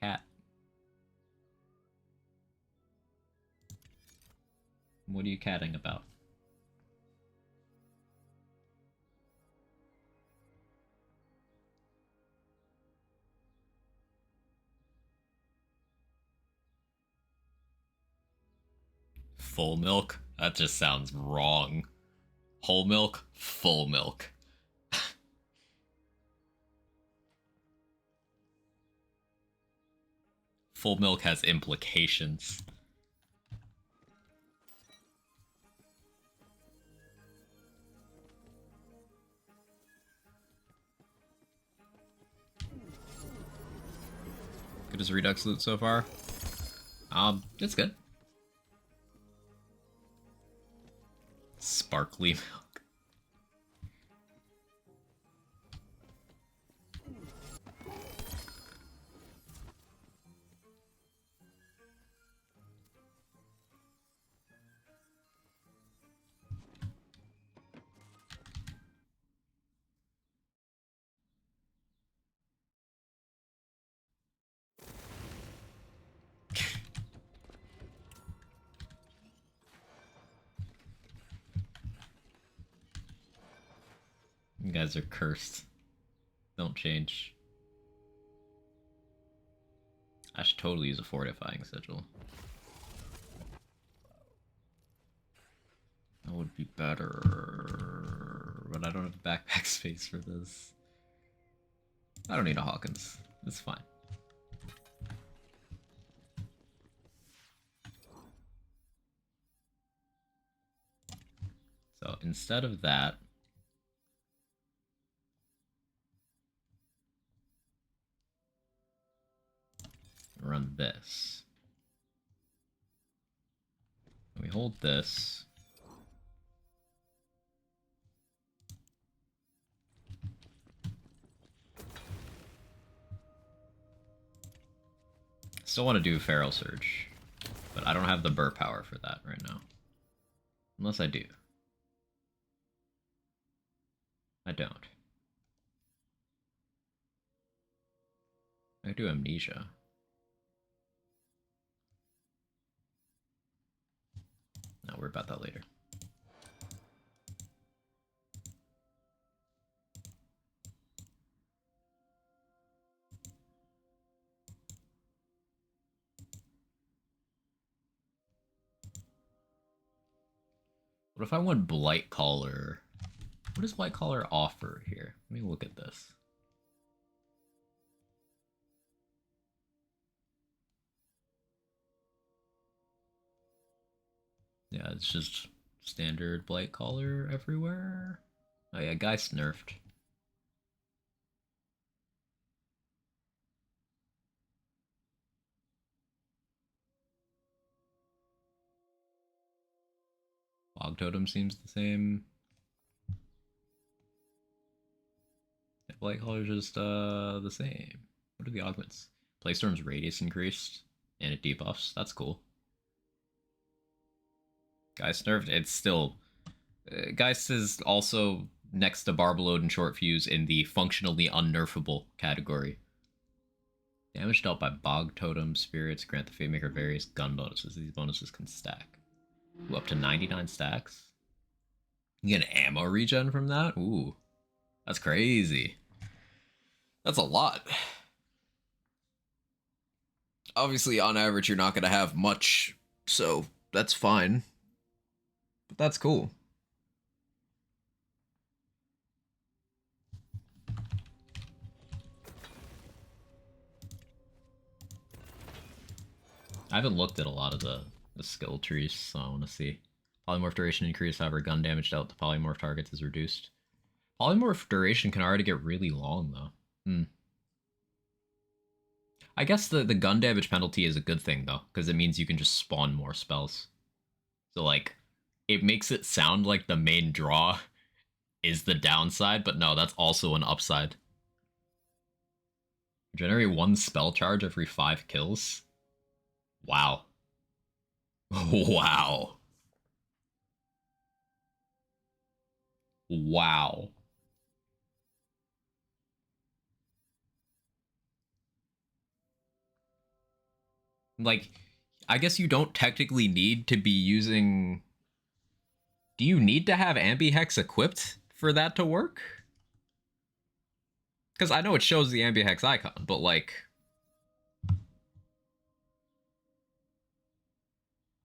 Cat. What are you catting about? Full milk? That just sounds wrong. Whole milk? Full milk. Full milk has implications. Good as Redux loot so far? It's good. Sparkly milk. You guys are cursed. Don't change. I should totally use a fortifying sigil. That would be better. But I don't have backpack space for this. I don't need a Hawkins. It's fine. So instead of that, run this. And we hold this. Still want to do Feral Surge, but I don't have the burr power for that right now. Unless I do. I don't. I do Amnesia. Not worry about that later. What if I want Blight Collar? What does Blight Collar offer here? Let me look at this. Yeah, it's just standard Blight Collar everywhere. Oh yeah, Geist nerfed. Fog Totem seems the same. Blight Collar's just the same. What are the augments? Playstorm's radius increased and it debuffs. That's cool. Geist nerfed. It's still Geist is also next to Barbaload and Short Fuse in the functionally unnerfable category. Damage dealt by Bog Totem spirits grant the Fatemaker various gun bonuses. These bonuses can stack. Ooh, up to 99 stacks. You get an ammo regen from that? Ooh. That's crazy. That's a lot. Obviously, on average, you're not going to have much, so that's fine. But that's cool. I haven't looked at a lot of the skill trees, so I want to see. Polymorph duration increased, however, gun damage dealt to polymorph targets is reduced. Polymorph duration can already get really long, though. I guess the gun damage penalty is a good thing, though, because it means you can just spawn more spells. So, like, it makes it sound like the main draw is the downside, but no, that's also an upside. Generate 1 spell charge every 5 kills? Wow. Wow. Wow. Like, I guess you don't technically need to be using... Do you need to have Ambihex equipped for that to work? Because I know it shows the Ambihex icon, but like...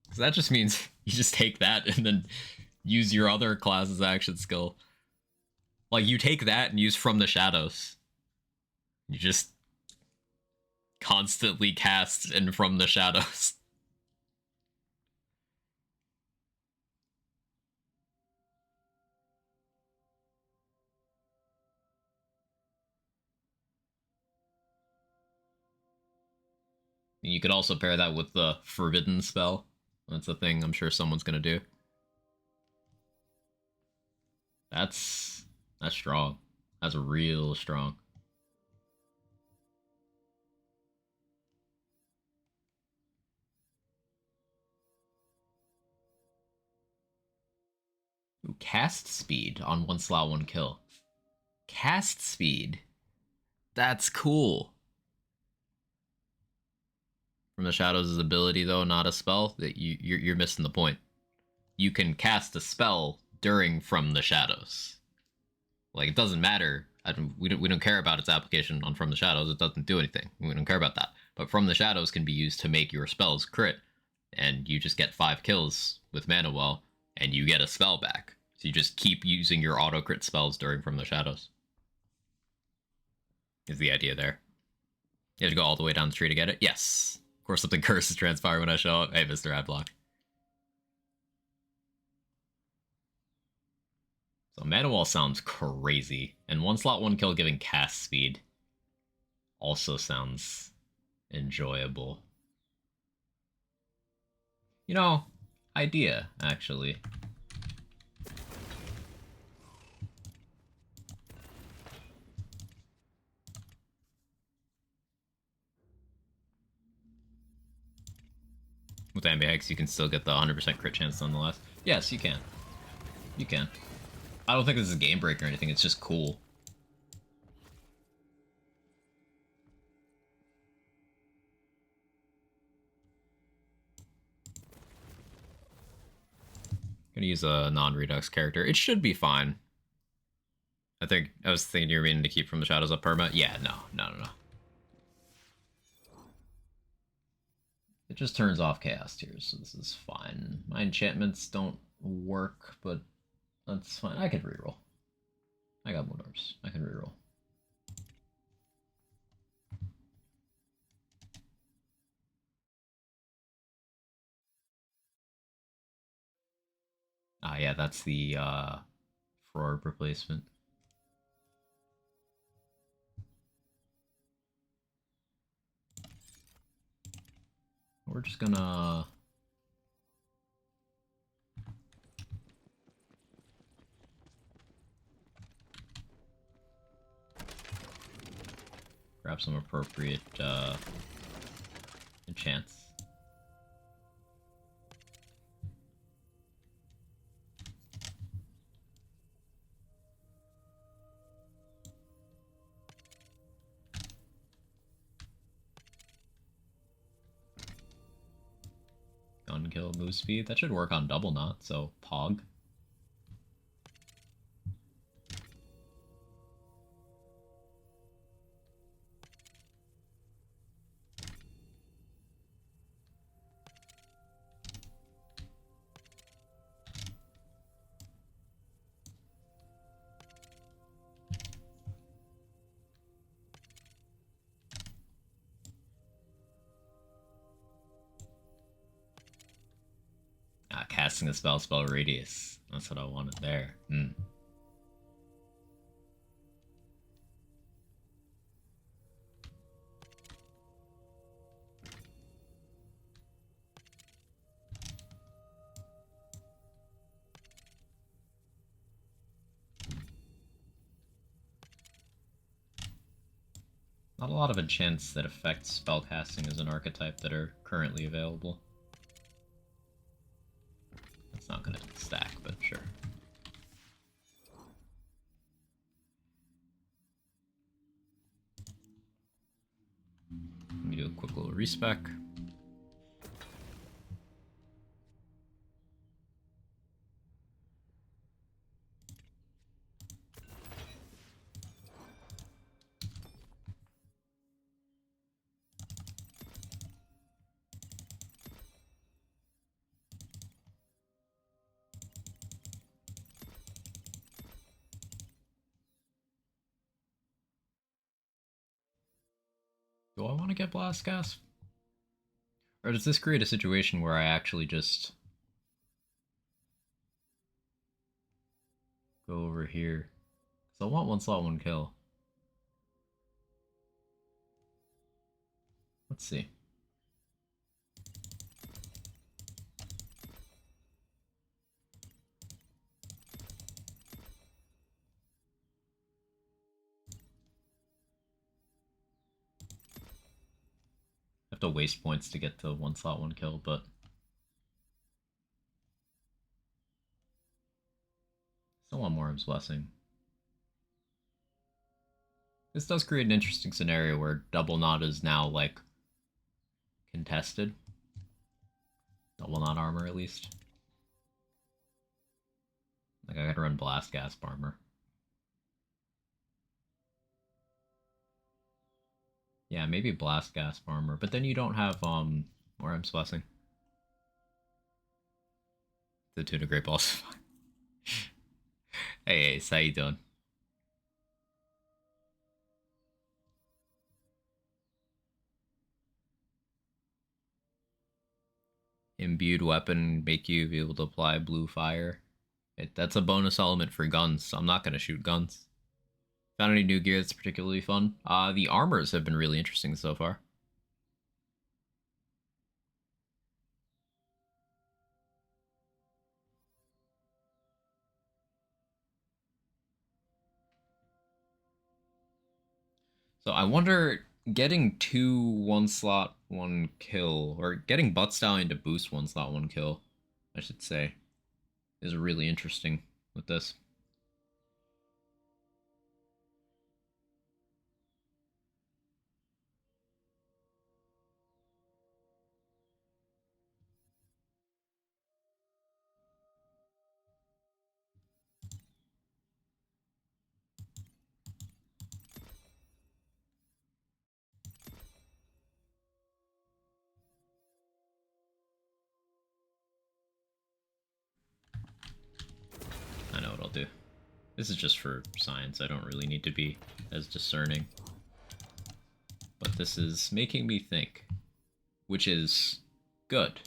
Because that just means you just take that and then use your other class's action skill. Like, you take that and use From the Shadows. You just constantly cast in From the Shadows. And you could also pair that with the Forbidden spell. That's a thing I'm sure someone's gonna do. That's strong. That's real strong. Ooh, cast speed on 1 slot, 1 kill. Cast speed? That's cool. From the Shadows' ability, though, not a spell. That you're missing the point. You can cast a spell during From the Shadows. Like, it doesn't matter. We don't care about its application on From the Shadows. It doesn't do anything. We don't care about that. But From the Shadows can be used to make your spells crit, and you just get 5 kills with Mana Well, and you get a spell back. So you just keep using your auto crit spells during From the Shadows. Is the idea there? You have to go all the way down the tree to get it? Yes. Of course, something curses transpire when I show up. Hey, Mr. Adblock. So Mana Wall sounds crazy. And 1 slot, 1 kill giving cast speed also sounds enjoyable. You know, idea, actually. With Ambihex, you can still get the 100% crit chance nonetheless. Yes, you can. You can. I don't think this is a game breaker or anything, it's just cool. Gonna use a non-Redux character. It should be fine. I was thinking you were meaning to keep from the shadows up perma. Yeah, no. It just turns off chaos tears, so this is fine. My enchantments don't work, but that's fine. I can reroll. I got Moon Orbs. I can reroll. Ah, yeah, that's the Orb replacement. We're just gonna grab some appropriate enchants. Gun kill, move speed. That should work on double knot, so Pog. Ah, casting a spell radius. That's what I wanted there. Not a lot of enchants that affect spellcasting as an archetype that are currently available. That's not gonna stack, but sure. Let me do a quick little respec. Do I want to get Blast Gas? Or does this create a situation where I actually just go over here? Because I want one slot, one kill. Let's see. I have to waste points to get to one slot, one kill, but still want Moram's Blessing. This does create an interesting scenario where double knot is now like contested. Double knot armor at least. Like I gotta run Blast Gasp armor. Yeah, maybe Blast Gasp armor, but then you don't have Moram's Blessing. The Tuna Great Balls. Hey, Ace, how you doing? Imbued weapon make you be able to apply blue fire. That's a bonus element for guns, so I'm not gonna shoot guns. Found any new gear that's particularly fun? The armors have been really interesting so far. So I wonder, getting two one slot, one kill, or getting Butt Stallion to boost one slot, one kill, I should say, is really interesting with this. do. This is just for science. I don't really need to be as discerning. But this is making me think, which is good.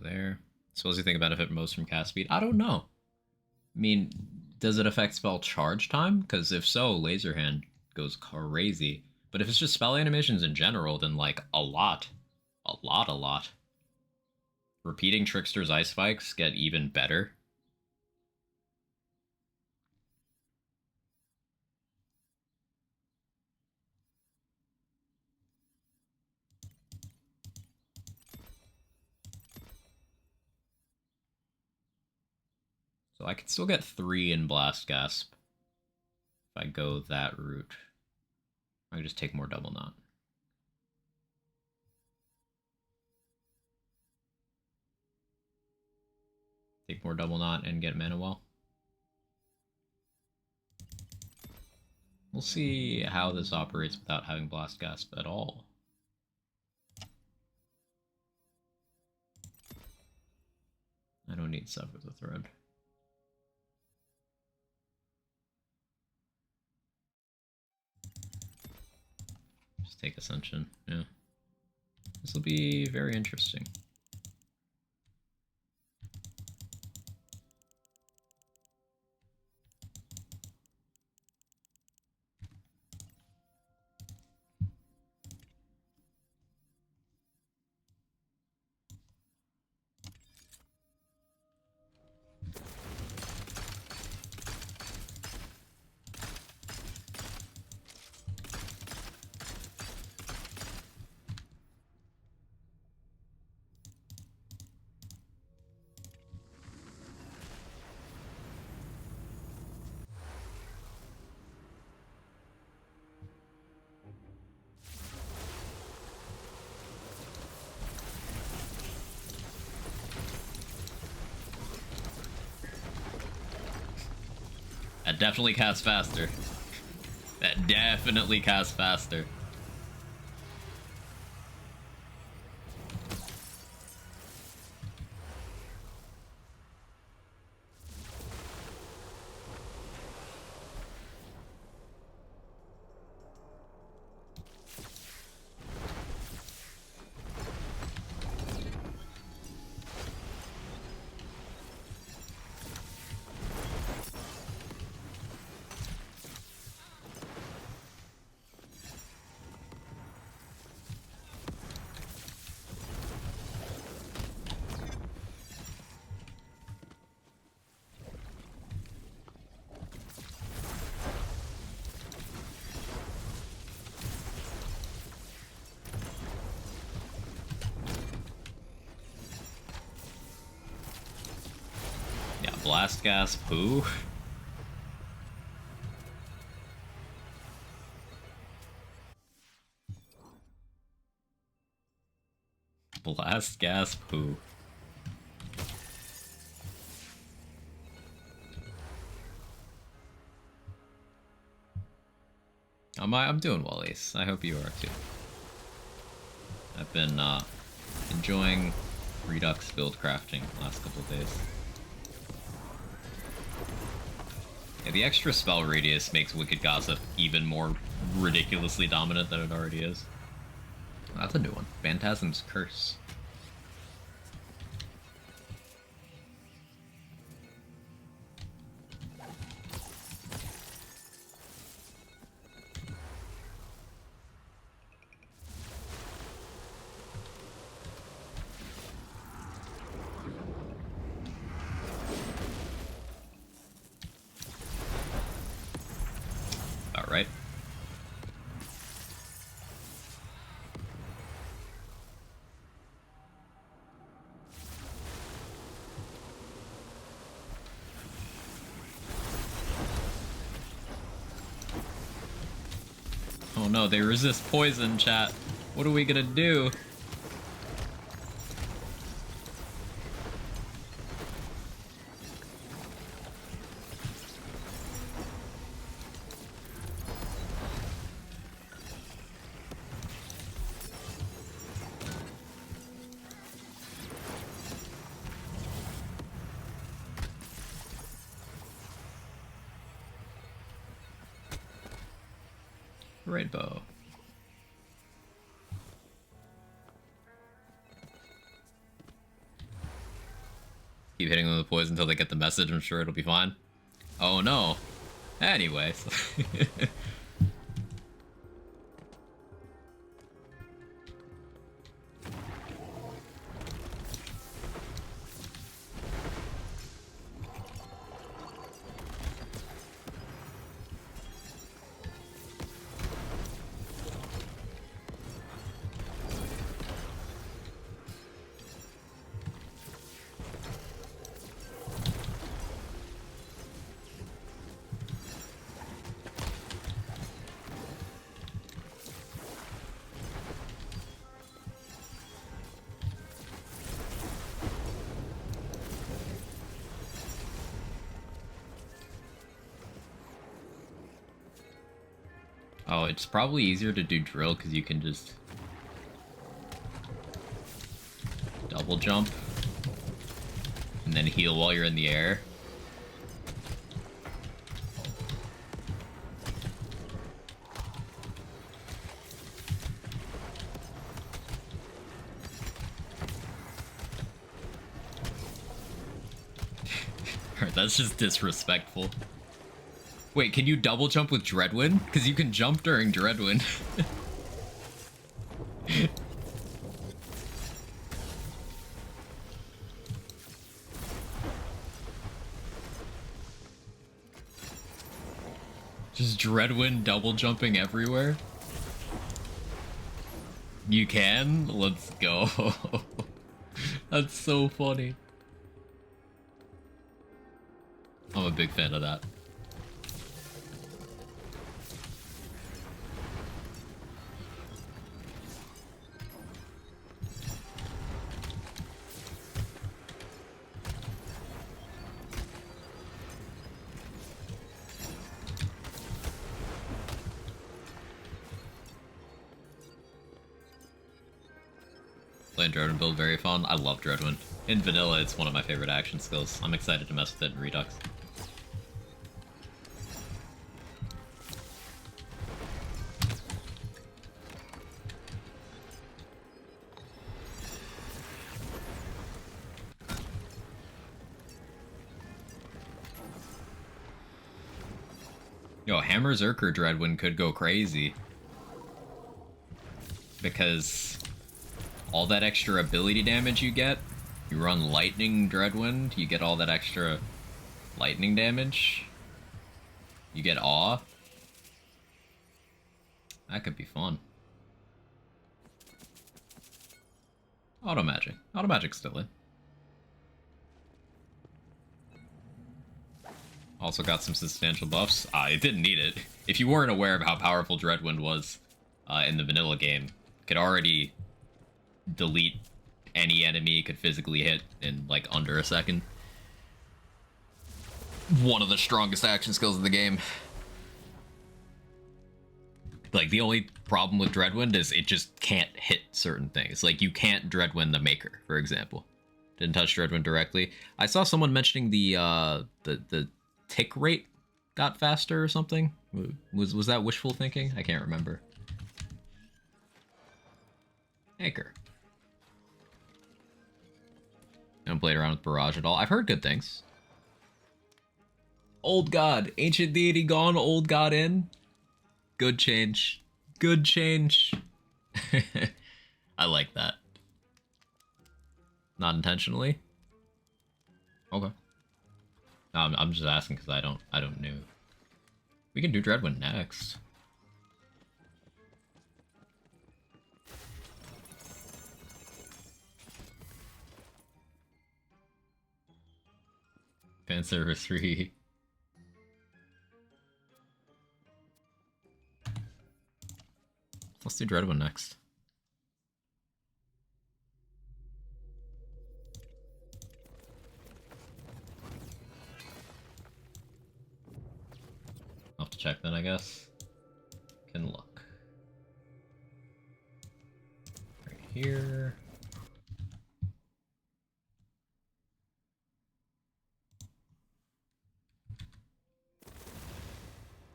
There. Suppose you think benefit most from cast speed? I don't know. I mean, does it affect spell charge time? Because if so, Laser Hand goes crazy. But if it's just spell animations in general, then like a lot. A lot. Repeating Trickster's Ice Spikes get even better. So I could still get 3 in Blast Gasp if I go that route. I can just take more Double Knot. Take more Double Knot and get Mana Well. We'll see how this operates without having Blast Gasp at all. I don't need Sever the Thread. Just take Ascension, yeah. This will be very interesting. That definitely casts faster. That definitely casts faster. Blast Gasp, who? Blast Gasp, who? I'm doing well, Ace. I hope you are too. I've been enjoying Redux build crafting the last couple of days. Yeah, the extra spell radius makes Wicked Gossip even more ridiculously dominant than it already is. That's a new one. Phantasm's Curse. Right. Oh no, they resist poison, chat. What are we gonna do? Rainbow. Keep hitting them with poison until they get the message. I'm sure it'll be fine. Oh no. Anyways. Oh, it's probably easier to do drill because you can just double jump and then heal while you're in the air. That's just disrespectful. Wait, can you double jump with Dreadwind? Because you can jump during Dreadwind. Just Dreadwind double jumping everywhere? You can? Let's go. That's so funny. I'm a big fan of that. Playing Dreadwind build very fun. I love Dreadwind. In vanilla, it's one of my favorite action skills. I'm excited to mess with it in Redux. Yo, Hammer Zerker Dreadwind could go crazy. Because all that extra ability damage you get, you run Lightning Dreadwind, you get all that extra lightning damage. You get Awe. That could be fun. Auto Magic. Auto Magic's still in. Also got some substantial buffs. It didn't need it. If you weren't aware of how powerful Dreadwind was in the vanilla game, could already delete any enemy it could physically hit in like under a second. One of the strongest action skills in the game. Like, the only problem with Dreadwind is it just can't hit certain things. Like, you can't Dreadwind the Maker, for example. Didn't touch Dreadwind directly. I saw someone mentioning the tick rate got faster or something. Was that wishful thinking? I can't remember. Anchor. I haven't played around with Barrage at all. I've heard good things. Old God. Ancient deity gone, old God in. Good change. Good change. I like that. Not intentionally? Okay. No, I'm just asking because I don't know. We can do Dreadwind next. Fan Service 3. Let's do Dreadwind next. I'll have to check then, I guess. Can look. Right here.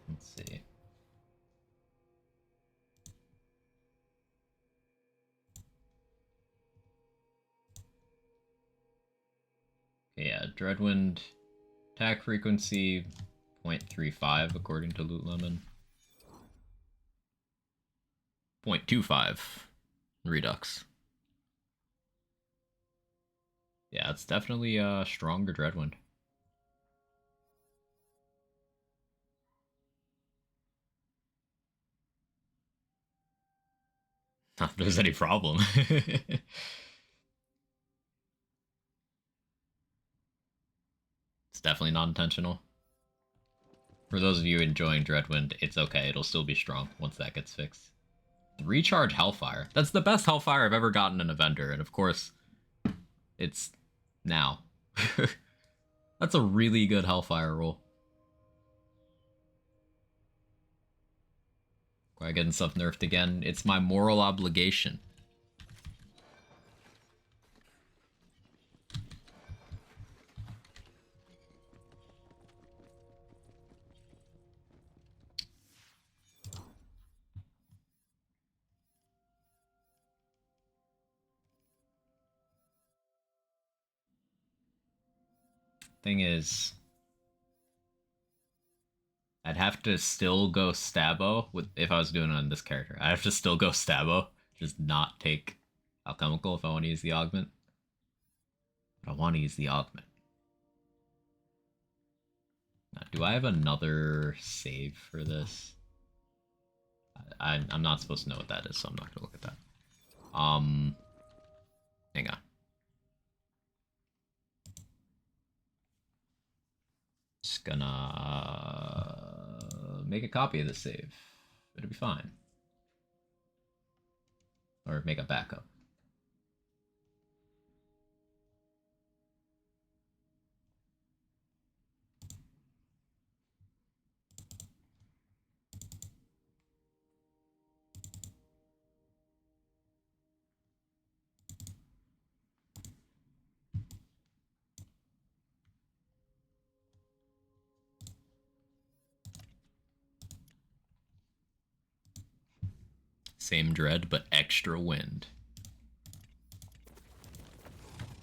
Let's see. Okay, yeah, Dreadwind attack frequency 0.35 according to Loot Lemon. 0.25 Redux. Yeah, it's definitely a stronger Dreadwind. Not that there's any problem. It's definitely not intentional. For those of you enjoying Dreadwind, it's okay. It'll still be strong once that gets fixed. Recharge Hellfire. That's the best Hellfire I've ever gotten in a vendor, and of course, it's now. That's a really good Hellfire roll. Why getting stuff nerfed again? It's my moral obligation. Thing is, I'd have to still go Stabo with if I was doing it on this character. I'd have to still go Stabo, just not take Alchemical if I want to use the augment. But I want to use the augment. Now, do I have another save for this? I'm not supposed to know what that is, so I'm not gonna look at that. Hang on. Just gonna make a copy of the save. It'll be fine. Or make a backup. Same dread, but extra wind.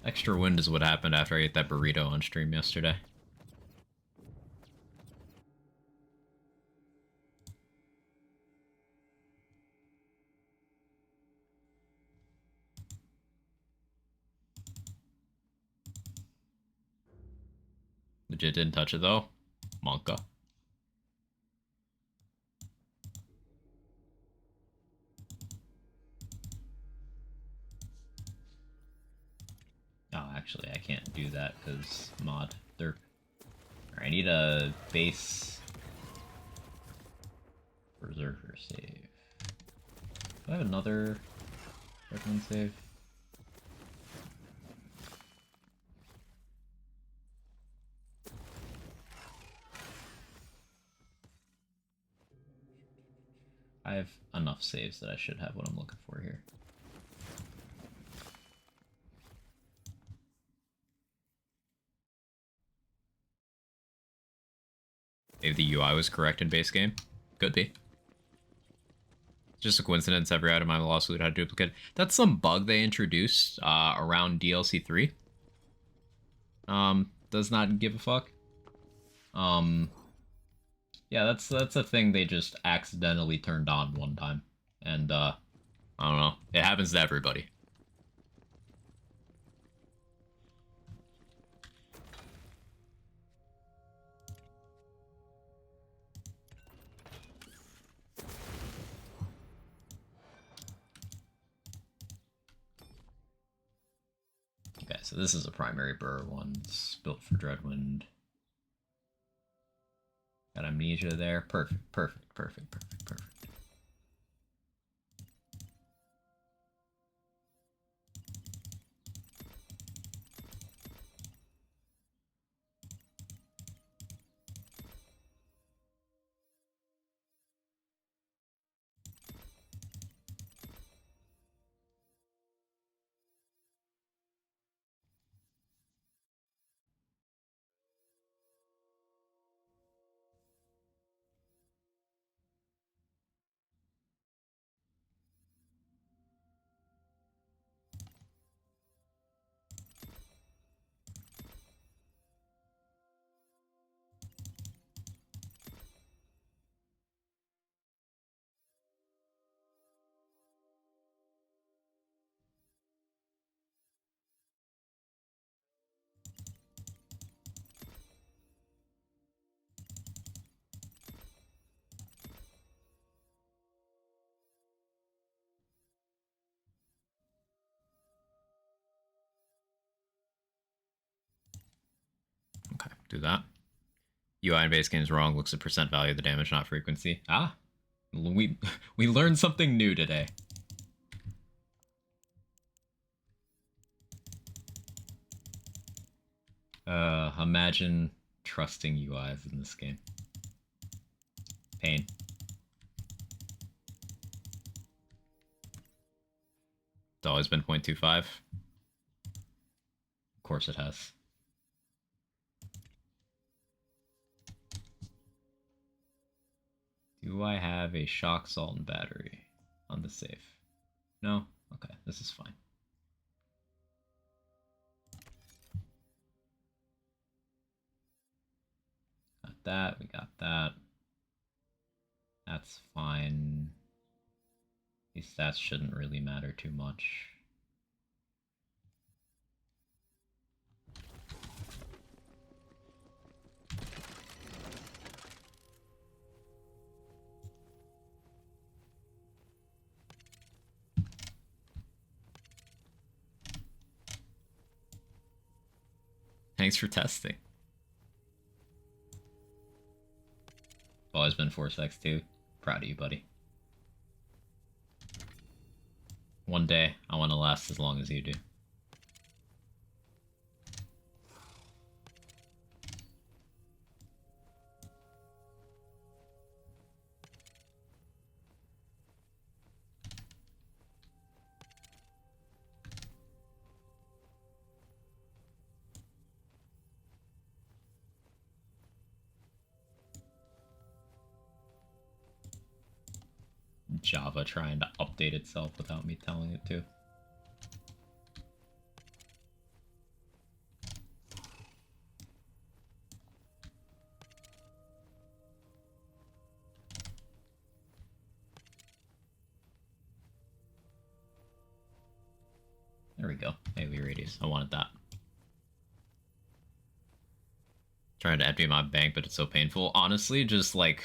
Extra wind is what happened after I ate that burrito on stream yesterday. Legit didn't touch it though. Monka. Oh, actually, I can't do that because mod. Derp. I need a base Berserker save. Do I have another recommend save? I have enough saves that I should have what I'm looking for here. Maybe the UI was correct in base game. Could be. Just a coincidence every item I lost had a duplicate. That's some bug they introduced around DLC 3. Does not give a fuck. Yeah, that's a thing they just accidentally turned on one time. And I don't know. It happens to everybody. Okay, so this is a primary burr one. It's built for Dreadwind. Got amnesia there. Perfect, perfect, perfect, perfect, perfect. do that. UI in base game is wrong. Looks at percent value of the damage, not frequency. Ah, we learned something new today. Imagine trusting UIs in this game. Pain. It's always been 0.25. Of course it has. Do I have a shock, salt, and battery on the safe? No? Okay, this is fine. Got that, we got that. That's fine. These stats shouldn't really matter too much. Thanks for testing. Always been 4x2. Proud of you, buddy. One day, I want to last as long as you do. Java trying to update itself without me telling it to. There we go. AoE radius. I wanted that. Trying to empty my bank, but it's so painful. Honestly, just like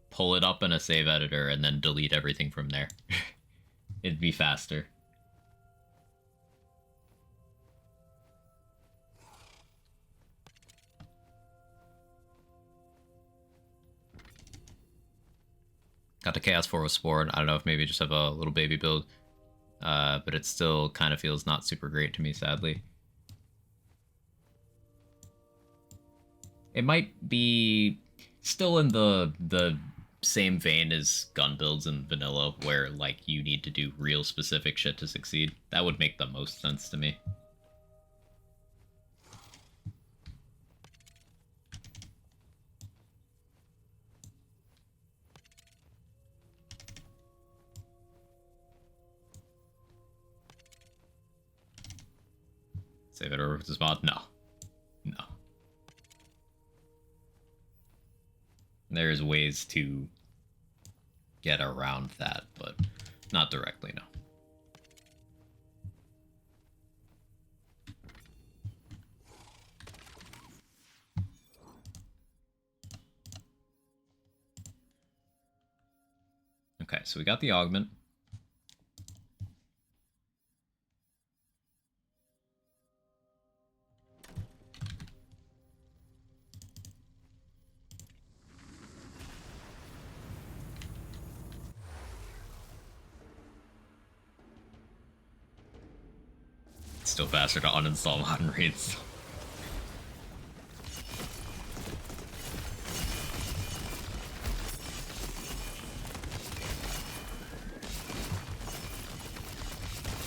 pull it up in a save editor and then delete everything from there. It'd be faster. Got the Chaos 4 with Spore. I don't know if maybe just have a little baby build. But it still kind of feels not super great to me, sadly. It might be still in the same vein as gun builds in vanilla, where like you need to do real specific shit to succeed. That would make the most sense to me. Save it over with this mod? No. No. There's ways to get around that, but not directly, no. Okay, so we got the augment. It's still faster to uninstall modern reads.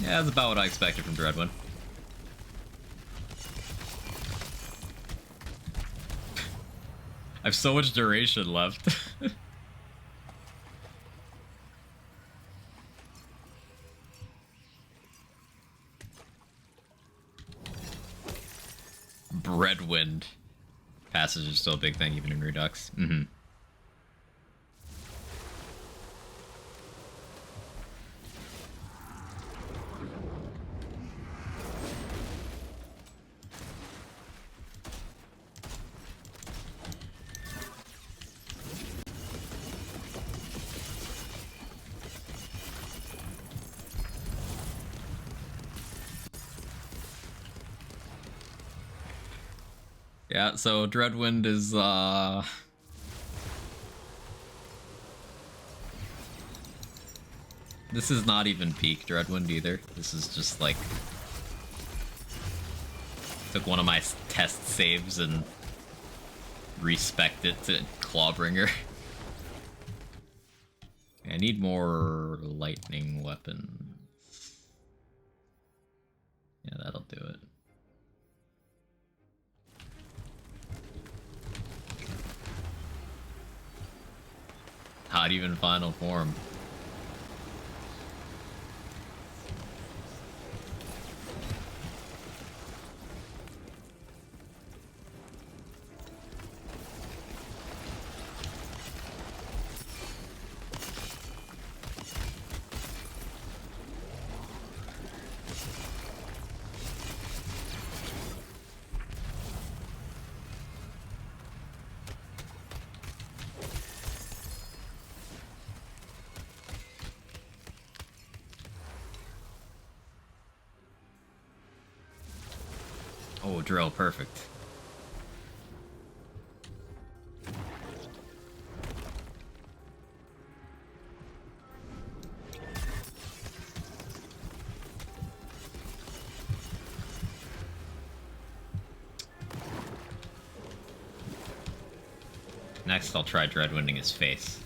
Yeah, that's about what I expected from Dreadwind. I have so much duration left. Breadwind. Passage is still a big thing, even in Redux. Mm-hmm. Yeah, so Dreadwind is this is not even peak Dreadwind either. This is just like took one of my test saves and respect it to Clawbringer. I need more lightning weapons. Yeah, that'll do it. Not even final form. Oh, drill, perfect. Next, I'll try Dreadwinding his face.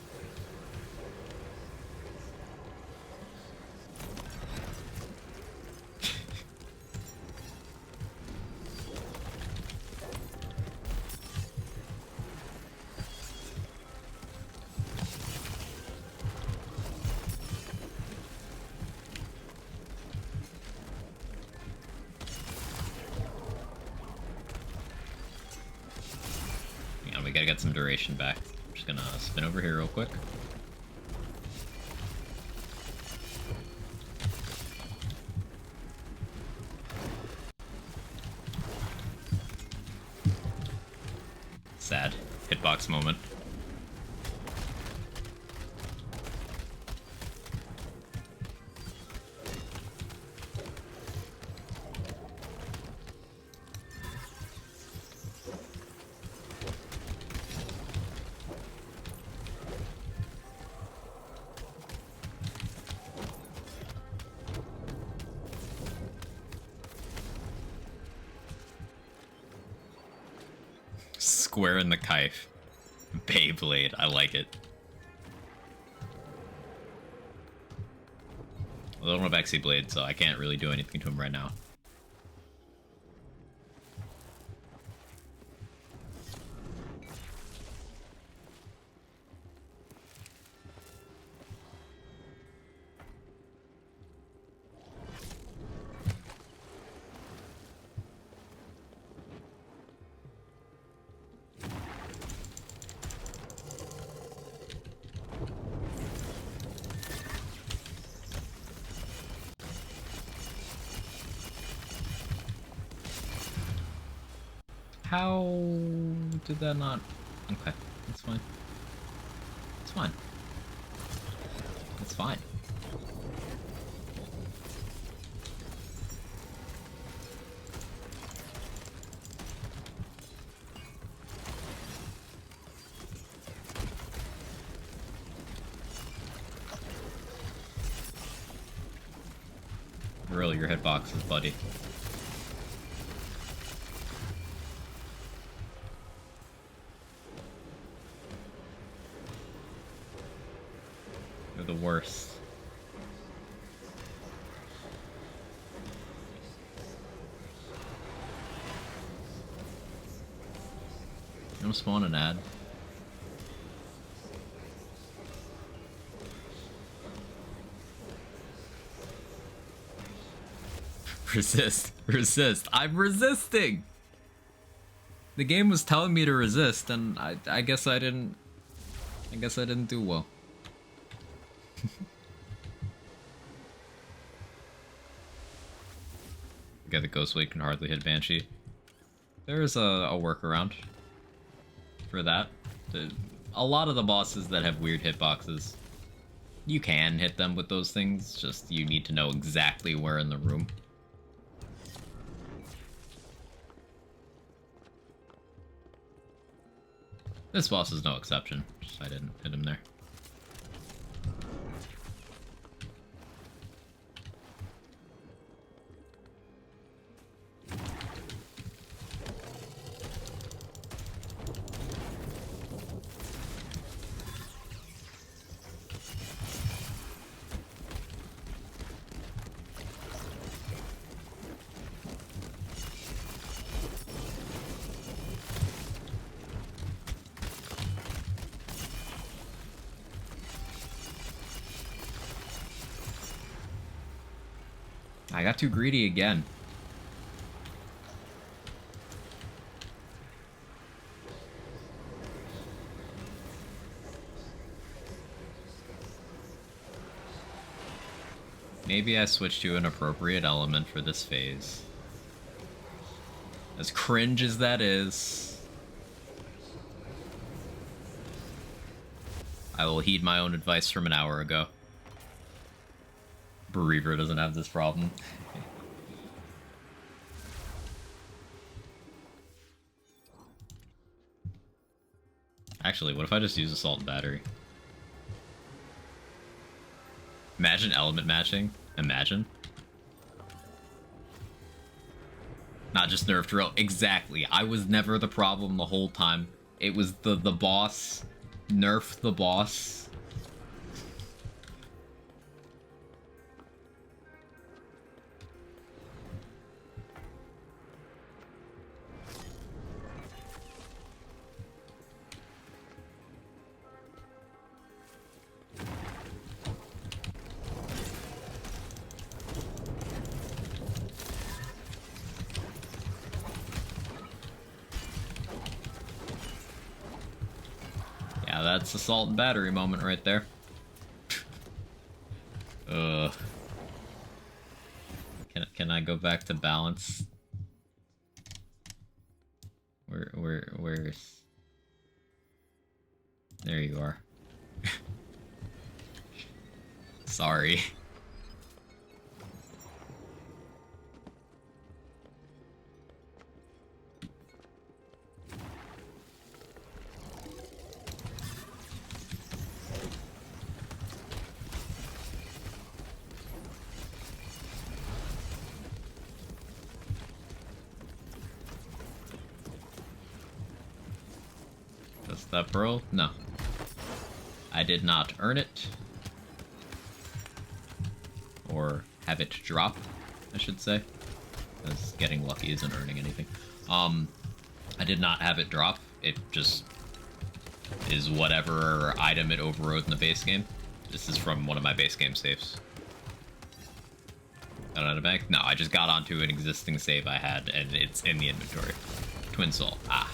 We gotta get some duration back. I'm just gonna spin over here real quick. Sad. Hitbox moment. Square in the knife. Beyblade, I like it. I don't have XC Blade, so I can't really do anything to him right now. How did that not... Okay, that's fine. It's fine. It's fine. Really, your hitboxes, buddy. You're the worst. You don't spawn an ad. Resist. Resist. I'm resisting! The game was telling me to resist, and I guess I didn't... I guess I didn't do well. Yeah, the Ghostblade can hardly hit Banshee. There is a workaround for that. A lot of the bosses that have weird hitboxes, you can hit them with those things, just you need to know exactly where in the room. This boss is no exception. Just I didn't hit him there. I got too greedy again. Maybe I switched to an appropriate element for this phase. As cringe as that is, I will heed my own advice from an hour ago. Bereaver doesn't have this problem. Actually, what if I just use Assault and Battery? Imagine element matching. Imagine. Not just nerf drill. Exactly. I was never the problem the whole time. It was the boss. Nerf the boss. Yeah, that's Assault and Battery moment right there. Can I go back to balance? Where's... There you are. Sorry. That's that pearl? No. I did not earn it. Or have it drop, I should say. Because getting lucky isn't earning anything. I did not have it drop. It just is whatever item it overrode in the base game. This is from one of my base game saves. Got out of bank? No, I just got onto an existing save I had, and it's in the inventory. Twin Soul. Ah.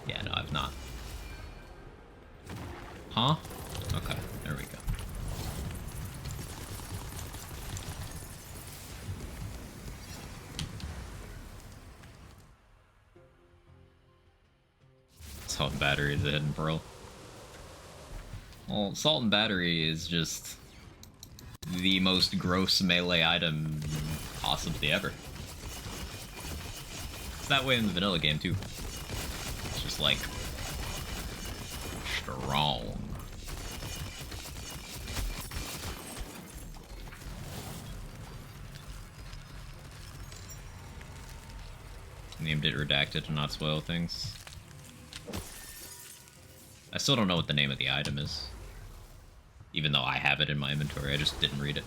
Yeah, no, I've not. Huh? Okay, there we go. Salt and Battery is a hidden pearl. Well, Salt and Battery is just the most gross melee item possibly ever. It's that way in the vanilla game too. It's just like strong. Named it Redacted to not spoil things. I still don't know what the name of the item is. Even though I have it in my inventory, I just didn't read it.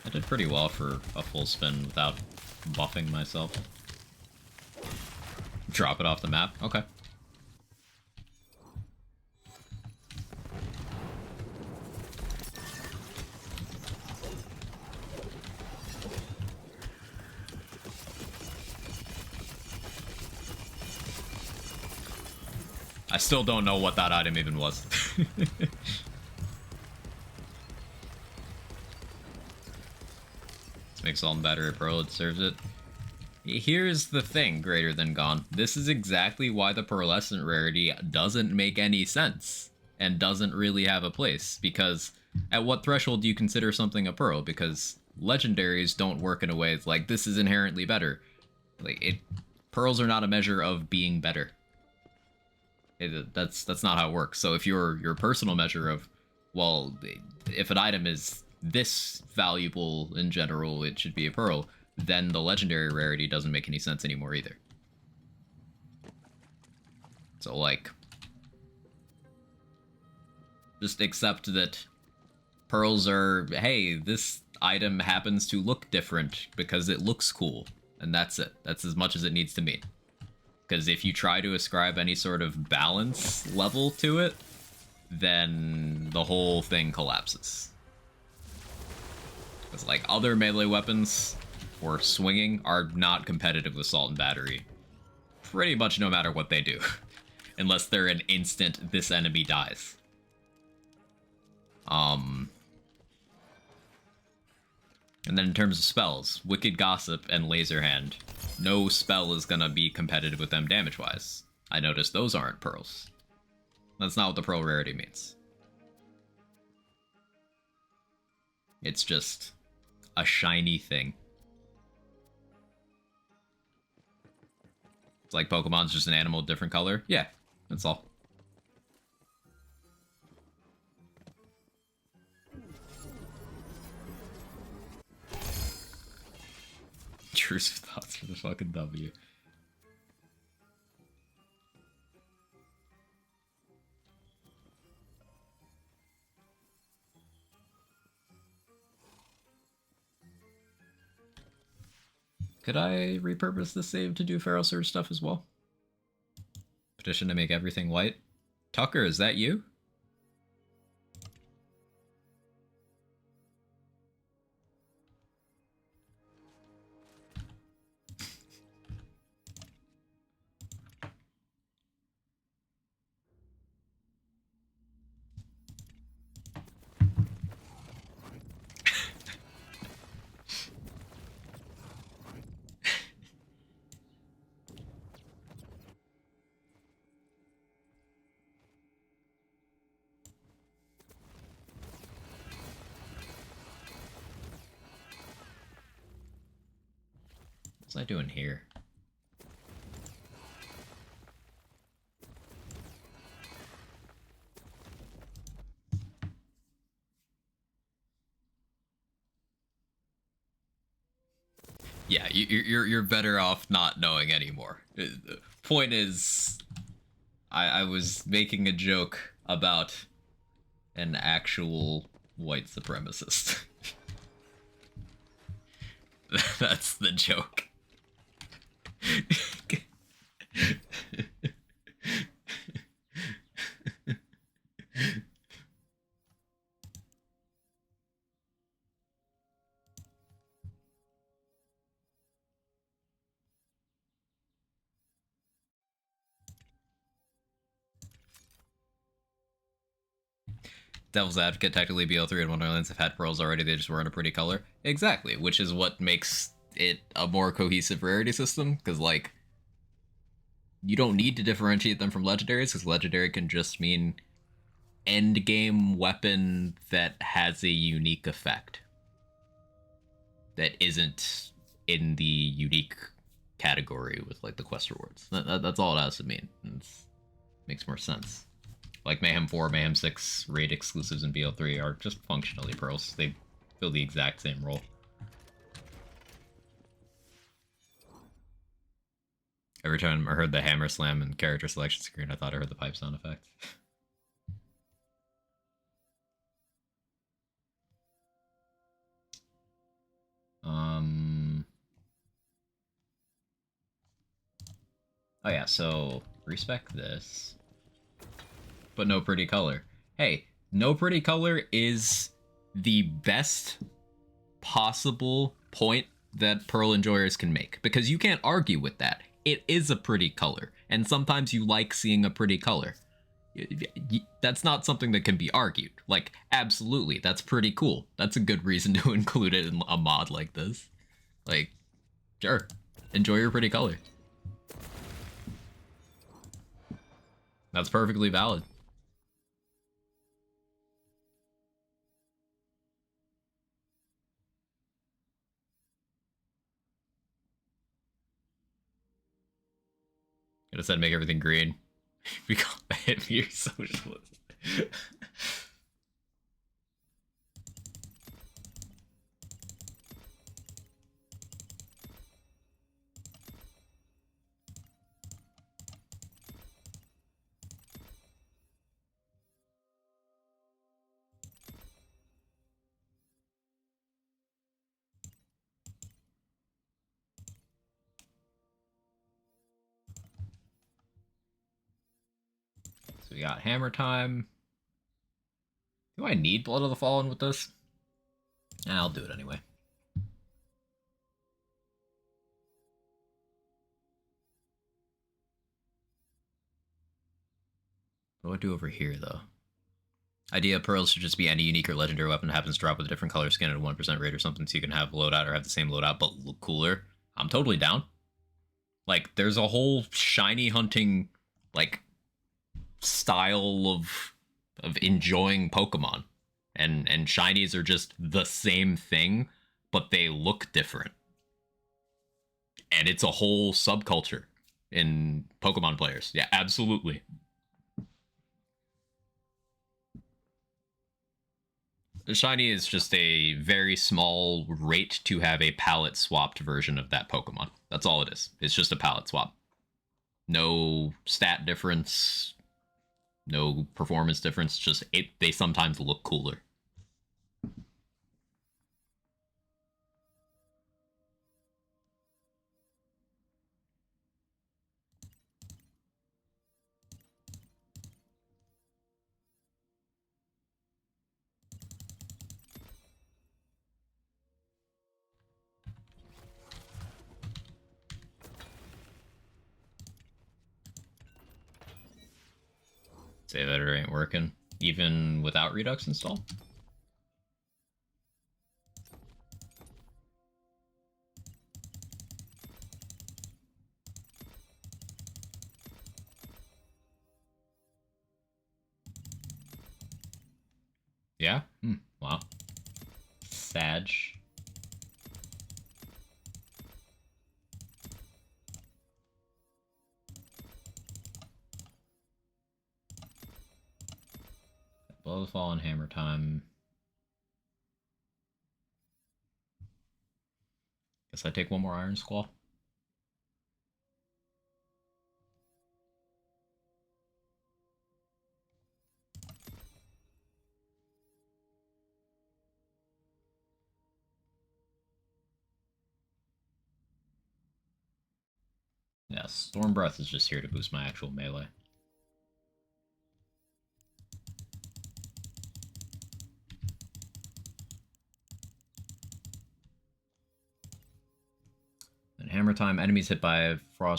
I did pretty well for a full spin without buffing myself. Drop it off the map? Okay. I still don't know what that item even was. make Salt and Battery a pearl, it deserves it. Here's the thing, Greater Than Gone. This is exactly why the pearlescent rarity doesn't make any sense and doesn't really have a place, because at what threshold do you consider something a pearl? Because legendaries don't work in a way it's like, this is inherently better. Pearls are not a measure of being better. That's not how it works. So if your personal measure of, well, if an item is this valuable in general, it should be a pearl, then the legendary rarity doesn't make any sense anymore either. So, like, just accept that pearls are, hey, this item happens to look different because it looks cool, and that's it. That's as much as it needs to mean. Because if you try to ascribe any sort of balance level to it, then the whole thing collapses. Because, like, other melee weapons or swinging are not competitive with Salt and Battery. Pretty much no matter what they do. Unless they're an instant, this enemy dies. And then in terms of spells, Wicked Gossip and Laser Hand, no spell is gonna be competitive with them damage-wise. I noticed those aren't pearls. That's not what the pearl rarity means. It's just a shiny thing. It's like Pokemon's just an animal with different color. Yeah, that's all. Intrusive thoughts for the fucking W. Could I repurpose the save to do Feral Surge stuff as well? Petition to make everything white. Tucker, is that you? What's I doing here? Yeah, you're better off not knowing anymore. The point is, I was making a joke about an actual white supremacist. That's the joke. Devil's Advocate, technically BL3 and Wonderlands have had pearls already, they just weren't a pretty color. Exactly, which is what makes it a more cohesive rarity system, because, like, you don't need to differentiate them from legendaries, because legendary can just mean endgame weapon that has a unique effect. That isn't in the unique category with, like, the quest rewards. That's all it has to mean. It makes more sense. Like Mayhem 4, Mayhem 6, raid exclusives, and BL3 are just functionally pearls. They fill the exact same role. Every time I heard the hammer slam and character selection screen, I thought I heard the pipe sound effect. Oh yeah, so respec this. But no pretty color. Hey, no pretty color is the best possible point that Pearl enjoyers can make, because you can't argue with that. It is a pretty color, and sometimes you like seeing a pretty color. That's not something that can be argued. Like, absolutely, that's pretty cool. That's a good reason to include it in a mod like this. Like, sure, enjoy your pretty color. That's perfectly valid. Could have said make everything green. We call it your socialist. So we got hammer time. Do I need Blood of the Fallen with this? I'll do it anyway. What do I do over here, though? Idea of pearls should just be any unique or legendary weapon that happens to drop with a different color skin at a 1% rate or something, so you can have loadout or have the same loadout but look cooler. I'm totally down. Like, there's a whole shiny hunting, like, style of enjoying Pokemon. And shinies are just the same thing, but they look different. And it's a whole subculture in Pokemon players. Yeah, absolutely. Shiny is just a very small rate to have a palette swapped version of that Pokemon. That's all it is. It's just a palette swap. No stat difference, no performance difference, just they sometimes look cooler. Save editor ain't working, even without Redux installed. Yeah? Wow. Sag. Blow the Fallen hammer time. Guess I take one more Iron Squall. Yeah, Storm Breath is just here to boost my actual melee. And hammer time, enemies hit by feral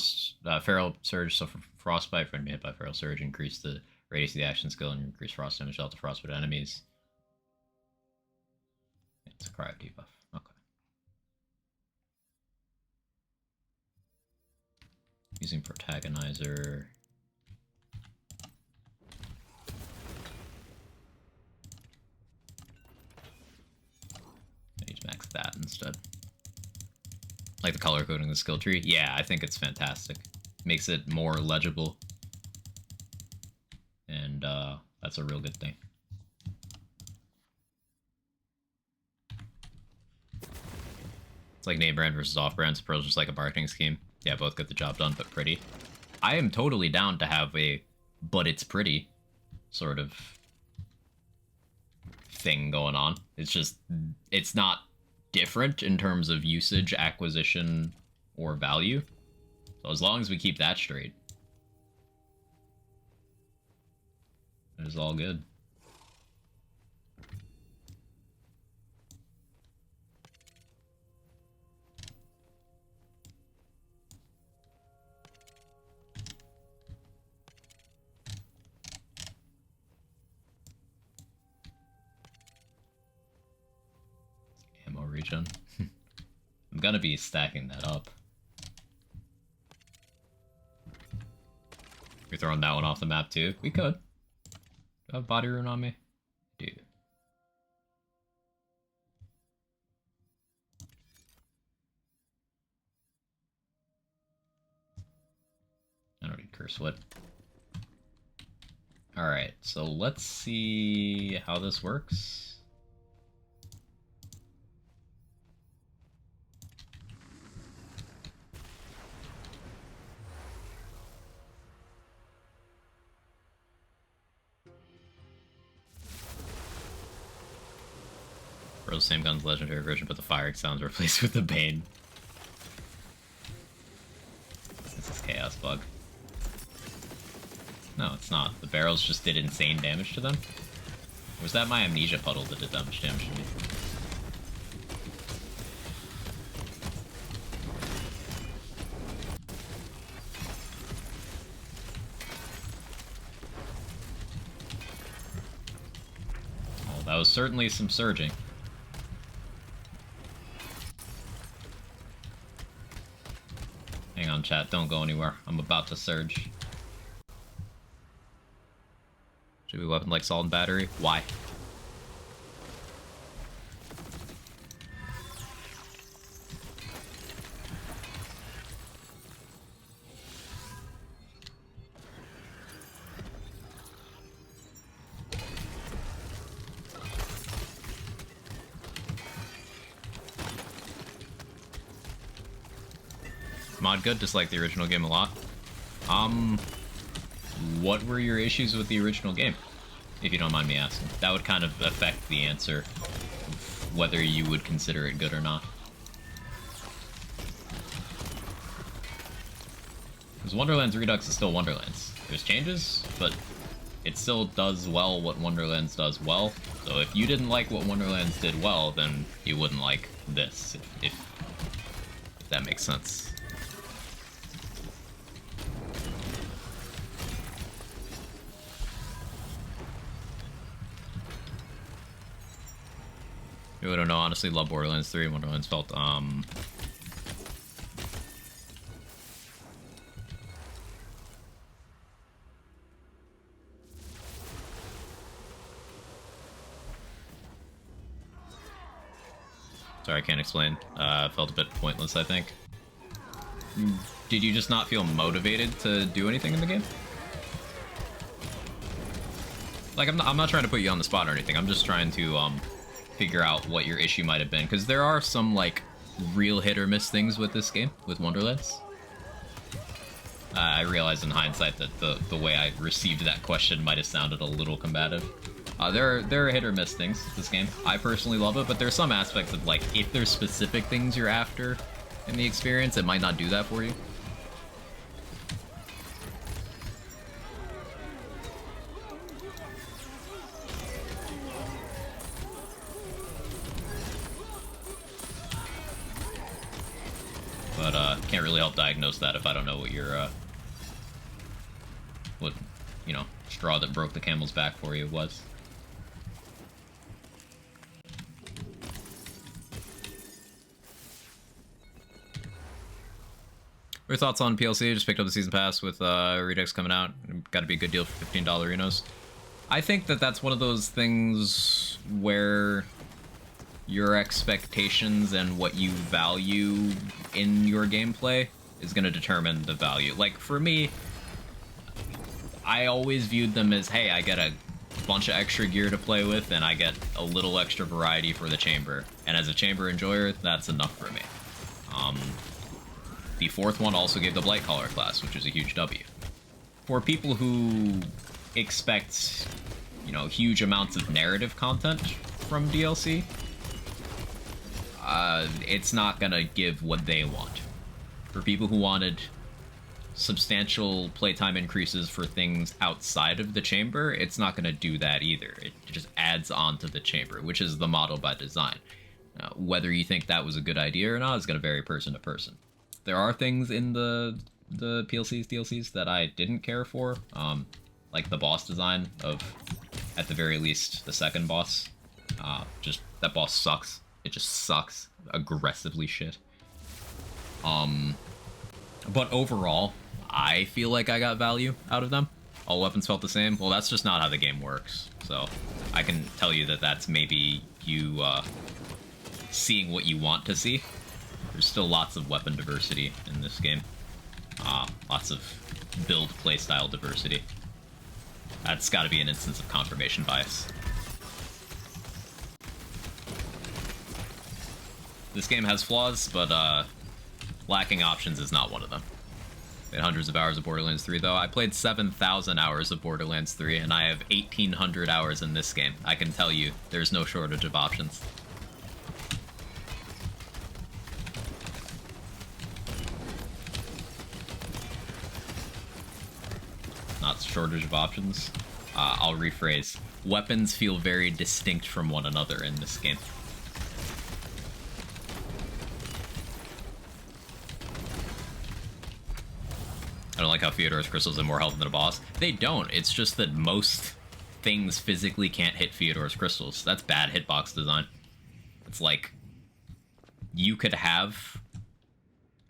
surge suffer frostbite. For enemy hit by feral surge, increase the radius of the action skill and increase frost damage dealt to frostbite enemies. It's a cryo debuff. Okay. Using protagonizer. I need to max that instead. Like the color coding the skill tree. Yeah, I think it's fantastic. Makes it more legible. And that's a real good thing. It's like name brand versus off brand. Pearl's just like a marketing scheme. Yeah, both get the job done, but pretty. I am totally down to have a but it's pretty sort of thing going on. It's just, it's not different in terms of usage, acquisition, or value. So as long as we keep that straight, it is all good. Ammo regen. I'm gonna be stacking that up. You're throwing that one off the map too? We could. Do I have body rune on me? Dude. I don't need curse wood. Alright, so let's see how this works. Bro, same gun's legendary version, but the fire sounds replaced with the Bane. This is chaos bug. No, it's not. The barrels just did insane damage to them. Or was that my amnesia puddle that did that much damage to me? Oh, that was certainly some surging. Hang on, chat. Don't go anywhere. I'm about to surge. Should we weapon like salt and battery? Why? Mod good, dislike the original game a lot. What were your issues with the original game? If you don't mind me asking. That would kind of affect the answer of whether you would consider it good or not. Because Wonderlands Redux is still Wonderlands. There's changes, but it still does well what Wonderlands does well. So if you didn't like what Wonderlands did well, then you wouldn't like this, if that makes sense. I don't know, honestly, love Borderlands 3. Wonderlands felt, sorry, I can't explain. Felt a bit pointless, I think. Did you just not feel motivated to do anything in the game? Like, I'm not trying to put you on the spot or anything. I'm just trying to, figure out what your issue might have been, because there are some like real hit or miss things with this game, with Wonderlands. I realize in hindsight that the way I received that question might have sounded a little combative. There are hit or miss things with this game. I personally love it, but there's some aspects of like, if there's specific things you're after in the experience, it might not do that for you. But can't really help diagnose that if I don't know what your what, you know, straw that broke the camel's back for you was. What are your thoughts on PLC? Just picked up the season pass with Redux coming out. Got to be a good deal for $15 Renos. I think that that's one of those things where your expectations and what you value in your gameplay is going to determine the value. Like, for me, I always viewed them as, hey, I get a bunch of extra gear to play with, and I get a little extra variety for the chamber. And as a chamber enjoyer, that's enough for me. The fourth one also gave the Blight Caller class, which is a huge W. For people who expect, you know, huge amounts of narrative content from DLC, it's not gonna give what they want. For people who wanted substantial playtime increases for things outside of the chamber, it's not gonna do that either. It just adds on to the chamber, which is the model by design. Whether you think that was a good idea or not is gonna vary person to person. There are things in the DLCs that I didn't care for, like the boss design of, at the very least, the second boss. Just, that boss sucks. It just sucks. Aggressively shit. But overall, I feel like I got value out of them. All weapons felt the same. Well, that's just not how the game works. So I can tell you that that's maybe you seeing what you want to see. There's still lots of weapon diversity in this game. Lots of build playstyle diversity. That's got to be an instance of confirmation bias. This game has flaws, but lacking options is not one of them. Played hundreds of hours of Borderlands 3, though. I played 7,000 hours of Borderlands 3, and I have 1,800 hours in this game. I can tell you, there's no shortage of options. Not shortage of options. I'll rephrase. Weapons feel very distinct from one another in this game. I don't like how Fyodor's crystals have more health than a boss. They don't. It's just that most things physically can't hit Fyodor's crystals. That's bad hitbox design. It's like you could have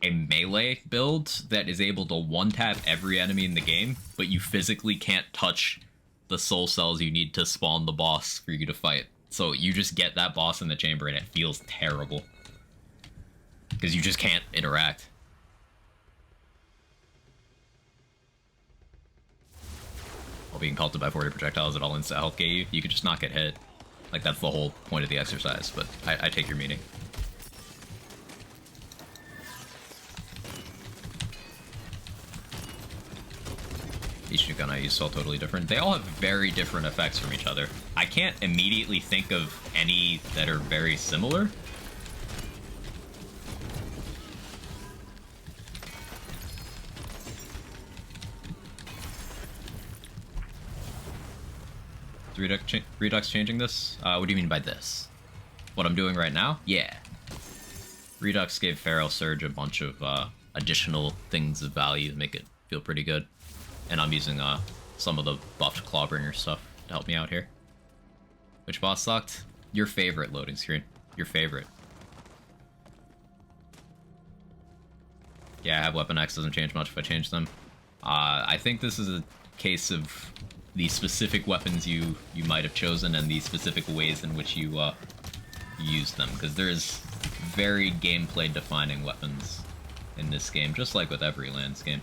a melee build that is able to one-tap every enemy in the game, but you physically can't touch the soul cells you need to spawn the boss for you to fight. So you just get that boss in the chamber and it feels terrible. Because you just can't interact. While being pelted by 40 projectiles at all instant health gate you could just not get hit. Like, that's the whole point of the exercise, but I take your meaning. Each new gun I use felt totally different. They all have very different effects from each other. I can't immediately think of any that are very similar. Redux changing this? What do you mean by this? What I'm doing right now? Yeah. Redux gave Feral Surge a bunch of additional things of value to make it feel pretty good. And I'm using some of the buffed Clawbringer stuff to help me out here. Which boss sucked? Your favorite loading screen. Your favorite. Yeah, I have Weapon X, doesn't change much if I change them. I think this is a case of the specific weapons you might have chosen and the specific ways in which you use them, because there's very gameplay defining weapons in this game, just like with every Lands game.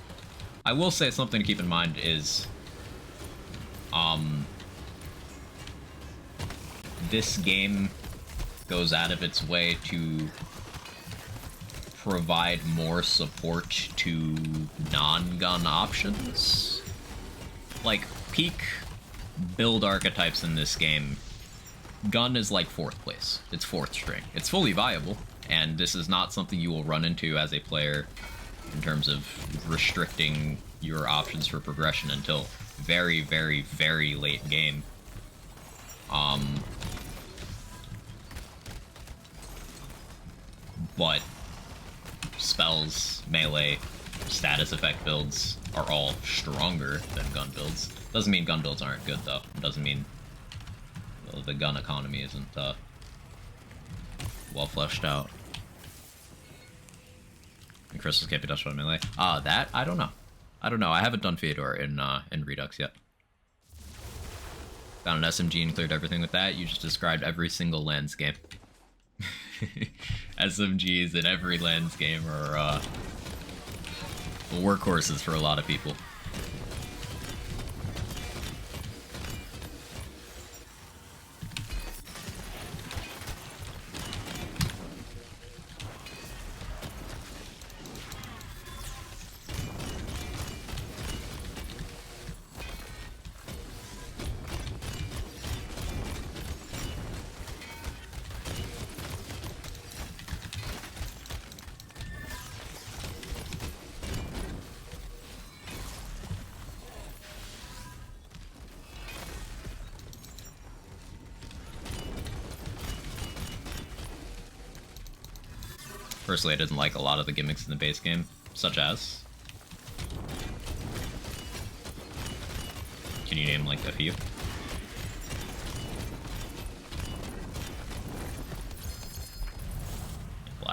I will say something to keep in mind is this game goes out of its way to provide more support to non-gun options. Like, peak build archetypes in this game, gun is like 4th place. It's 4th string. It's fully viable, and this is not something you will run into as a player in terms of restricting your options for progression until very, very, very late game. But spells, melee, status effect builds are all stronger than gun builds. Doesn't mean gun builds aren't good, though. It doesn't mean the gun economy isn't well fleshed out. And crystals can't be touched by melee. That? I don't know. I don't know. I haven't done Fyodor in Redux yet. Found an SMG and cleared everything with that. You just described every single Lands game. SMGs in every Lands game are workhorses for a lot of people. Personally, I didn't like a lot of the gimmicks in the base game, such as... Can you name, like, a few?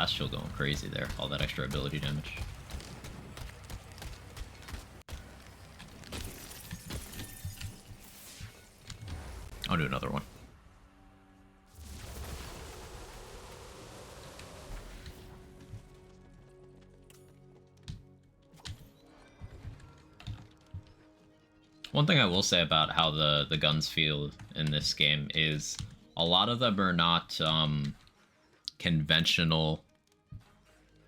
Blast shield going crazy there. All that extra ability damage. I'll do another one. One thing I will say about how the guns feel in this game is a lot of them are not conventional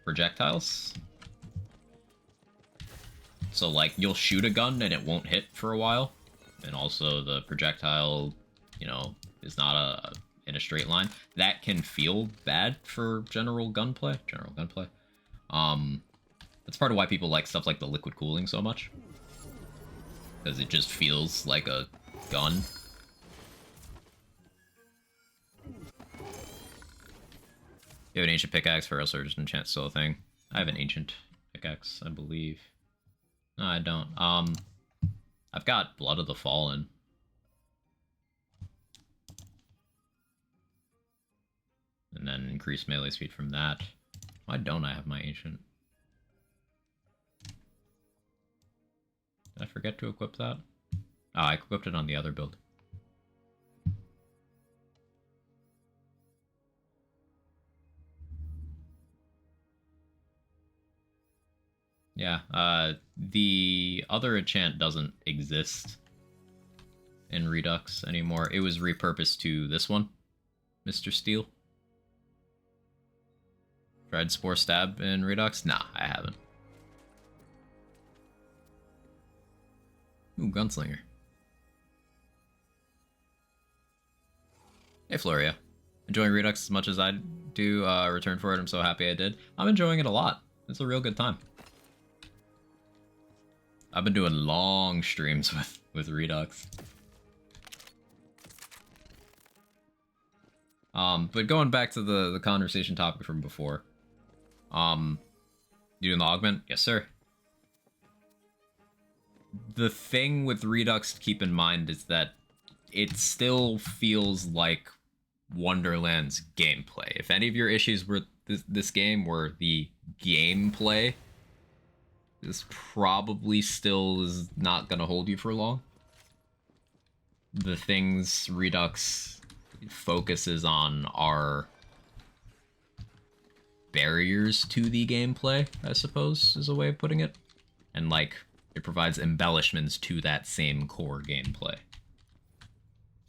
projectiles. So like you'll shoot a gun and it won't hit for a while, and also the projectile, you know, is not in a straight line. That can feel bad for general gunplay. That's part of why people like stuff like the liquid cooling so much. Because it just feels like a gun. You have an ancient pickaxe for Surge and Enchant still a thing. I have an ancient pickaxe, I believe. No, I don't. I've got Blood of the Fallen. And then increased melee speed from that. Why don't I have my ancient? Did I forget to equip that? Oh, I equipped it on the other build. Yeah, the other enchant doesn't exist in Redux anymore. It was repurposed to this one, Mr. Steel. Tried Spore Stab in Redux? Nah, I haven't. Ooh, Gunslinger. Hey, Floria. Enjoying Redux as much as I do. Return for it, I'm so happy I did. I'm enjoying it a lot. It's a real good time. I've been doing long streams with Redux. But going back to the conversation topic from before. You doing the augment? Yes, sir. The thing with Redux to keep in mind is that it still feels like Wonderland's gameplay. If any of your issues with this game were the gameplay, this probably still is not going to hold you for long. The things Redux focuses on are barriers to the gameplay, I suppose, is a way of putting it. And, like, it provides embellishments to that same core gameplay.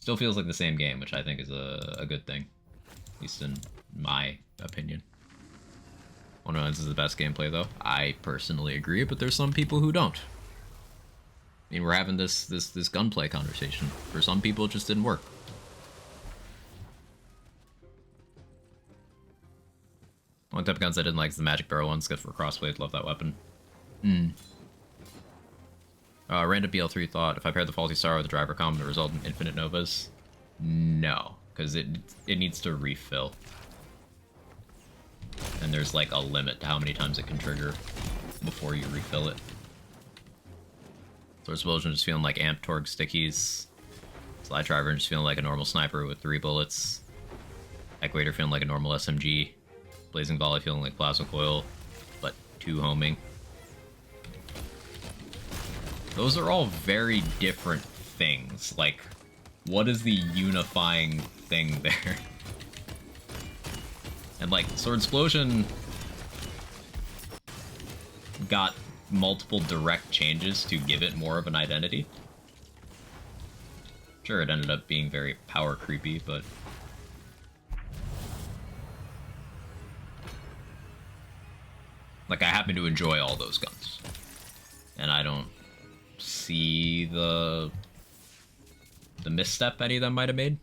Still feels like the same game, which I think is a good thing. At least in my opinion. Wonderlands is the best gameplay, though. I personally agree, but there's some people who don't. I mean, we're having this gunplay conversation. For some people, it just didn't work. One type of guns I didn't like is the magic barrel ones. Good for crossblade. Love that weapon. Random BL3 thought, if I paired the faulty star with the driver comm, it result in infinite novas? No, because it needs to refill. And there's like a limit to how many times it can trigger before you refill it. Sword Explosion just feeling like Amp Torg stickies. Slide Driver just feeling like a normal sniper with 3 bullets. Equator feeling like a normal SMG. Blazing Volley feeling like Plasma Coil, but 2 homing. Those are all very different things. Like, what is the unifying thing there? And like, Sword Explosion got multiple direct changes to give it more of an identity. Sure, it ended up being very power creepy, but like, I happen to enjoy all those guns. And I don't see the misstep any of them might have made.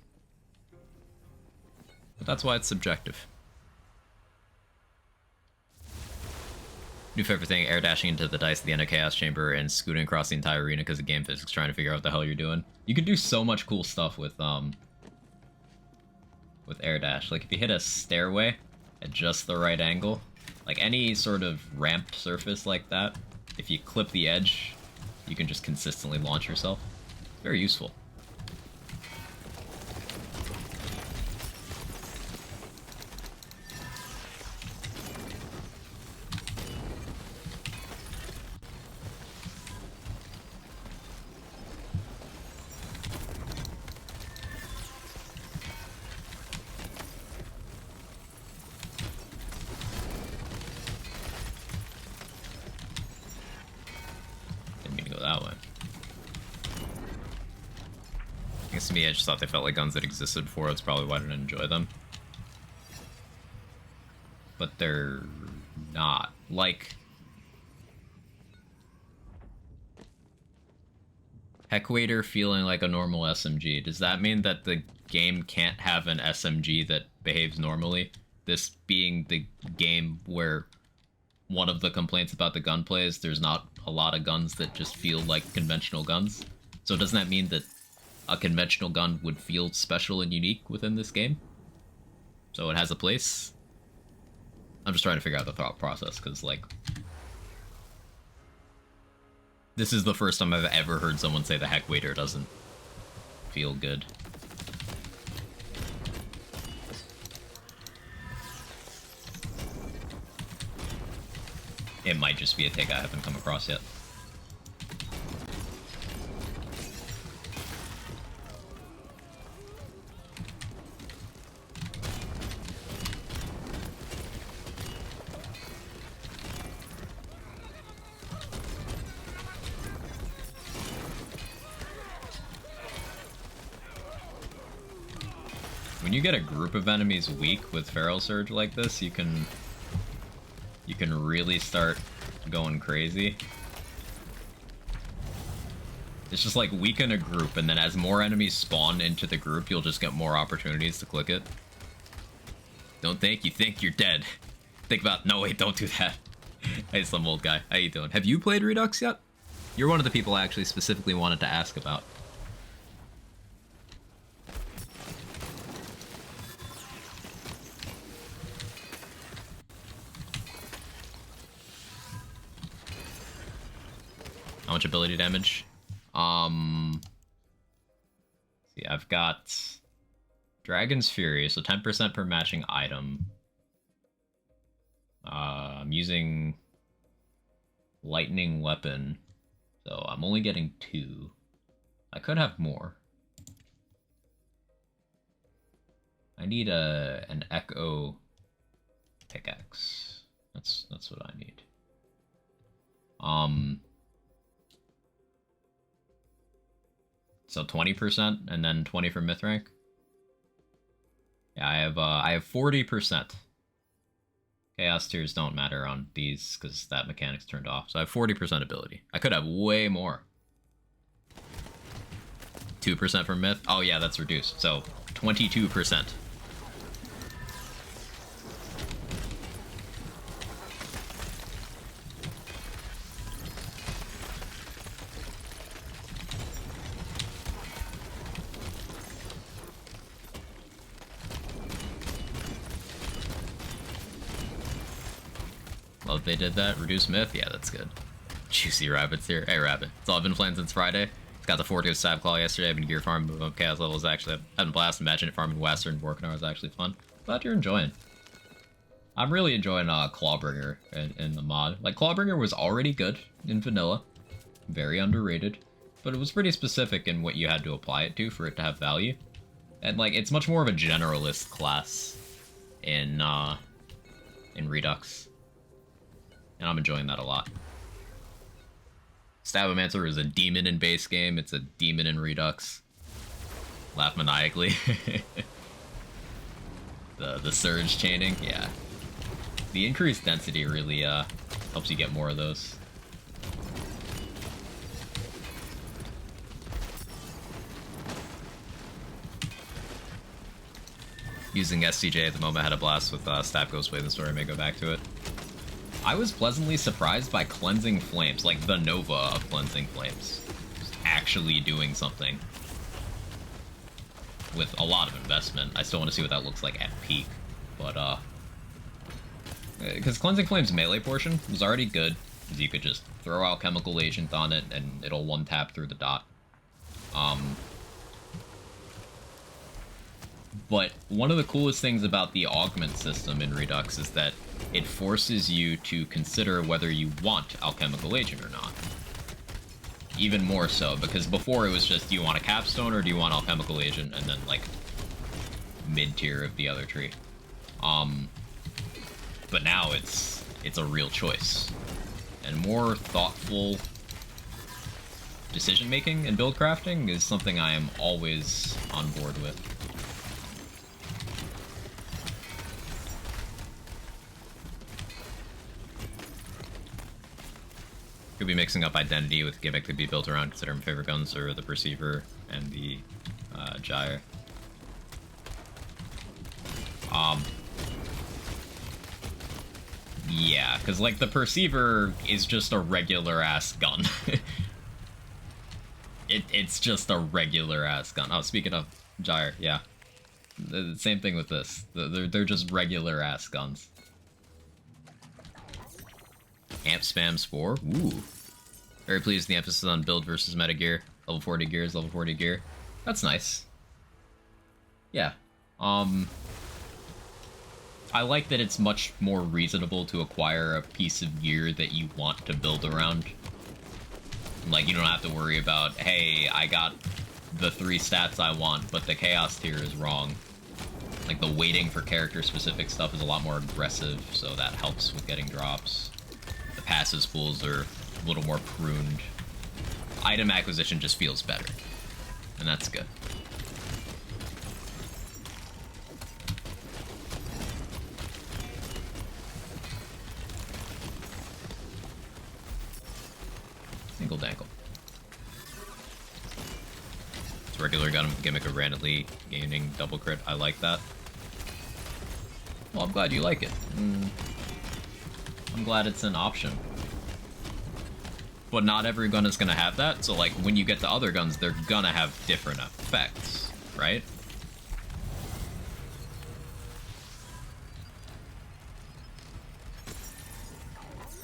But that's why it's subjective. New favorite thing, air dashing into the dice at the end of Chaos Chamber and scooting across the entire arena because of game physics, trying to figure out what the hell you're doing. You could do so much cool stuff with air dash. Like, if you hit a stairway at just the right angle, like any sort of ramped surface like that, if you clip the edge, you can just consistently launch yourself. Very useful. that way. I guess to me, I just thought they felt like guns that existed before. That's probably why I didn't enjoy them. But they're not. Like, Heckwader feeling like a normal SMG. Does that mean that the game can't have an SMG that behaves normally? This being the game where one of the complaints about the gunplay is there's not a lot of guns that just feel like conventional guns. So doesn't that mean that a conventional gun would feel special and unique within this game? So it has a place? I'm just trying to figure out the thought process, because, like, this is the first time I've ever heard someone say the Heckwader doesn't feel good. It might just be a take I haven't come across yet. When you get a group of enemies weak with Feral Surge like this, you can really start going crazy. It's just like weaken a group, and then as more enemies spawn into the group, you'll just get more opportunities to click it. Don't think you think you're dead. Think about, no wait, don't do that. Hey, some old guy, how you doing? Have you played Redux yet? You're one of the people I actually specifically wanted to ask about. How much ability damage? See, I've got Dragon's Fury, so 10% per matching item. I'm using Lightning Weapon, so I'm only getting 2. I could have more. I need an Echo pickaxe. That's what I need. So 20% and then 20 for myth rank. Yeah, I have 40%. Chaos tiers don't matter on these because that mechanic's turned off. So I have 40% ability. I could have way more. 2% for myth. Oh yeah, that's reduced. So 22%. Love they did that. Reduce myth? Yeah, that's good. Juicy Rabbit's here. Hey, Rabbit. It's all I've been playing since Friday. Got the 4-2 Stab Claw yesterday. I've been gear farming, moving up chaos levels. Actually, having a blast. Imagine it farming Western. Working hours actually fun. Glad you're enjoying. I'm really enjoying Clawbringer in the mod. Like, Clawbringer was already good in vanilla. Very underrated. But it was pretty specific in what you had to apply it to for it to have value. And, like, it's much more of a generalist class in Redux. And I'm enjoying that a lot. Stabomancer is a demon in base game. It's a demon in Redux. Laugh maniacally. the surge chaining, yeah. The increased density really helps you get more of those. Using SCJ at the moment, had a blast with Stab Ghostblade. The story may go back to it. I was pleasantly surprised by Cleansing Flames, like the Nova of Cleansing Flames. Just actually doing something. With a lot of investment. I still want to see what that looks like at peak. But, because Cleansing Flames' melee portion was already good, because you could just throw Alchemical Agent on it, and it'll one-tap through the dot. But one of the coolest things about the augment system in Redux is that it forces you to consider whether you want Alchemical Agent or not. Even more so, because before it was just, do you want a Capstone or do you want Alchemical Agent, and then, like, mid-tier of the other tree. But now it's a real choice. And more thoughtful decision making and build crafting is something I am always on board with. Could be mixing up identity with gimmick to be built around considering my favorite guns are the Perceiver and the Gyre. Yeah, because like the Perceiver is just a regular ass gun. It's just a regular ass gun. Oh, speaking of Gyre, yeah. The same thing with this. They're just regular ass guns. Amp spam Spore. Ooh. Very pleased with the emphasis on build versus meta gear. Level 40 gears, level 40 gear. That's nice. Yeah. I like that it's much more reasonable to acquire a piece of gear that you want to build around. Like, you don't have to worry about, hey, I got the 3 stats I want, but the chaos tier is wrong. Like, the waiting for character-specific stuff is a lot more aggressive, so that helps with getting drops. The passive pools are a little more pruned. Item acquisition just feels better, and that's good. Single dangle. It's regular gun gimmick of randomly gaining double crit. I like that. Well, I'm glad you like it. I'm glad it's an option. But not every gun is gonna have that, so like when you get to other guns, they're gonna have different effects, right?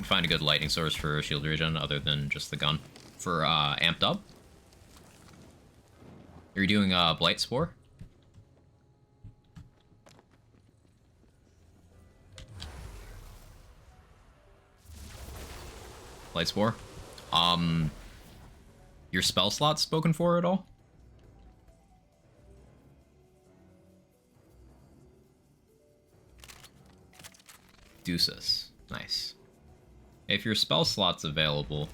Find a good lightning source for shield regen other than just the gun. For amped up? Are you doing Blight Spore? Blight Spore? Your spell slot spoken for at all? Deuces. Nice. If your spell slot's available,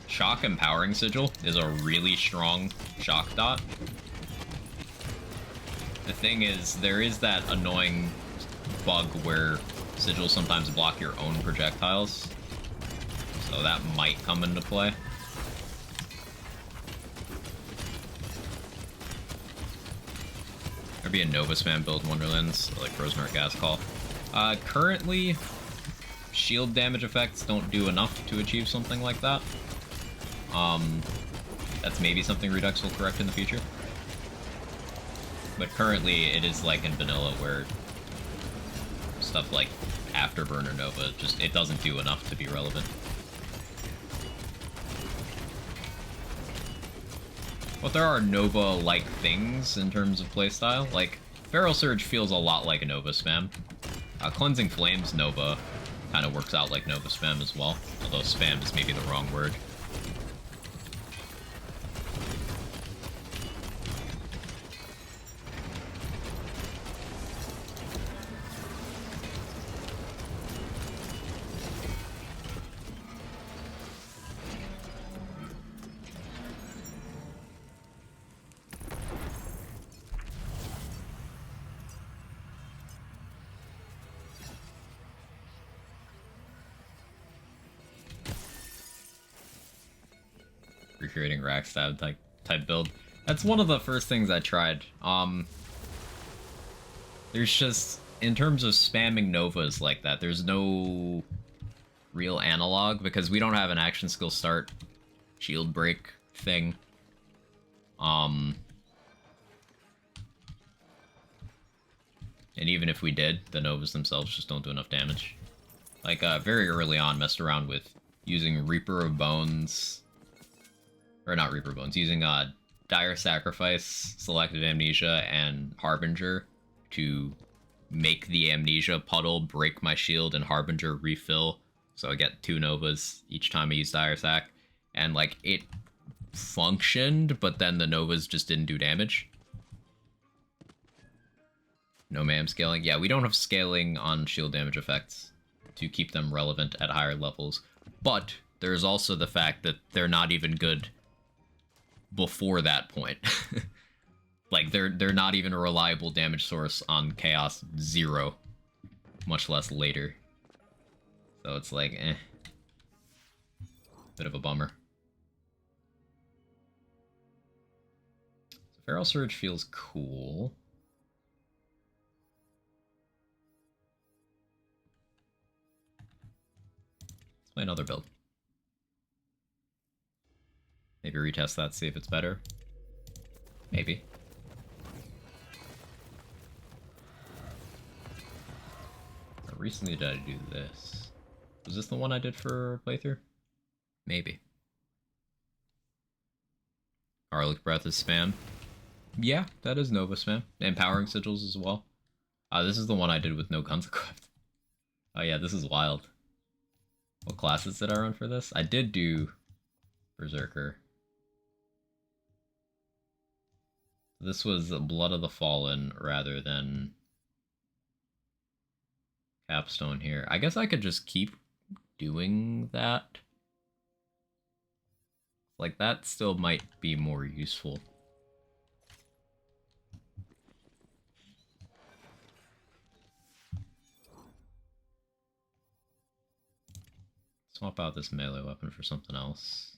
Shock Empowering Sigil is a really strong shock dot. The thing is, there is that annoying bug where sigils sometimes block your own projectiles, so that might come into play. There'd be a Nova spam build in Wonderlands, like Rosemary Gas Call. Currently, shield damage effects don't do enough to achieve something like that. That's maybe something Redux will correct in the future. But currently, it is like in vanilla where stuff like Afterburn or Nova, just it doesn't do enough to be relevant. But there are Nova-like things in terms of playstyle. Like, Feral Surge feels a lot like a Nova spam. Cleansing Flames Nova kind of works out like Nova spam as well, although spam is maybe the wrong word. Recreating rack stab type build. That's one of the first things I tried. There's just, in terms of spamming Novas like that, there's no real analog because we don't have an action skill start shield break thing. And even if we did, the Novas themselves just don't do enough damage. Like, very early on, messed around with using Reaper of Bones, or not Reaper Bones, using Dire Sacrifice, Selective Amnesia, and Harbinger to make the Amnesia puddle break my shield and Harbinger refill, so I get 2 Novas each time I use Dire Sac, and like, it functioned, but then the Novas just didn't do damage. No ma'am scaling. Yeah, we don't have scaling on shield damage effects to keep them relevant at higher levels, but there's also the fact that they're not even good before that point. Like, they're not even a reliable damage source on Chaos 0, much less later. So it's like, eh. Bit of a bummer. So Feral Surge feels cool. Let's play another build. Maybe retest that, see if it's better. Maybe. How recently did I do this? Was this the one I did for playthrough? Maybe. Garlic Breath is spam. Yeah, that is Nova spam. Empowering Sigils as well. This is the one I did with no guns equipped. Oh yeah, this is wild. What classes did I run for this? I did do Berserker. This was Blood of the Fallen rather than Capstone here. I guess I could just keep doing that. Like, that still might be more useful. Swap out this melee weapon for something else.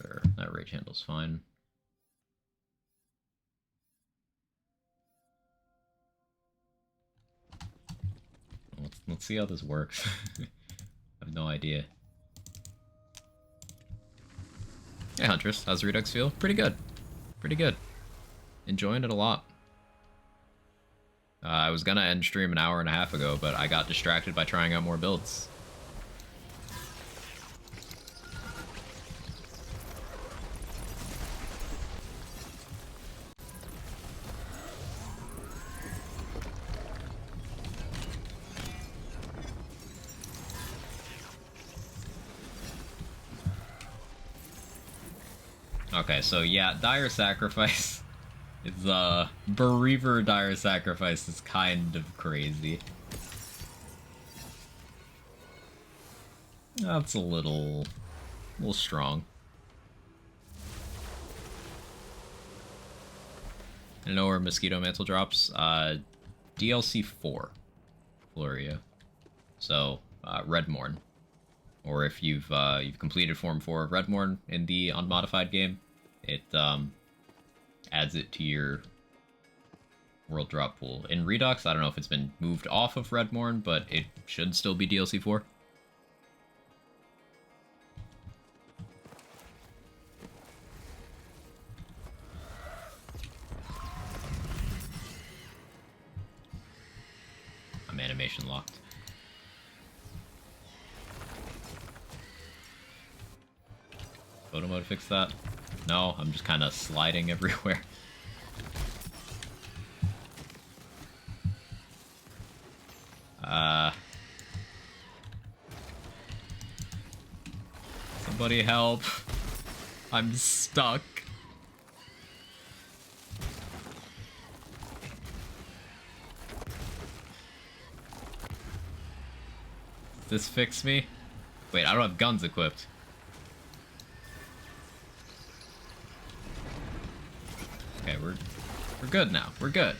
Sure, that rage handle's fine. Let's see how this works. I have no idea. Hey Huntress, how's Redux feel? Pretty good. Pretty good. Enjoying it a lot. I was gonna end stream an hour and a half ago, but I got distracted by trying out more builds. Okay, so yeah, Dire Sacrifice is, Bereaver Dire Sacrifice is kind of crazy. That's a little strong. I know where Mosquito Mantle drops. DLC 4, Floria. So, Redmorn. Or if you've completed Form 4 of Redmorn in the unmodified game, it adds it to your world drop pool. In Redux, I don't know if it's been moved off of Redmorn, but it should still be DLC 4. I'm animation locked. Photo mode fix that? No, I'm just kind of sliding everywhere. Somebody help. I'm stuck. Does this fix me? Wait, I don't have guns equipped. Okay, we're good now. We're good.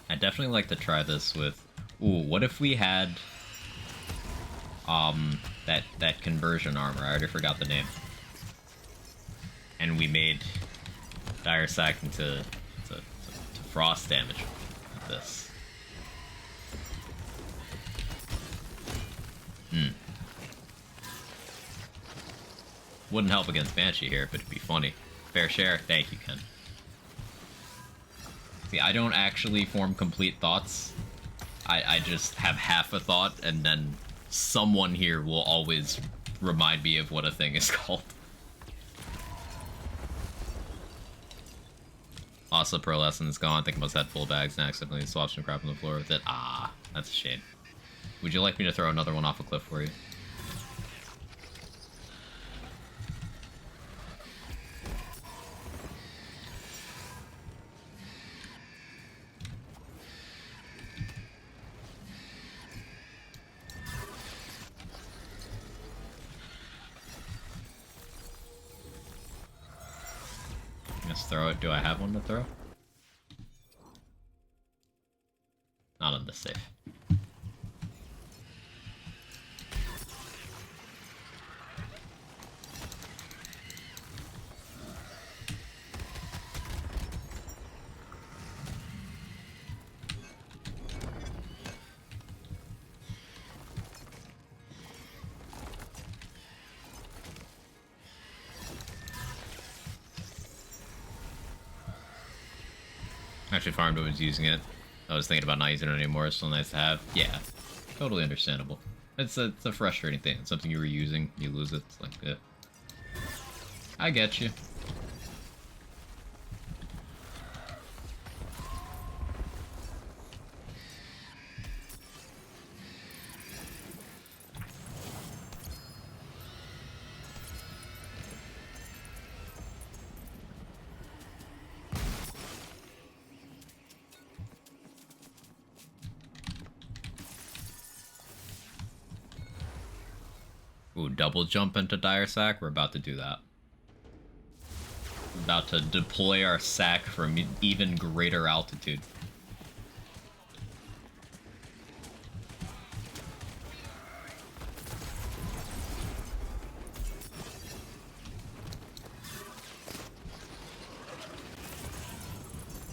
I definitely like to try this with... Ooh, what if we had... that conversion armor. I already forgot the name. And we made Dire Sack into frost damage with this. Wouldn't help against Banshee here, but it'd be funny. Fair share. Thank you, Ken. See, I don't actually form complete thoughts. I just have half a thought and then someone here will always remind me of what a thing is called. Also, pro lesson is gone. Thinking about that full bags and accidentally swapped some crap on the floor with it. Ah, that's a shame. Would you like me to throw another one off a cliff for you? Let's throw it. Do I have one to throw? Not on this safe. Actually, farmed was using it. I was thinking about not using it anymore. It's still nice to have. Yeah, totally understandable. It's a frustrating thing. It's something you were using, you lose it. It's like, yeah. I get you. Ooh, double jump into dire sack. We're about to do that. We're about to deploy our sack from even greater altitude.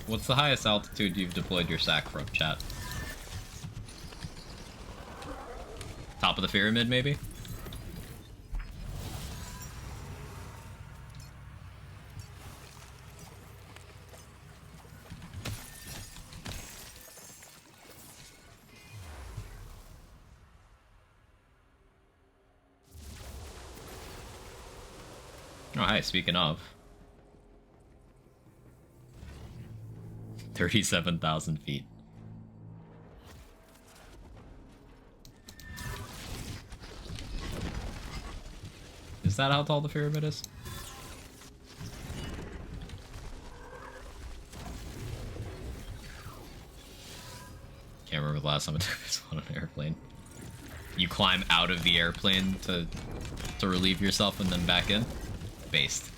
What's the highest altitude you've deployed your sack from, chat? Top of the pyramid, maybe? Oh, hi, speaking of. 37,000 feet. Is that how tall the pyramid is? Can't remember the last time I took this on an airplane. You climb out of the airplane to relieve yourself and then back in? Based.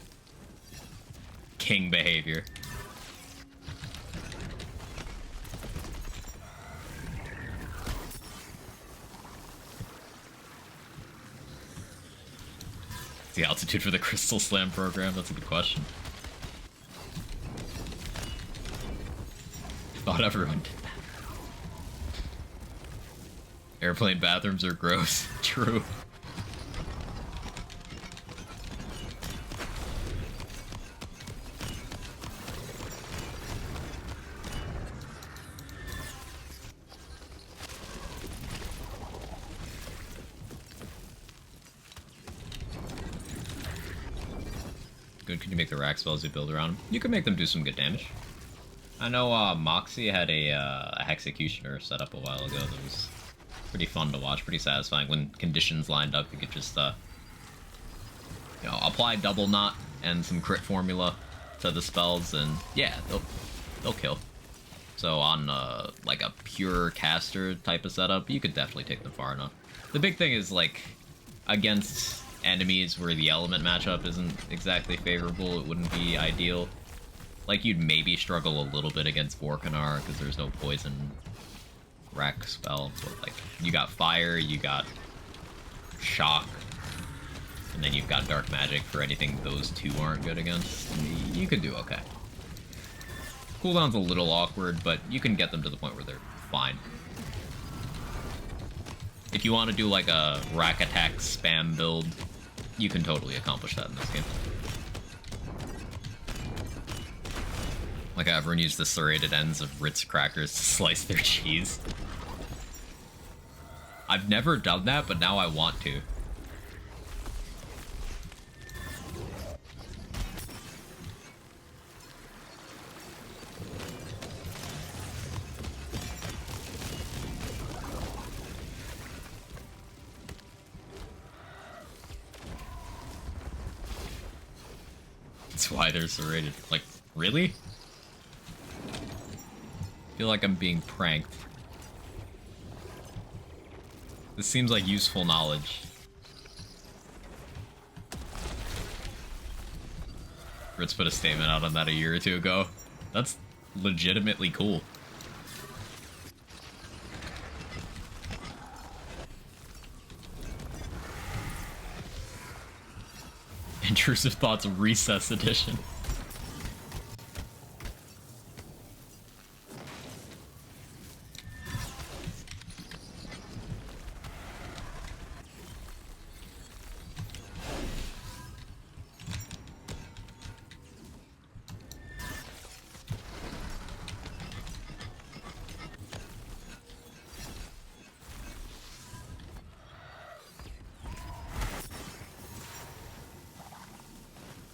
King behavior. The altitude for the Crystal Slam program? That's a good question. I thought everyone did that. Airplane bathrooms are gross. True. Good, can you make the rack spells you build around them? You can make them do some good damage. I know Moxie had a Hexecutioner set up a while ago that was pretty fun to watch, pretty satisfying. When conditions lined up, you could just, you know, apply double knot and some crit formula to the spells, and yeah, they'll kill. So on like a pure caster type of setup, you could definitely take them far enough. The big thing is, like, against enemies where the element matchup isn't exactly favorable, it wouldn't be ideal. Like, you'd maybe struggle a little bit against Vorkanar because there's no poison rack spell, but like, you got fire, you got shock, and then you've got dark magic for anything those two aren't good against. You could do okay. Cooldown's a little awkward, but you can get them to the point where they're fine. If you want to do like a rack attack spam build, you can totally accomplish that in this game. Like, everyone used the serrated ends of Ritz crackers to slice their cheese. I've never done that, but now I want to. That's why they're so rated. Like, really? I feel like I'm being pranked. This seems like useful knowledge. Ritz put a statement out on that a year or two ago. That's legitimately cool. Intrusive Thoughts Recess Edition.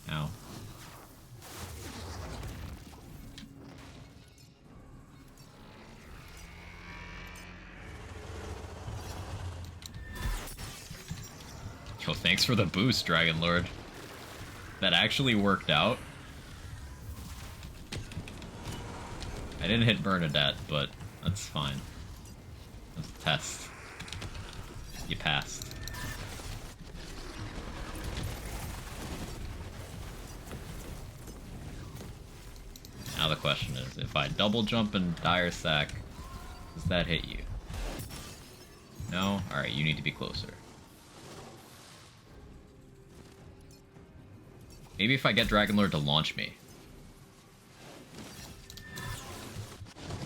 Ow. Yo, thanks for the boost, Dragon Lord. That actually worked out. I didn't hit Bernadette, but that's fine. That's a test. You passed. Now the question is, if I double jump and dire sack, does that hit you? No? Alright, you need to be closer. Maybe if I get Dragon Lord to launch me.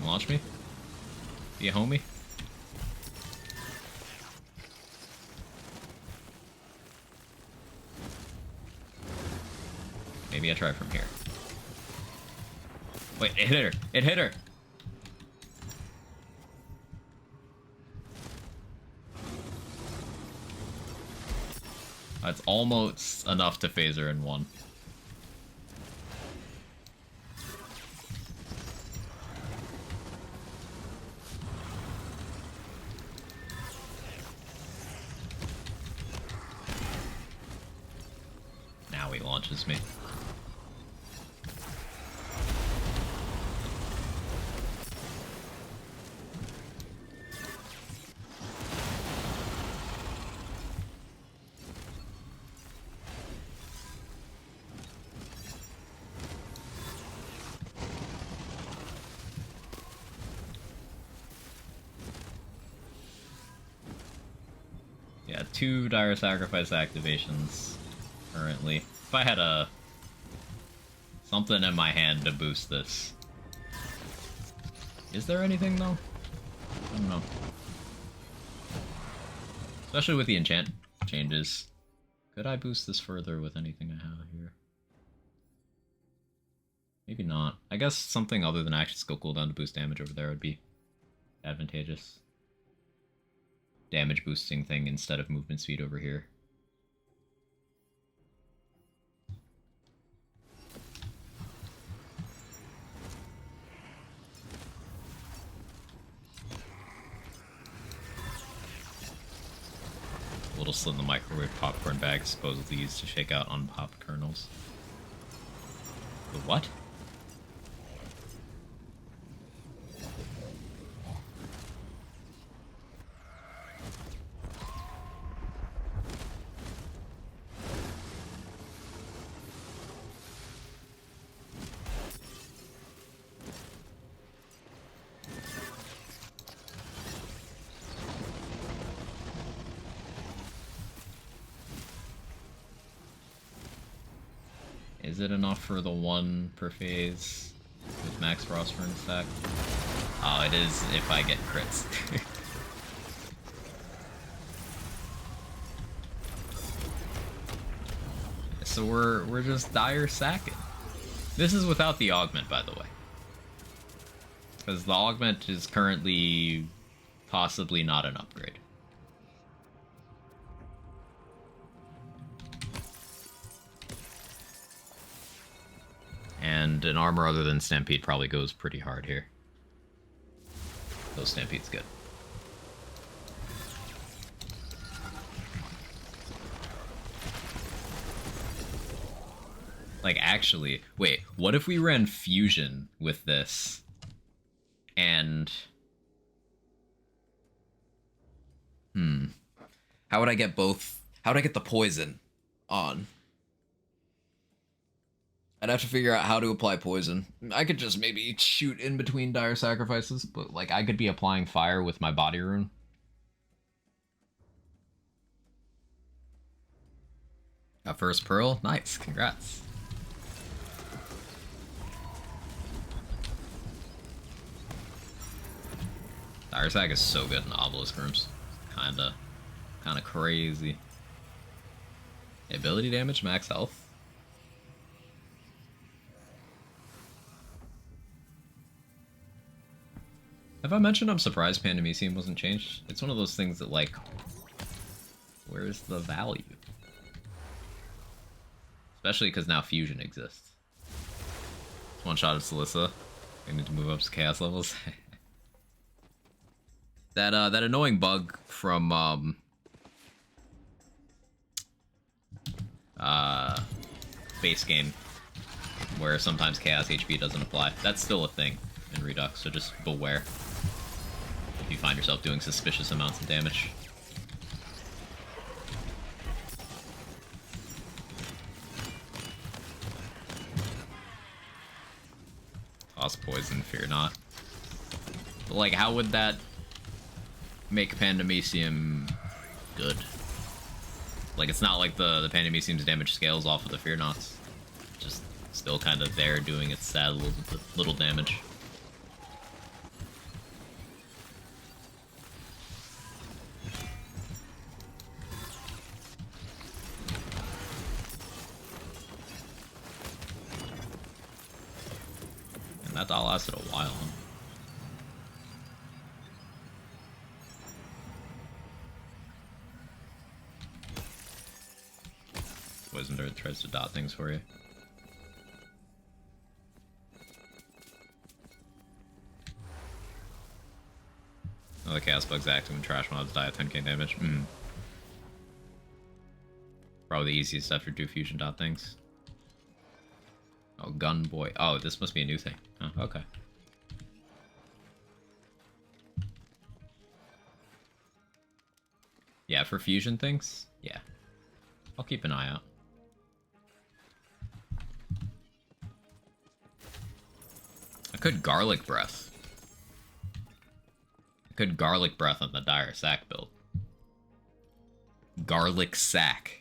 Launch me? Be a homie? Maybe I try from here. Wait, it hit her! It hit her! That's almost enough to phase her in one. Now he launches me. Yeah, 2 Dire Sacrifice activations currently. If I had something in my hand to boost this. Is there anything though? I don't know. Especially with the enchant changes. Could I boost this further with anything I have here? Maybe not. I guess something other than action skill cooldown to boost damage over there would be advantageous. Damage boosting thing instead of movement speed over here. Little slit in the microwave popcorn bag supposedly used to shake out unpopped kernels. The what? Is it enough for the 1 per phase with max frost burn stack? Oh, it is if I get crits. So we're just dire sacking. This is without the augment, by the way. Because the augment is currently possibly not an upgrade. And an armor other than Stampede probably goes pretty hard here. Though Stampede's good. Like, actually, wait, what if we ran Fusion with this? And... How would I get both? How would I get the poison on? I'd have to figure out how to apply poison. I could just maybe shoot in between dire sacrifices, but like I could be applying fire with my body rune. Got first pearl? Nice, congrats. Dire Sac is so good in obelisk rooms. Kinda crazy. Ability damage, max health. Have I mentioned I'm surprised Pandemicium wasn't changed? It's one of those things that, like, where's the value? Especially because now Fusion exists. One shot of Celissa. I need to move up to chaos levels. That annoying bug from base game where sometimes chaos HP doesn't apply. That's still a thing in Redux, so just beware if you find yourself doing suspicious amounts of damage. Toss poison, fear not. But like, how would that make Pandemicium good? Like, it's not like the Pandemicium's damage scales off of the Fear Knots. Just still kind of there doing its sad little damage. And that all lasted a while, huh? Poison Dart tries to dot things for you. Oh, the Chaos Bug's active when trash mobs die at 10k damage. Probably the easiest after do fusion dot things. Oh, Gun Boy. Oh, this must be a new thing. Oh, okay. Yeah, for fusion things? Yeah. I'll keep an eye out. I could Garlic Breath. I could Garlic Breath on the Dire Sack build. Garlic Sack.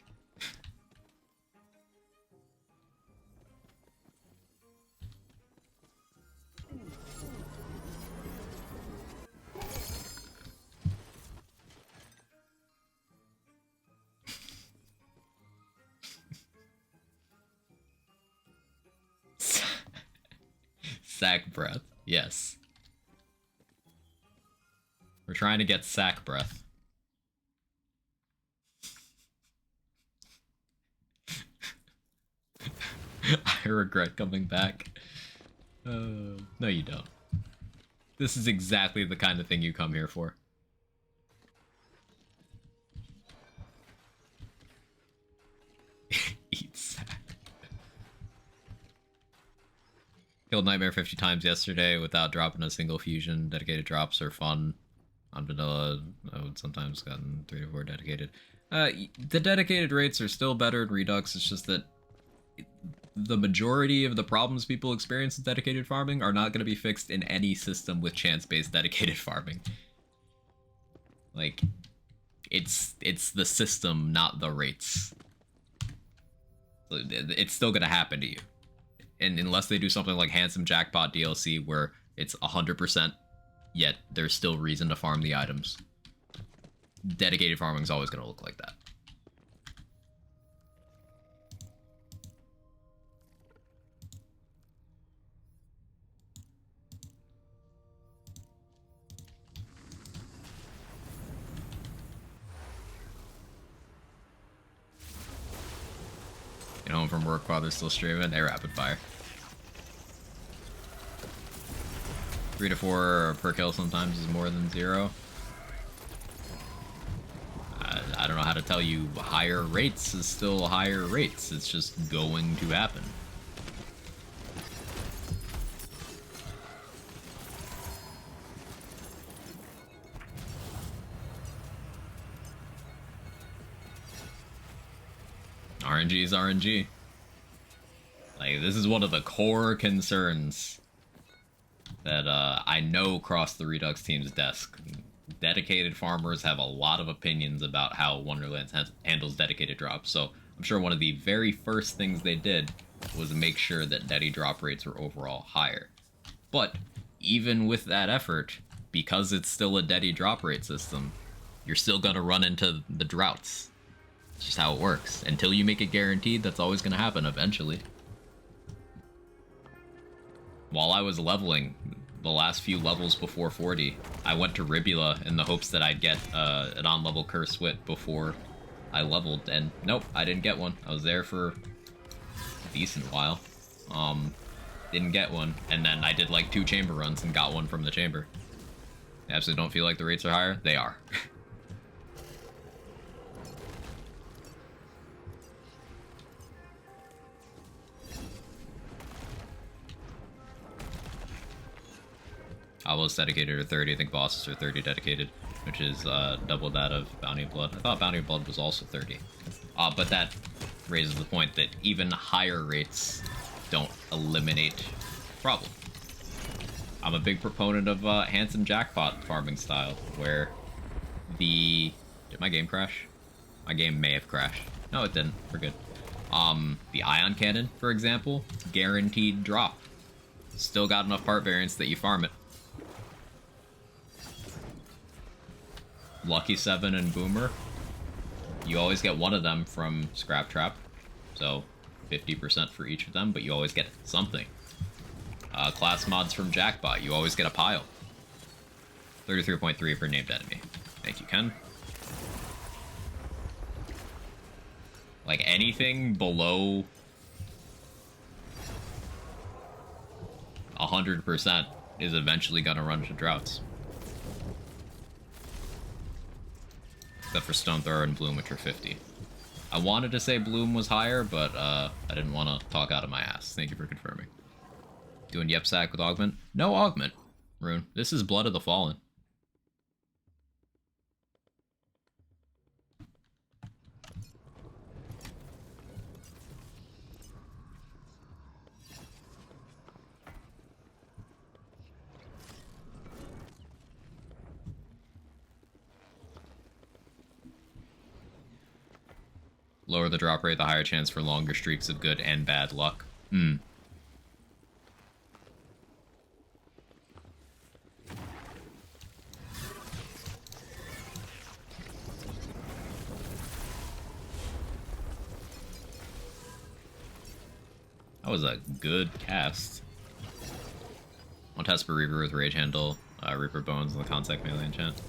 Sack breath, yes. We're trying to get sack breath. I regret coming back. No, you don't. This is exactly the kind of thing you come here for. Eat sack. Killed Nightmare 50 times yesterday without dropping a single fusion. Dedicated drops are fun. On vanilla, I would sometimes gotten 3 to 4 dedicated. The dedicated rates are still better in Redux. It's just that the majority of the problems people experience with dedicated farming are not going to be fixed in any system with chance-based dedicated farming. Like, it's the system, not the rates. So it's still going to happen to you. And unless they do something like Handsome Jackpot DLC where it's 100%, yet there's still reason to farm the items, dedicated farming is always going to look like that. Get home from work while they're still streaming, they rapid fire. 3 to 4 per kill sometimes is more than 0. I don't know how to tell you higher rates is still higher rates. It's just going to happen. RNG is RNG. Like, this is one of the core concerns that I know cross the Redux team's desk. Dedicated farmers have a lot of opinions about how Wonderlands handles dedicated drops, so I'm sure one of the very first things they did was make sure that dedi drop rates were overall higher. But even with that effort, because it's still a dedi drop rate system, you're still gonna run into the droughts. It's just how it works. Until you make it guaranteed, that's always gonna happen eventually. While I was leveling, the last few levels before 40, I went to Ribula in the hopes that I'd get an on-level Curse Wit before I leveled, and nope, I didn't get one. I was there for a decent while. Didn't get one, and then I did like 2 chamber runs and got one from the chamber. I absolutely don't feel like the rates are higher. They are. Almost dedicated are 30. I think bosses are 30 dedicated, which is double that of Bounty of Blood. I thought Bounty of Blood was also 30. But that raises the point that even higher rates don't eliminate problem. I'm a big proponent of handsome jackpot farming style, where the... Did my game crash? My game may have crashed. No, it didn't. We're good. The Ion Cannon, for example, guaranteed drop. Still got enough part variance that you farm it. Lucky 7 and Boomer, you always get one of them from Scrap Trap, so 50% for each of them, but you always get something. Class mods from Jackbot, you always get a pile. 33.3 for named enemy. Thank you, Ken. Like, anything below 100% is eventually gonna run into droughts. Except for Stone Thrower and Bloom, which are 50. I wanted to say Bloom was higher, but I didn't want to talk out of my ass. Thank you for confirming. Doing Yep Sack with Augment? No Augment, Rune. This is Blood of the Fallen. Lower the drop rate, the higher chance for longer streaks of good and bad luck. That was a good cast. One test for Reaper with Rage Handle, Reaper Bones, and the Consec melee enchant.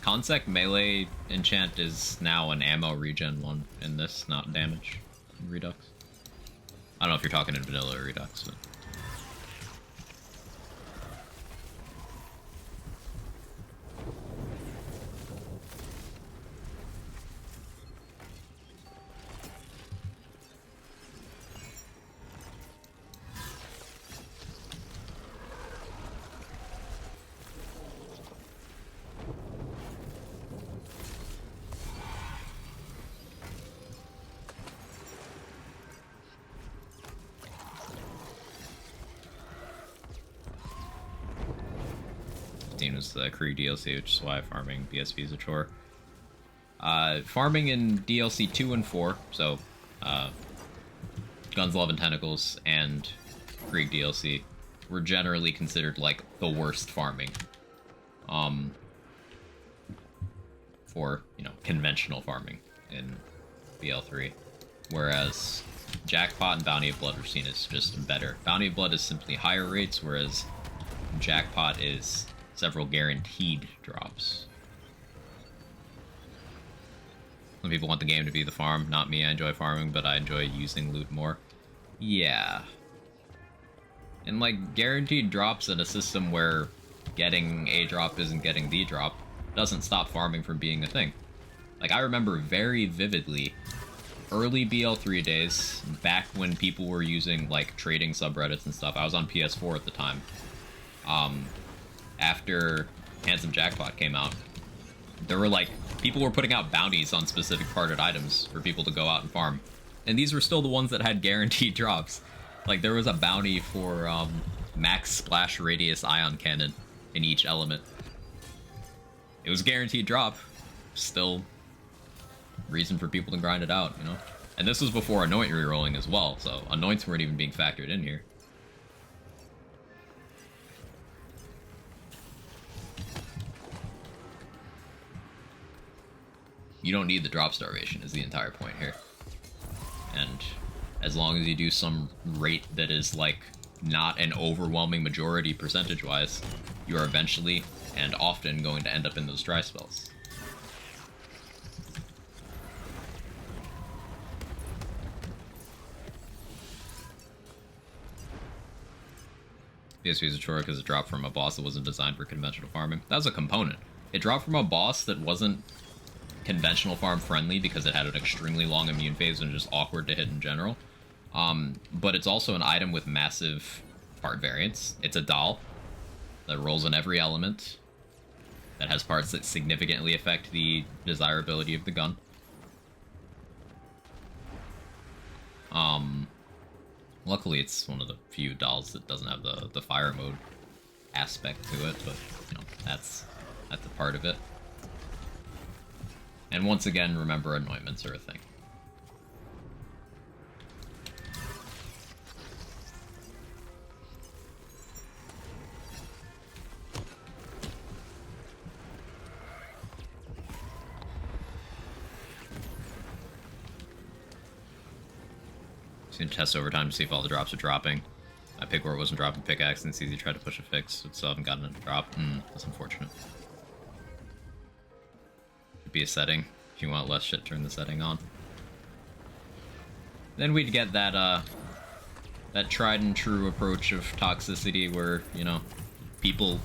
Consec melee enchant is now an ammo regen one in this, not damage in Redux. I don't know if you're talking in vanilla or Redux, but... was the Krieg DLC, which is why farming BSV is a chore. Farming in DLC 2 and 4, so Guns, Love, and Tentacles and Krieg DLC, were generally considered like the worst farming for, you know, conventional farming in BL3, whereas Jackpot and Bounty of Blood are seen as just better. Bounty of Blood is simply higher rates, whereas Jackpot is several guaranteed drops. Some people want the game to be the farm. Not me, I enjoy farming, but I enjoy using loot more. Yeah. And like guaranteed drops in a system where getting a drop isn't getting the drop doesn't stop farming from being a thing. Like I remember very vividly early BL3 days, back when people were using like trading subreddits and stuff. I was on PS4 at the time. After Handsome Jackpot came out, there were like people were putting out bounties on specific parted items for people to go out and farm. And these were still the ones that had guaranteed drops. Like there was a bounty for max splash radius ion cannon in each element. It was guaranteed drop. Still reason for people to grind it out, you know? And this was before anoint rerolling as well, so anoints weren't even being factored in here. You don't need the drop starvation is the entire point here. And as long as you do some rate that is like not an overwhelming majority percentage-wise, you are eventually and often going to end up in those dry spells. PSV's a chore because it dropped from a boss that wasn't designed for conventional farming. That was a component. It dropped from a boss that wasn't conventional farm friendly because it had an extremely long immune phase and just awkward to hit in general. But it's also an item with massive part variance. It's a doll that rolls on every element, that has parts that significantly affect the desirability of the gun. Luckily it's one of the few dolls that doesn't have the fire mode aspect to it, but you know, that's a part of it. And once again, remember anointments are a thing. Just gonna test over time to see if all the drops are dropping. I picked where it wasn't dropping pickaxe, and it's easy to try to push a fix, so I haven't gotten a drop. That's unfortunate. Could be a setting. If you want less shit, turn the setting on. Then we'd get that, that tried and true approach of toxicity where, you know, people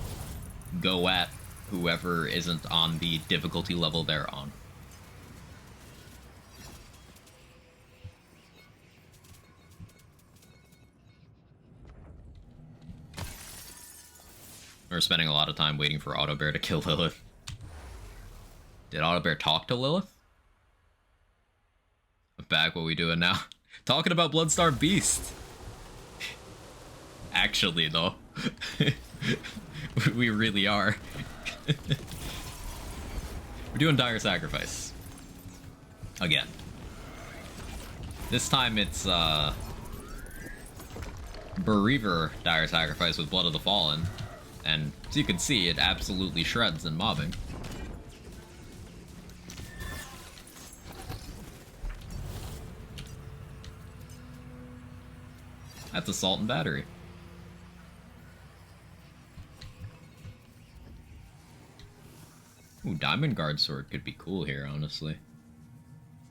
go at whoever isn't on the difficulty level they're on. We're spending a lot of time waiting for Autobear to kill Lilith. Did Autobear talk to Lilith? Back what we doing now? Talking about Bloodstar Beast! Actually, though. We really are. We're doing Dire Sacrifice. Again. This time it's, Bereaver Dire Sacrifice with Blood of the Fallen. And as you can see, it absolutely shreds in mobbing. That's Assault and Battery. Ooh, Diamond Guard Sword could be cool here, honestly.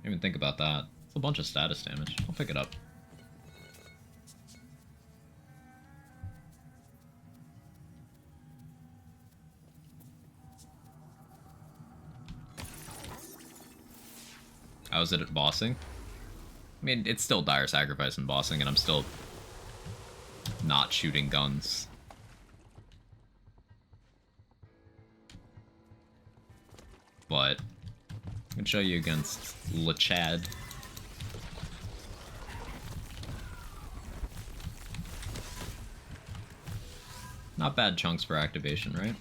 Didn't even think about that. It's a bunch of status damage. I'll pick it up. How is it at bossing? I mean, it's still Dire Sacrifice and bossing, and I'm still not shooting guns. But I can show you against Lachad. Not bad chunks for activation, right?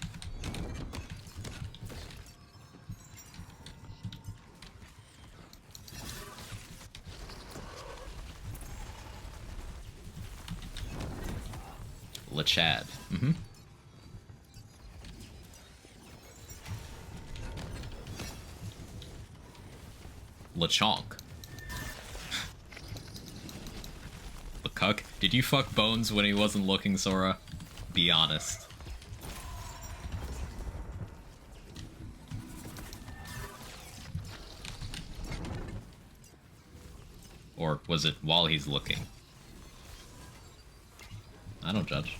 Lachad. Lechonk. Lecuck. Did you fuck Bones when he wasn't looking, Sora? Be honest. Or was it while he's looking? I don't judge.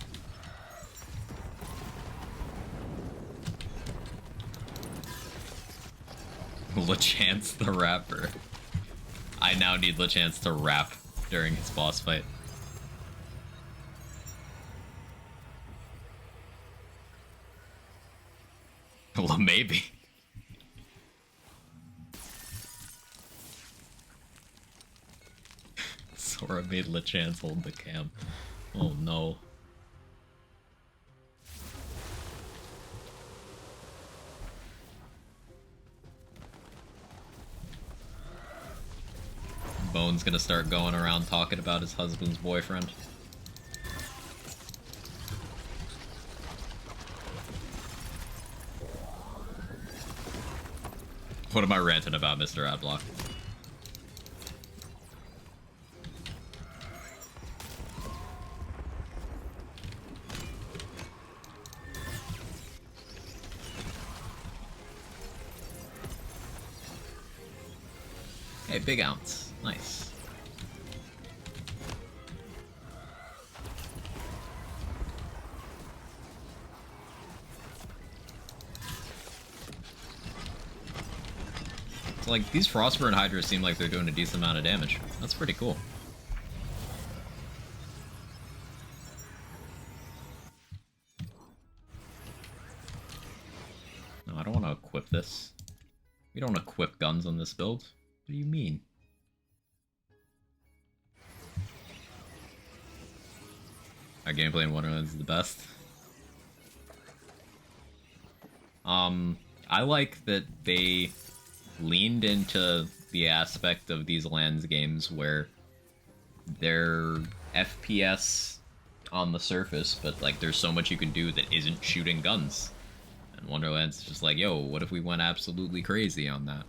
LeChance the rapper. I now need LeChance to rap during his boss fight. Well, maybe. Sora made LeChance hold the cam. Oh no. Bone's gonna start going around talking about his husband's boyfriend. What am I ranting about, Mr. Adblock? Hey, big ounce. Nice. So, like, these Frostburn Hydras seem like they're doing a decent amount of damage. That's pretty cool. No, I don't want to equip this. We don't equip guns on this build. What do you mean? Our gameplay in Wonderlands is the best. I like that they leaned into the aspect of these lands games where they're FPS on the surface, but like there's so much you can do that isn't shooting guns. And Wonderland's just like, yo, what if we went absolutely crazy on that?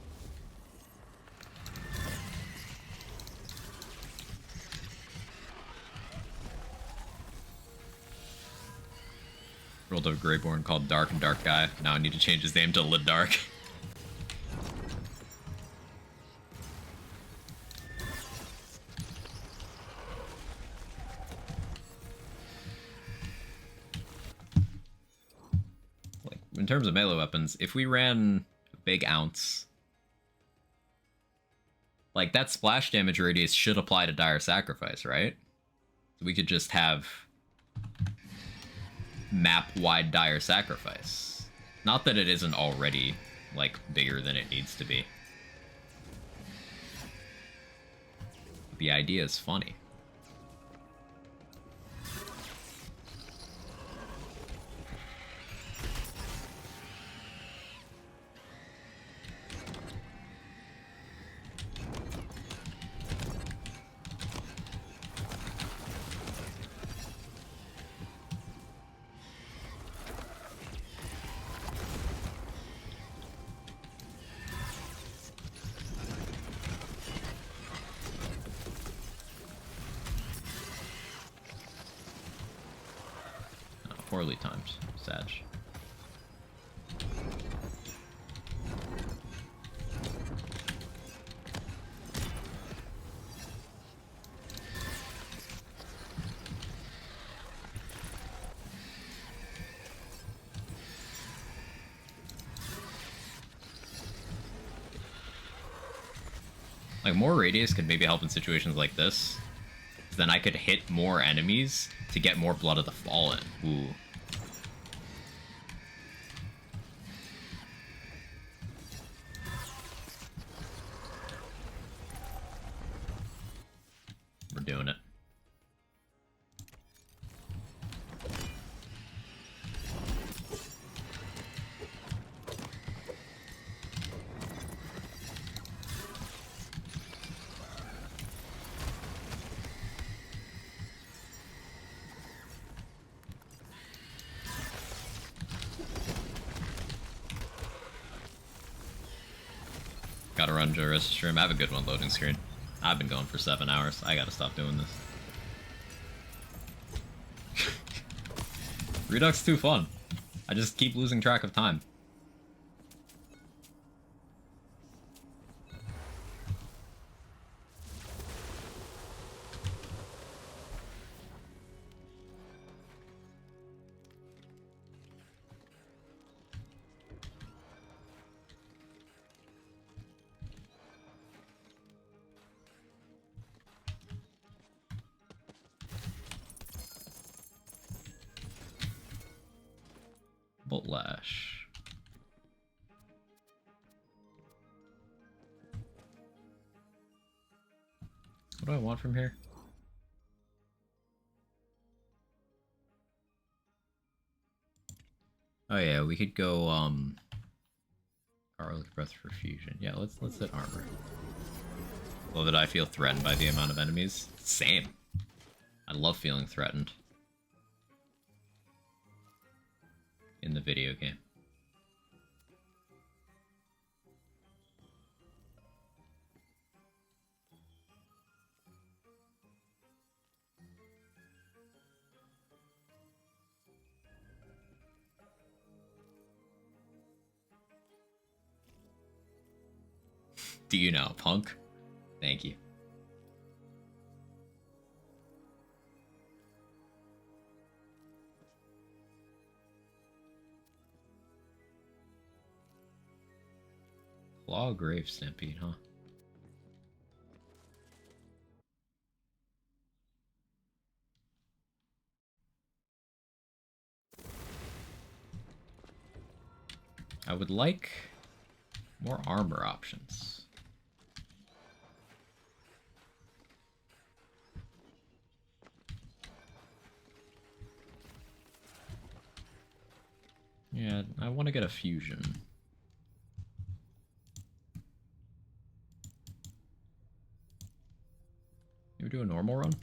Rolled a Greyborn called Dark and Dark Guy. Now I need to change his name to Lidark. Like, in terms of melee weapons, if we ran Big Ounce, like that splash damage radius should apply to Dire Sacrifice, right? So we could just have map-wide Dire Sacrifice. Not that it isn't already, like, bigger than it needs to be. The idea is funny. Poorly timed, Sag. Like, more radius could maybe help in situations like this. Then I could hit more enemies to get more Blood of the Fallen. Ooh. We're doing it. Gotta run Joris stream. I have a good one loading screen. I've been going for 7 hours. I gotta stop doing this. Redux is too fun. I just keep losing track of time. Splash. What do I want from here? Oh yeah, we could go Garlic Breath for fusion. Yeah, let's hit armor. Love that I feel threatened by the amount of enemies. Same. I love feeling threatened in the video game. Do you now, punk? Thank you. Claw Grave Stampede, huh? I would like more armor options. Yeah, I want to get a fusion. Maybe do a normal run?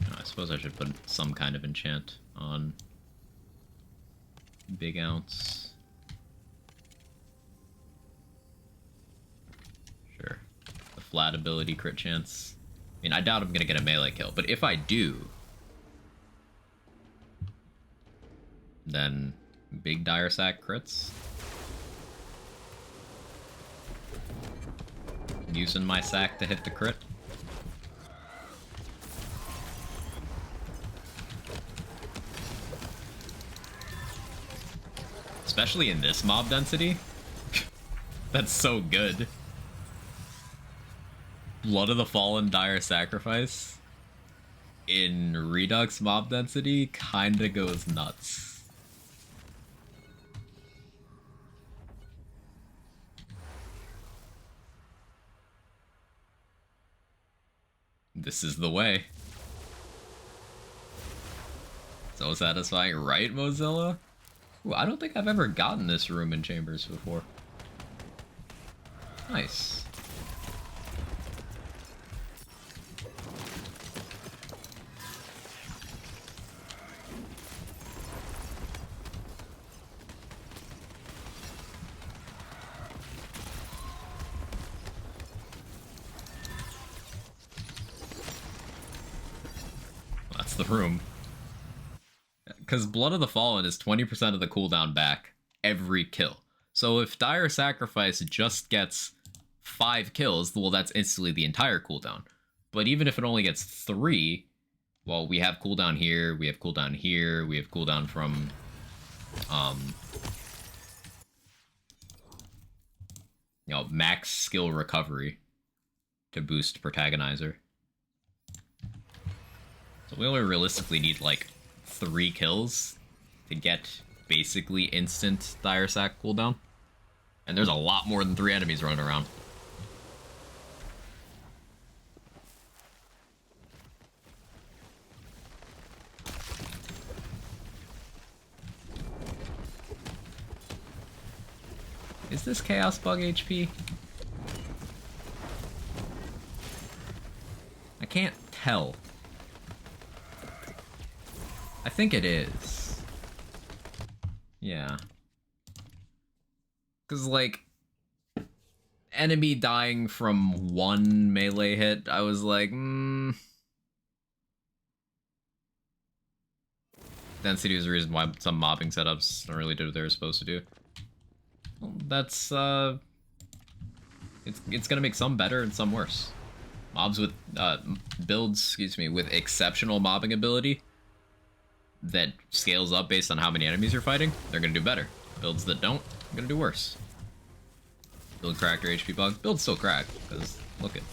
No, I suppose I should put some kind of enchant on Big Ounce. Sure. The flat ability crit chance. I mean, I doubt I'm gonna get a melee kill, but if I do, then big dire sack crits. Using my sack to hit the crit. Especially in this mob density. That's so good. Blood of the Fallen Dire Sacrifice in Redux mob density kinda goes nuts. This is the way. So satisfying, right, Mozilla? Ooh, I don't think I've ever gotten this room in Chambers before. Nice. That's the room. Because Blood of the Fallen is 20% of the cooldown back every kill. So if Dire Sacrifice just gets 5 kills, well, that's instantly the entire cooldown. But even if it only gets 3, well, we have cooldown here, we have cooldown here, we have cooldown from, you know, max skill recovery to boost Protagonizer. So we only realistically need, like, 3 kills to get basically instant Dire Sack cooldown. And there's a lot more than 3 enemies running around. Is this Chaos Bug HP? I can't tell. I think it is. Yeah. Because, like, enemy dying from 1 melee hit, I was like, Density is the reason why some mobbing setups don't really do what they're supposed to do. Well, that's, it's gonna make some better and some worse. Mobs with, builds, excuse me, with exceptional mobbing ability that scales up based on how many enemies you're fighting, they're gonna do better. Builds that don't, are gonna do worse. Build cracked or HP bug. Build still cracked, because look it.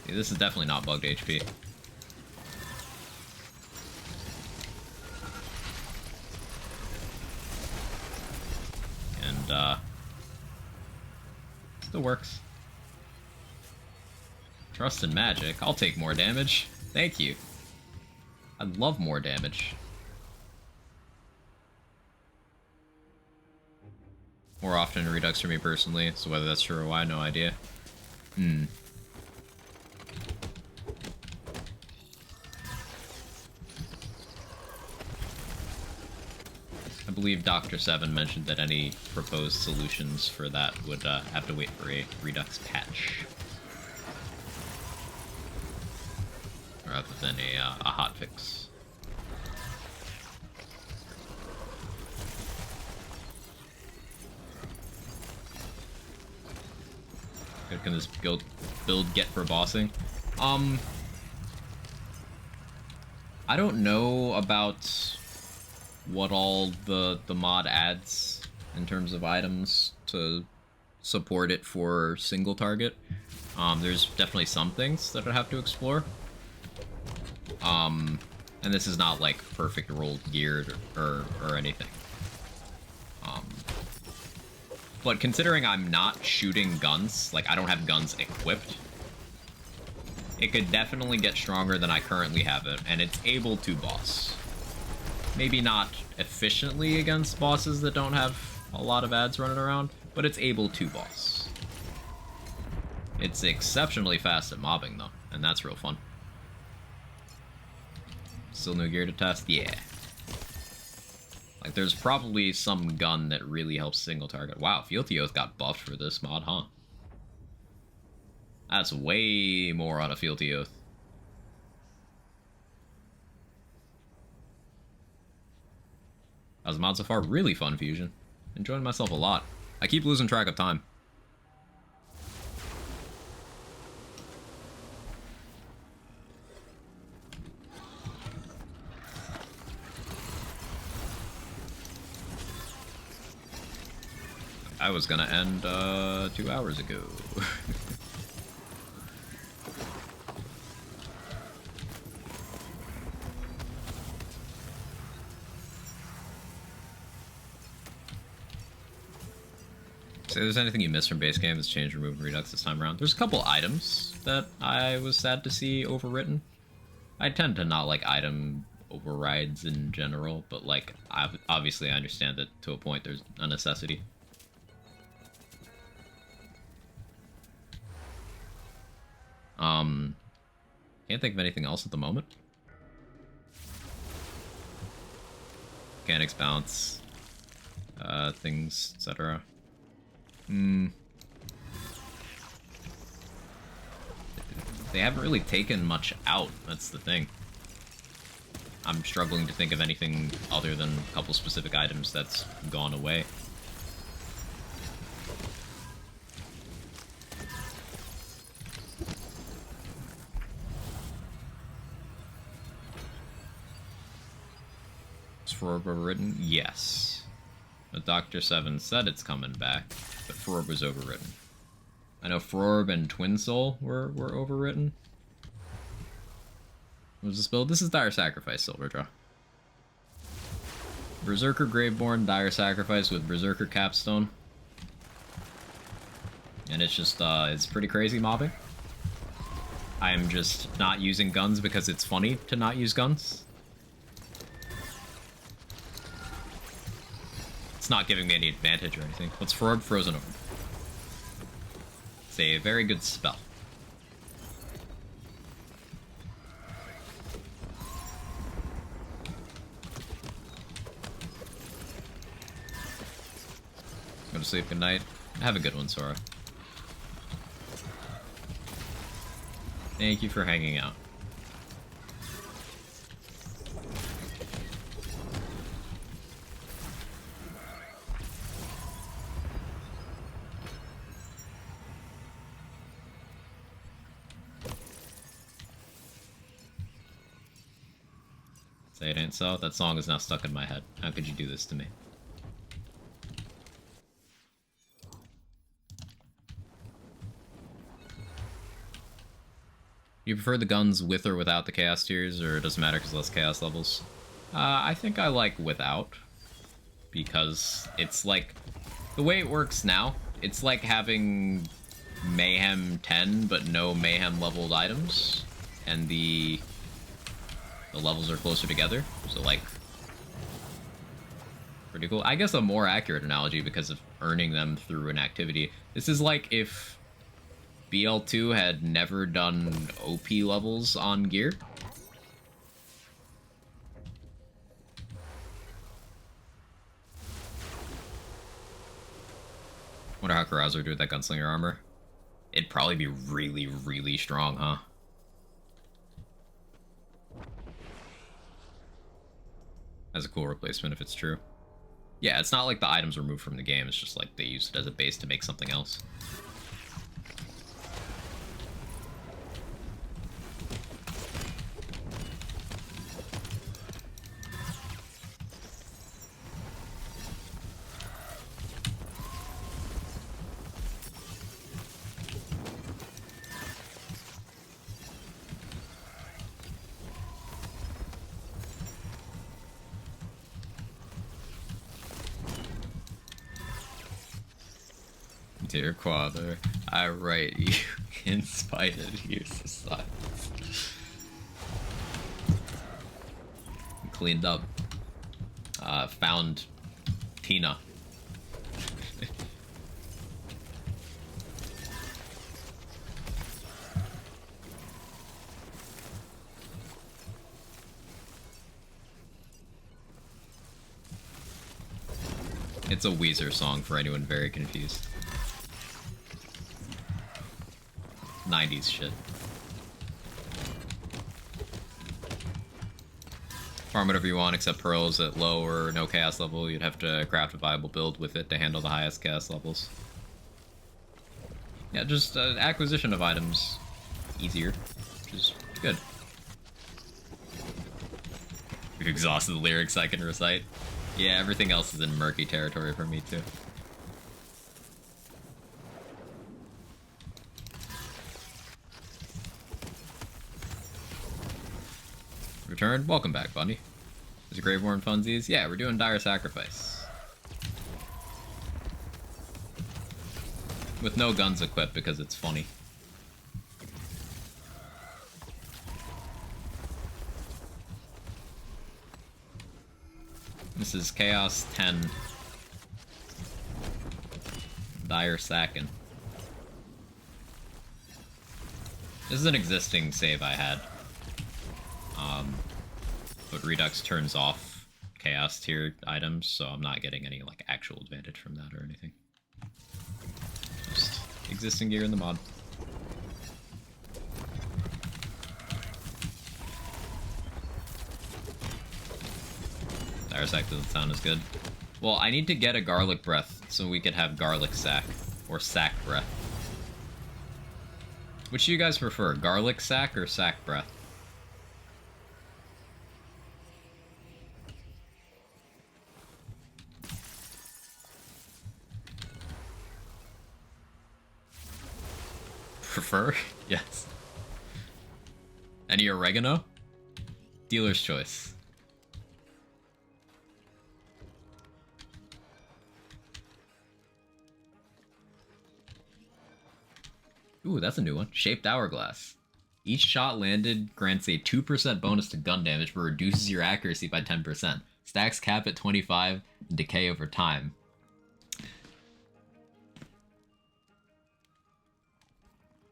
See, this is definitely not bugged HP. And, still works. Trust in magic. I'll take more damage. Thank you. I'd love more damage. More often in Redux for me personally, so whether that's true or why, no idea. I believe Dr. Seven mentioned that any proposed solutions for that would have to wait for a Redux patch. Rather than a hotfix. What can this build get for bossing? I don't know about what all the mod adds in terms of items to support it for single target. There's definitely some things that I'd have to explore. And this is not like perfect rolled geared or anything. But considering I'm not shooting guns, like I don't have guns equipped, it could definitely get stronger than I currently have it, and it's able to boss. Maybe not efficiently against bosses that don't have a lot of ads running around, but it's able to boss. It's exceptionally fast at mobbing though, and that's real fun. Still no gear to test? Yeah. Like, there's probably some gun that really helps single target. Wow, Fealty Oath got buffed for this mod, huh? That's way more on a Fealty Oath. How's the mod so far? Really fun, Fusion. Enjoying myself a lot. I keep losing track of time. I was gonna end 2 hours ago. So, if there's anything you missed from base game that's changed or moved in Redux this time around, there's a couple items that I was sad to see overwritten. I tend to not like item overrides in general, but like, obviously I understand that to a point there's a necessity. Can't think of anything else at the moment. Mechanics bounce, things, etc. They haven't really taken much out, that's the thing. I'm struggling to think of anything other than a couple specific items that's gone away. Fororb overwritten? Yes. But Dr. Seven said it's coming back, but Fororb was overwritten. I know Fororb and Twin Soul were overwritten. What was this build? This is Dire Sacrifice, Silverdraw. Berserker Graveborn, Dire Sacrifice with Berserker Capstone. And it's just, it's pretty crazy mobbing. I'm just not using guns because it's funny to not use guns. It's not giving me any advantage or anything. What's Fororb? Frozen Orb. It's a very good spell. Go to sleep, good night. Have a good one, Sora. Thank you for hanging out. Say it ain't so. That song is now stuck in my head. How could you do this to me? You prefer the guns with or without the chaos tiers, or it doesn't matter because less chaos levels? I think I like without, because it's like, the way it works now, it's like having Mayhem 10 but no Mayhem leveled items, and the levels are closer together, so like, pretty cool. I guess a more accurate analogy because of earning them through an activity. This is like if BL2 had never done OP levels on gear. Wonder how Carazzo would do with that gunslinger armor. It'd probably be really, really strong, huh? That's a cool replacement if it's true. Yeah, it's not like the items removed from the game, it's just like they used it as a base to make something else. Dear Quather, I write you in spite of your society. Cleaned up. Found Tina. It's a Weezer song for anyone very confused. 90s shit. Farm whatever you want except pearls at low or no chaos level. You'd have to craft a viable build with it to handle the highest chaos levels. Yeah, just acquisition of items easier, which is good. We've exhausted the lyrics I can recite. Yeah, everything else is in murky territory for me too. Return? Welcome back, Bunny. There's a Graveworn funsies. Yeah, we're doing Dire Sacrifice. With no guns equipped because it's funny. This is Chaos 10. Dire Sacking. This is an existing save I had. But Redux turns off chaos tier items, so I'm not getting any like actual advantage from that or anything. Just existing gear in the mod. Dire Sack doesn't sound as good. Well, I need to get a garlic breath so we could have garlic sack or sack breath. Which do you guys prefer, garlic sack or sack breath? Prefer? Yes. Any oregano? Dealer's choice. Ooh, that's a new one. Shaped Hourglass. Each shot landed grants a 2% bonus to gun damage, but reduces your accuracy by 10%. Stacks cap at 25 and decay over time.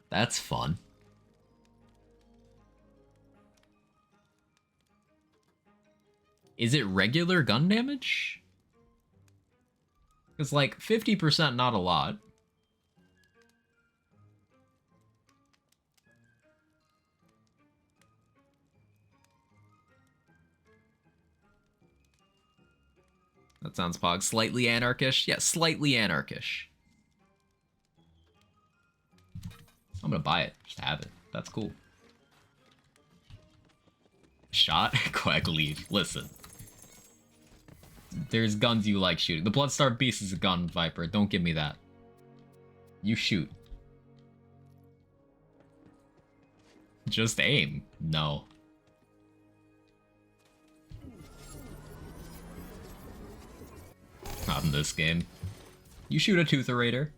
That's fun. Is it regular gun damage? It's like 50% not a lot. That sounds pog. Slightly anarchish? Yeah, slightly anarchish. I'm gonna buy it. Just have it. That's cool. Shot? Quack leave. Listen. There's guns you like shooting. The Bloodstar Beast is a gun, Viper. Don't give me that. You shoot. Just aim. No. Not in this game. You shoot a Tootherator.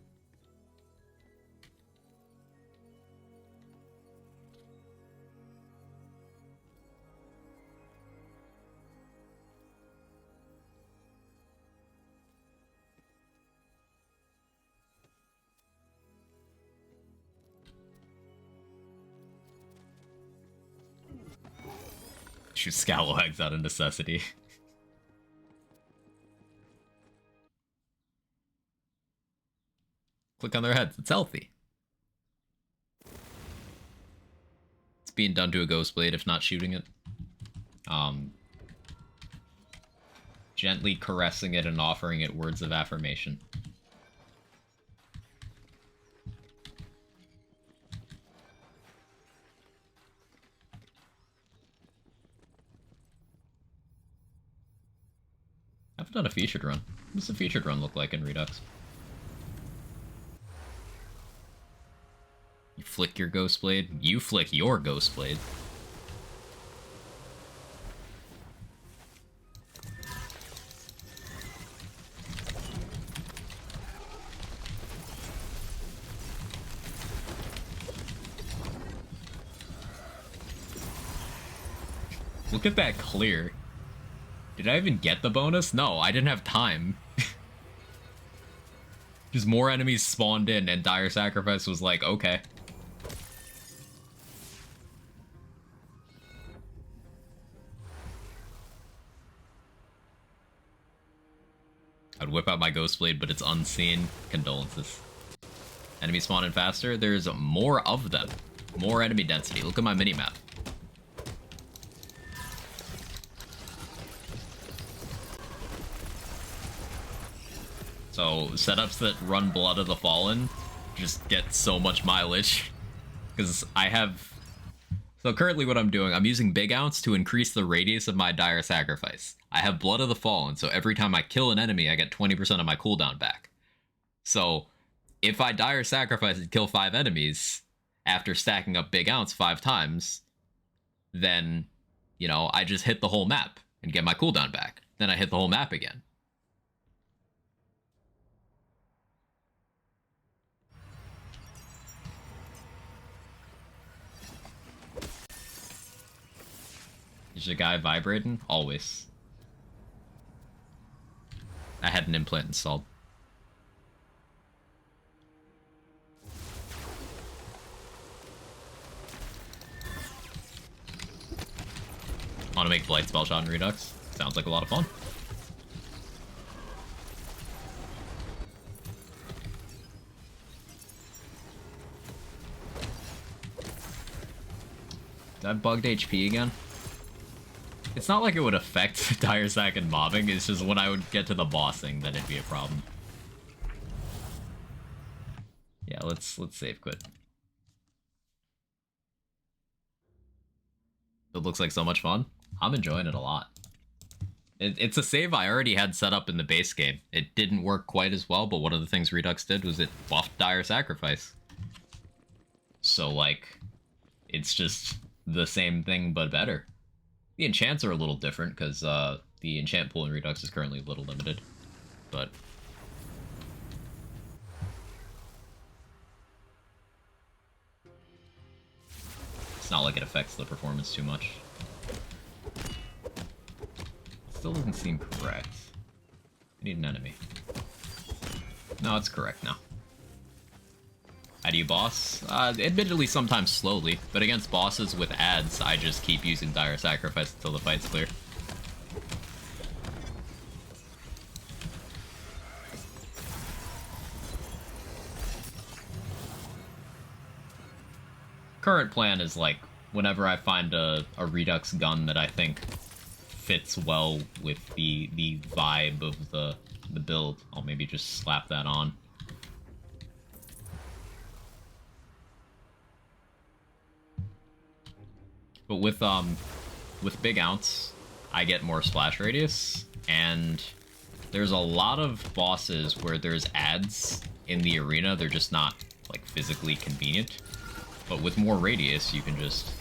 Shoot scalawags out of necessity. Click on their heads. It's healthy. It's being done to a ghost blade if not shooting it. Gently caressing it and offering it words of affirmation. I haven't done a featured run. What does a featured run look like in Redux? You flick your ghost blade. You flick your ghost blade. Look at that clear. Did I even get the bonus? No, I didn't have time. Just more enemies spawned in and Dire Sacrifice was like, okay. I'd whip out my Ghost Blade, but it's unseen. Condolences. Enemies spawning faster? There's more of them. More enemy density. Look at my minimap. So, setups that run Blood of the Fallen just get so much mileage. Because I have... So currently what I'm doing, I'm using Big Ounce to increase the radius of my Dire Sacrifice. I have Blood of the Fallen, so every time I kill an enemy, I get 20% of my cooldown back. So, if I Dire Sacrifice and kill 5 enemies, after stacking up Big Ounce 5 times, then, you know, I just hit the whole map and get my cooldown back. Then I hit the whole map again. Is your guy vibrating? Always. I had an implant installed. Want to make Blight Spell Shot in Redux? Sounds like a lot of fun. Did I bugged HP again? It's not like it would affect Dire Sack and mobbing, it's just when I would get to the bossing, then it'd be a problem. Yeah, let's save quit. It looks like so much fun. I'm enjoying it a lot. It's a save I already had set up in the base game. It didn't work quite as well, but one of the things Redux did was it buffed Dire Sacrifice. So, like, it's just the same thing, but better. The enchants are a little different, because the enchant pool in Redux is currently a little limited. But it's not like it affects the performance too much. Still doesn't seem correct. I need an enemy. No, it's correct now. How do you boss? Admittedly, sometimes slowly, but against bosses with ads, I just keep using Dire Sacrifice until the fight's clear. Current plan is, like, whenever I find a Redux gun that I think fits well with the vibe of the build, I'll maybe just slap that on. But with Big Ounce, I get more splash radius, and there's a lot of bosses where there's ads in the arena, they're just not, like, physically convenient. But with more radius, you can just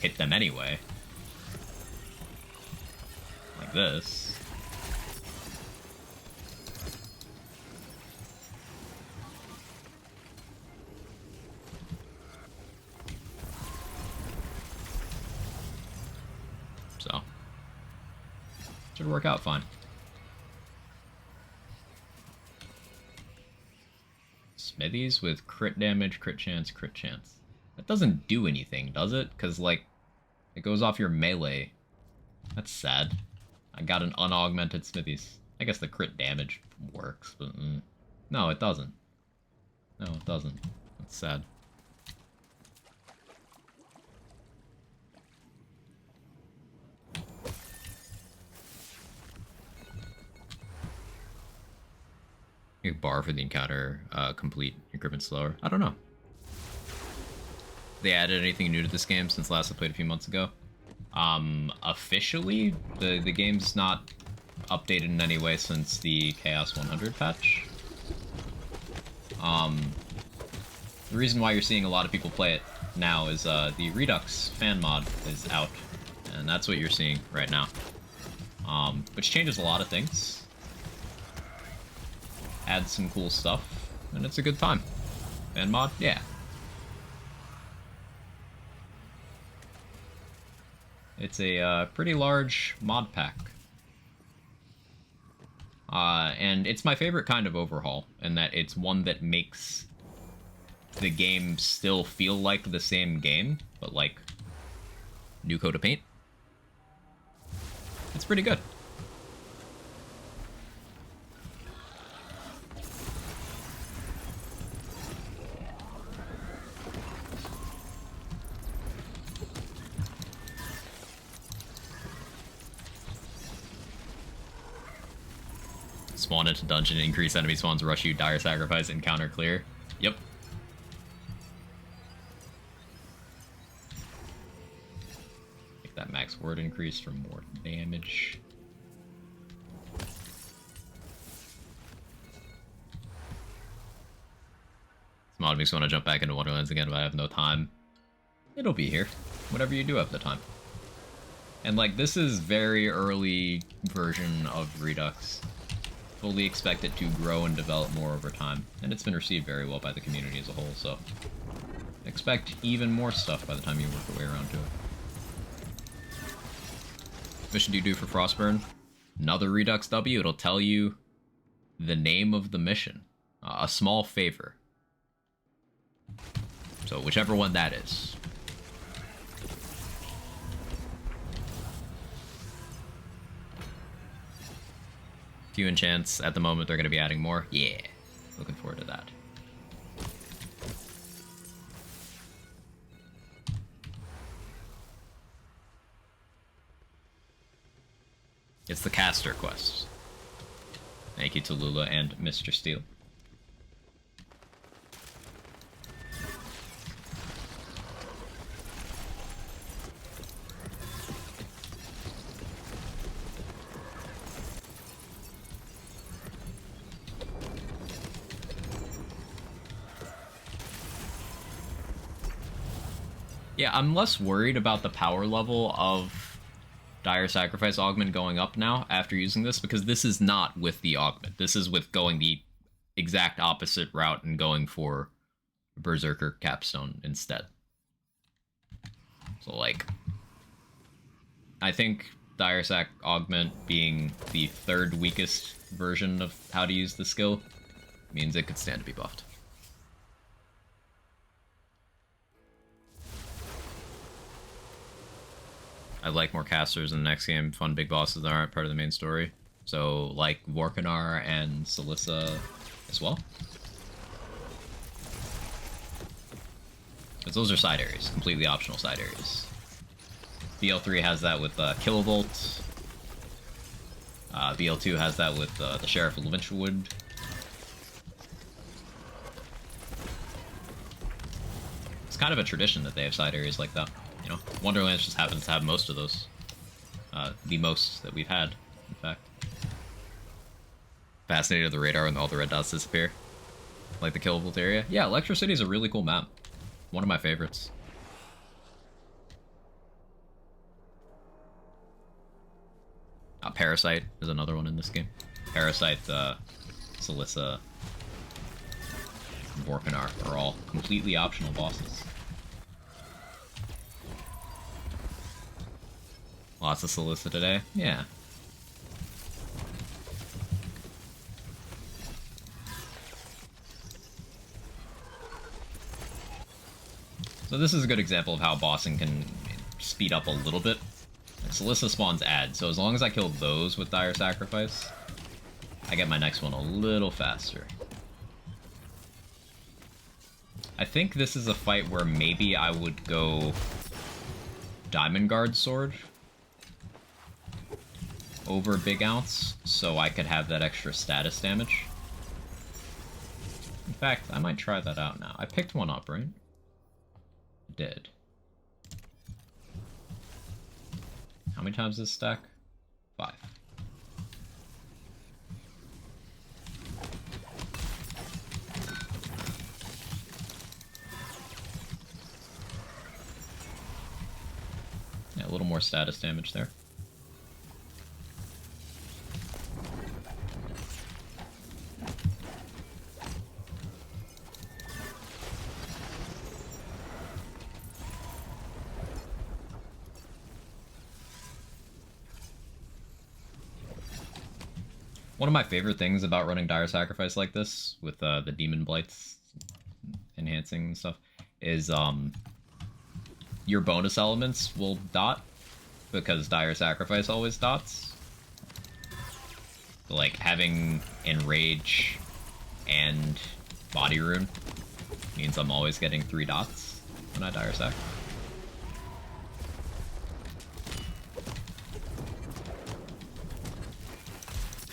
hit them anyway. Like this. So, should work out fine. Smithies with crit damage, crit chance, crit chance. That doesn't do anything, does it? Because, like, it goes off your melee. That's sad. I got an unaugmented smithies. I guess the crit damage works, but no, it doesn't. No, it doesn't. That's sad. You bar for the encounter complete increment slower. I don't know. They added anything new to this game since last I played a few months ago? Officially, the game's not updated in any way since the Chaos 100 patch. The reason why you're seeing a lot of people play it now is the Redux fan mod is out, and that's what you're seeing right now. Which changes a lot of things. Adds some cool stuff, and it's a good time. Fan mod? Yeah. It's a pretty large mod pack. And it's my favorite kind of overhaul, in that it's one that makes the game still feel like the same game, but like new coat of paint. It's pretty good. Spawn into dungeon, increase enemy spawns, rush you, dire sacrifice, encounter clear. Yep. Make that max word increase for more damage. Some odd makes me want to jump back into Wonderlands again, but I have no time. It'll be here. Whatever you do have the time. And like, this is very early version of Redux. Fully expect it to grow and develop more over time, and it's been received very well by the community as a whole, so expect even more stuff by the time you work your way around to it. Mission do you do for Frostburn? Another Redux W. It'll tell you the name of the mission. A small favor. So whichever one that is. Few enchants at the moment. They're going to be adding more. Yeah, looking forward to that. It's the caster quest. Thank you to Lula and Mr. Steel. Yeah, I'm less worried about the power level of Dire Sacrifice Augment going up now after using this, because this is not with the Augment. This is with going the exact opposite route and going for Berserker Capstone instead. So, like, I think Dire Sac Augment being the third weakest version of how to use the skill means it could stand to be buffed. I'd like more casters in the next game, fun big bosses that aren't part of the main story. So, like Vorkanar and Salissa as well. Because those are side areas, completely optional side areas. BL3 has that with Kilovolt. BL2 has that with the Sheriff of Lynchwood. It's kind of a tradition that they have side areas like that. You know, Wonderlands just happens to have most of those. The most that we've had, in fact. Fascinated with the radar when all the red dots disappear. Like the Kilovolt area. Yeah, Electro City is a really cool map. One of my favorites. Parasite is another one in this game. Parasite, Salissa, and Vorkanar are all completely optional bosses. Lots of Salissa today? Yeah. So this is a good example of how bossing can speed up a little bit. Salissa spawns ads, so as long as I kill those with Dire Sacrifice, I get my next one a little faster. I think this is a fight where maybe I would go Diamond Guard Sword over Big Ounce, so I could have that extra status damage. In fact, I might try that out now. I picked one up, right? I did. How many times does this stack? 5. Yeah, a little more status damage there. One of my favorite things about running Dire Sacrifice like this, with the Demon Blights enhancing and stuff, is your bonus elements will dot, because Dire Sacrifice always dots. So, like, having Enrage and Body Rune means I'm always getting 3 dots when I Dire Sac.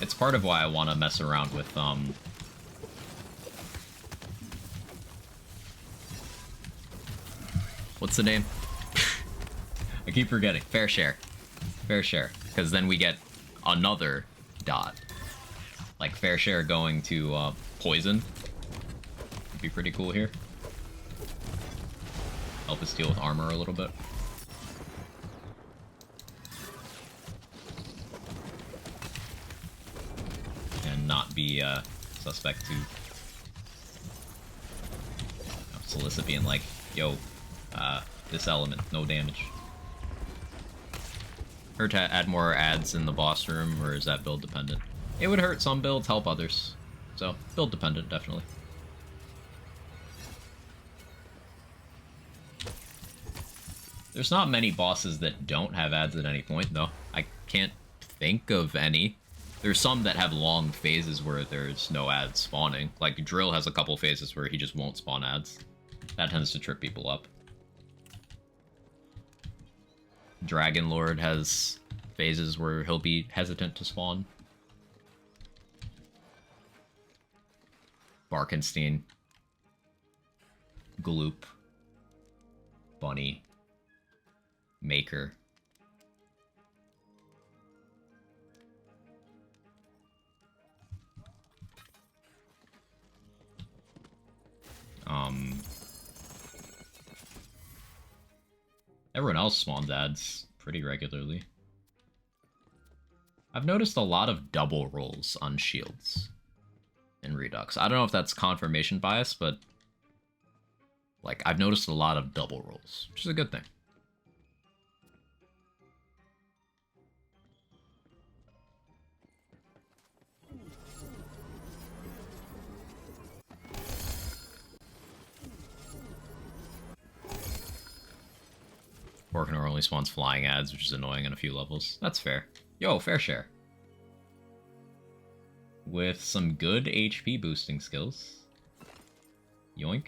It's part of why I want to mess around with, what's the name? I keep forgetting. Fair Share. Fair Share. Because then we get another dot. Like, Fair Share going to, Poison. Would be pretty cool here. Help us deal with armor a little bit. Not be suspect to Salissa being like, yo, this element, no damage. Hurt to add more ads in the boss room, or is that build dependent? It would hurt some builds, help others. So, build dependent, definitely. There's not many bosses that don't have ads at any point, though. I can't think of any. There's some that have long phases where there's no ads spawning. Like, Drill has a couple phases where he just won't spawn ads. That tends to trip people up. Dragon Lord has phases where he'll be hesitant to spawn. Barkenstein. Gloop. Bunny. Maker. Everyone else spawns ads pretty regularly. I've noticed a lot of double rolls on shields in Redux. I don't know if that's confirmation bias, but like, I've noticed a lot of double rolls, which is a good thing. Vorkanar only spawns flying ads, which is annoying in a few levels. That's fair. Yo, Fair Share. With some good HP boosting skills. Yoink.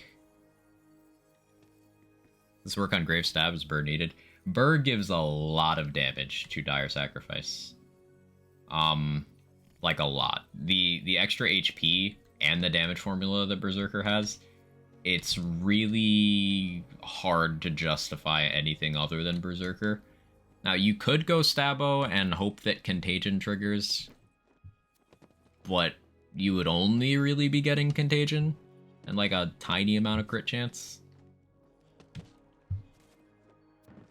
This work on Grave Stab is Burr needed. Burr gives a lot of damage to Dire Sacrifice. Like a lot. The extra HP and the damage formula that Berserker has, it's really hard to justify anything other than Berserker. Now, you could go Stabbo and hope that Contagion triggers, but you would only really be getting Contagion and like a tiny amount of crit chance.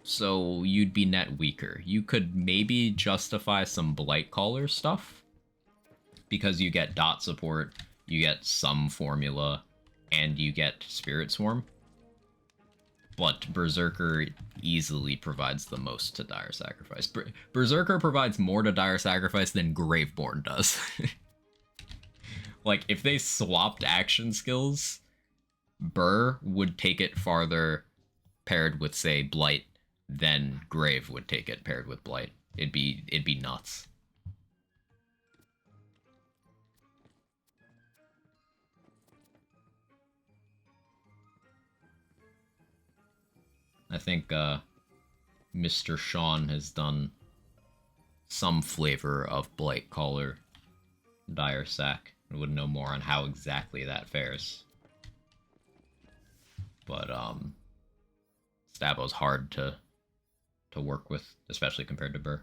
So you'd be net weaker. You could maybe justify some Blight Caller stuff because you get dot support, you get some formula, and you get Spirit Swarm. But Berserker easily provides the most to Dire Sacrifice. Berserker provides more to Dire Sacrifice than Graveborn does. Like, if they swapped action skills, Burr would take it farther paired with, say, Blight than Grave would take it paired with Blight. It'd be nuts. I think Mr. Sean has done some flavor of Blight Caller Dire Sac. I wouldn't know more on how exactly that fares. But Stabo's hard to work with, especially compared to Burr.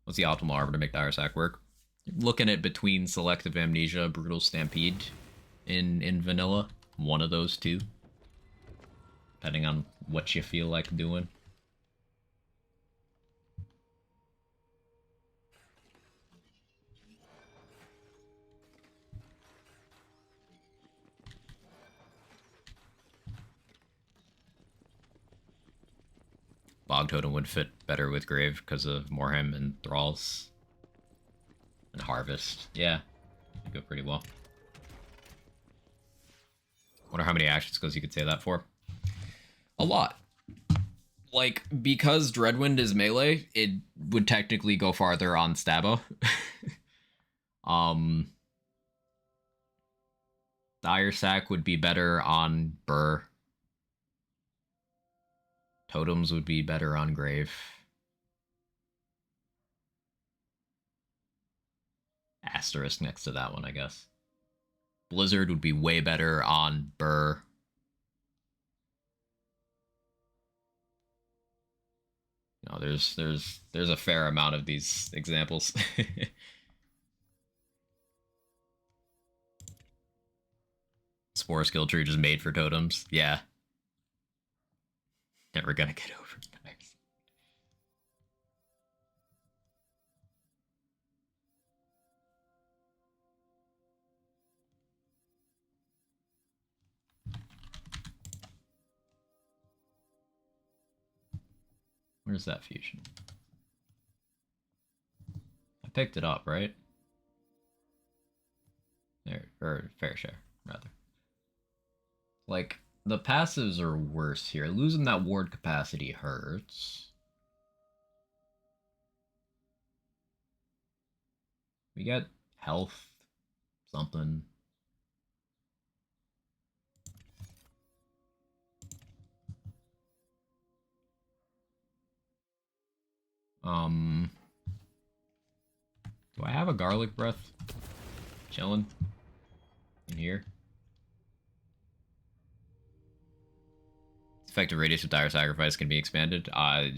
What's the optimal arbor to make Dire Sac work? Looking at between Selective Amnesia, Brutal Stampede in vanilla. One of those two. Depending on what you feel like doing. Bog Totem would fit better with Grave because of Morhem and Thralls. And Harvest. Yeah, it'd go pretty well. Wonder how many action skills you could say that for. A lot. Like, because Dreadwind is melee, it would technically go farther on Stabo. Dire Sac would be better on Burr. Totems would be better on Grave. Asterisk next to that one, I guess. Blizzard would be way better on Burr. No, there's a fair amount of these examples. Spore skill tree just made for totems. Yeah. Never gonna get over Nice. Where's that fusion? I picked it up, right? There, or fair share, rather. Like, the passives are worse here. Losing that ward capacity hurts. We got health, something. Do I have a garlic breath chilling in here? Effective radius of Dire Sacrifice can be expanded.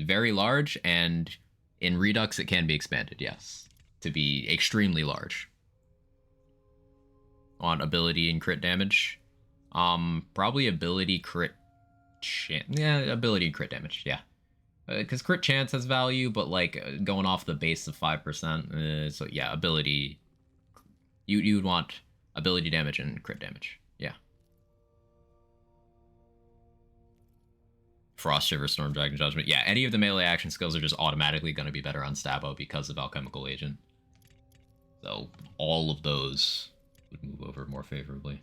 Very large, and in Redux it can be expanded, yes. To be extremely large. On ability and crit damage. Probably ability crit chance. Yeah, ability and crit damage, yeah. Because crit chance has value, but like going off the base of 5%. So yeah, ability. You would want ability damage and crit damage. Yeah. Frost Shiver, Storm Dragon Judgment. Yeah, any of the melee action skills are just automatically going to be better on Stabo because of Alchemical Agent. So all of those would move over more favorably.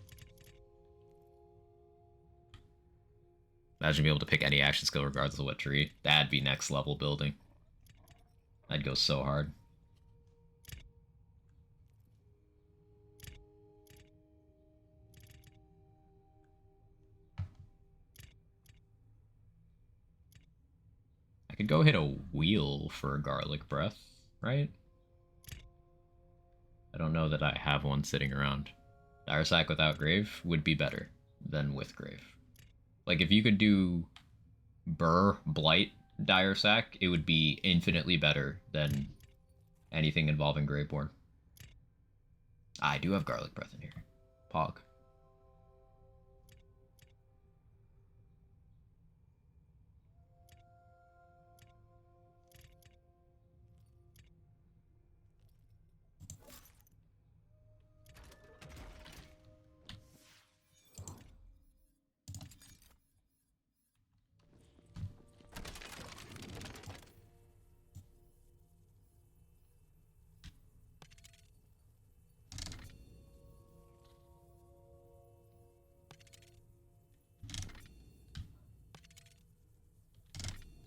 Imagine being able to pick any action skill regardless of what tree. That'd be next level building. I'd go so hard. I could go hit a wheel for a garlic breath, right? I don't know that I have one sitting around. Dire Sac without Grave would be better than with Grave. Like, if you could do Burr, Blight, Dire Sac, it would be infinitely better than anything involving Graveborn. I do have Garlic Breath in here. Pog.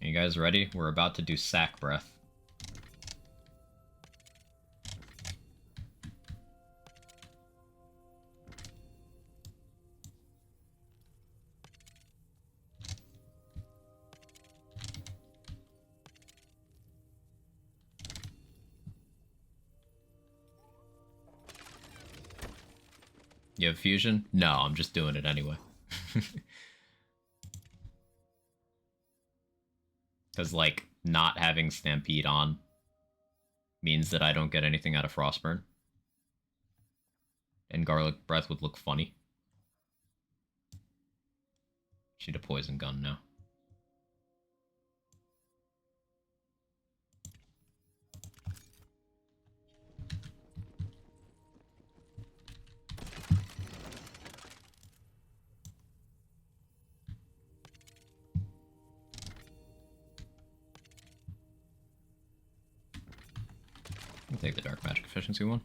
You guys ready? We're about to do sack breath. You have fusion? No, I'm just doing it anyway. Because, like, not having Stampede on means that I don't get anything out of Frostburn. And Garlic Breath would look funny. Shoot a poison gun now. I'll take the Dark Magic Efficiency one.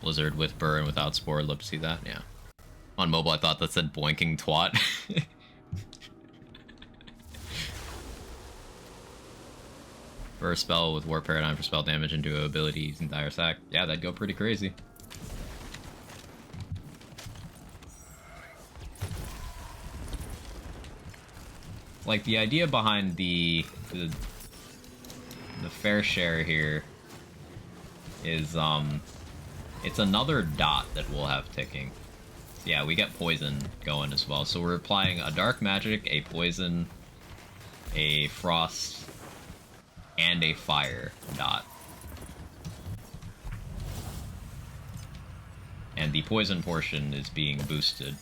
Blizzard with Burr and without Spore, love to see that, yeah. On mobile I thought that said boinking twat. For a spell with War Paradigm for spell damage and duo abilities and Dire Sack, yeah, that'd go pretty crazy. Like, the idea behind the fair share here is, it's another dot that we'll have ticking. Yeah, we get poison going as well. So we're applying a dark magic, a poison, a frost, and a fire dot. And the poison portion is being boosted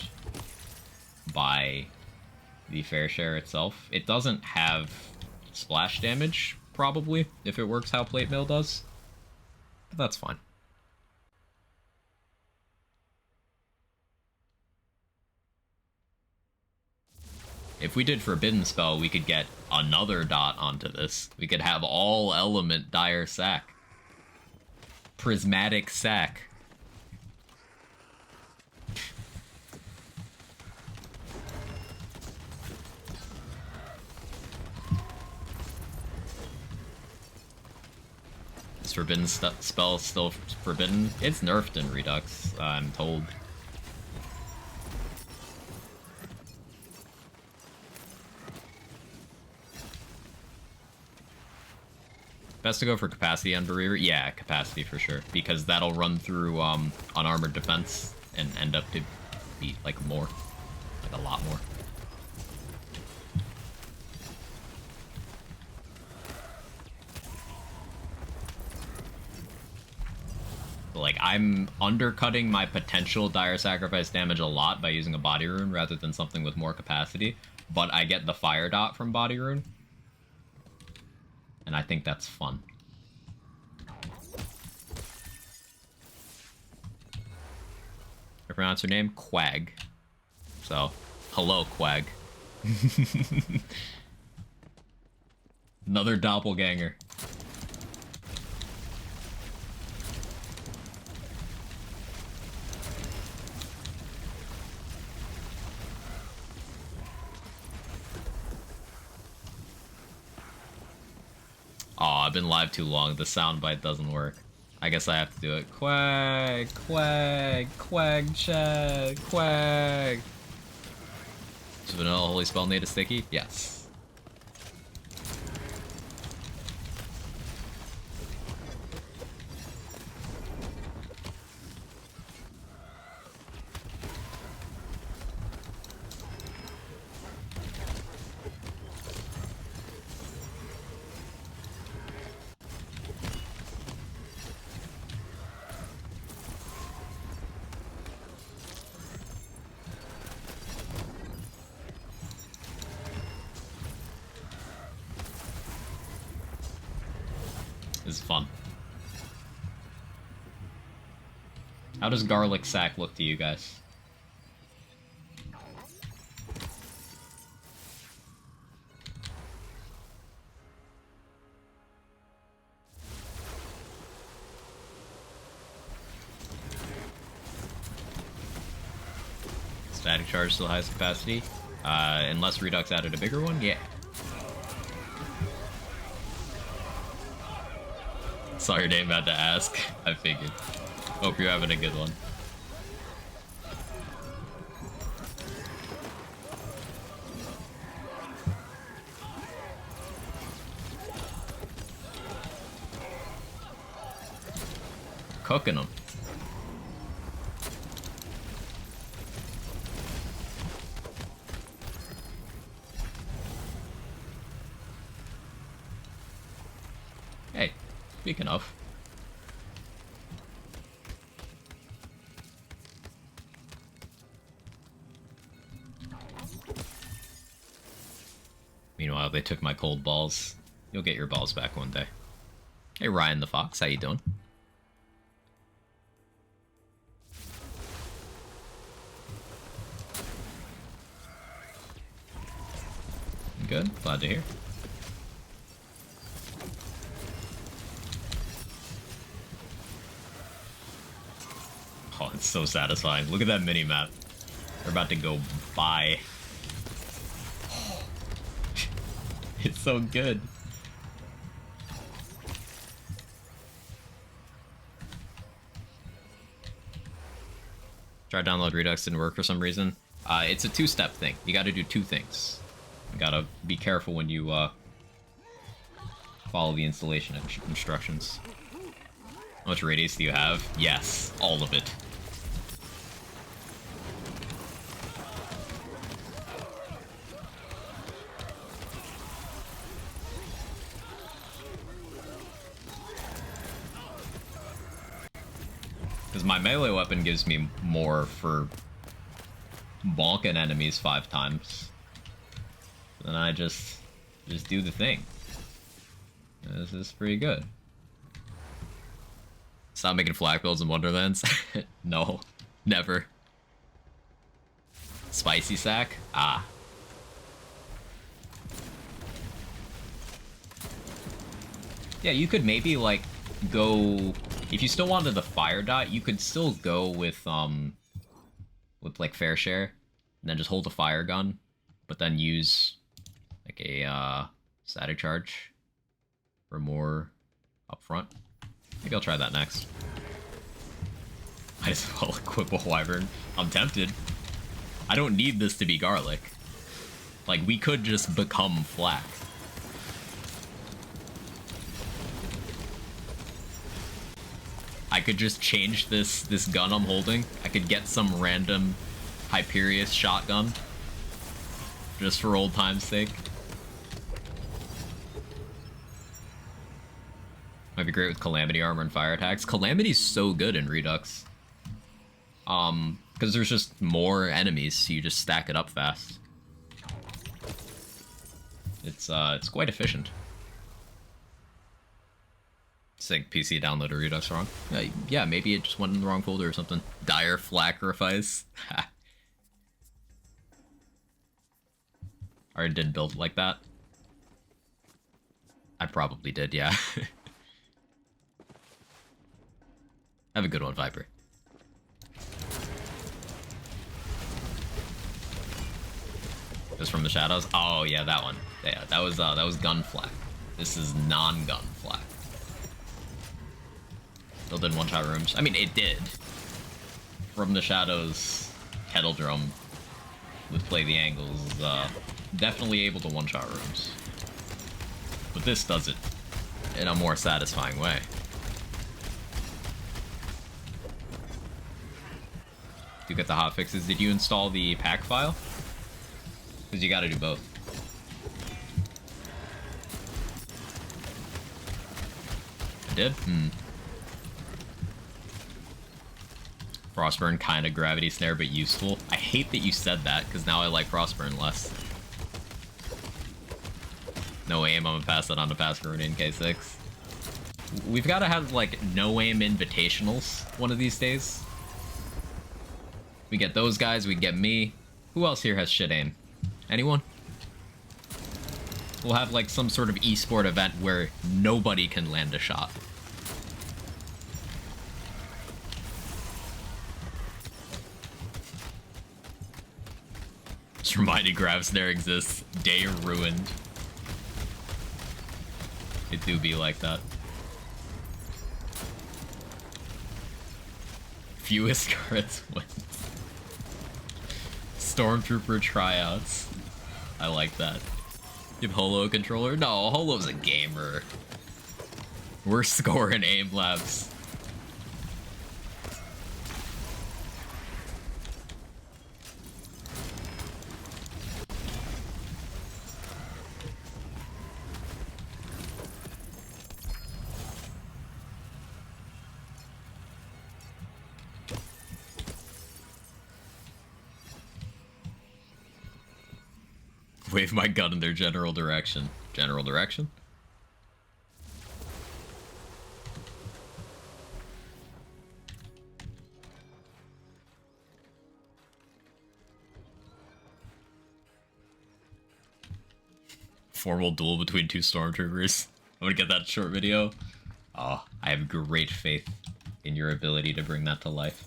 by the fair share itself. It doesn't have splash damage, probably, if it works how plate mail does. But that's fine. If we did Forbidden Spell, we could get another dot onto this. We could have all element Dire Sack. Prismatic Sack. Is Forbidden Spell still forbidden? It's nerfed in Redux, I'm told. Best to go for capacity on Barrier? Yeah, capacity for sure. Because that'll run through unarmored defense and end up to be like more. Like a lot more. Like, I'm undercutting my potential Dire Sacrifice damage a lot by using a Body Rune rather than something with more capacity. But I get the Fire Dot from Body Rune. And I think that's fun. I pronounce her name? Quag. So, hello, Quag. Another doppelganger. Oh, I've been live too long. The soundbite doesn't work. I guess I have to do it. Quag, quag, quag, chat, quag. Is Vanilla Holy Spell need a sticky? Yes. This is fun. How does Garlic Sack look to you guys? Static charge still has capacity. Unless Redux added a bigger one, yeah. Saw your name, had to ask. I figured. Hope you're having a good one. Cooking them. Hey, speaking of. Meanwhile, they took my cold balls. You'll get your balls back one day. Hey, Ryan the Fox, how you doing? Good, glad to hear. Oh, it's so satisfying. Look at that mini-map. We're about to go by. It's so good. Try to download Redux, didn't work for some reason. It's a two-step thing. You gotta do two things. You gotta be careful when you follow the installation instructions. How much radius do you have? Yes, all of it. Because my melee weapon gives me more for bonking enemies 5 times. Then I just do the thing. This is pretty good. Stop making flag builds in Wonderlands? No, never. Spicy sack? Ah. Yeah, you could maybe like go, if you still wanted the fire dot, you could still go with like fair share, and then just hold the fire gun, but then use like a static charge for more up front. Maybe I'll try that next. Might as well equip a wyvern. I'm tempted. I don't need this to be garlic. Like, we could just become flak. I could just change this gun I'm holding. I could get some random Hyperius shotgun. Just for old time's sake. Might be great with Calamity armor and fire attacks. Calamity's so good in Redux. Because there's just more enemies, so you just stack it up fast. It's quite efficient. Sick, PC downloaded Redux wrong. Yeah, maybe it just went in the wrong folder or something. Dire flacrifice. I did build like that. I probably did, yeah. Have a good one, Viper. Just from the shadows? Oh yeah, that one. Yeah, that was gun flak. This is non-gun flak. Built in one-shot rooms. I mean, it did. From the shadows, kettle drum with play the angles, definitely able to one-shot rooms. But this does it in a more satisfying way. You get the hotfixes. Did you install the pack file? Because you gotta do both. I did? Frostburn, kind of gravity snare, but useful. I hate that you said that, because now I like Frostburn less. No aim, I'm gonna pass that on to Pascaroon in K6. We've gotta have, like, no aim invitationals one of these days. We get those guys, we get me. Who else here has shit aim? Anyone? We'll have like some sort of esport event where nobody can land a shot. Just reminding Grav Snare exists. Day ruined. It do be like that. Fewest cards wins. Stormtrooper tryouts. I like that. Give Holo a controller? No, Holo's a gamer. We're scoring aim labs. Wave my gun in their general direction. General direction? Formal duel between two stormtroopers. I'm gonna get that short video. Oh, I have great faith in your ability to bring that to life.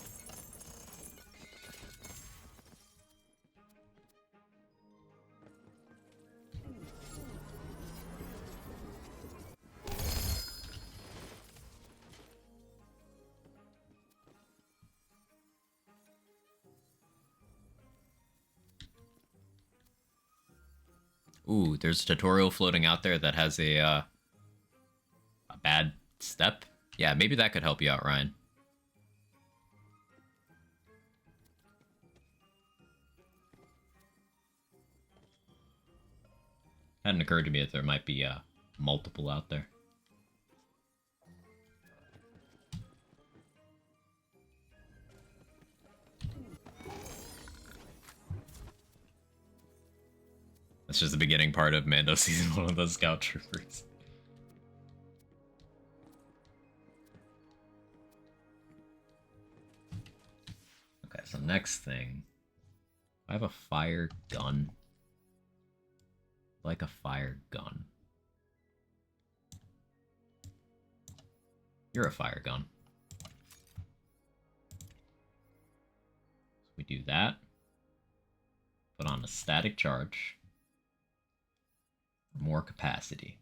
Ooh, there's a tutorial floating out there that has a bad step. Yeah, maybe that could help you out, Ryan. Hadn't occurred to me that there might be multiple out there. That's just the beginning part of Mando Season 1 of the Scout Troopers. Okay, so next thing. I have a fire gun. Like a fire gun. You're a fire gun. So we do that. Put on a static charge. More capacity.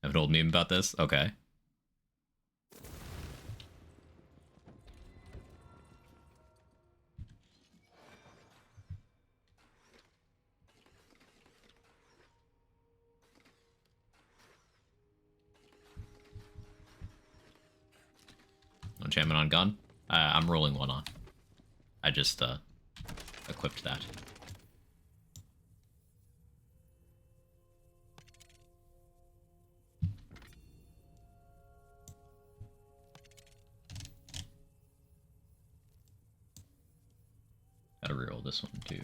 Have an old meme about this? Okay. Enchantment on gun? I'm rolling one on. I just equipped that. Gotta reroll this one too.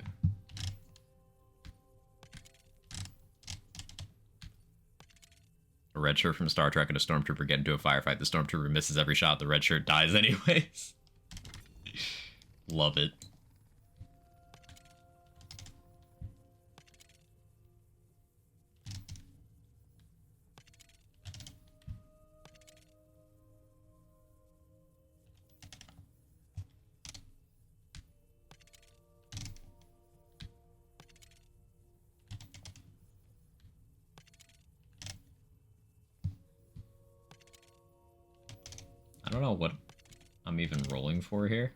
A red shirt from Star Trek and a stormtrooper get into a firefight. The stormtrooper misses every shot. The red shirt dies anyways. Love it. I don't know what I'm even rolling for here.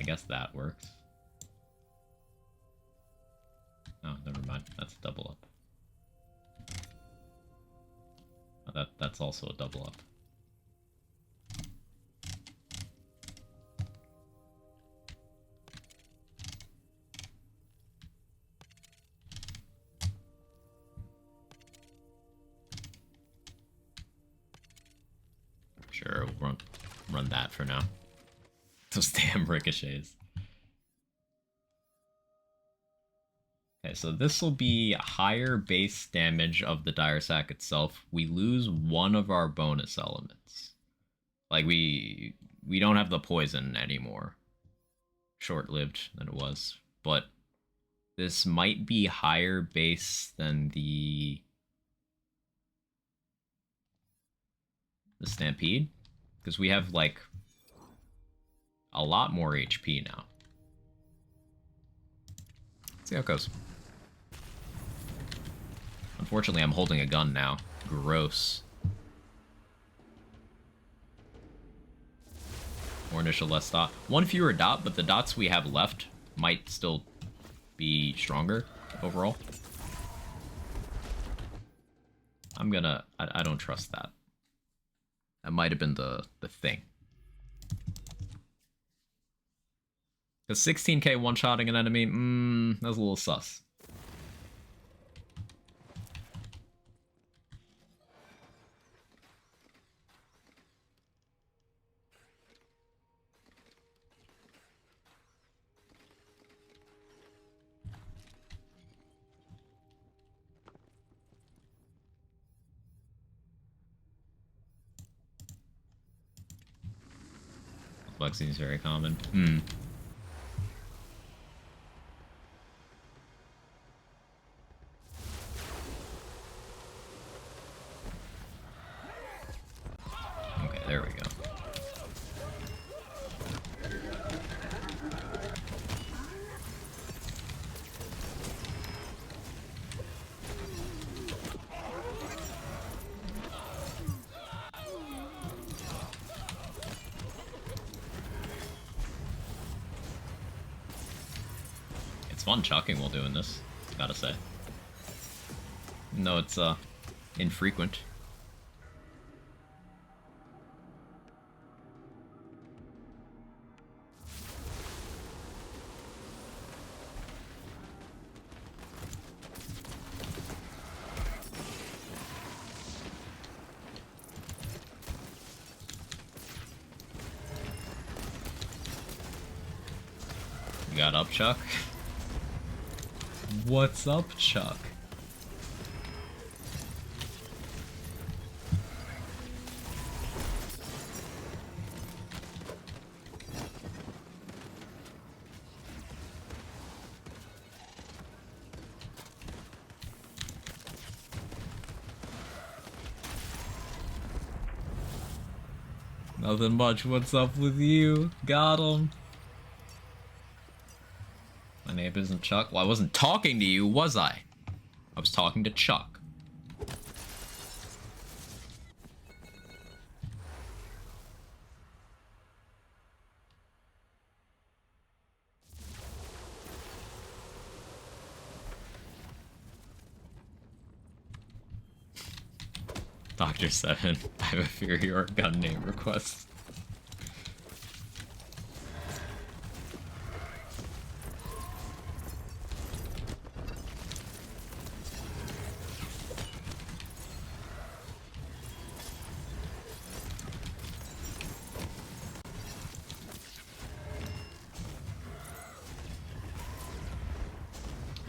I guess that works. Oh, never mind. That's a double up. Oh, that's also a double up. Sure, we'll run that for now. Those damn ricochets. Okay, so this will be higher base damage of the dire sack itself. We lose one of our bonus elements. Like we don't have the poison anymore. Short-lived than it was, but this might be higher base than the the Stampede, because we have, like, a lot more HP now. Let's see how it goes. Unfortunately, I'm holding a gun now. Gross. More initial, less dot. One fewer dot, but the dots we have left might still be stronger overall. I'm gonna... I don't trust that. That might have been the thing. Because 16k one-shotting an enemy, that was a little sus. Bug seems very common. Okay, there we go. It's fun chucking while doing this, gotta say. No, it's infrequent. You got up, Chuck? What's up, Chuck? Nothing much. What's up with you? Got him. My name isn't Chuck. Well, I wasn't talking to you, was I? I was talking to Chuck. Dr. 7, I have a fear your gun name request.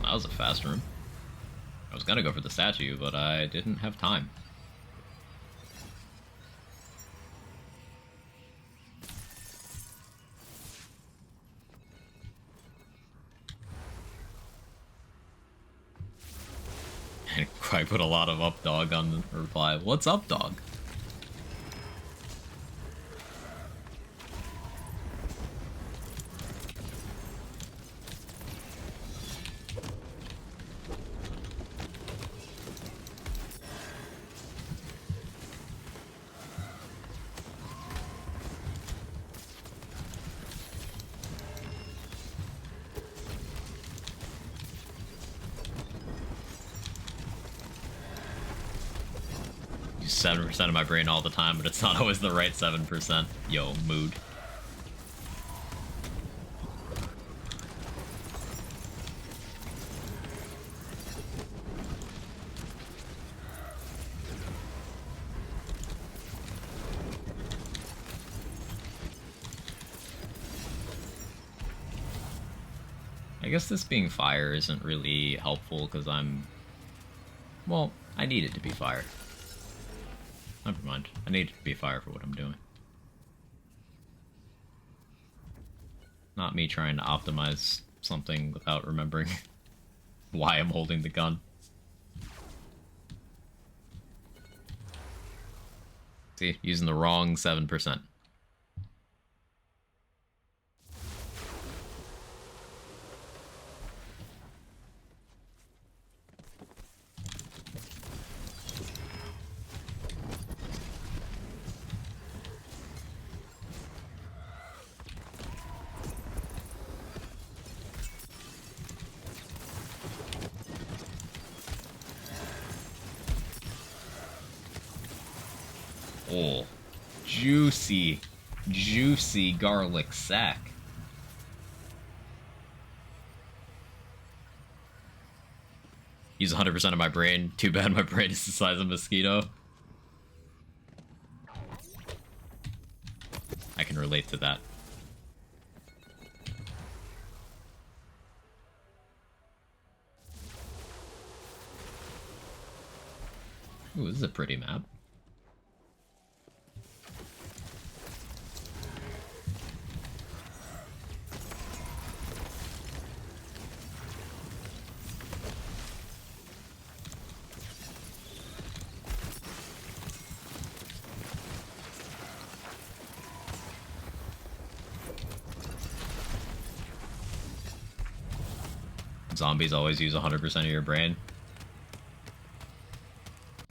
That was a fast room. I was gonna go for the statue, but I didn't have time. And I put a lot of up dog on the reply. What's up, dog? Use 7% of my brain all the time, but it's not always the right 7%. Yo, mood. I guess this being fire isn't really helpful because well, I need it to be fire. Never mind. I need it to be fire for what I'm doing. Not me trying to optimize something without remembering why I'm holding the gun. See, using the wrong 7%. Oh, juicy, juicy garlic sack. Use 100% of my brain. Too bad my brain is the size of a mosquito. I can relate to that. Ooh, this is a pretty map. Zombies always use 100% of your brain.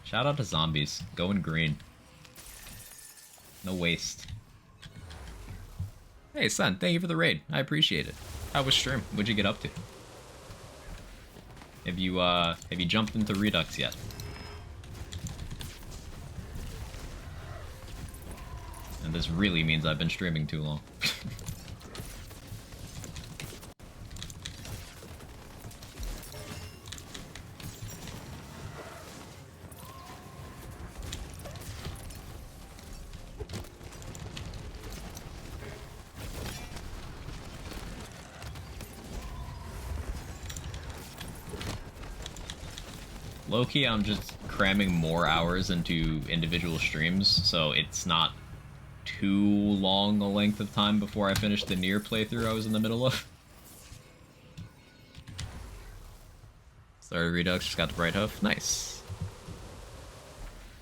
Shout out to zombies. Going green. No waste. Hey, son, thank you for the raid. I appreciate it. How was stream? What'd you get up to? Have you jumped into Redux yet? And this really means I've been streaming too long. Low-key, I'm just cramming more hours into individual streams, so it's not too long a length of time before I finish the Nier playthrough I was in the middle of. Started Redux, just got the Bright Hoof. Nice.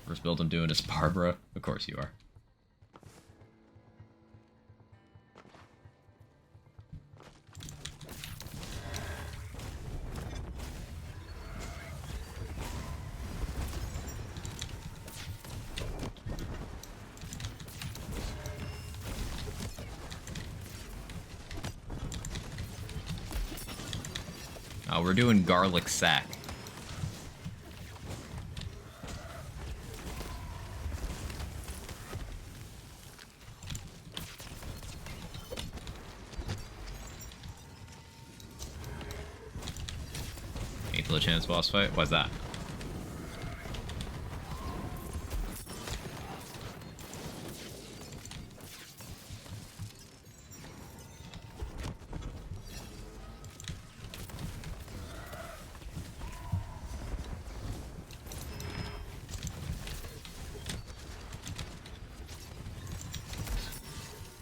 First build I'm doing is Barbara. Of course you are. We're doing garlic sack. Eighth low chance boss fight? Why's that?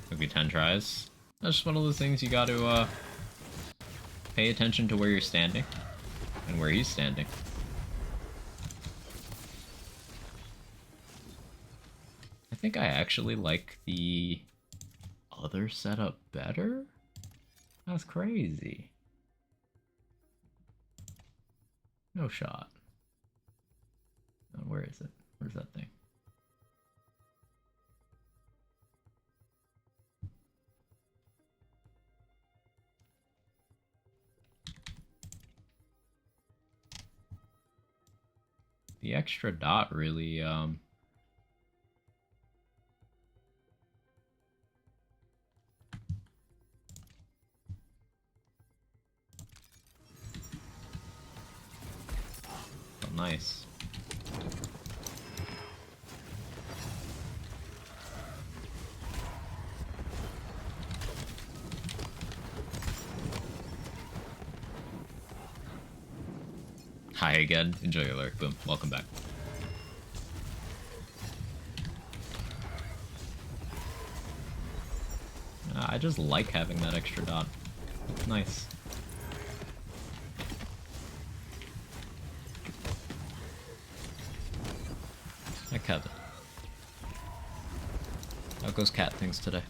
Took me 10 tries. That's just one of those things you got to pay attention to where you're standing and where he's standing. I think I actually like the other setup better? That's crazy. No shot. Oh, where is it? Where's that thing? The extra dot really, felt nice. Hi again. Enjoy your lurk. Boom. Welcome back. I just like having that extra dot. It's nice. Hi, Kevin. How goes cat things today?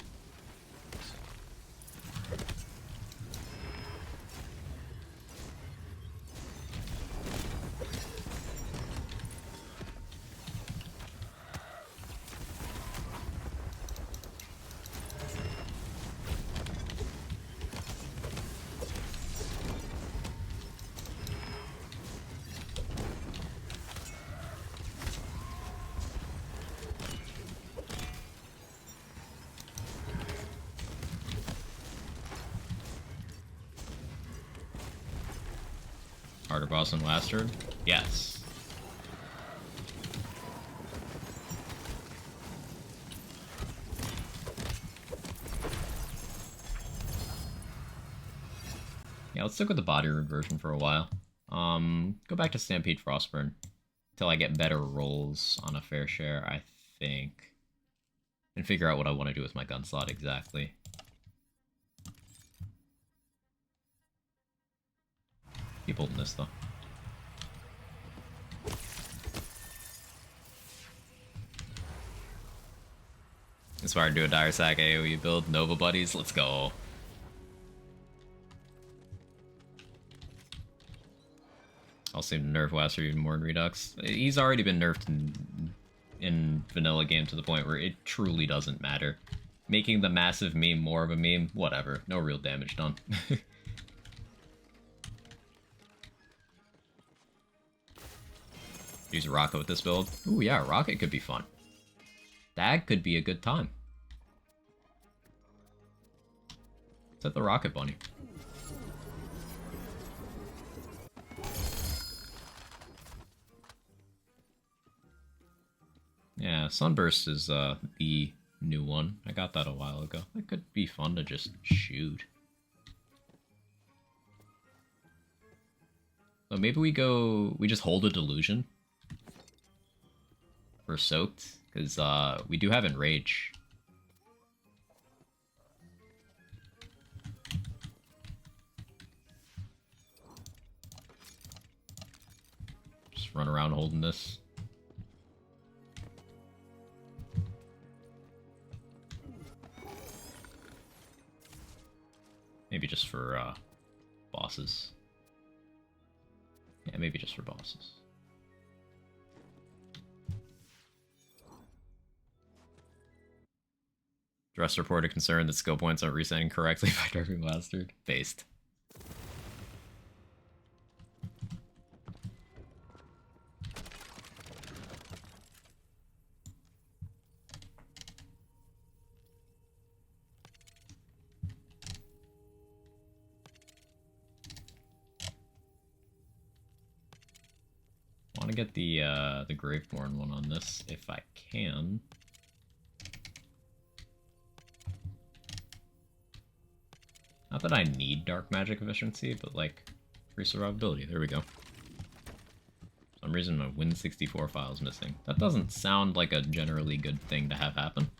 Harder boss than last turn? Yes. Yeah, let's stick with the body rune version for a while. Go back to Stampede Frostburn until I get better rolls on a fair share, I think. And figure out what I want to do with my gun slot exactly. Keep holding this, though. Inspired to do a Dire Sack AoE build. Nova Buddies, let's go. I'll seem to nerf Waster even more in Redux. He's already been nerfed in vanilla game to the point where it truly doesn't matter. Making the massive meme more of a meme, whatever. No real damage done. Use a rocket with this build. Ooh, yeah, rocket could be fun. That could be a good time. Set the rocket bunny. Yeah, Sunburst is the new one. I got that a while ago. That could be fun to just shoot. So maybe we just hold a delusion. We're soaked, because we do have Enrage. Just run around holding this. Maybe just for bosses. Yeah, maybe just for bosses. Dress reported concern that skill points aren't resetting correctly by Darkwing Bastard. Based. Want to get the Graveborn one on this if I can. Not that I need dark magic efficiency, but like free survivability. There we go. For some reason my Win64 file is missing. That doesn't sound like a generally good thing to have happen.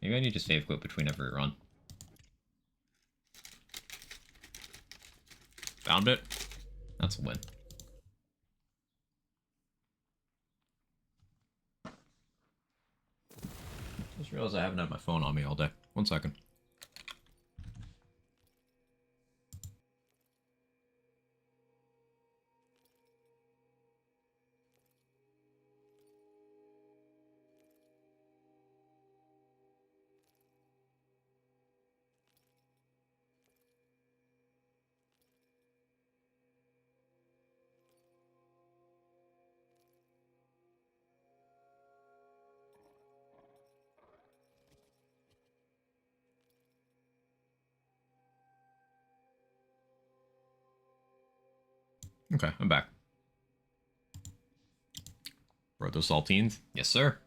Maybe I need to save quit between every run. Found it. That's a win. Just realized I haven't had my phone on me all day. 1 second. Okay, I'm back. Brought those saltines? Yes, sir.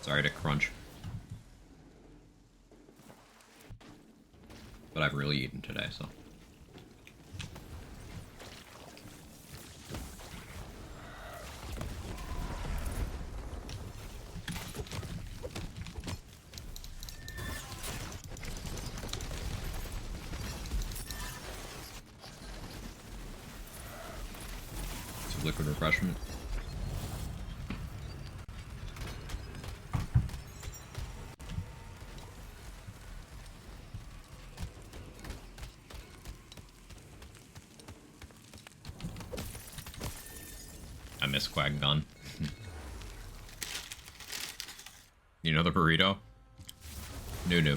Sorry to crunch. But I've really eaten today, so. It's a liquid refreshment. I miss Quag Gun. You know the burrito? No.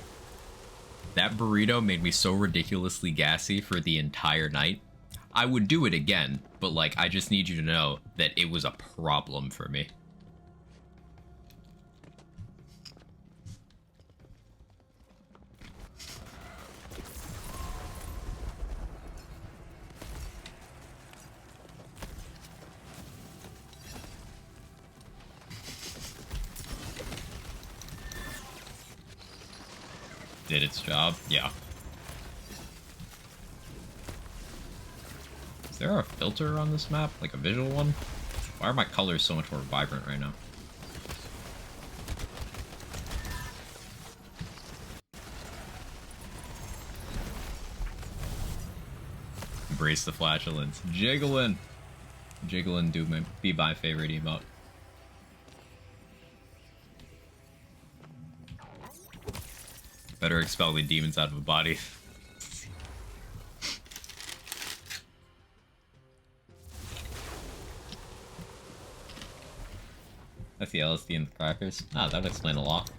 That burrito made me so ridiculously gassy for the entire night. I would do it again, but like, I just need you to know that it was a problem for me. Did its job? Yeah. Is there a filter on this map? Like a visual one? Why are my colors so much more vibrant right now? Embrace the flatulence. Jiggling! Jiggling do be my favorite emote. Better expel the demons out of a body. That's the LSD and the crackers. Ah, that would explain a lot.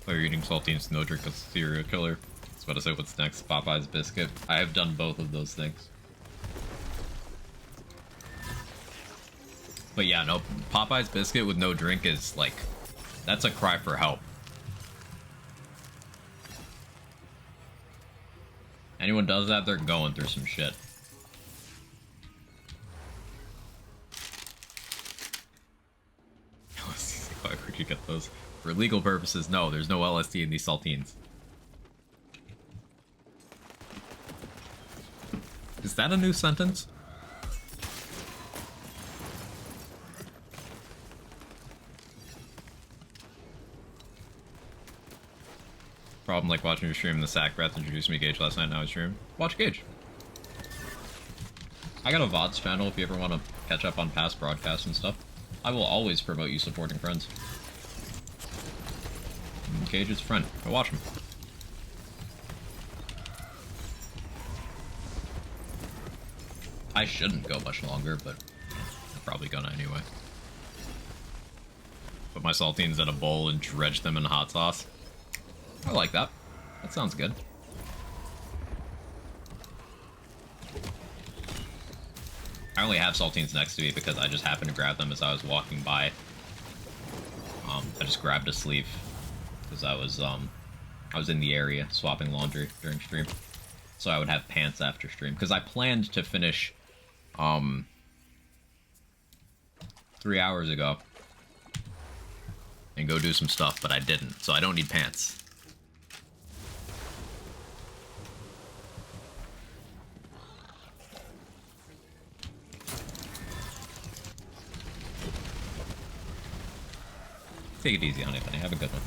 Oh, you're eating saltines, no drink, a serial killer. I was about to say, what's next? Popeye's biscuit. I have done both of those things. But yeah, no, Popeye's biscuit with no drink is like, that's a cry for help. Anyone does that, they're going through some shit. Why would you get those? For legal purposes, no, there's no LSD in these saltines. Is that a new sentence? Problem like watching your stream, the sack breath introduced me to Gage last night, now I stream. Watch Gage. I got a VODs channel if you ever want to catch up on past broadcasts and stuff. I will always promote you supporting friends. Gage is a friend. Go watch him. I shouldn't go much longer, but I'm probably gonna anyway. Put my saltines in a bowl and dredge them in hot sauce. I like that. That sounds good. I only have saltines next to me because I just happened to grab them as I was walking by. I just grabbed a sleeve because I was in the area swapping laundry during stream, so I would have pants after stream because I planned to finish 3 hours ago and go do some stuff, but I didn't, so I don't need pants. Take it easy, honey bunny. Have a good one.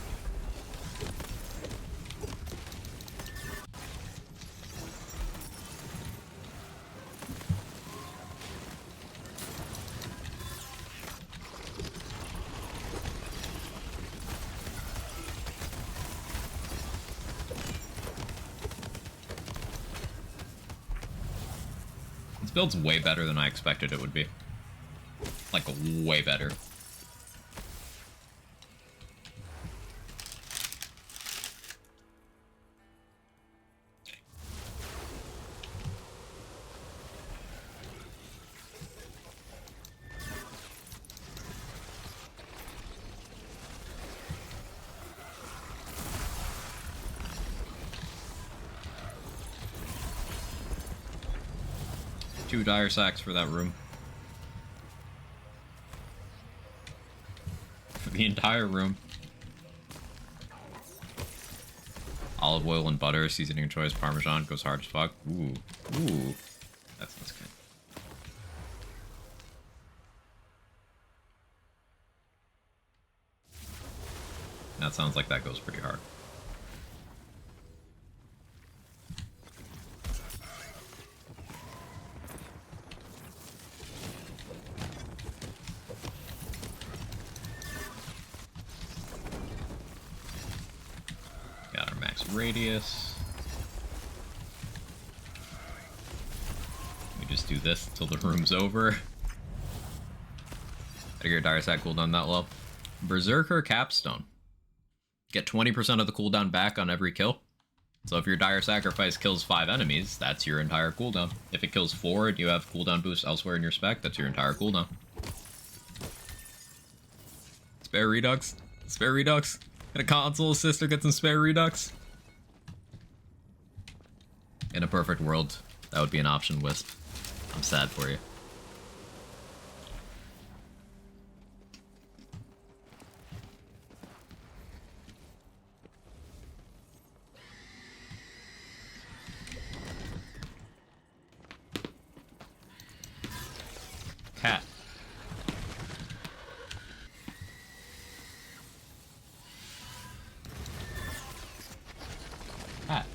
This build's way better than I expected it would be. Like, way better. 2 dire sacks for that room. For the entire room. Olive oil and butter, seasoning choice, Parmesan, goes hard as fuck. Ooh. Ooh. That sounds good. That sounds like that goes pretty hard. Got our max radius. We just do this until the room's over. I get your dire sack cooldown that low. Berserker Capstone. Get 20% of the cooldown back on every kill. So if your dire sacrifice kills 5 enemies, that's your entire cooldown. If it kills 4 and you have cooldown boost elsewhere in your spec, that's your entire cooldown. Spare Redux? Spare Redux? Get a console assist or get some spare Redux? In a perfect world, that would be an option, Wisp. I'm sad for you. Cat. Cat.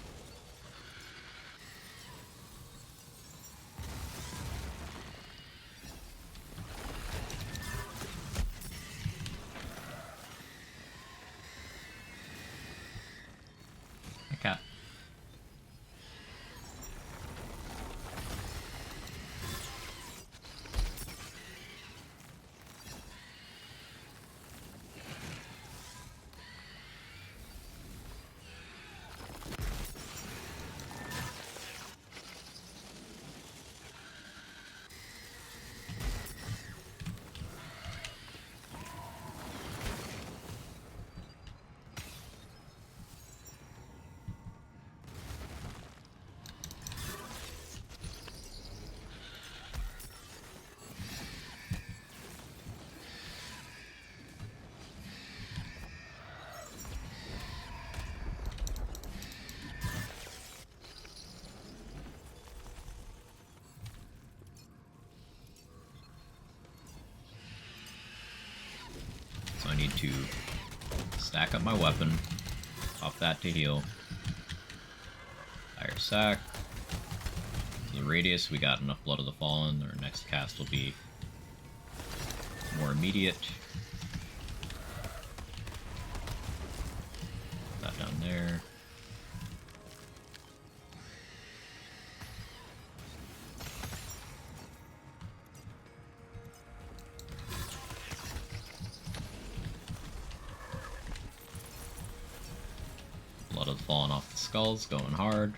A cat. So I need to stack up my weapon, pop that to heal. Dire sack. To the radius, we got enough Blood of the Fallen. Our next cast will be more immediate. Put that down there. Blood of the Fallen off the skulls, going hard.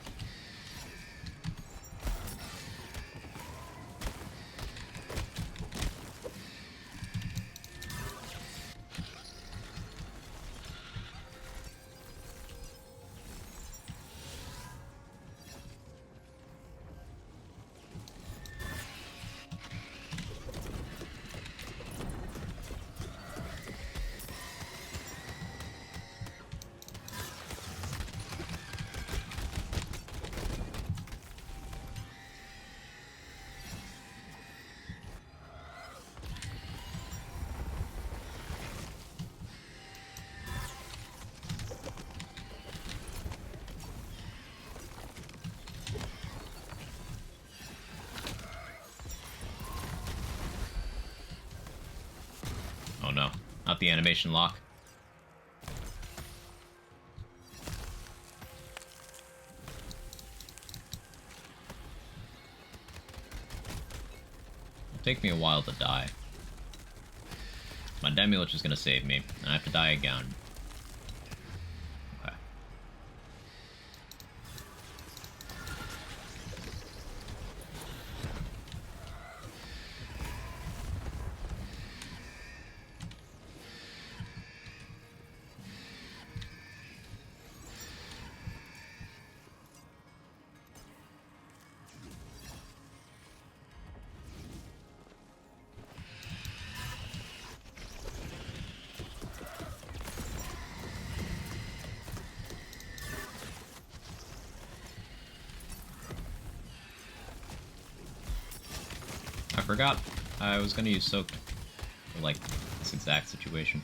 Oh no, not the animation lock. It'll take me a while to die. My Demilich is gonna save me, and I have to die again. Okay. forgot I was gonna use soaked for, like, this exact situation.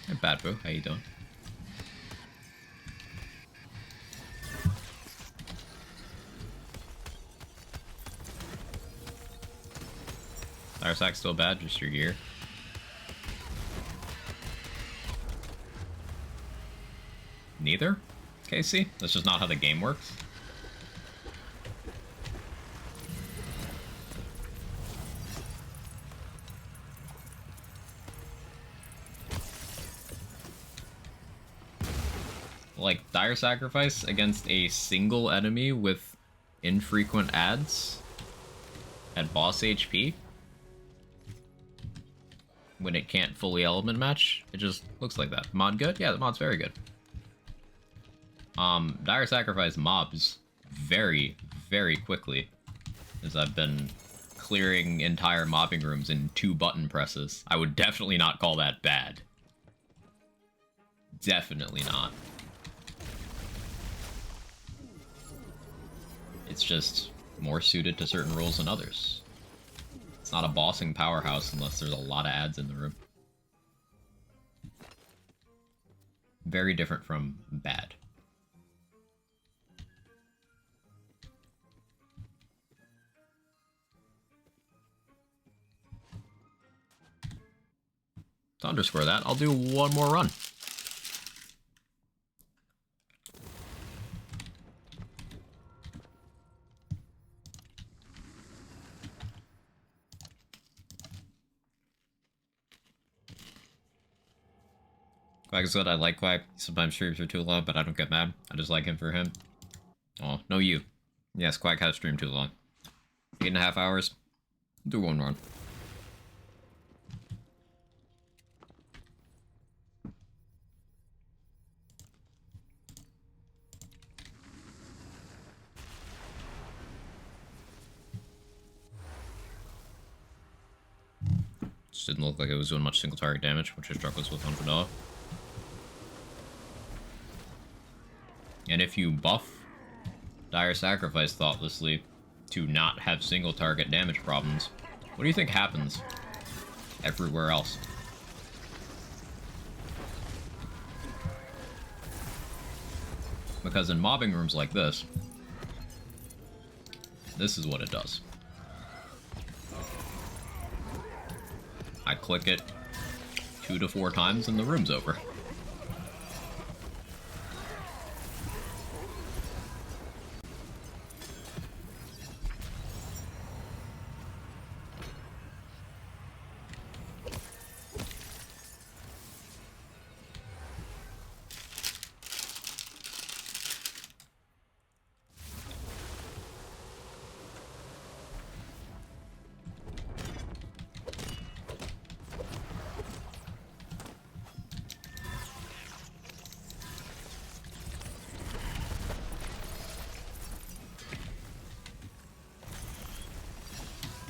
Hey, Bad Boo, how you doing? Fire sack's still bad, just your gear. Neither? Casey? That's just not how the game works. Like, Dire Sacrifice against a single enemy with infrequent adds at boss HP when it can't fully element match, it just looks like that. Mod good? Yeah, the mod's very good. Dire Sacrifice mobs very, very quickly, as I've been clearing entire mobbing rooms in 2 button presses. I would definitely not call that bad. Definitely not. It's just more suited to certain roles than others. It's not a bossing powerhouse unless there's a lot of adds in the room. Very different from bad. To underscore that, I'll do one more run. Quack is good. I like Quack. Sometimes streams are too long, but I don't get mad. I just like him for him. Oh, no you. Yes, Quack has streamed too long. 8.5 hours. Do one run. Just didn't look like it was doing much single target damage, which I struggles with on vanilla. And if you buff Dire Sacrifice thoughtlessly to not have single target damage problems, what do you think happens everywhere else? Because in mobbing rooms like this is what it does. I click it 2 to 4 times and the room's over.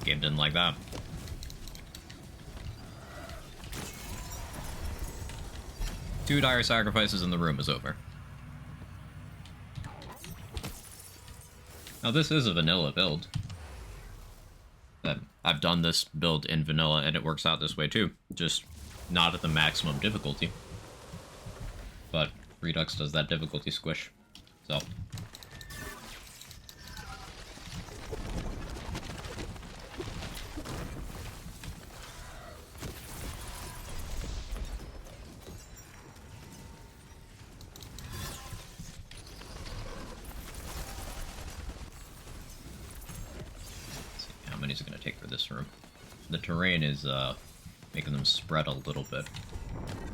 Game didn't like that. Two Dire Sacrifices in the room is over. Now this is a vanilla build. I've done this build in vanilla and it works out this way too. Just not at the maximum difficulty. But Redux does that difficulty squish. So... how many is it going to take for this room? The terrain is making them spread a little bit,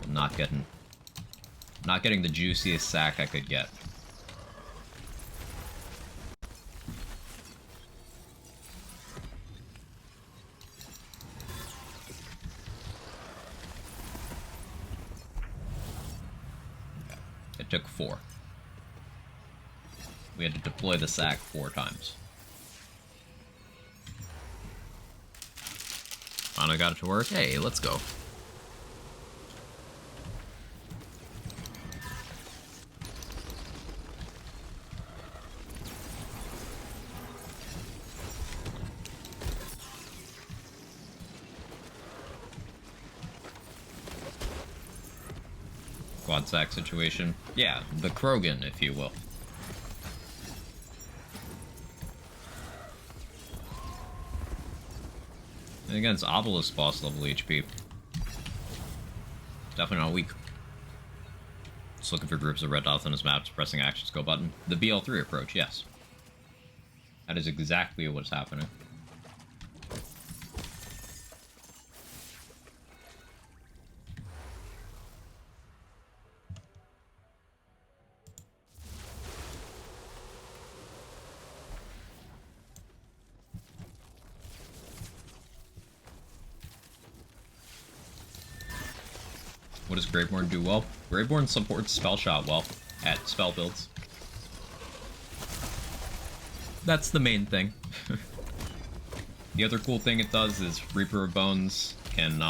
but not getting the juiciest sack I could get. It took 4. We had to deploy the sack 4 times. Finally got it to work. Hey, let's go. Quad sack situation. Yeah, the Krogan, if you will. And again, it's Obelisk boss level HP. Definitely not weak. Just looking for groups of red dots on his map, pressing actions go button. The BL3 approach, yes. That is exactly what's happening. What does Graveborn do well? Graveborn supports Spell Shot well at spell builds. That's the main thing. The other cool thing it does is Reaper of Bones can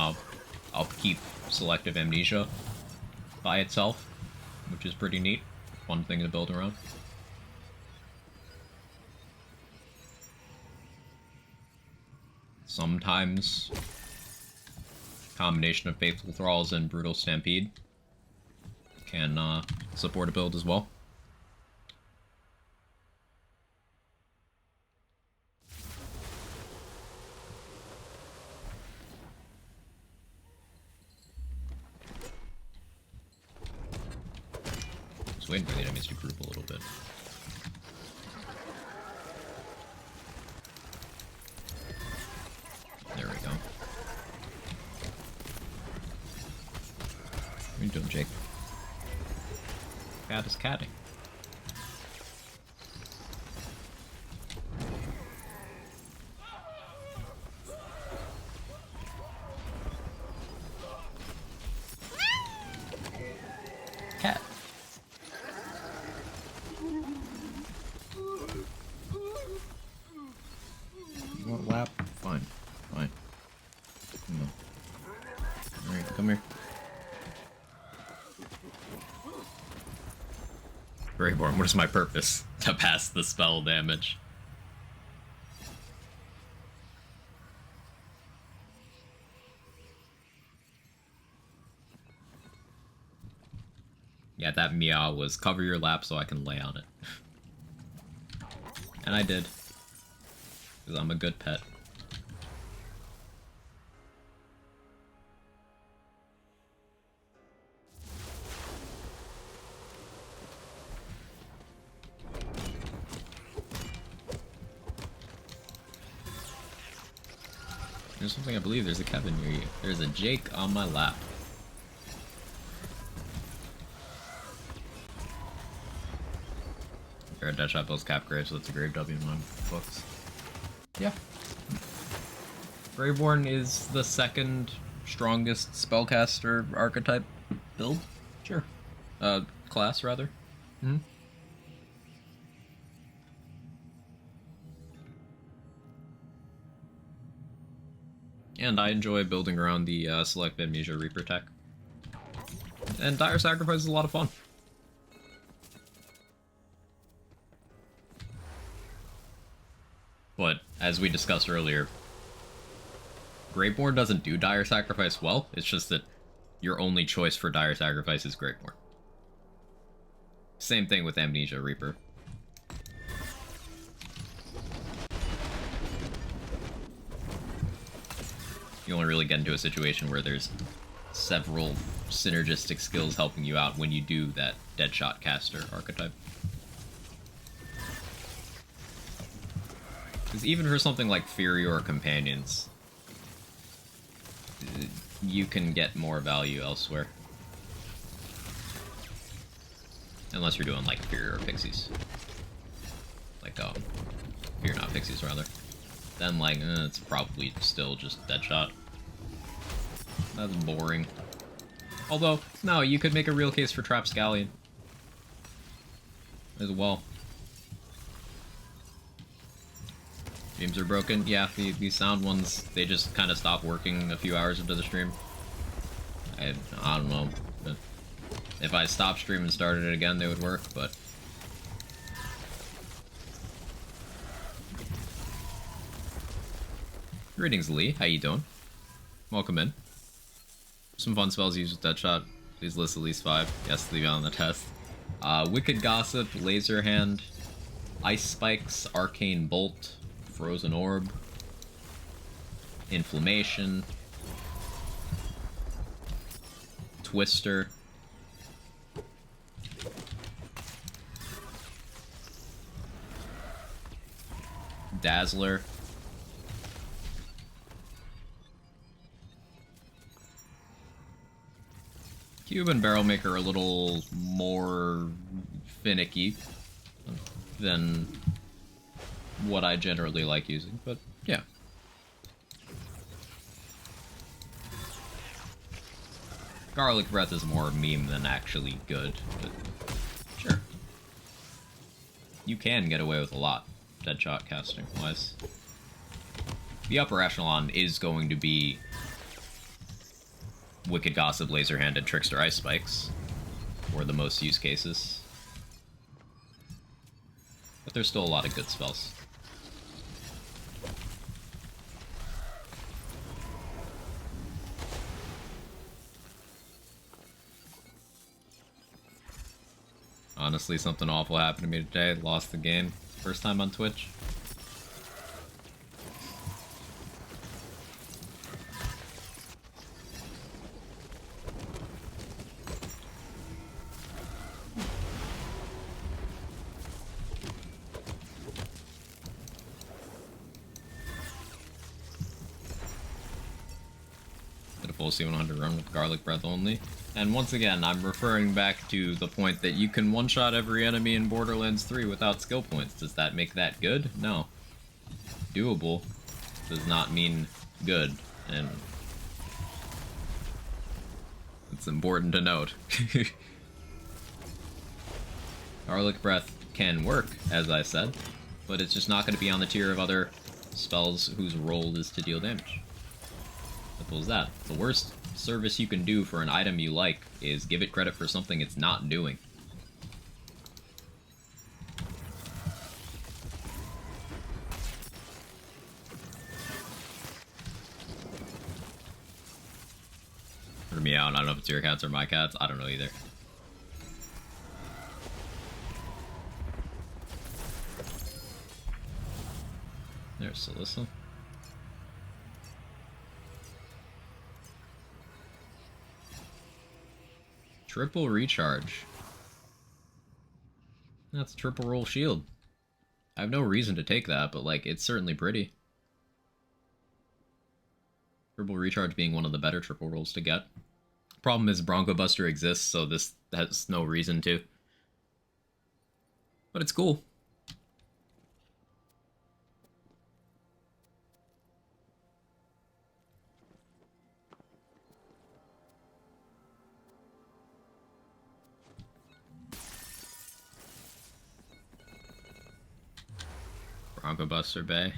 upkeep Selective Amnesia by itself, which is pretty neat. Fun thing to build around. Sometimes combination of Faithful Thralls and Brutal Stampede can support a build as well. Just waiting for the enemies to group a little bit. There we go. What are you doing, Jake? Cat is catting. Cat. You want lap? Fine. Fine. Come on. Alright, come here. Graveborn, what is my purpose? To pass the spell damage. Yeah, that meow was cover your lap so I can lay on it. And I did. Because I'm a good pet. There's something I believe there's a Kevin near you. There's a Jake on my lap. Or a Deadshot builds Cap Grave, so that's a Grave W in my books. Yeah. Graveborn is the second strongest spellcaster archetype build. Sure. Class, rather. Mm-hmm. And I enjoy building around the Select Amnesia Reaper tech. And Dire Sacrifice is a lot of fun. But, as we discussed earlier, Graveborn doesn't do Dire Sacrifice well, it's just that your only choice for Dire Sacrifice is Graveborn. Same thing with Amnesia Reaper. You only really get into a situation where there's several synergistic skills helping you out when you do that Deadshot caster archetype. Because even for something like Fury or Companions, you can get more value elsewhere. Unless you're doing like Fear or Pixies. Like, Fear not Pixies, rather. Then, like, it's probably still just Deadshot. That's boring. Although, no, you could make a real case for Trap Scallion. As well. Streams are broken. Yeah, the sound ones, they just kind of stop working a few hours into the stream. I don't know. If I stopped stream and started it again, they would work, but... Greetings, Lee. How you doing? Welcome in. Some fun spells used with Deadshot. Please list at least 5. Yes, leave it on the test. Wicked Gossip, Laser Hand, Ice Spikes, Arcane Bolt, Frozen Orb, Inflammation, Twister, Dazzler, Cube and Barrel Maker are a little more finicky than what I generally like using, but yeah. Garlic Breath is more meme than actually good, but sure. You can get away with a lot, Deadshot casting-wise. The upper echelon is going to be Wicked Gossip, Laser Hand, and Trickster Ice Spikes for the most use cases. But there's still a lot of good spells. Honestly, something awful happened to me today. Lost the game. First time on Twitch. Did a full C100 run with Garlic Breath only. And once again, I'm referring back to the point that you can one-shot every enemy in Borderlands 3 without skill points. Does that make that good? No. Doable does not mean good, and it's important to note. Garlic Breath can work, as I said, but it's just not going to be on the tier of other spells whose role is to deal damage. Simple as that. The worst service you can do for an item you like is give it credit for something it's not doing. For me out, I don't know if it's your cats or my cats. I don't know either. There's Celissa. Triple recharge. That's triple roll shield. I have no reason to take that, but like, it's certainly pretty. Triple recharge being one of the better triple rolls to get. Problem is Bronco Buster exists, so this has no reason to. But it's cool. Bronco Buster Bay.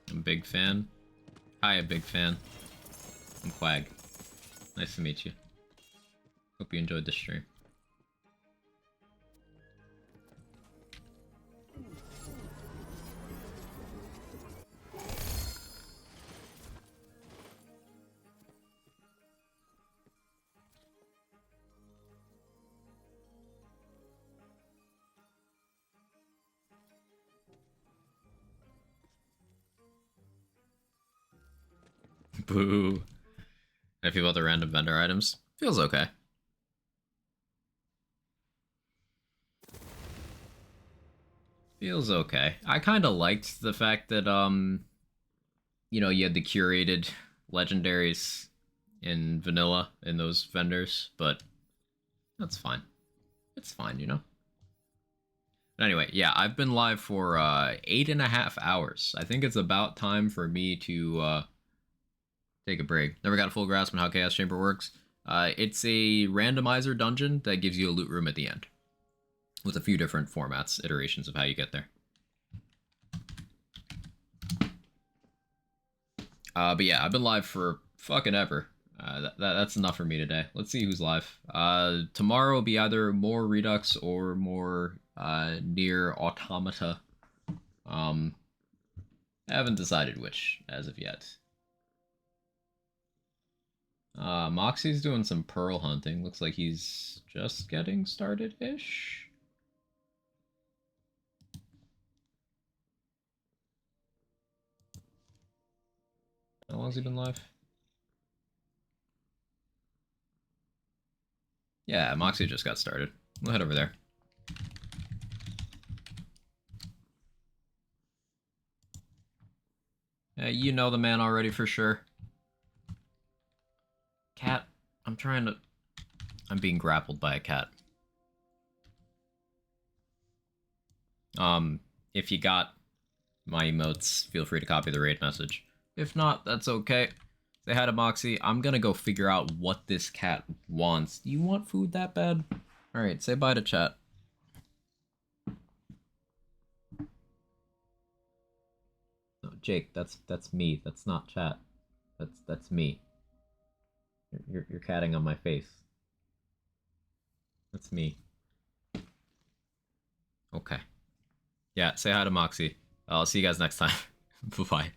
I'm a big fan. Hi, a big fan. I'm Quag. Nice to meet you. Hope you enjoyed the stream. Boo. I feel about the random vendor items. Feels okay. Feels okay. I kind of liked the fact that you had the curated legendaries in vanilla in those vendors, but that's fine. It's fine. But anyway, yeah, I've been live for 8.5 hours. I think it's about time for me to take a break. Never got a full grasp on how Chaos Chamber works. It's a randomizer dungeon that gives you a loot room at the end, with a few different formats, iterations of how you get there. But yeah, I've been live for fucking ever. That's enough for me today. Let's see who's live. Tomorrow will be either more Redux or more Near Automata. I haven't decided which as of yet. Moxie's doing some pearl hunting. Looks like he's just getting started-ish. How long's he been live? Yeah, Moxie just got started. We'll head over there. You know the man already for sure. Cat, I'm being grappled by a cat. If you got my emotes, feel free to copy the raid message. If not, that's okay. Say hi to Moxie. I'm gonna go figure out what this cat wants. Do you want food that bad? Alright, say bye to chat. No, Jake, that's me. That's not chat. That's me. You're catting on my face. That's me. Okay. Yeah, say hi to Moxie. I'll see you guys next time. Bye-bye.